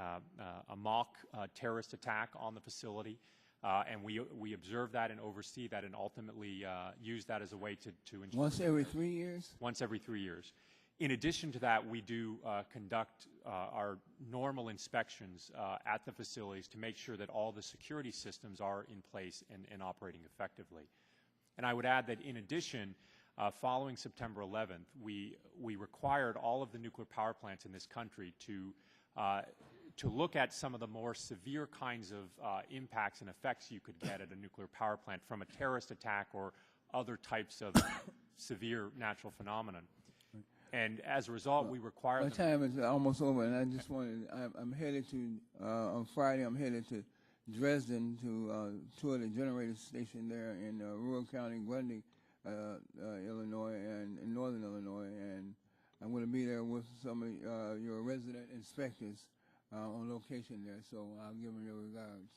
mock terrorist attack on the facility. And we observe that and oversee that and ultimately use that as a way to ensure. Once every 3 years? Once every 3 years. In addition to that, we do conduct our normal inspections at the facilities to make sure that all the security systems are in place and operating effectively. And I would add that in addition, Following September 11th, we required all of the nuclear power plants in this country to look at some of the more severe kinds of impacts and effects you could get at a nuclear power plant from a terrorist attack or other types of severe natural phenomenon. And as a result, we require my time is almost over, and I just wanted, I'm headed to, on Friday, I'm headed to Dresden to tour the generator station there in rural county, Grundy, Illinois, and in northern Illinois, and I'm going to be there with some of your resident inspectors on location there, so I'll give them your regards.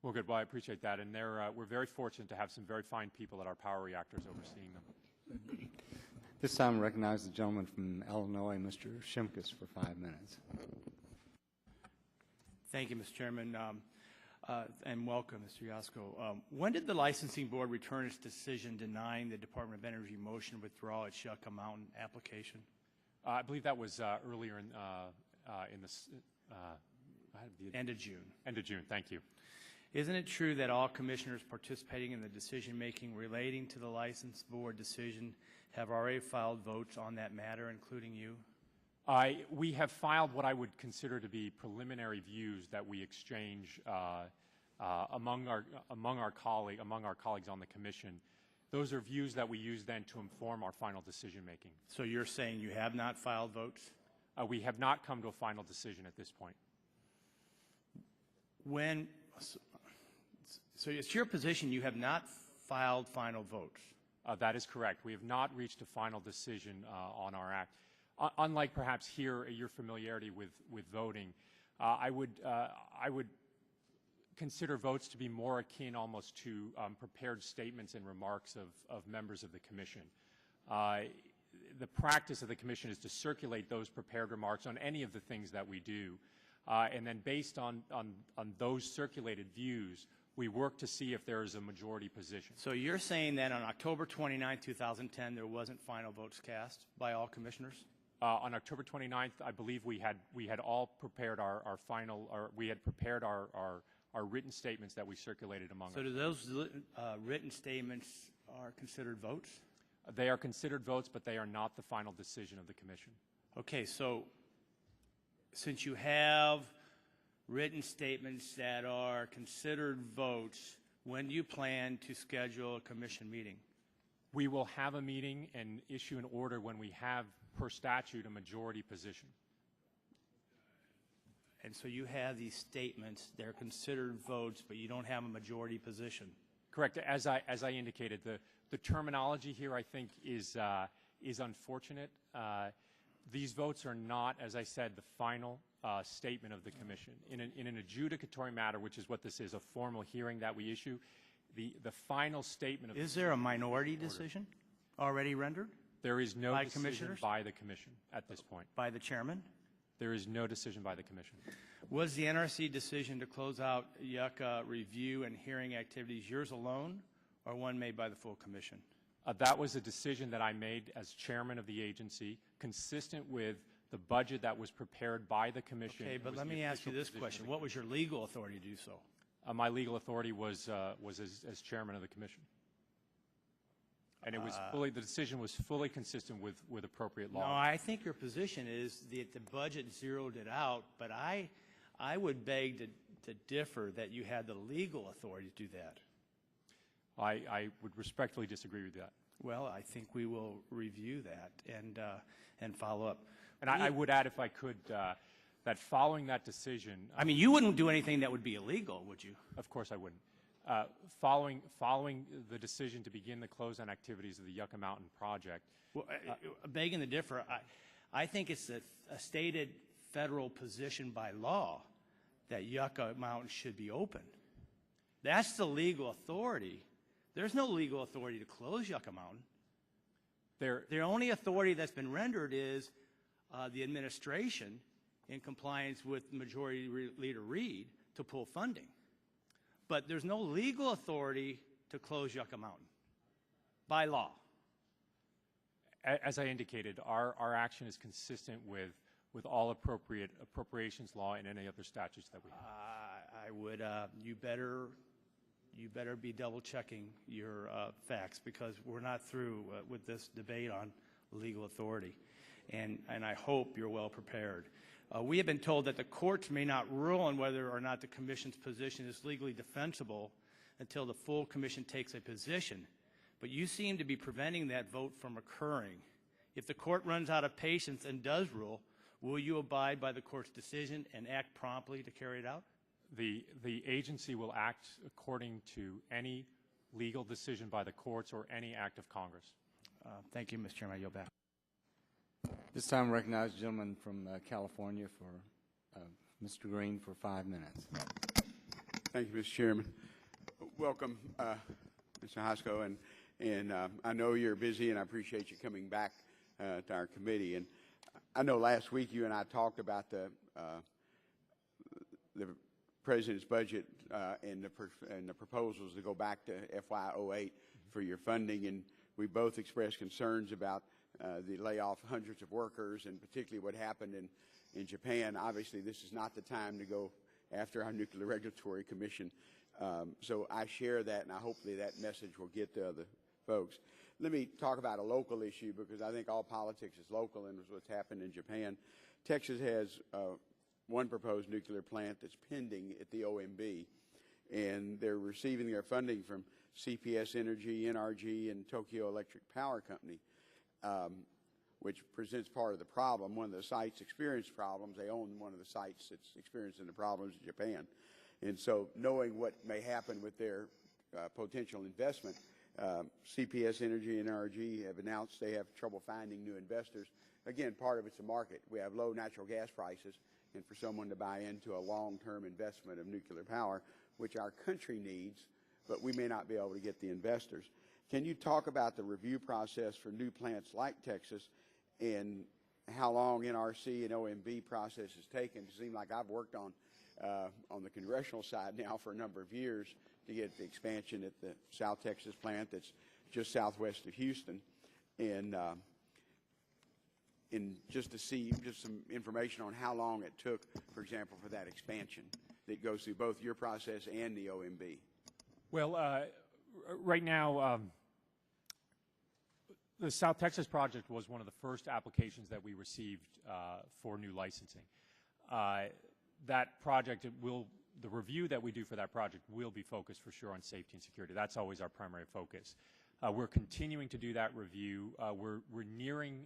Well, good. Well, I appreciate that, and we're very fortunate to have some very fine people at our power reactors overseeing them. This time I recognize the gentleman from Illinois, Mr. Shimkus, for 5 minutes. Thank you, Mr. Chairman, and welcome, Mr. Yasko. When did the licensing board return its decision denying the Department of Energy motion to withdraw its Yucca Mountain application? I believe that was earlier in the end of June. End of June. Thank you. Isn't it true that all commissioners participating in the decision-making relating to the license board decision have already filed votes on that matter, including you? We have filed what I would consider to be preliminary views that we exchange among our colleagues on the commission. Those are views that we use then to inform our final decision making. So you're saying you have not filed votes? We have not come to a final decision at this point. So it's your position you have not filed final votes? That is correct. We have not reached a final decision on our act. Unlike perhaps here, your familiarity with voting, I would consider votes to be more akin almost to prepared statements and remarks of members of the commission. The practice of the commission is to circulate those prepared remarks on any of the things that we do, and then based on those circulated views, we work to see if there is a majority position. So you're saying that on October 29, 2010, there wasn't final votes cast by all commissioners? On October 29th, I believe we had all prepared our final, or we had prepared our written statements that we circulated among us. So do those written statements are considered votes? They are considered votes, but they are not the final decision of the commission. Okay, so since you have written statements that are considered votes, when do you plan to schedule a commission meeting? We will have a meeting and issue an order when we have, per statute, a majority position. And so you have these statements, they're considered votes, but you don't have a majority position. Correct. As I indicated, the terminology here, I think, is unfortunate. These votes are not, as I said, the final statement of the commission. In an adjudicatory matter, which is what this is, a formal hearing that we issue, the final statement of... Is there a minority decision already rendered? There is no decision commissioners? by the commission at this point. By the chairman? There is no decision by the commission. Was the NRC decision to close out Yucca review and hearing activities yours alone, or one made by the full commission? That was a decision that I made as chairman of the agency, consistent with the budget that was prepared by the commission. Okay, but let me ask you this question. What was your legal authority to do so? My legal authority was as chairman of the commission. And it was fully, the decision was fully consistent with appropriate law. No, I think your position is that the budget zeroed it out, but I would beg to differ that you had the legal authority to do that. I would respectfully disagree with that. Well, I think we will review that and follow up. And I would add, if I could, that following that decision... I mean, you wouldn't do anything that would be illegal, would you? Of course I wouldn't. Following the decision to begin the close-down activities of the Yucca Mountain project... Well, begging to differ, I think it's a stated federal position by law that Yucca Mountain should be open. That's the legal authority. There's no legal authority to close Yucca Mountain. The only authority that's been rendered is the administration, in compliance with Majority Leader Reid, to pull funding. But there's no legal authority to close Yucca Mountain by law. As I indicated, our action is consistent with all appropriations law and any other statutes that we have. I would, you better be double checking your facts, because we're not through with this debate on legal authority. And I hope you're well prepared. We have been told that the courts may not rule on whether or not the Commission's position is legally defensible until the full Commission takes a position. But you seem to be preventing that vote from occurring. If the court runs out of patience and does rule, will you abide by the court's decision and act promptly to carry it out? The agency will act according to any legal decision by the courts or any act of Congress. Thank you, Mr. Chairman. I yield back. This time, I recognize the gentleman from California for Mr. Green for 5 minutes. Thank you, Mr. Chairman. Welcome, Mr. Hosko, and I know you're busy, and I appreciate you coming back to our committee. And I know last week you and I talked about the President's budget and the proposals to go back to FY2008 for your funding, and we both expressed concerns about the layoff of hundreds of workers, and particularly what happened in Japan. Obviously, this is not the time to go after our Nuclear Regulatory Commission. So I share that, and hopefully that message will get to other folks. Let me talk about a local issue, because I think all politics is local, and what's happened in Japan. Texas has one proposed nuclear plant that's pending at the OMB, and they're receiving their funding from CPS Energy, NRG, and Tokyo Electric Power Company, which presents part of the problem. One of the sites experienced problems. They own one of the sites that's experiencing the problems in Japan. And so knowing what may happen with their potential investment, CPS Energy and NRG have announced they have trouble finding new investors. Again, part of it's a market. We have low natural gas prices, and for someone to buy into a long-term investment of nuclear power, which our country needs, but we may not be able to get the investors. Can you talk about the review process for new plants like Texas, and how long NRC and OMB process has taken? It seems like I've worked on the congressional side now for a number of years to get the expansion at the South Texas plant that's just southwest of Houston, and just to see just some information on how long it took, for example, for that expansion that goes through both your process and the OMB. Well, right now, the South Texas project was one of the first applications that we received for new licensing. That project, the review that we do for that project will be focused for sure on safety and security. That's always our primary focus. We're continuing to do that review. We're nearing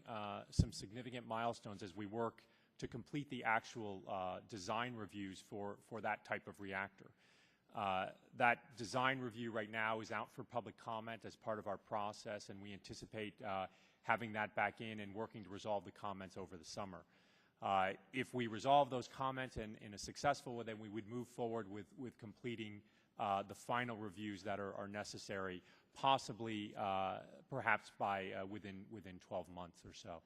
some significant milestones as we work to complete the actual design reviews for that type of reactor. That design review right now is out for public comment as part of our process, and we anticipate having that back in and working to resolve the comments over the summer. If we resolve those comments in a successful way, then we would move forward with completing the final reviews that are necessary, possibly perhaps by within 12 months or so.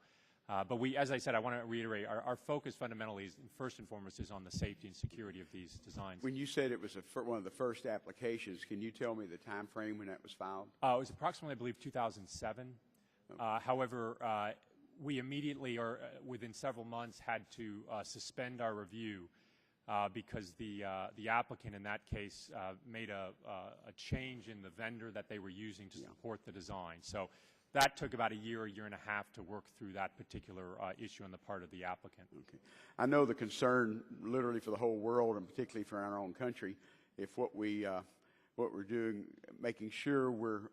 But we, as I said, I want to reiterate, our focus fundamentally is, first and foremost, is on the safety and security of these designs. When you said it was one of the first applications, can you tell me the time frame when that was filed? It was approximately, I believe, 2007. However, we immediately, or within several months, had to suspend our review because the applicant in that case made a change in the vendor that they were using to support the design. So that took about a year and a half to work through that particular issue on the part of the applicant. Okay. I know the concern literally for the whole world, and particularly for our own country, if what we're doing, making sure we're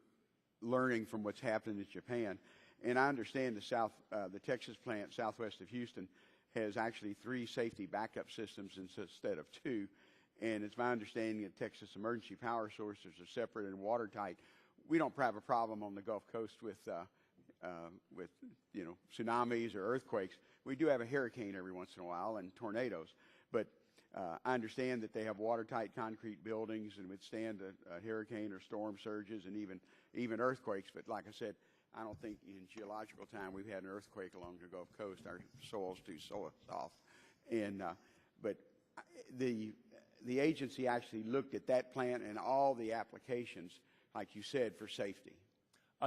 learning from what's happening in Japan. And I understand the Texas plant southwest of Houston has actually 3 safety backup systems instead of 2. And it's my understanding that Texas emergency power sources are separate and watertight. We don't have a problem on the Gulf Coast with tsunamis or earthquakes. We do have a hurricane every once in a while and tornadoes. But I understand that they have watertight concrete buildings and withstand a hurricane or storm surges and even earthquakes. But like I said, I don't think in geological time we've had an earthquake along the Gulf Coast. Our soil's too soft. But the agency actually looked at that plant and all the applications, like you said, for safety.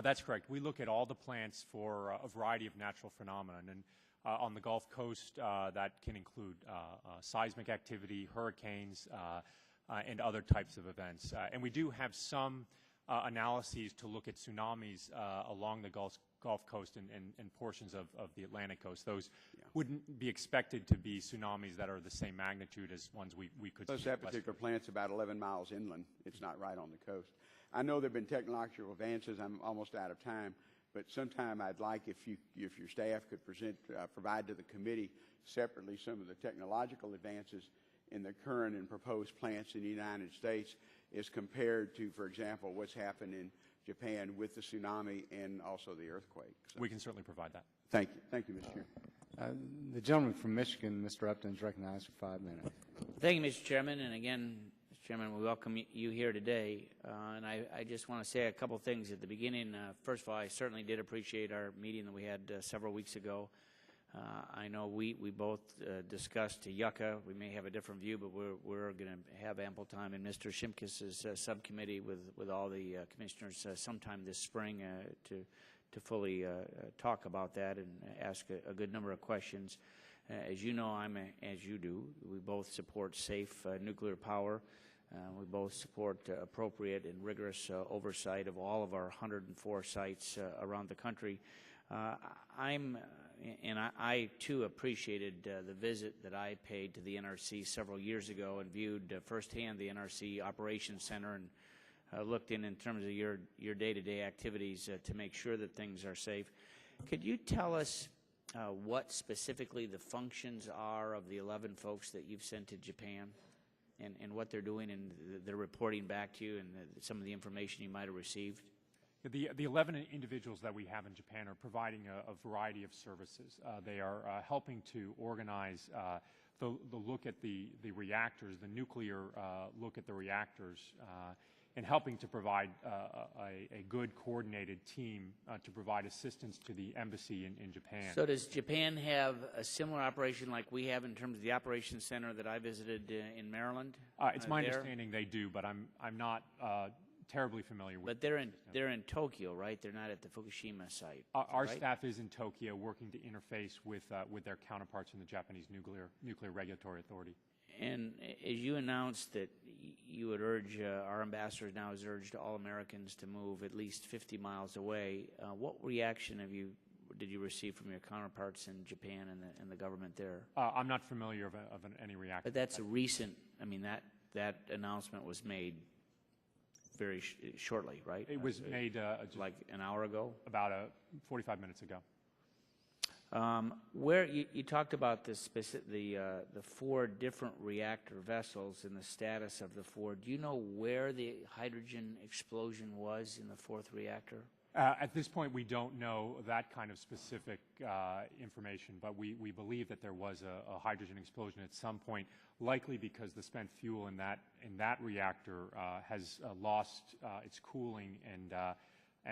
That's correct. We look at all the plants for a variety of natural phenomena. And on the Gulf Coast, that can include seismic activity, hurricanes, and other types of events. And we do have some analyses to look at tsunamis along the Gulf Coast and portions of the Atlantic coast. Those wouldn't be expected to be tsunamis that are the same magnitude as ones we could see. That particular plant's about 11 miles inland. It's not right on the coast. I know there have been technological advances. I'm almost out of time, but sometime I'd like if your staff could provide to the committee separately some of the technological advances in the current and proposed plants in the United States as compared to, for example, what's happened in Japan with the tsunami and also the earthquake. So, we can certainly provide that. Thank you. Thank you, Mr. Chairman. The gentleman from Michigan, Mr. Upton, is recognized for 5 minutes. Thank you, Mr. Chairman. And again, Mr. Chairman, we welcome you here today. And I just want to say a couple things at the beginning. First of all, I certainly did appreciate our meeting that we had several weeks ago. I know we both discussed Yucca. We may have a different view, but we're going to have ample time in Mr. Shimkus's subcommittee with all the commissioners sometime this spring to fully talk about that and ask a good number of questions. As you know, as you do, we both support safe nuclear power. We both support appropriate and rigorous oversight of all of our 104 sites around the country. I too appreciated the visit that I paid to the NRC several years ago and viewed firsthand the NRC Operations Center and looked in terms of your day-to-day activities to make sure that things are safe. Could you tell us what specifically the functions are of the 11 folks that you've sent to Japan and what they're doing and they're reporting back to you and some of the information you might have received? The 11 individuals that we have in Japan are providing a variety of services. They are helping to organize the look at the reactors, the nuclear look at the reactors, and helping to provide a good coordinated team to provide assistance to the embassy in Japan. So does Japan have a similar operation like we have in terms of the operations center that I visited in Maryland? It's my understanding they do, but I'm not terribly familiar with. But they're in Tokyo, right? They're not at the Fukushima site. Our right? staff is in Tokyo working to interface with their counterparts in the Japanese Nuclear Regulatory Authority. And as you announced that you would urge, our ambassador now has urged all Americans to move at least 50 miles away. What reaction did you receive from your counterparts in Japan and the government there? I'm not familiar of any reaction. But that's a recent, I mean, that announcement was made very shortly, right? It was made like an hour ago? About 45 minutes ago. Where you talked about the 4 different reactor vessels and the status of the 4. Do you know where the hydrogen explosion was in the 4th reactor? At this point, we don't know that kind of specific information, but we believe that there was a hydrogen explosion at some point, likely because the spent fuel in that reactor has lost its cooling and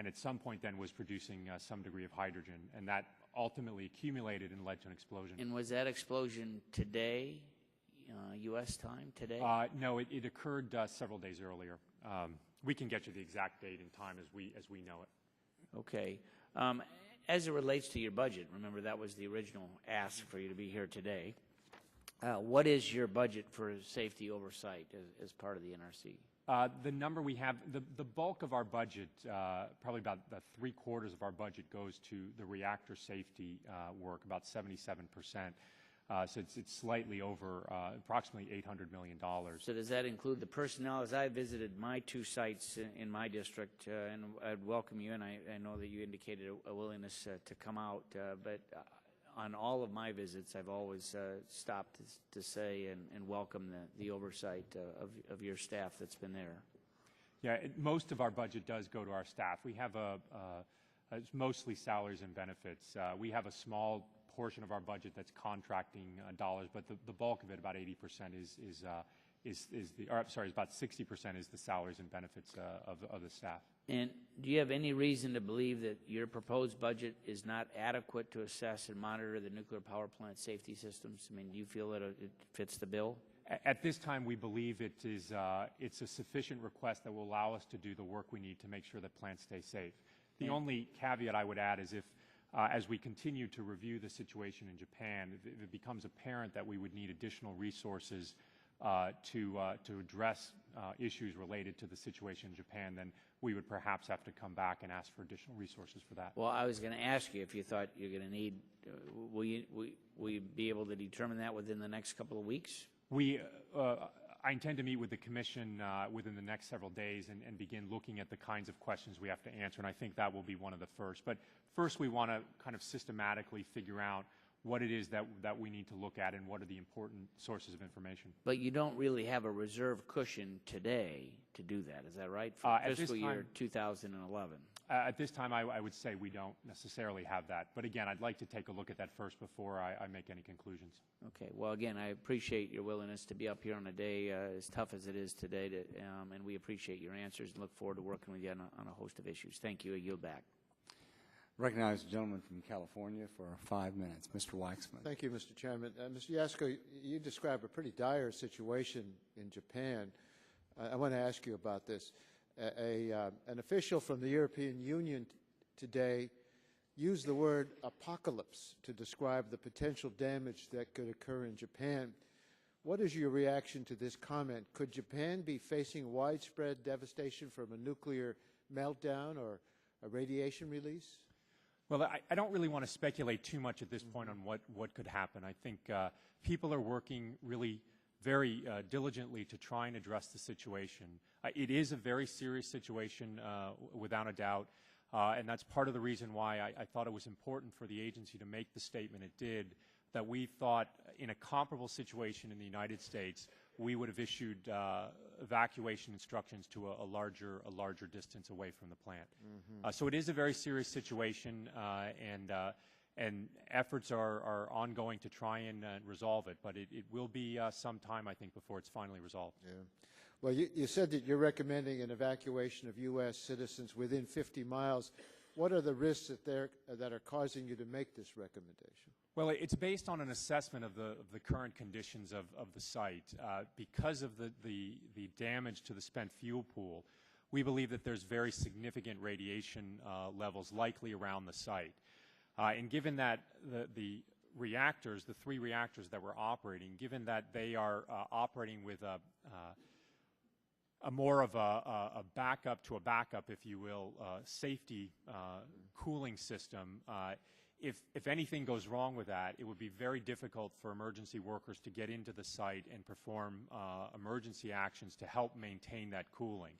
at some point then was producing some degree of hydrogen, and that ultimately accumulated and led to an explosion. And was that explosion today, U.S. time, today? No, it occurred several days earlier. We can get you the exact date and time as we know it. Okay. As it relates to your budget, remember that was the original ask for you to be here today. What is your budget for safety oversight as part of the NRC? The number we have, the bulk of our budget, probably about 3/4 of our budget goes to the reactor safety work, about 77%. So it's slightly over approximately $800 million. So does that include the personnel? As I visited my 2 sites in my district, and I'd welcome you, and I know that you indicated a willingness to come out, but on all of my visits, I've always stopped to say and welcome the oversight of your staff that's been there. Yeah, most of our budget does go to our staff. We have it's mostly salaries and benefits. We have a small portion of our budget that's contracting dollars, but the bulk of it, about 80%, about 60% is the salaries and benefits of the staff. And do you have any reason to believe that your proposed budget is not adequate to assess and monitor the nuclear power plant safety systems? I mean, do you feel that it fits the bill? At this time, we believe it's a sufficient request that will allow us to do the work we need to make sure that plants stay safe. The only caveat I would add is if, as we continue to review the situation in Japan, if it becomes apparent that we would need additional resources to address issues related to the situation in Japan, then we would perhaps have to come back and ask for additional resources for that. Well, I was going to ask you if you thought you're going to need, will you be able to determine that within the next couple of weeks? I intend to meet with the Commission within the next several days and begin looking at the kinds of questions we have to answer, and I think that will be one of the first. But first we want to kind of systematically figure out what it is that we need to look at and what are the important sources of information. But you don't really have a reserve cushion today to do that, is that right, for fiscal year 2011? At this time, I would say we don't necessarily have that. But again, I'd like to take a look at that first before I make any conclusions. Okay. Well, again, I appreciate your willingness to be up here on a day as tough as it is today, and we appreciate your answers and look forward to working with you on a host of issues. Thank you. I yield back. Recognize the gentleman from California for 5 minutes, Mr. Waxman. Thank you, Mr. Chairman. Mr. Yasko, you describe a pretty dire situation in Japan. I want to ask you about this. An official from the European Union today used the word apocalypse to describe the potential damage that could occur in Japan. What is your reaction to this comment? Could Japan be facing widespread devastation from a nuclear meltdown or a radiation release? Well, I don't really want to speculate too much at this point on what could happen. I think people are working really very diligently to try and address the situation. It is a very serious situation, without a doubt, and that's part of the reason why I thought it was important for the agency to make the statement it did, that we thought in a comparable situation in the United States, we would have issued evacuation instructions to a larger distance away from the plant. So it is a very serious situation, and efforts are ongoing to try and resolve it, but it will be some time, I think, before it's finally resolved. Yeah. Well, you said that you're recommending an evacuation of U.S. citizens within 50 miles. What are the risks that are causing you to make this recommendation? Well, it's based on an assessment of the current conditions of the site. Because of the damage to the spent fuel pool, we believe that there's very significant radiation levels likely around the site. And given that the reactors, the 3 reactors that we're operating, given that they are operating with a more of a backup to a backup, if you will, safety cooling system, if anything goes wrong with that, it would be very difficult for emergency workers to get into the site and perform emergency actions to help maintain that cooling.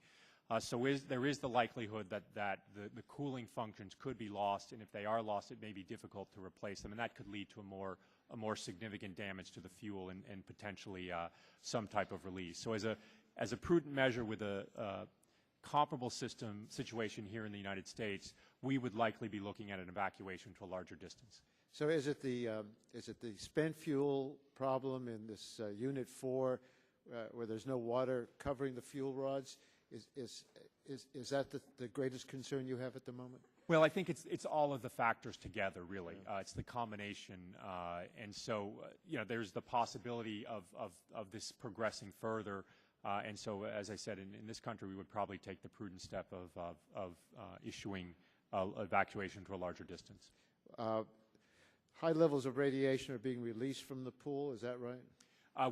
So there is the likelihood that the cooling functions could be lost, and if they are lost, it may be difficult to replace them, and that could lead to a more significant damage to the fuel and potentially some type of release. So as a prudent measure with a comparable situation here in the United States, we would likely be looking at an evacuation to a larger distance. So is it the spent fuel problem in this Unit 4 where there's no water covering the fuel rods? Is that the greatest concern you have at the moment? Well, I think it's all of the factors together, really. It's the combination, and so there's the possibility of this progressing further. And so, as I said, in this country, we would probably take the prudent step of issuing evacuation to a larger distance. High levels of radiation are being released from the pool, is that right?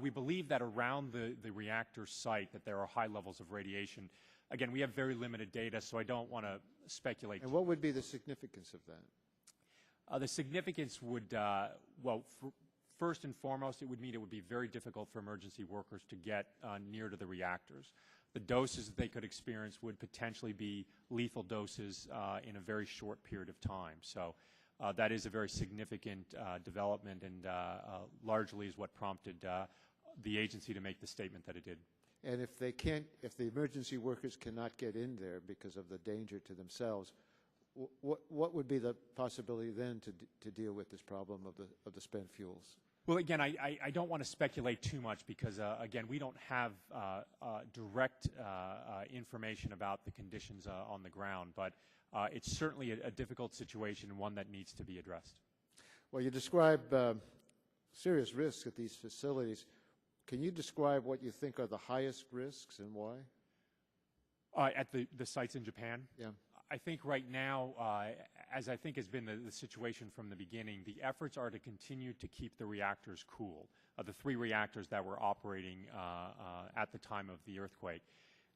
We believe that around the reactor site that there are high levels of radiation. Again, we have very limited data, so I don't want to speculate. And what would be the significance of that? The significance would, first and foremost, it would mean it would be very difficult for emergency workers to get near to the reactors. The doses that they could experience would potentially be lethal doses in a very short period of time. So that is a very significant development, and largely is what prompted the agency to make the statement that it did. And if the emergency workers cannot get in there because of the danger to themselves, what would be the possibility then to deal with this problem of the spent fuels? Well, again, I don't want to speculate too much because, again, we don't have direct information about the conditions on the ground, but it's certainly a difficult situation and one that needs to be addressed. Well, you describe serious risks at these facilities. Can you describe what you think are the highest risks and why? At the sites in Japan? Yeah. I think right now, as I think has been the situation from the beginning, the efforts are to continue to keep the reactors cool. the 3 reactors that were operating at the time of the earthquake.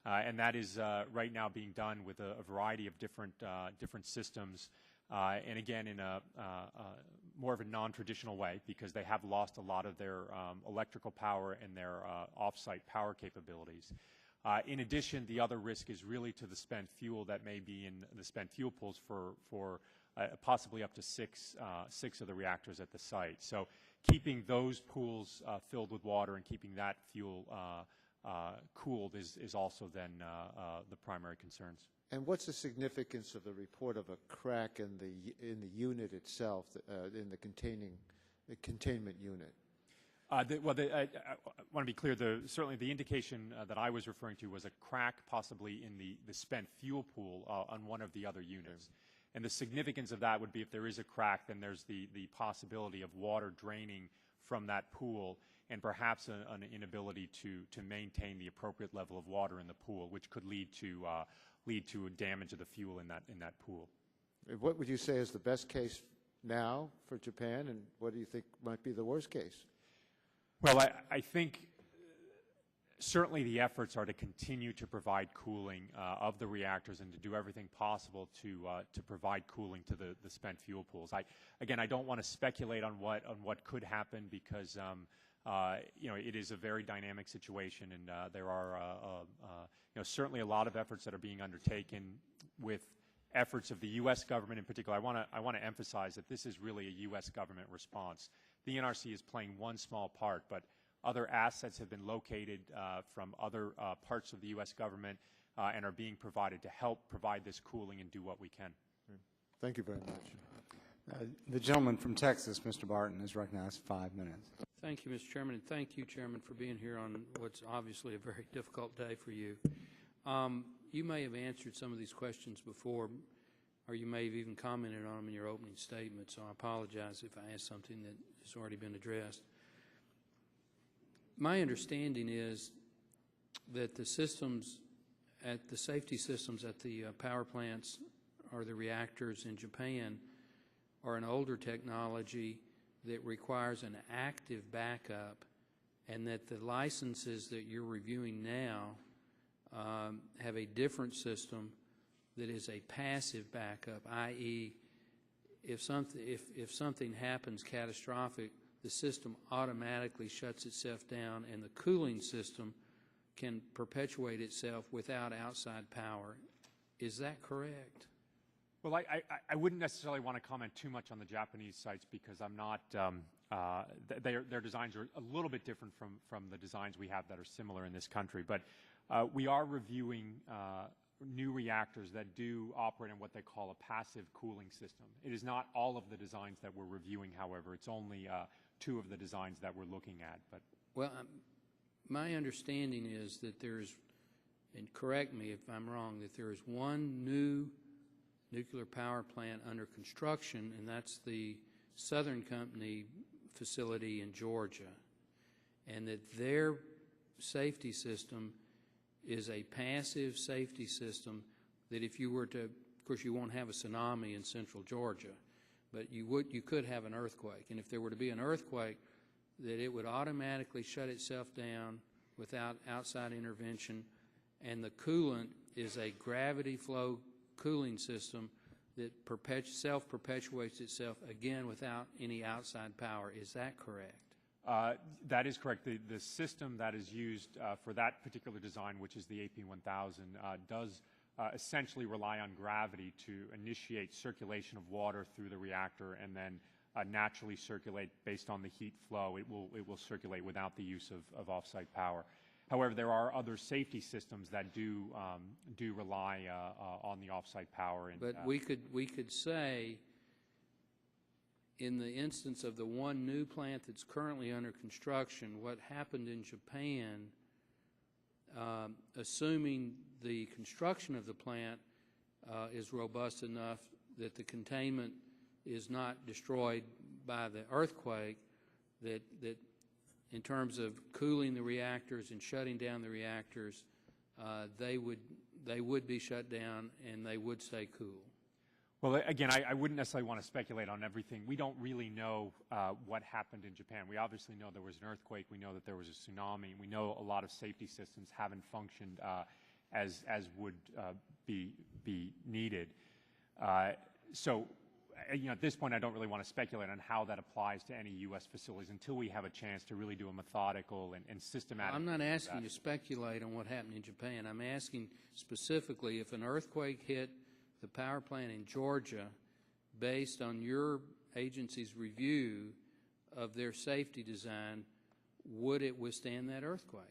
And that is right now being done with a variety of different systems, and again in a more of a non-traditional way, because they have lost a lot of their electrical power and their off-site power capabilities. In addition, the other risk is really to the spent fuel that may be in the spent fuel pools for possibly up to six of the reactors at the site. So keeping those pools filled with water and keeping that fuel cooled is also then the primary concerns. And what's the significance of the report of a crack in the unit itself, in the containment unit? I want to be clear. Certainly, the indication that I was referring to was a crack, possibly in the spent fuel pool on one of the other units. And the significance of that would be if there is a crack, then there's the possibility of water draining from that pool, and perhaps an inability to maintain the appropriate level of water in the pool, which could lead to damage of the fuel in that pool. What would you say is the best case now for Japan, and what do you think might be the worst case? Well, I think certainly the efforts are to continue to provide cooling of the reactors and to do everything possible to provide cooling to the spent fuel pools. Again, I don't want to speculate on what could happen, because it is a very dynamic situation, and there are certainly a lot of efforts that are being undertaken with efforts of the U.S. government in particular. I want to emphasize that this is really a U.S. government response. The NRC is playing one small part, but other assets have been located from other parts of the U.S. government and are being provided to help provide this cooling and do what we can. Thank you very much. The gentleman from Texas, Mr. Barton, is recognized 5 minutes. Thank you, Mr. Chairman, and thank you, Chairman, for being here on what's obviously a very difficult day for you. You may have answered some of these questions before, or you may have even commented on them in your opening statement, so I apologize if I asked something that has already been addressed. My understanding is that the safety systems at the power plants or the reactors in Japan are an older technology that requires an active backup, and that the licenses that you're reviewing now have a different system that is a passive backup, i.e., if something happens catastrophic, the system automatically shuts itself down, and the cooling system can perpetuate itself without outside power. Is that correct? Well, I wouldn't necessarily want to comment too much on the Japanese sites, because I'm not. Their designs are a little bit different from the designs we have that are similar in this country. But we are reviewing new reactors that do operate in what they call a passive cooling system. It is not all of the designs that we're reviewing, however. It's only 2 of the designs that we're looking at. But well, my understanding is that there's, and correct me if I'm wrong, that there is one new nuclear power plant under construction, and that's the Southern Company facility in Georgia, and that their safety system is a passive safety system that if you were to, of course you won't have a tsunami in central Georgia, but you could have an earthquake, and if there were to be an earthquake, that it would automatically shut itself down without outside intervention, and the coolant is a gravity flow cooling system that self-perpetuates itself, again, without any outside power. Is that correct? That is correct. The system that is used for that particular design, which is the AP1000, does essentially rely on gravity to initiate circulation of water through the reactor, and then naturally circulate based on the heat flow. It will circulate without the use of off-site power. However, there are other safety systems that do rely on the off-site power. And, but we could say, in the instance of the one new plant that's currently under construction, what happened in Japan, assuming the construction of the plant is robust enough that the containment is not destroyed by the earthquake, that in terms of cooling the reactors and shutting down the reactors, they would be shut down and they would stay cool. Well, again, I wouldn't necessarily want to speculate on everything. We don't really know what happened in Japan. We obviously know there was an earthquake. We know that there was a tsunami. We know a lot of safety systems haven't functioned as would be needed. So, at this point, I don't really want to speculate on how that applies to any U.S. facilities until we have a chance to really do a methodical and systematic. I'm not asking you to speculate on what happened in Japan. I'm asking specifically if an earthquake hit the power plant in Georgia, based on your agency's review of their safety design, would it withstand that earthquake?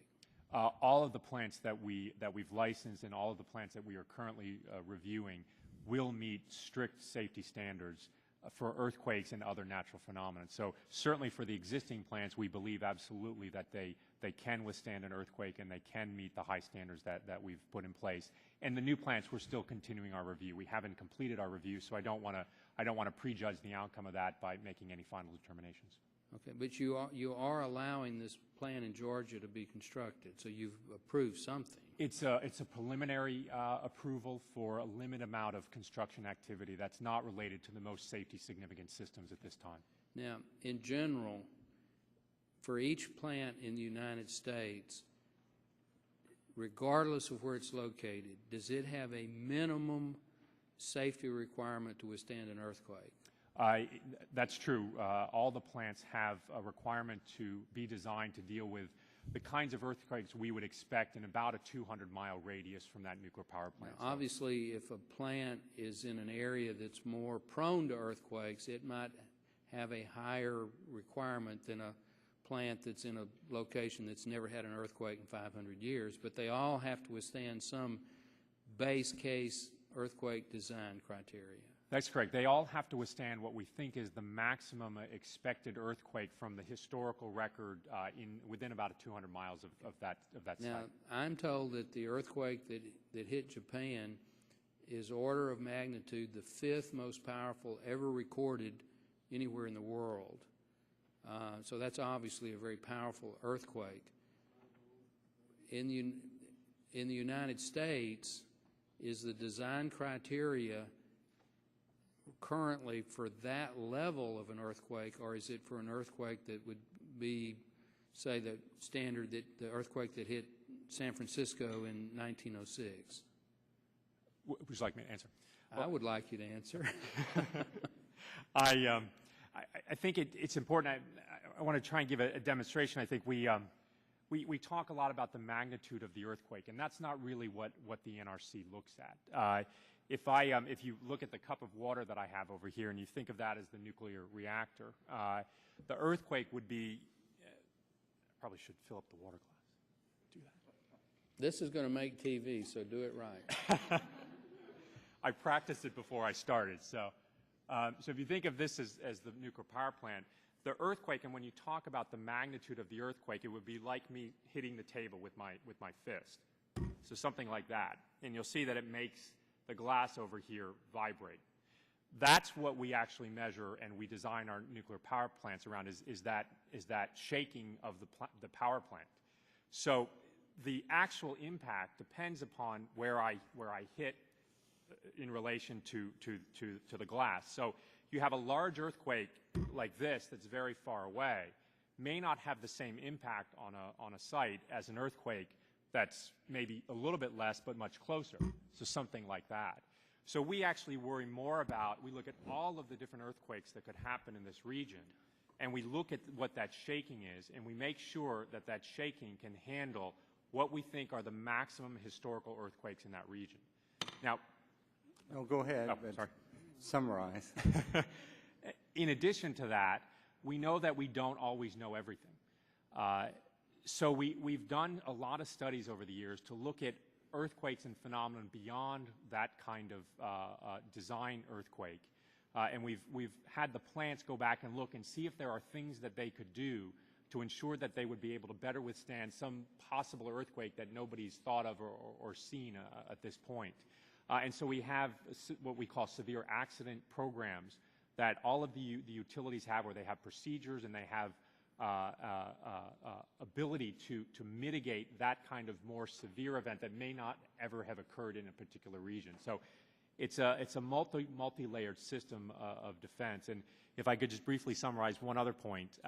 All of the plants that we've licensed and all of the plants that we are currently reviewing will meet strict safety standards for earthquakes and other natural phenomena. So certainly for the existing plants, we believe absolutely that they can withstand an earthquake and they can meet the high standards that we've put in place. And the new plants, we're still continuing our review. We haven't completed our review, so I don't want to prejudge the outcome of that by making any final determinations. Okay, but you are allowing this plant in Georgia to be constructed, so you've approved something. It's a preliminary approval for a limited amount of construction activity that's not related to the most safety significant systems at this time. Now, in general, for each plant in the United States, regardless of where it's located, does it have a minimum safety requirement to withstand an earthquake? That's true. All the plants have a requirement to be designed to deal with the kinds of earthquakes we would expect in about a 200-mile radius from that nuclear power plant. Now, obviously, if a plant is in an area that's more prone to earthquakes, it might have a higher requirement than a plant that's in a location that's never had an earthquake in 500 years, but they all have to withstand some base case earthquake design criteria. That's correct. They all have to withstand what we think is the maximum expected earthquake from the historical record within about 200 miles of that site. Now, I'm told that the earthquake that hit Japan is order of magnitude the 5th most powerful ever recorded anywhere in the world. So that's obviously a very powerful earthquake. In the United States, is the design criteria currently for that level of an earthquake, or is it for an earthquake that would be, say, the standard that the earthquake that hit San Francisco in 1906? Would you like me to answer? I would like you to answer. I think it's important. I want to try and give a demonstration. I think we talk a lot about the magnitude of the earthquake, and that's not really what the NRC looks at. If you look at the cup of water that I have over here and you think of that as the nuclear reactor, the earthquake would be, probably should fill up the water glass. Do that. This is going to make TV, so do it right. I practiced it before I started. So if you think of this as the nuclear power plant, the earthquake, and when you talk about the magnitude of the earthquake, it would be like me hitting the table with my fist. So something like that. And you'll see that it makes the glass over here vibrate. That's what we actually measure and we design our nuclear power plants around is that shaking of the power plant. So the actual impact depends upon where I hit in relation to the glass. So you have a large earthquake like this that's very far away may not have the same impact on a site as an earthquake that's maybe a little bit less but much closer, so something like that. So we actually worry more about, we look at all of the different earthquakes that could happen in this region, and we look at what that shaking is, and we make sure that that shaking can handle what we think are the maximum historical earthquakes in that region. Now, go ahead. Sorry. Summarize. In addition to that, we know that we don't always know everything. So we've done a lot of studies over the years to look at earthquakes and phenomena beyond that kind of design earthquake. And we've had the plants go back and look and see if there are things that they could do to ensure that they would be able to better withstand some possible earthquake that nobody's thought of or seen at this point. And so we have what we call severe accident programs that all of the utilities have, where they have procedures and they have ability to mitigate that kind of more severe event that may not ever have occurred in a particular region. So it's a multi-layered system of defense. And if I could just briefly summarize one other point,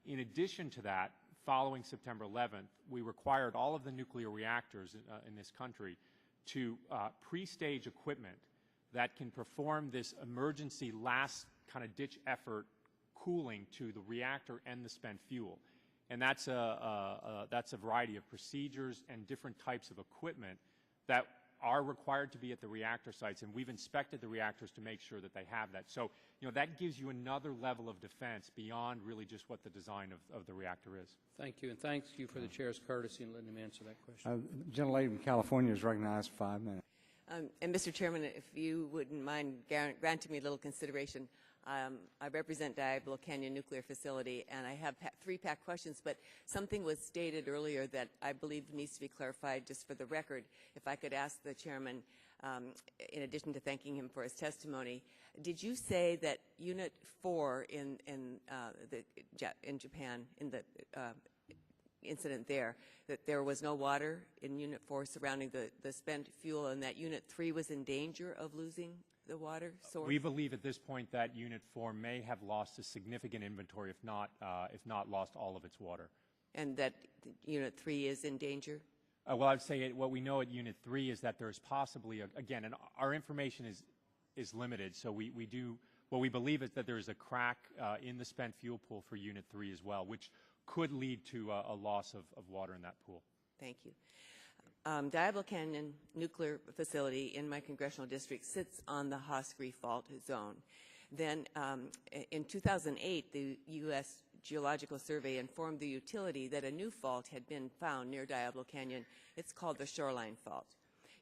in addition to that, following September 11th, we required all of the nuclear reactors in this country to pre-stage equipment that can perform this emergency last kind of ditch effort cooling to the reactor and the spent fuel. And that's a variety of procedures and different types of equipment that are required to be at the reactor sites, and we've inspected the reactors to make sure that they have that. So, that gives you another level of defense beyond really just what the design of the reactor is. Thank you, and thanks you for the chair's courtesy in letting him answer that question. Gentlelady from California is recognized for 5 minutes. And Mr. Chairman, if you wouldn't mind granting me a little consideration, I represent Diablo Canyon Nuclear Facility, and I have 3 packed questions, but something was stated earlier that I believe needs to be clarified just for the record. If I could ask the chairman, in addition to thanking him for his testimony, did you say that Unit 4 in Japan, in the incident there, that there was no water in Unit 4 surrounding the spent fuel, and that Unit 3 was in danger of losing the water source? We believe at this point that Unit 4 may have lost a significant inventory, if not lost all of its water. And that Unit 3 is in danger? Well, I'd say what we know at Unit 3 is that there is possibly, again, and our information is limited, so what we believe is that there is a crack in the spent fuel pool for Unit 3 as well, which could lead to a loss of water in that pool. Thank you. Diablo Canyon Nuclear Facility in my congressional district sits on the Hoskree Fault Zone. Then in 2008, the U.S. Geological Survey informed the utility that a new fault had been found near Diablo Canyon. It's called the Shoreline Fault.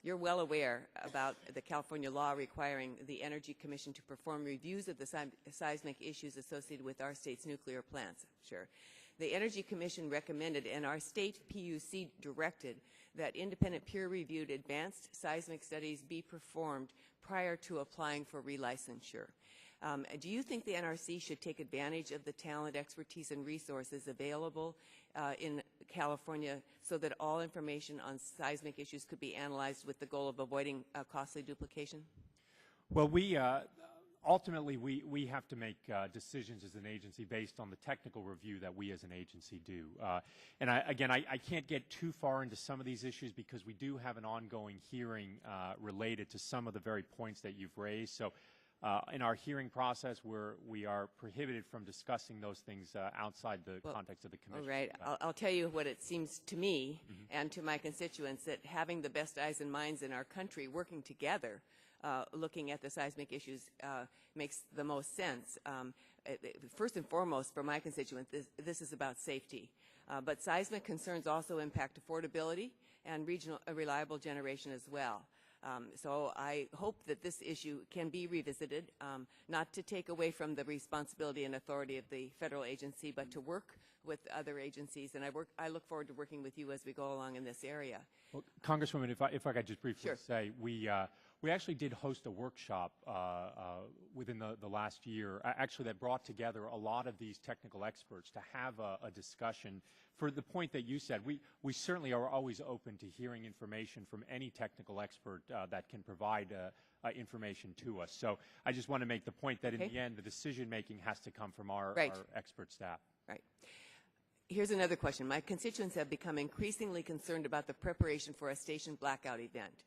You're well aware about the California law requiring the Energy Commission to perform reviews of the seismic issues associated with our state's nuclear plants. Sure. The Energy Commission recommended, and our state PUC directed, that independent peer-reviewed advanced seismic studies be performed prior to applying for relicensure. Do you think the NRC should take advantage of the talent, expertise, and resources available in California so that all information on seismic issues could be analyzed with the goal of avoiding costly duplication? Well, ultimately, we have to make decisions as an agency based on the technical review that we as an agency do. And I can't get too far into some of these issues because we do have an ongoing hearing related to some of the very points that you've raised. So in our hearing process, we are prohibited from discussing those things outside the context of the commission. All right. I'll tell you what it seems to me and to my constituents, that having the best eyes and minds in our country working together looking at the seismic issues makes the most sense. First and foremost, for my constituents, this is about safety. But seismic concerns also impact affordability and regional reliable generation as well. So I hope that this issue can be revisited, not to take away from the responsibility and authority of the federal agency, but to work with other agencies. And I look forward to working with you as we go along in this area. Well, Congresswoman, if I could just briefly say, we actually did host a workshop within the last year, actually, that brought together a lot of these technical experts to have a discussion. For the point that you said, we certainly are always open to hearing information from any technical expert that can provide information to us. So I just want to make the point that in the end, the decision-making has to come from our expert staff. Right. Here's another question. My constituents have become increasingly concerned about the preparation for a station blackout event.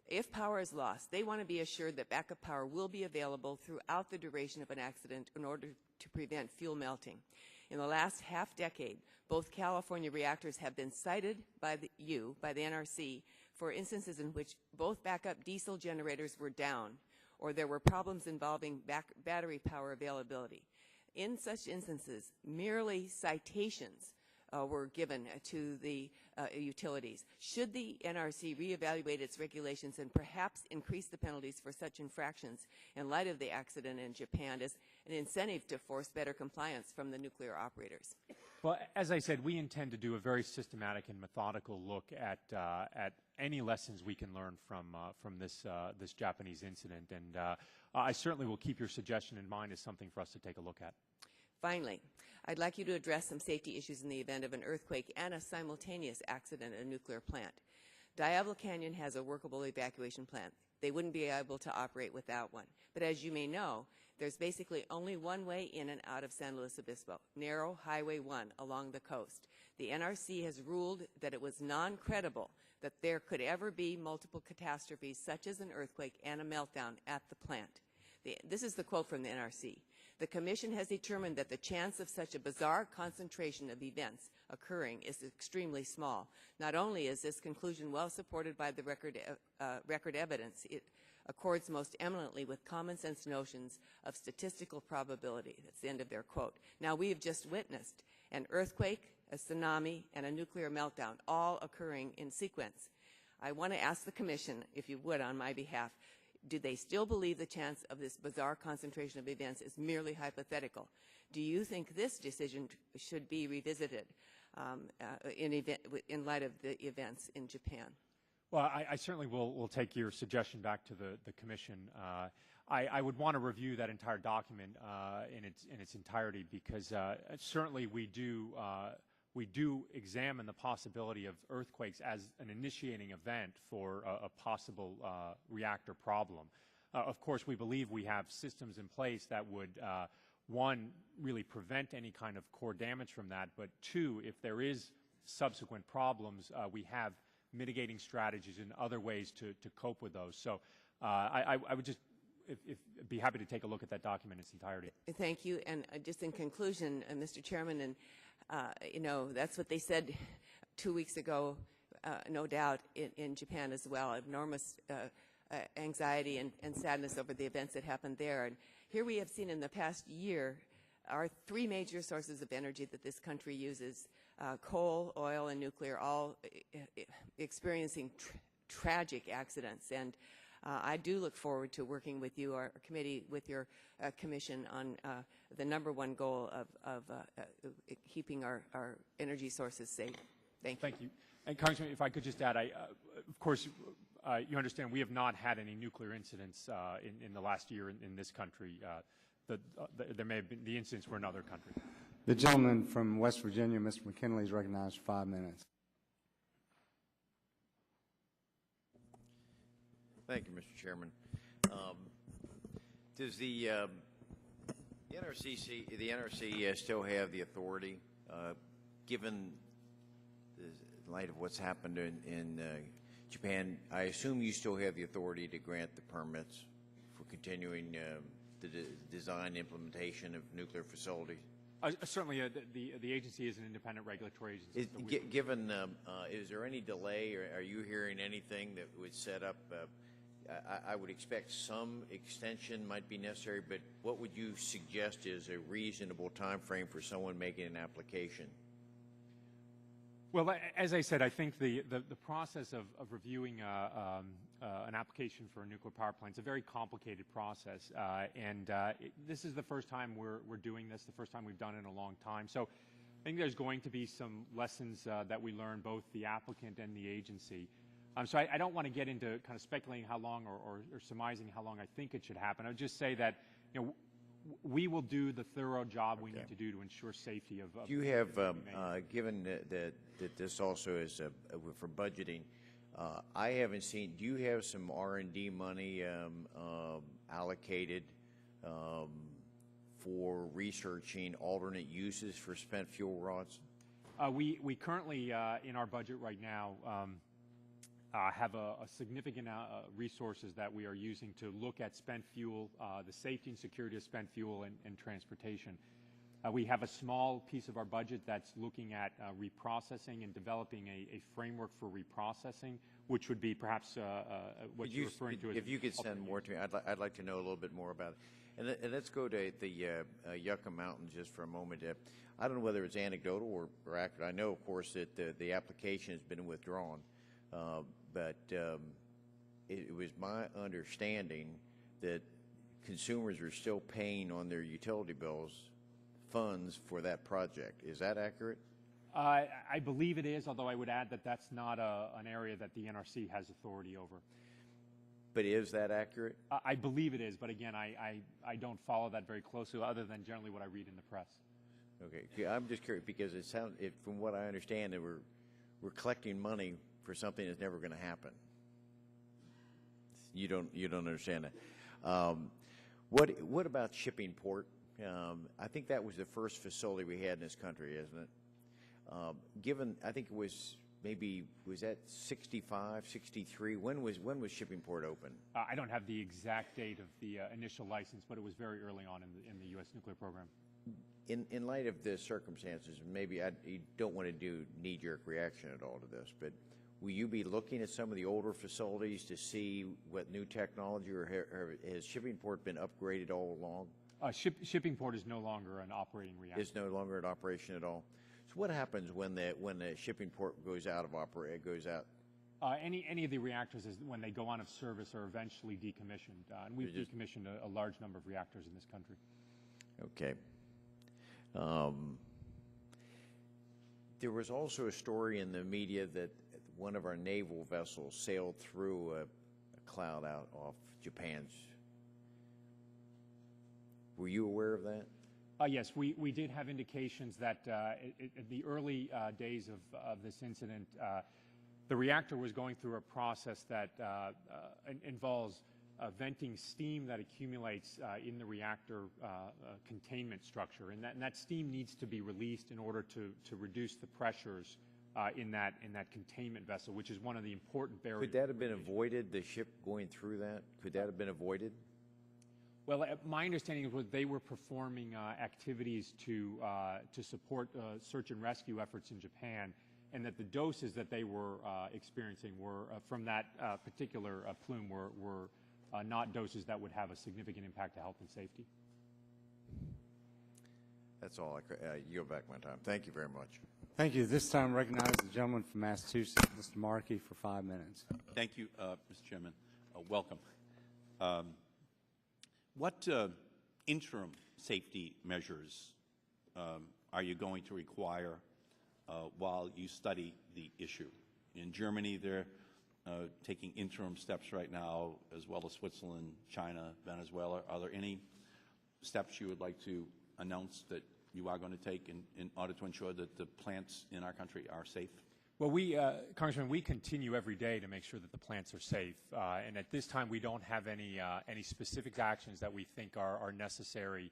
If power is lost, they want to be assured that backup power will be available throughout the duration of an accident in order to prevent fuel melting. In the last half-decade, both California reactors have been cited by the NRC, for instances in which both backup diesel generators were down or there were problems involving battery power availability. In such instances, merely citations were given to the utilities. Should the NRC reevaluate its regulations and perhaps increase the penalties for such infractions in light of the accident in Japan as an incentive to force better compliance from the nuclear operators? Well, as I said, we intend to do a very systematic and methodical look at any lessons we can learn from this Japanese incident, and I certainly will keep your suggestion in mind as something for us to take a look at. Finally, I'd like you to address some safety issues in the event of an earthquake and a simultaneous accident at a nuclear plant. Diablo Canyon has a workable evacuation plan. They wouldn't be able to operate without one. But as you may know, there's basically only one way in and out of San Luis Obispo, narrow Highway 1 along the coast. The NRC has ruled that it was non-credible that there could ever be multiple catastrophes such as an earthquake and a meltdown at the plant. This is the quote from the NRC. The Commission has determined that the chance of such a bizarre concentration of events occurring is extremely small. Not only is this conclusion well supported by the record evidence, it accords most eminently with common sense notions of statistical probability. That's the end of their quote. Now, we have just witnessed an earthquake, a tsunami, and a nuclear meltdown, all occurring in sequence. I want to ask the Commission, if you would, on my behalf, do they still believe the chance of this bizarre concentration of events is merely hypothetical? Do you think this decision should be revisited in light of the events in Japan? Well, I certainly will take your suggestion back to the Commission. I would want to review that entire document in its entirety, because certainly we do examine the possibility of earthquakes as an initiating event for a possible reactor problem. Of course, we believe we have systems in place that would, one, really prevent any kind of core damage from that, but two, if there is subsequent problems, we have mitigating strategies and other ways to cope with those. So I would just be happy to take a look at that document in its entirety. Thank you. And just in conclusion, Mr. Chairman, and you know, that's what they said 2 weeks ago, no doubt, in Japan as well. Enormous anxiety and sadness over the events that happened there. And here we have seen in the past year our three major sources of energy that this country uses, coal, oil, and nuclear, all experiencing tragic accidents. And I do look forward to working with you, our committee, with your commission on the #1 goal of keeping our energy sources safe. Thank you. Thank you. And Congressman, if I could just add, of course, you understand we have not had any nuclear incidents in the last year in this country. There may have been the incidents were in other countries. The gentleman from West Virginia, Mr. McKinley, is recognized for 5 minutes. Thank you, Mr. Chairman. Does the NRC still have the authority, given the light of what's happened in Japan? I assume you still have the authority to grant the permits for continuing the design implementation of nuclear facilities? Certainly, the agency is an independent regulatory agency. Given, is there any delay, or are you hearing anything that would set up? I would expect some extension might be necessary, but what would you suggest is a reasonable time frame for someone making an application? Well, as I said, I think the process of reviewing an application for a nuclear power plant is a very complicated process, and this is the first time we're doing this, the first time we've done it in a long time. So I think there's going to be some lessons that we learn, both the applicant and the agency. So I don't want to get into kind of speculating how long or surmising how long I think it should happen. I would just say that, you know, we will do the thorough job we need to do to ensure safety of. Do you have, given that this also is for budgeting, I haven't seen. Do you have some R&D money allocated for researching alternate uses for spent fuel rods? We currently in our budget right now. Have a significant resources that we are using to look at spent fuel, the safety and security of spent fuel and transportation. We have a small piece of our budget that's looking at reprocessing and developing a framework for reprocessing, which would be perhaps what you're referring to. If you could send more to me, I'd like to know a little bit more about it. And let's go to the Yucca Mountains just for a moment. I don't know whether it's anecdotal or accurate. I know, of course, that the application has been withdrawn. But it was my understanding that consumers are still paying on their utility bills funds for that project. Is that accurate? I believe it is, although I would add that that's not an area that the NRC has authority over. But is that accurate? I believe it is, but again, I don't follow that very closely, other than generally what I read in the press. Okay, I'm just curious because it sounds, from what I understand, that we're collecting money for something that's never going to happen. You don't understand that. What about shipping port? I think that was the first facility we had in this country, isn't it? Given, I think it was was that 65, 63? When was shipping port open? I don't have the exact date of the initial license, but it was very early on in the U.S. nuclear program. In light of the circumstances, maybe you don't want to do knee-jerk reaction at all to this, but will you be looking at some of the older facilities to see what new technology, or has shipping port been upgraded all along? Shipping port is no longer an operating reactor. Is no longer in operation at all. So what happens when the shipping port goes out? Any of the reactors, when they go out of service, are eventually decommissioned, and we've decommissioned a large number of reactors in this country. Okay. There was also a story in the media that one of our naval vessels sailed through a cloud out off Japan's. Were you aware of that? Yes, we did have indications that in the early days of this incident, the reactor was going through a process that involves venting steam that accumulates in the reactor containment structure, and that steam needs to be released in order to reduce the pressures in that containment vessel, which is one of the important barriers. Could that have been avoided? The ship going through that? Could that have been avoided? Well, my understanding is that they were performing activities to support search and rescue efforts in Japan, and that the doses that they were experiencing were from that particular plume were not doses that would have a significant impact to health and safety. That's all. I yield back my time. Thank you very much. Thank you. This time, recognize the gentleman from Massachusetts, Mr. Markey, for 5 minutes. Thank you, Mr. Chairman. Welcome. What interim safety measures are you going to require while you study the issue? In Germany, they're taking interim steps right now, as well as Switzerland, China, Venezuela. Are there any steps you would like to announce that you are going to take in order to ensure that the plants in our country are safe? Well, Congressman, we continue every day to make sure that the plants are safe, and at this time we don't have any specific actions that we think are necessary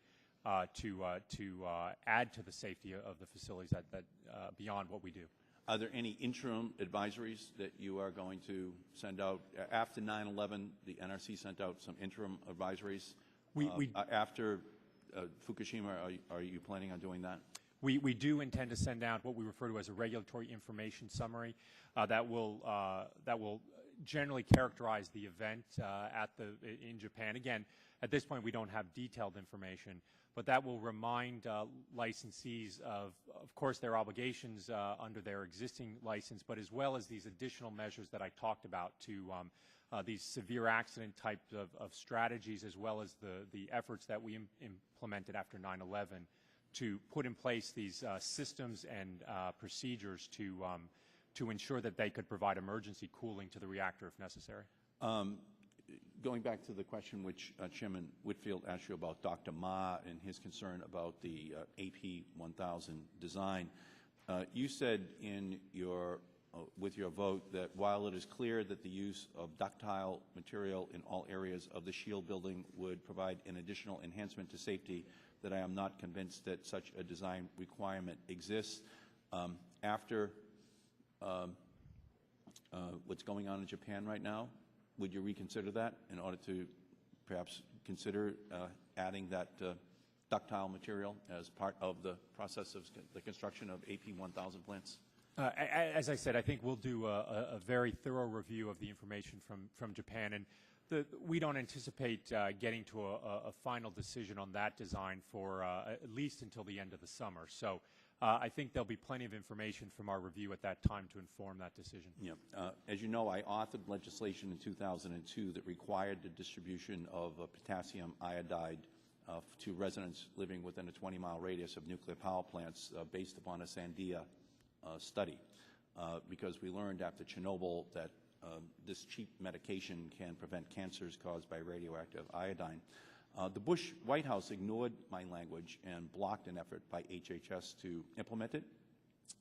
to add to the safety of the facilities that beyond what we do. Are there any interim advisories that you are going to send out? After 9/11, the NRC sent out some interim advisories. After Fukushima, are you planning on doing that? We do intend to send out what we refer to as a regulatory information summary that will generally characterize the event in Japan. Again, at this point, we don't have detailed information, but that will remind licensees of course, their obligations under their existing license, but as well as these additional measures that I talked about to these severe accident types of strategies, as well as the efforts that we implemented after 9/11 to put in place these systems and procedures to ensure that they could provide emergency cooling to the reactor if necessary. Going back to the question which Chairman Whitfield asked you about Dr. Ma and his concern about the AP1000 design, you said in with your vote that while it is clear that the use of ductile material in all areas of the shield building would provide an additional enhancement to safety, that I am not convinced that such a design requirement exists. After what's going on in Japan right now, would you reconsider that in order to perhaps consider adding that ductile material as part of the process of the construction of AP1000 plants? As I said, I think we'll do a very thorough review of the information from Japan, and we don't anticipate getting to a final decision on that design for at least until the end of the summer. So I think there'll be plenty of information from our review at that time to inform that decision. Yeah. As you know, I authored legislation in 2002 that required the distribution of potassium iodide to residents living within a 20-mile radius of nuclear power plants based upon a Sandia study, because we learned after Chernobyl that this cheap medication can prevent cancers caused by radioactive iodine. The Bush White House ignored my language and blocked an effort by HHS to implement it.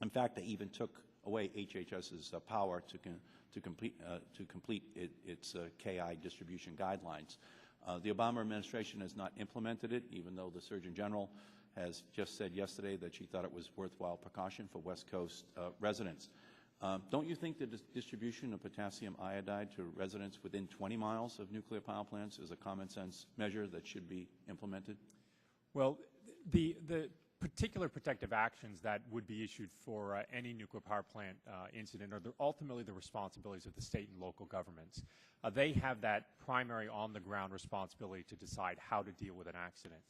In fact, they even took away HHS's power to complete its KI distribution guidelines. The Obama administration has not implemented it, even though the Surgeon General has just said yesterday that she thought it was worthwhile precaution for West Coast residents. Don't you think the distribution of potassium iodide to residents within 20 miles of nuclear power plants is a common sense measure that should be implemented? Well, the particular protective actions that would be issued for any nuclear power plant incident are ultimately the responsibilities of the state and local governments. They have that primary on-the-ground responsibility to decide how to deal with an accident.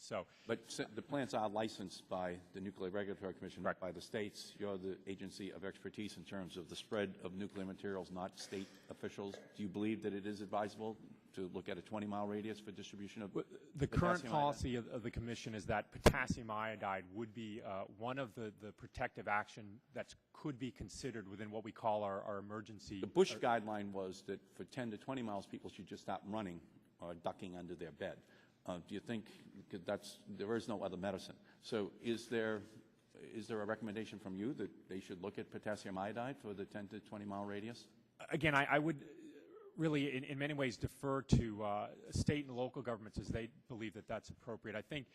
But the plants are licensed by the Nuclear Regulatory Commission, right, by the states. You're the agency of expertise in terms of the spread of nuclear materials, not state officials. Do you believe that it is advisable to look at a 20-mile radius for distribution of the current policy of the Commission is that potassium iodide would be one of the protective action that could be considered within what we call our emergency. The Bush guideline was that for 10 to 20 miles, people should just stop running or ducking under their bed. Do you think there is no other medicine? So is there a recommendation from you that they should look at potassium iodide for the 10 to 20-mile radius? Again, I would really, in many ways, defer to state and local governments as they believe that that's appropriate. I think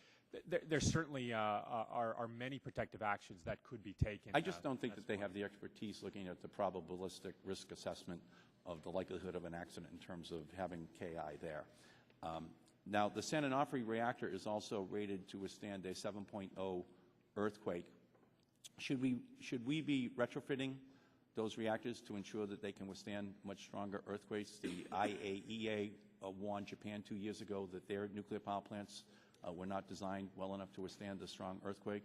there certainly are many protective actions that could be taken. I just don't think that they have the expertise looking at the probabilistic risk assessment of the likelihood of an accident in terms of having KI there. Now, the San Onofre reactor is also rated to withstand a 7.0 earthquake. Should we be retrofitting those reactors to ensure that they can withstand much stronger earthquakes? The IAEA warned Japan 2 years ago that their nuclear power plants were not designed well enough to withstand a strong earthquake,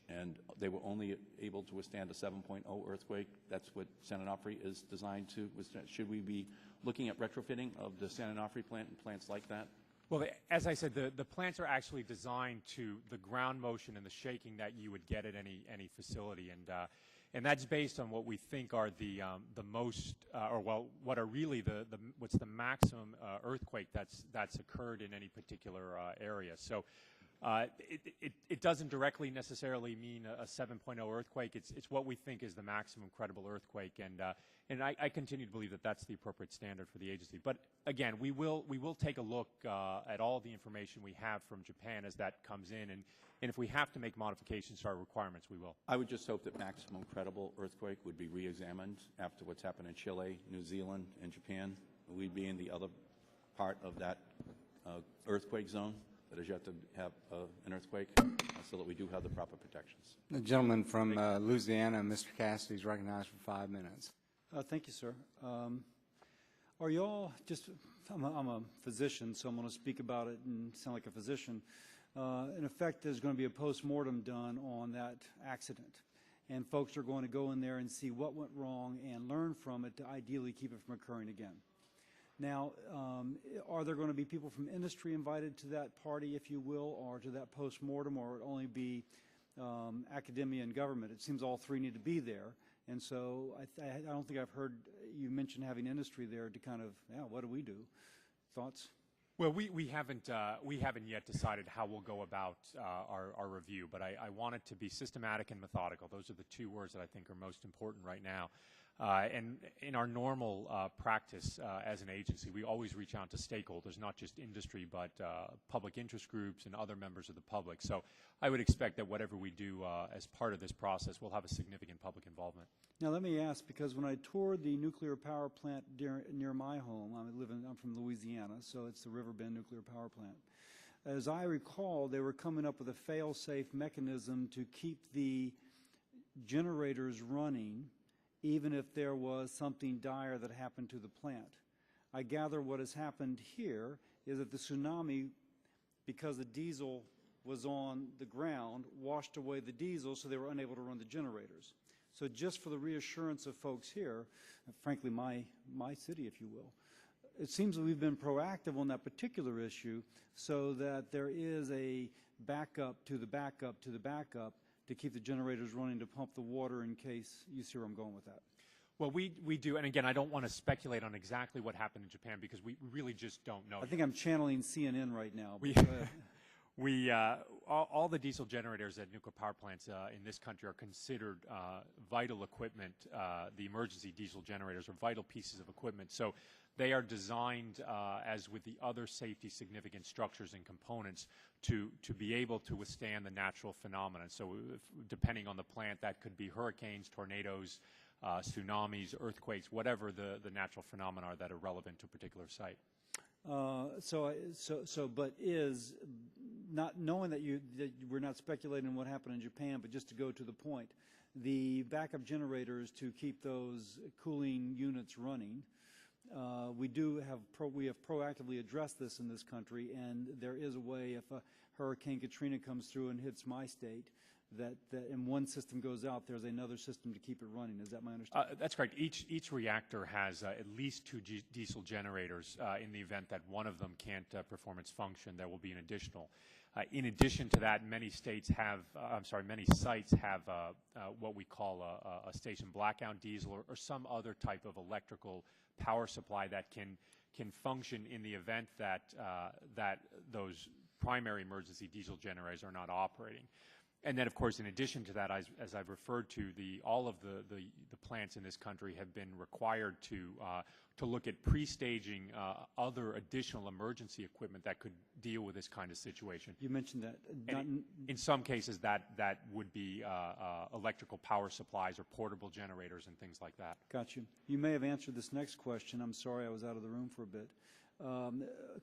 and they were only able to withstand a 7.0 earthquake. That's what San Onofre is designed to withstand. Should we be looking at retrofitting of the San Onofre plant and plants like that? Well, as I said, the plants are actually designed to the ground motion and the shaking that you would get at any facility, and that's based on what we think are the most, what are really what's the maximum earthquake that's occurred in any particular area. So it doesn't directly necessarily mean a 7.0 earthquake. It's what we think is the maximum credible earthquake, and I continue to believe that that's the appropriate standard for the agency. But again, we will take a look at all the information we have from Japan as that comes in, and if we have to make modifications to our requirements, we will. I would just hope that maximum credible earthquake would be re-examined after what's happened in Chile, New Zealand, and Japan. We'd be in the other part of that earthquake zone that is yet to have an earthquake, so that we do have the proper protections. The gentleman from Louisiana, Mr. Cassidy, is recognized for 5 minutes. Thank you, sir. Are y'all just, I'm a physician, so I'm going to speak about it and sound like a physician. In effect, there's going to be a post-mortem done on that accident, and folks are going to go in there and see what went wrong and learn from it to ideally keep it from occurring again. Now, are there going to be people from industry invited to that party, if you will, or to that post-mortem, or only be academia and government? It seems all three need to be there, and so I don't think I've heard you mention having industry there to kind of, what do we do? Thoughts? Well, we haven't yet decided how we'll go about our review, but I want it to be systematic and methodical. Those are the two words that I think are most important right now. And in our normal practice as an agency, we always reach out to stakeholders, not just industry, but public interest groups and other members of the public. So I would expect that whatever we do as part of this process will have a significant public involvement. Now, let me ask, because when I toured the nuclear power plant near my home, I'm from Louisiana, so it's the River Bend nuclear power plant. As I recall, they were coming up with a fail-safe mechanism to keep the generators running even if there was something dire that happened to the plant. I gather what has happened here is that the tsunami, because the diesel was on the ground, washed away the diesel, so they were unable to run the generators. So just for the reassurance of folks here, frankly my city, if you will, it seems that we've been proactive on that particular issue so that there is a backup to the backup to the backup to keep the generators running to pump the water in case. You see where I'm going with that. Well, we do, and again, I don't want to speculate on exactly what happened in Japan because we really just don't know. I think I'm channeling CNN right now. All the diesel generators at nuclear power plants in this country are considered vital equipment. The emergency diesel generators are vital pieces of equipment. So they are designed, as with the other safety significant structures and components, to be able to withstand the natural phenomena. So depending on the plant, that could be hurricanes, tornadoes, tsunamis, earthquakes, whatever the natural phenomena are that are relevant to a particular site. But is not knowing that we're not speculating on what happened in Japan, but just to go to the point, the backup generators to keep those cooling units running. We have proactively addressed this in this country, and there is a way if a Hurricane Katrina comes through and hits my state, that and one system goes out, there's another system to keep it running. Is that my understanding? That's correct. Each reactor has at least 2 diesel generators. In the event that one of them can't perform its function, there will be an additional. In addition to that, many sites have what we call a station blackout diesel or some other type of electrical power supply that can function in the event that those primary emergency diesel generators are not operating. And then, of course, in addition to that, as I've referred to, all of the plants in this country have been required to look at pre-staging other additional emergency equipment that could deal with this kind of situation. You mentioned that. In some cases, that would be electrical power supplies or portable generators and things like that. Got you. You may have answered this next question. I'm sorry I was out of the room for a bit.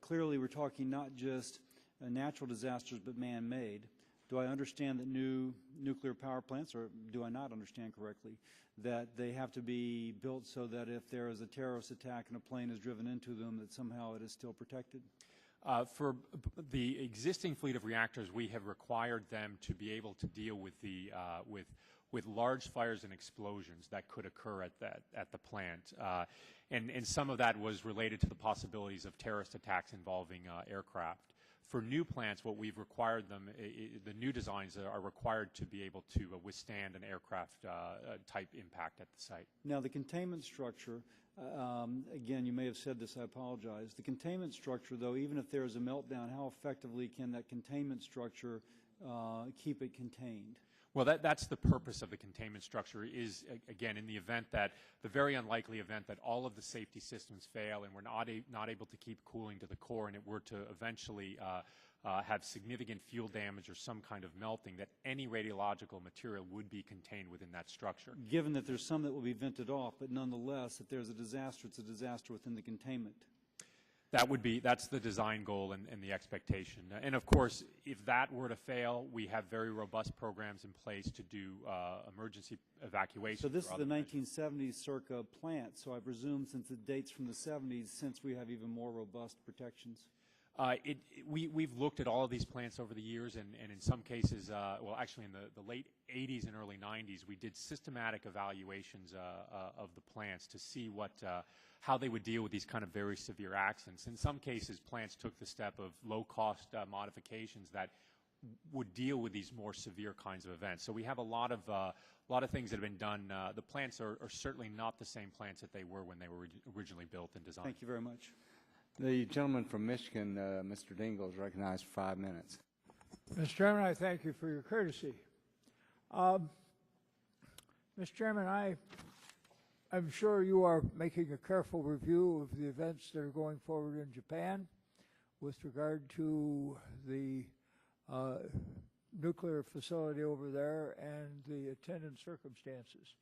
Clearly, we're talking not just natural disasters, but man-made. Do I understand that new nuclear power plants, or do I not understand correctly, that they have to be built so that if there is a terrorist attack and a plane is driven into them, that somehow it is still protected? For the existing fleet of reactors, we have required them to be able to deal with with large fires and explosions that could occur at the plant, and some of that was related to the possibilities of terrorist attacks involving aircraft. For new plants, what we've required them, the new designs are required to be able to withstand an aircraft type impact at the site. Now, the containment structure, again, you may have said this, I apologize. The containment structure, though, even if there is a meltdown, how effectively can that containment structure keep it contained? Well, that's the purpose of the containment structure is, again, in the event that, the very unlikely event that all of the safety systems fail and we're not able to keep cooling to the core and it were to eventually have significant fuel damage or some kind of melting, that any radiological material would be contained within that structure. Given that there's some that will be vented off, but nonetheless, if there's a disaster, it's a disaster within the containment. That's the design goal and the expectation. And of course, if that were to fail, we have very robust programs in place to do emergency evacuation. So this is the 1970s circa plant, so I presume since it dates from the 70s, since we have even more robust protections. We've looked at all of these plants over the years, and in some cases, well, actually in the late 80s and early 90s, we did systematic evaluations of the plants to see how they would deal with these kind of very severe accidents. In some cases, plants took the step of low-cost modifications that would deal with these more severe kinds of events. So we have a lot of things that have been done. The plants are certainly not the same plants that they were when they were originally built and designed. Thank you very much. The gentleman from Michigan, Mr. Dingle, is recognized for 5 minutes. Mr. Chairman, I thank you for your courtesy. Mr. Chairman, I'm sure you are making a careful review of the events that are going forward in Japan with regard to the nuclear facility over there and the attendant circumstances.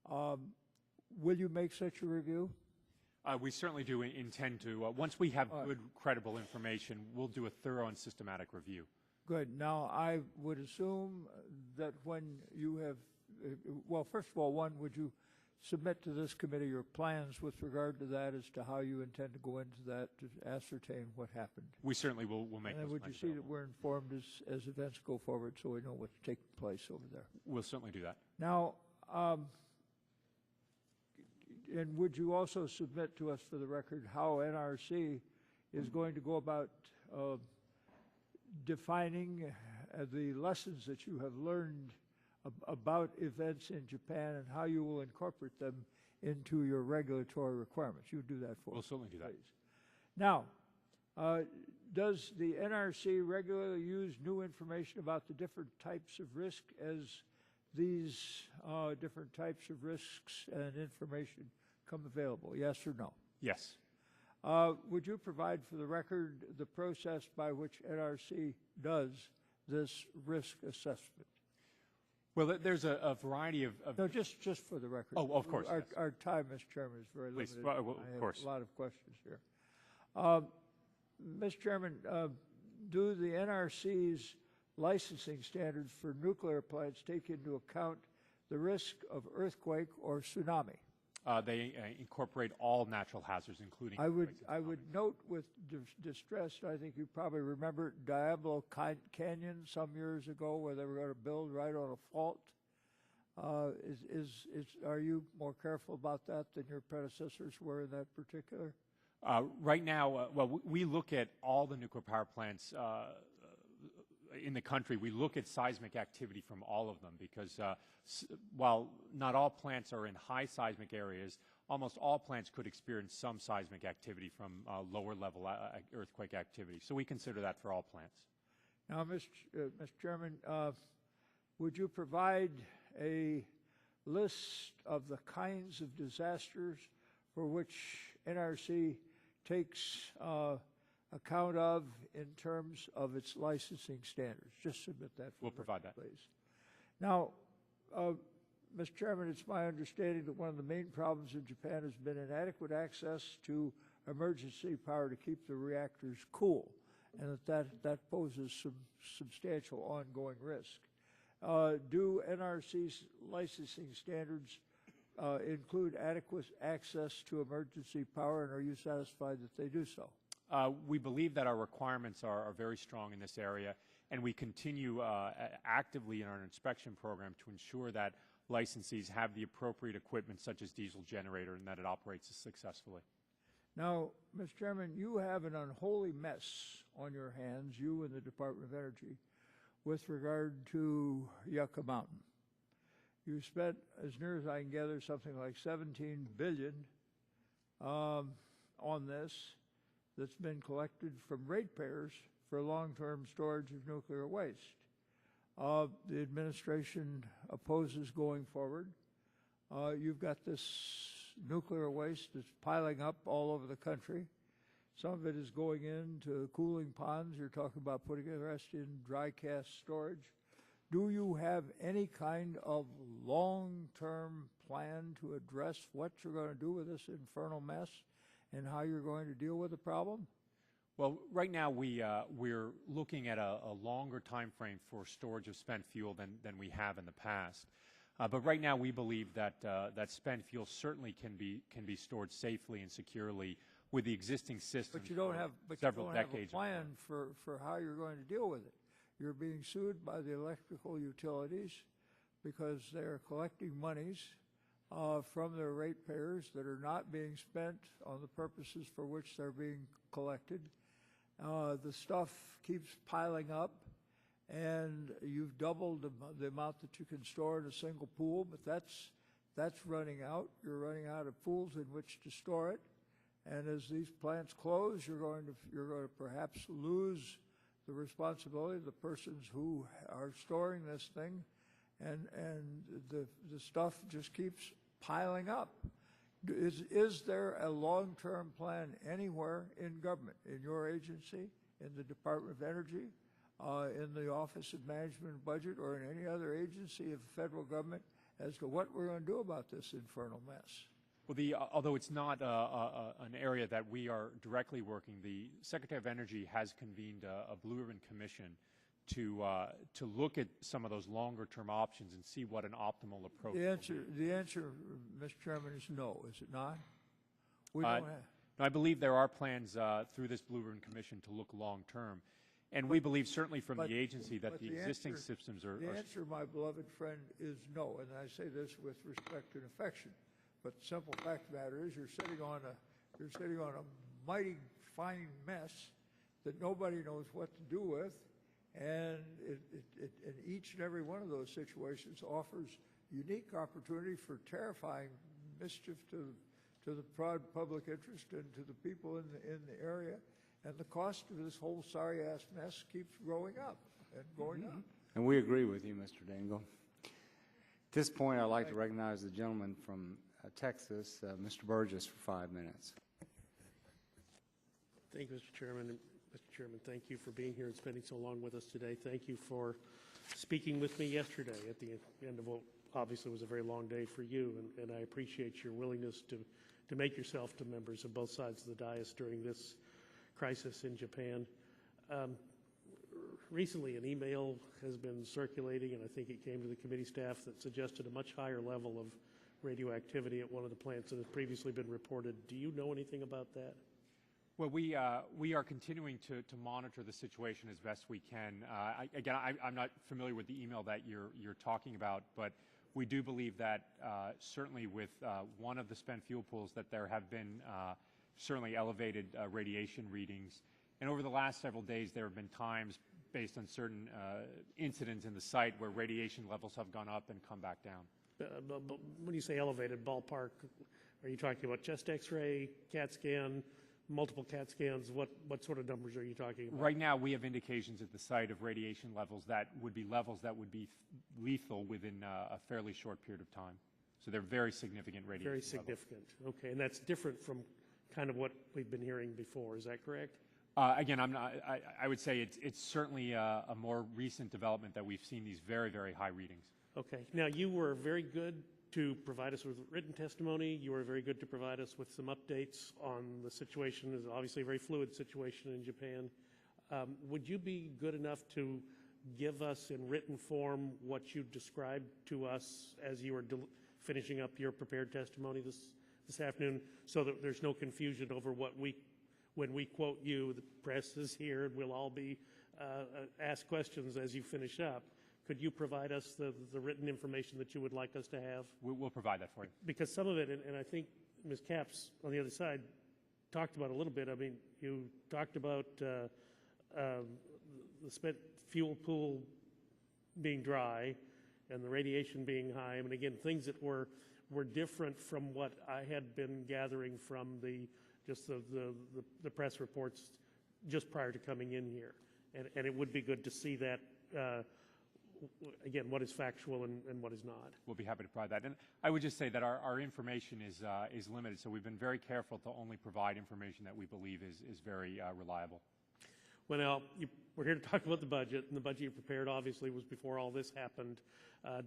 Will you make such a review? We certainly do intend to. Once we have good, credible information, we'll do a thorough and systematic review. Good. Now, I would assume that when you have, well, first of all, would you submit to this committee your plans with regard to that as to how you intend to go into that to ascertain what happened? We certainly will make those plans. And would you see that we're informed as events go forward so we know what's taking place over there? We'll certainly do that. Now, and would you also submit to us for the record how NRC is going to go about defining the lessons that you have learned about events in Japan and how you will incorporate them into your regulatory requirements? You would do that for us. We'll certainly do that. Please. Now, does the NRC regularly use new information about the different types of risk as these different types of risks and information come available? Yes or no? Yes. Would you provide for the record the process by which NRC does this risk assessment? Well, there's a variety of... No, just for the record. Oh, of course. Our time, Mr. Chairman, is very limited. Please, well, of course. I have a lot of questions here. Mr. Chairman, do the NRC's licensing standards for nuclear plants take into account the risk of earthquake or tsunami? They incorporate all natural hazards, including... I would note with distress, I think you probably remember Diablo Canyon some years ago where they were going to build right on a fault. Are you more careful about that than your predecessors were in that particular? Right now, well, we look at all the nuclear power plants in the country. We look at seismic activity from all of them because while not all plants are in high seismic areas, almost all plants could experience some seismic activity from lower level earthquake activity. So we consider that for all plants. Now, Mr. Chairman, would you provide a list of the kinds of disasters for which NRC takes account of in terms of its licensing standards? Just submit that. We'll provide that, please. Now, Mr. Chairman, it's my understanding that one of the main problems in Japan has been inadequate access to emergency power to keep the reactors cool, and that poses some substantial ongoing risk. Do NRC's licensing standards include adequate access to emergency power, and are you satisfied that they do so? We believe that our requirements are very strong in this area, and we continue actively in our inspection program to ensure that licensees have the appropriate equipment such as diesel generator and that it operates successfully. Now, Mr. Chairman, you have an unholy mess on your hands, you and the Department of Energy, with regard to Yucca Mountain. You spent, as near as I can gather, something like $17 billion on this that's been collected from ratepayers for long-term storage of nuclear waste. The administration opposes going forward. You've got this nuclear waste that's piling up all over the country. Some of it is going into cooling ponds. You're talking about putting the rest in dry cask storage. Do you have any kind of long-term plan to address what you're going to do with this infernal mess and how you're going to deal with the problem? Well, right now we're looking at a longer time frame for storage of spent fuel than we have in the past. But right now we believe that that spent fuel certainly can be stored safely and securely with the existing system. But you don't have a plan for how you're going to deal with it. You're being sued by the electrical utilities because they're collecting monies from their ratepayers that are not being spent on the purposes for which they're being collected. The stuff keeps piling up, and you've doubled the amount that you can store in a single pool, but that's running out. You're running out of pools in which to store it, and as these plants close, you're going to perhaps lose the responsibility of the persons who are storing this thing, and the stuff just keeps piling up. Is there a long-term plan anywhere in government, in your agency, in the Department of Energy, in the Office of Management and Budget, or in any other agency of the federal government as to what we're going to do about this infernal mess? Well, although it's not an area that we are directly working, the Secretary of Energy has convened a Blue Ribbon Commission to look at some of those longer-term options and see what an optimal approach The answer, Mr. Chairman, is no, is it not? We don't have. No, I believe there are plans through this Blue Ribbon Commission to look long-term. And we believe certainly from the agency that the existing systems are... The answer, my beloved friend, is no. And I say this with respect and affection. But the simple fact of the matter is you're sitting on a mighty fine mess that nobody knows what to do with. And in each and every one of those situations offers unique opportunity for terrifying mischief to the broad public interest and to the people in the area. And the cost of this whole sorry-ass mess keeps growing up and going up. And we agree with you, Mr. Dingle. At this point, I'd like to recognize the gentleman from Texas, Mr. Burgess, for 5 minutes. Thank you, Mr. Chairman. And Mr. Chairman, thank you for being here and spending so long with us today. Thank you for speaking with me yesterday at the end of what obviously was a very long day for you, and I appreciate your willingness to make yourself to members of both sides of the dais during this crisis in Japan. Recently, an email has been circulating, and I think it came to the committee staff, that suggested a much higher level of radioactivity at one of the plants that has previously been reported. Do you know anything about that? Well, we are continuing to monitor the situation as best we can. I'm not familiar with the email that you're talking about, but we do believe that certainly with one of the spent fuel pools that there have been certainly elevated radiation readings. And over the last several days, there have been times based on certain incidents in the site where radiation levels have gone up and come back down. But when you say elevated ballpark, are you talking about chest X-ray, CAT scan, multiple CAT scans? What sort of numbers are you talking about? Right now, we have indications at the site of radiation levels that would be lethal within a fairly short period of time. So they're very significant radiation Very levels. significant. Okay, and that's different from kind of what we've been hearing before. Is that correct? Again, I would say it's certainly a more recent development that we've seen these very, very high readings. Okay. Now, you were very good to provide us with written testimony. You were very good to provide us with some updates on the situation. It's obviously a very fluid situation in Japan. Would you be good enough to give us in written form what you described to us as you were finishing up your prepared testimony this afternoon, so that there's no confusion over when we quote you, the press is here, and we'll all be asked questions as you finish up. Could you provide us the written information that you would like us to have? We'll provide that for you. Because some of it, and I think Ms. Capps on the other side talked about a little bit. I mean, you talked about the spent fuel pool being dry and the radiation being high. I mean, again, things that were different from what I had been gathering from the press reports just prior to coming in here. And it would be good to see that, again, what is factual and what is not. We'll be happy to provide that. And I would just say that our information is limited, so we've been very careful to only provide information that we believe is very reliable. Well, now, we're here to talk about the budget, and the budget you prepared obviously was before all this happened.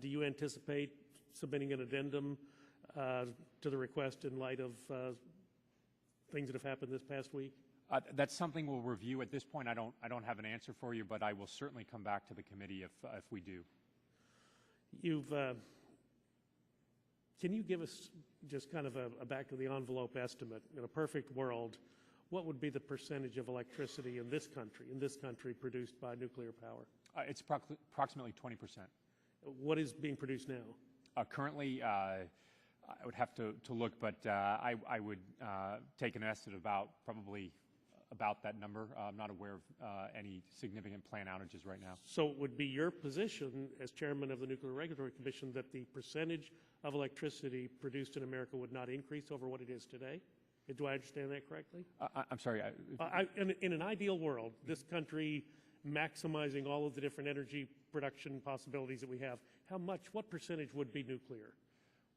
Do you anticipate submitting an addendum to the request in light of things that have happened this past week? That's something we'll review. At this point, I don't have an answer for you, but I will certainly come back to the committee if we do. Can you give us just kind of a back-of-the-envelope estimate? In a perfect world, what would be the percentage of electricity in this country produced by nuclear power? It's approximately 20%. What is being produced now? Currently, I would have to look, but I would take an estimate probably about that number. I'm not aware of any significant plant outages right now. So it would be your position as chairman of the Nuclear Regulatory Commission that the percentage of electricity produced in America would not increase over what it is today? Do I understand that correctly? I'm sorry. In an ideal world, this country maximizing all of the different energy production possibilities that we have, what percentage would be nuclear?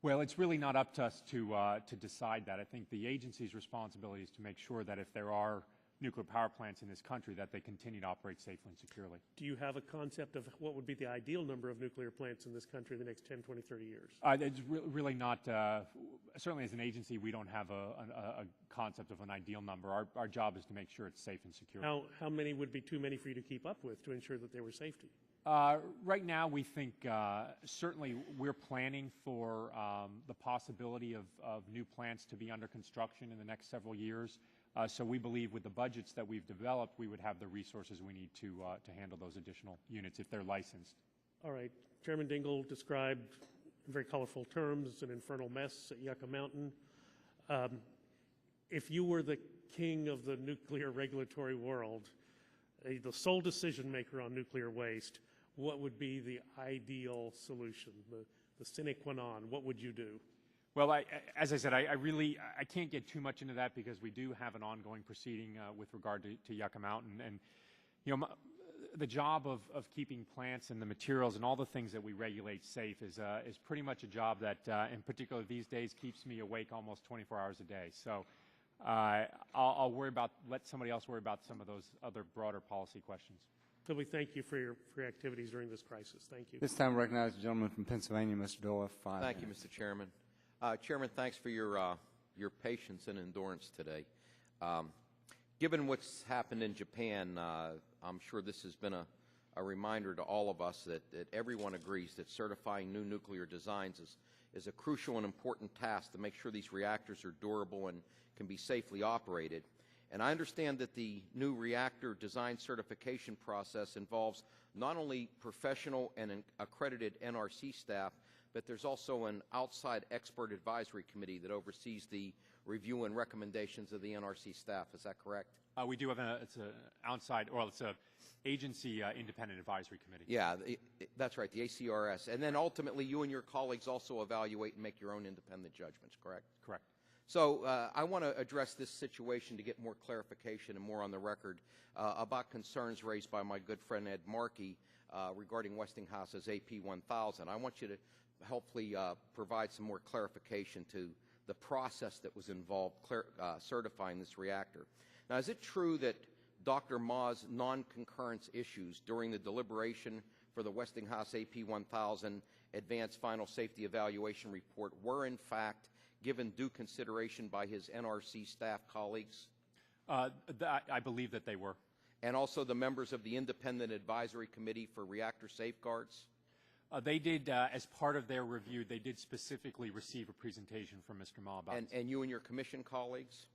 Well, it's really not up to us to decide that. I think the agency's responsibility is to make sure that if there are nuclear power plants in this country, that they continue to operate safely and securely. Do you have a concept of what would be the ideal number of nuclear plants in this country in the next 10, 20, 30 years? It's really not, certainly as an agency, we don't have a concept of an ideal number. Our job is to make sure it's safe and secure. How many would be too many for you to keep up with to ensure that there was safety? Right now, we think certainly we're planning for the possibility of new plants to be under construction in the next several years. So we believe with the budgets that we've developed, we would have the resources we need to handle those additional units if they're licensed. All right. Chairman Dingell described in very colorful terms an infernal mess at Yucca Mountain. If you were the king of the nuclear regulatory world, the sole decision maker on nuclear waste, what would be the ideal solution, the sine qua non? What would you do? Well, as I said, I can't get too much into that because we do have an ongoing proceeding with regard to Yucca Mountain. And, you know, the job of keeping plants and the materials and all the things that we regulate safe is pretty much a job that, in particular these days, keeps me awake almost 24 hours a day. So I'll let somebody else worry about some of those other broader policy questions. So we thank you for your activities during this crisis. Thank you. This time I recognize the gentleman from Pennsylvania, Mr. Doyle, 5 Thank minutes. you, Mr. Chairman. Chairman, thanks for your patience and endurance today. Given what's happened in Japan, I'm sure this has been a reminder to all of us that everyone agrees that certifying new nuclear designs is a crucial and important task to make sure these reactors are durable and can be safely operated. And I understand that the new reactor design certification process involves not only professional and accredited NRC staff, but there's also an outside expert advisory committee that oversees the review and recommendations of the NRC staff. Is that correct? We do have it's an outside, or it's a agency independent advisory committee. Yeah, that's right, the ACRS. And then ultimately you and your colleagues also evaluate and make your own independent judgments, correct? Correct. So I want to address this situation to get more clarification and more on the record about concerns raised by my good friend Ed Markey regarding Westinghouse's AP1000. I want you to hopefully provide some more clarification to the process that was involved certifying this reactor. Now, is it true that Dr. Ma's non-concurrence issues during the deliberation for the Westinghouse AP1000 Advanced Final Safety Evaluation Report were, in fact, given due consideration by his NRC staff colleagues? I believe that they were. And also the members of the Independent Advisory Committee for Reactor Safeguards? They did, as part of their review, they did specifically receive a presentation from Mr. Ma about and you and your commission colleagues?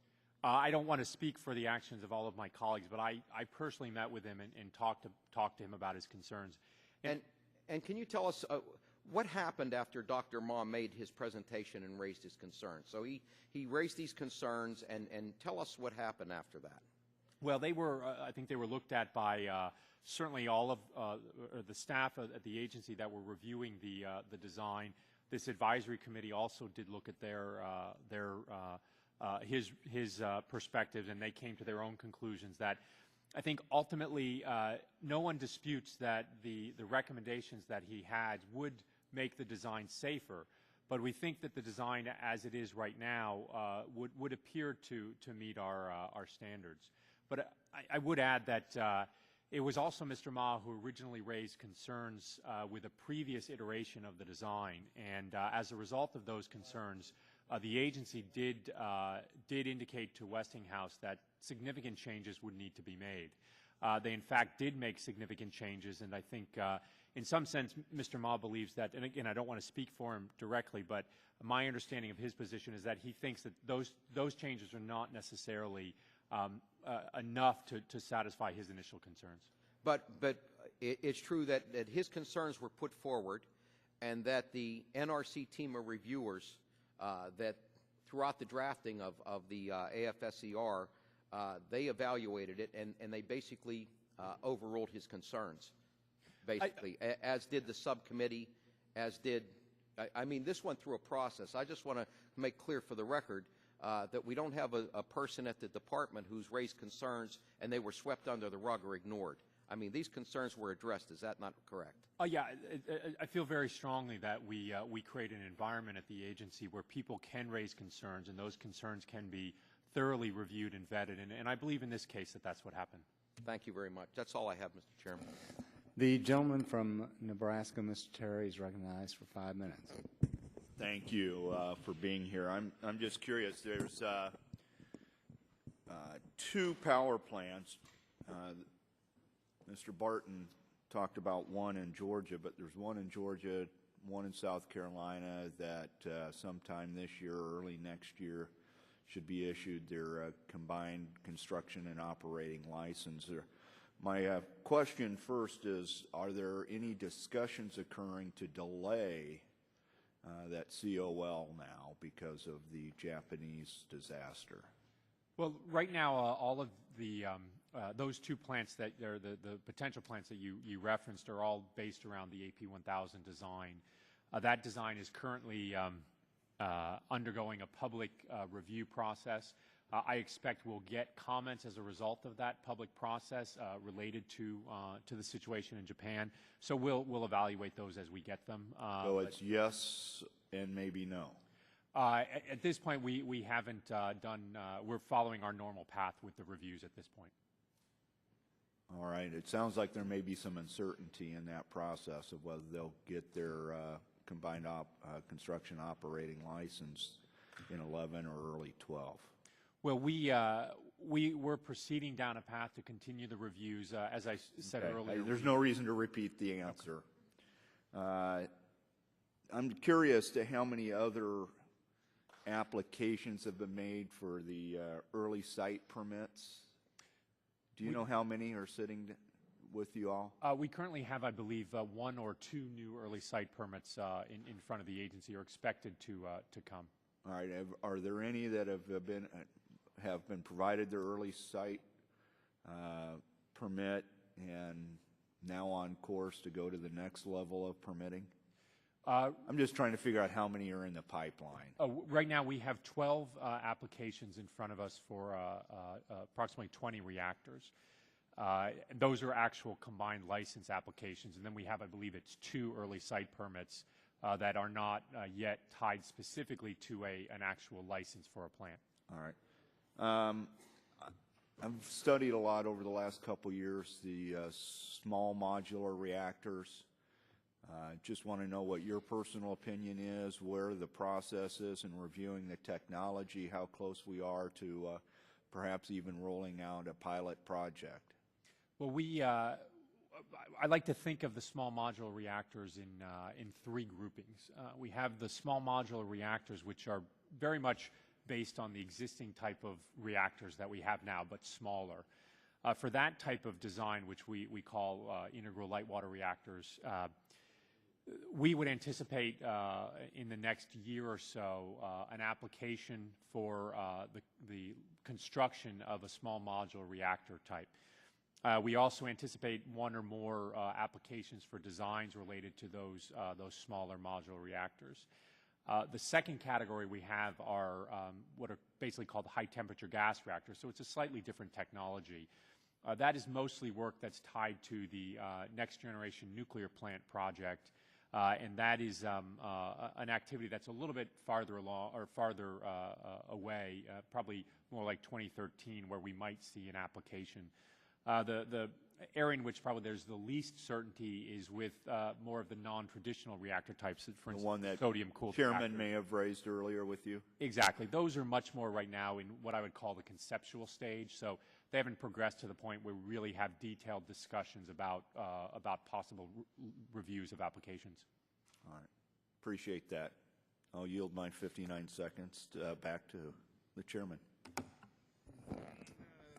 I don't want to speak for the actions of all of my colleagues, but I personally met with him and talked to him about his concerns. And can you tell us what happened after Dr. Ma made his presentation and raised his concerns? So he raised these concerns, and tell us what happened after that. Well, they were, I think they were looked at by certainly all of the staff at the agency that were reviewing the design. This advisory committee also did look at his perspectives, and they came to their own conclusions that I think ultimately no one disputes that the recommendations that he had would make the design safer, but we think that the design as it is right now would appear to meet our standards. But I would add that it was also Mr. Ma who originally raised concerns with a previous iteration of the design, and as a result of those concerns, the agency did indicate to Westinghouse that significant changes would need to be made. They, in fact, did make significant changes, and I think, in some sense, Mr. Ma believes that, and again, I don't want to speak for him directly, but my understanding of his position is that he thinks that those changes are not necessarily enough to satisfy his initial concerns. But it's true that his concerns were put forward, and that the NRC team of reviewers that throughout the drafting of the AFSER, they evaluated it, and they basically overruled his concerns, basically, as did the subcommittee, as did, I mean, this went through a process. I just want to make clear for the record that we don't have a person at the department who's raised concerns and they were swept under the rug or ignored. I mean, these concerns were addressed. Is that not correct? Yeah, I feel very strongly that we create an environment at the agency where people can raise concerns, and those concerns can be thoroughly reviewed and vetted, and I believe in this case that that's what happened. Thank you very much. That's all I have, Mr. Chairman. The gentleman from Nebraska, Mr. Terry, is recognized for 5 minutes. Thank you for being here. I'm just curious. There's 2 power plants. Mr. Barton talked about one in Georgia, but there's one in Georgia, one in South Carolina that sometime this year or early next year should be issued their combined construction and operating license. My question first is, are there any discussions occurring to delay that COL now because of the Japanese disaster? Well, right now, all of the those 2 plants that are the potential plants that you referenced are all based around the AP1000 design. That design is currently undergoing a public review process. I expect we'll get comments as a result of that public process related to the situation in Japan. So we'll evaluate those as we get them. So it's yes and maybe no. At this point, we haven't done. We're following our normal path with the reviews at this point. All right. It sounds like there may be some uncertainty in that process of whether they'll get their combined construction operating license in 11 or early 12. Well, we're proceeding down a path to continue the reviews, as I said earlier. There's no reason to repeat the answer. I'm curious to how many other applications have been made for the early site permits. Do you know how many are sitting with you all? We currently have, I believe, 1 or 2 new early site permits in front of the agency, or expected to come. All right. Are there any that have been provided their early site permit and now on course to go to the next level of permitting? I'm just trying to figure out how many are in the pipeline. Right now we have 12 applications in front of us for approximately 20 reactors. Those are actual combined license applications, and then we have, I believe it's 2 early site permits that are not yet tied specifically to an actual license for a plant. All right. I've studied a lot over the last couple years the small modular reactors. Just want to know what your personal opinion is, where the process is in reviewing the technology, how close we are to perhaps even rolling out a pilot project. Well, I like to think of the small modular reactors in 3 groupings. We have the small modular reactors, which are very much based on the existing type of reactors that we have now, but smaller. For that type of design, which we call integral light water reactors, we would anticipate in the next year or so an application for the construction of a small modular reactor type. We also anticipate 1 or more applications for designs related to those smaller modular reactors. The second category we have are what are basically called high temperature gas reactors, so it's a slightly different technology. That is mostly work that's tied to the next generation nuclear plant project. And that is an activity that's a little bit farther along or farther away, probably more like 2013, where we might see an application. The area in which probably there's the least certainty is with more of the non-traditional reactor types, for instance, the one that sodium-cooled Chairman reactors. may have raised earlier with you. Exactly. Those are much more right now in what I would call the conceptual stage. So they haven't progressed to the point where we really have detailed discussions about possible reviews of applications. All right. Appreciate that. I'll yield my 59 seconds back to the chairman.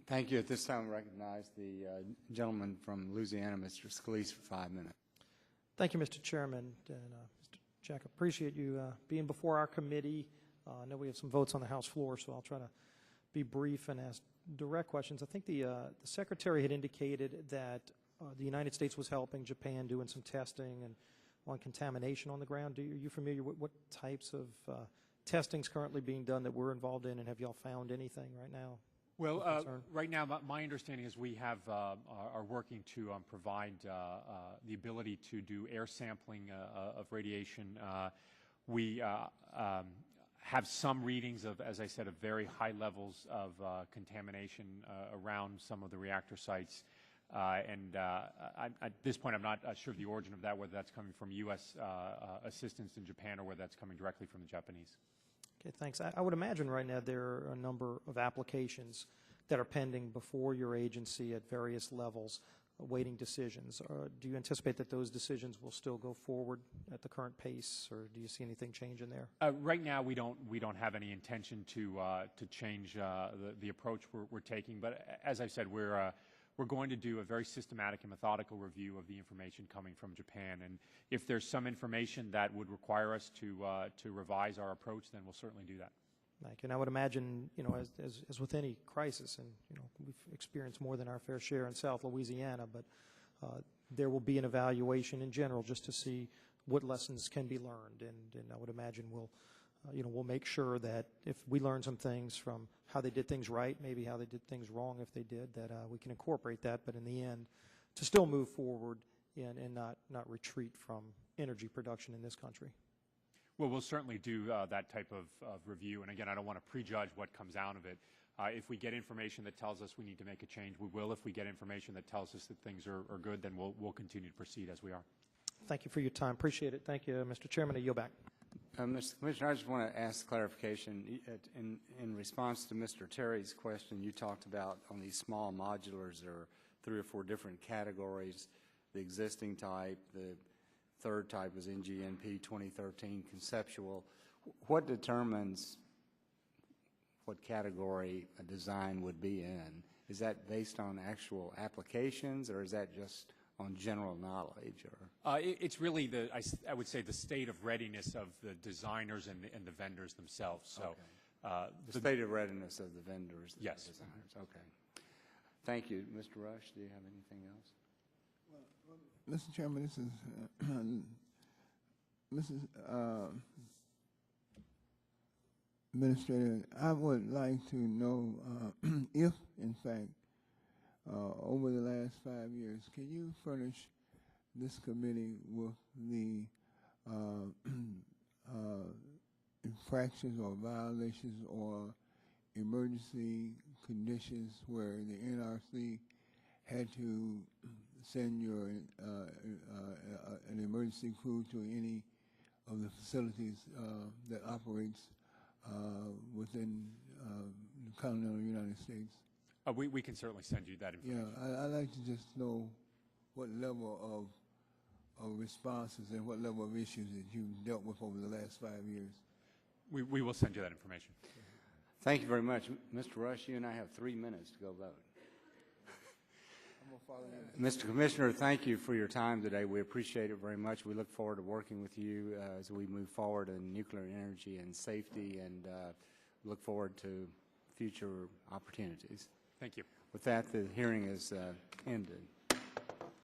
Thank you. At this time, I recognize the gentleman from Louisiana, Mr. Scalise, for 5 minutes. Thank you, Mr. Chairman. And Mr. Jack, I appreciate you being before our committee. I know we have some votes on the House floor, so I'll try to be brief and ask direct questions. I think the Secretary had indicated that the United States was helping Japan doing some testing and on contamination on the ground. Are you familiar with what types of testing is currently being done that we're involved in, and have y'all found anything right now? Well, right now, my understanding is we have are working to provide the ability to do air sampling of radiation. We have some readings of, as I said, of very high levels of contamination around some of the reactor sites. At this point, I'm not sure of the origin of that, whether that's coming from U.S. assistance in Japan or whether that's coming directly from the Japanese. Okay, thanks. I would imagine right now there are a number of applications that are pending before your agency at various levels, awaiting decisions. Do you anticipate that those decisions will still go forward at the current pace, or do you see anything changing there? Right now, we don't have any intention to change the approach we're taking. But as I said, we're going to do a very systematic and methodical review of the information coming from Japan. And if there's some information that would require us to revise our approach, then we'll certainly do that. Mike, and I would imagine, as with any crisis, and we've experienced more than our fair share in South Louisiana, but there will be an evaluation in general just to see what lessons can be learned. And I would imagine we'll we'll make sure that if we learn some things from how they did things right, maybe how they did things wrong if they did, that we can incorporate that, but in the end, to still move forward and not retreat from energy production in this country. Well, we'll certainly do that type of review. And again, I don't want to prejudge what comes out of it. If we get information that tells us we need to make a change, we will. If we get information that tells us that things are good, then we'll continue to proceed as we are. Thank you for your time. Appreciate it. Thank you, Mr. Chairman. I yield back. Mr. Commissioner, I just want to ask clarification. In response to Mr. Terry's question, you talked about on these small modulars, there are 3 or 4 different categories. The existing type, the third type is NGNP 2013 conceptual. What determines what category a design would be in? Is that based on actual applications, or is that just on general knowledge? Or it's really I would say the state of readiness of the designers and the vendors themselves. So okay. The state of readiness of the vendors. Yes. The designers. Okay. Thank you, Mr. Rush. Do you have anything else? Mr. Chairman, this is Mrs. Administrator. I would like to know if, in fact, over the last 5 years, can you furnish this committee with the infractions or violations or emergency conditions where the NRC had to send an emergency crew to any of the facilities that operates within the continental United States? We can certainly send you that information. Yeah, I'd like to just know what level of responses and what level of issues that you've dealt with over the last 5 years. We will send you that information. Thank you very much. Mr. Rush, you and I have 3 minutes to go vote. Mr. Commissioner, thank you for your time today. We appreciate it very much. We look forward to working with you as we move forward in nuclear energy and safety, and look forward to future opportunities. Thank you. With that, the hearing is ended.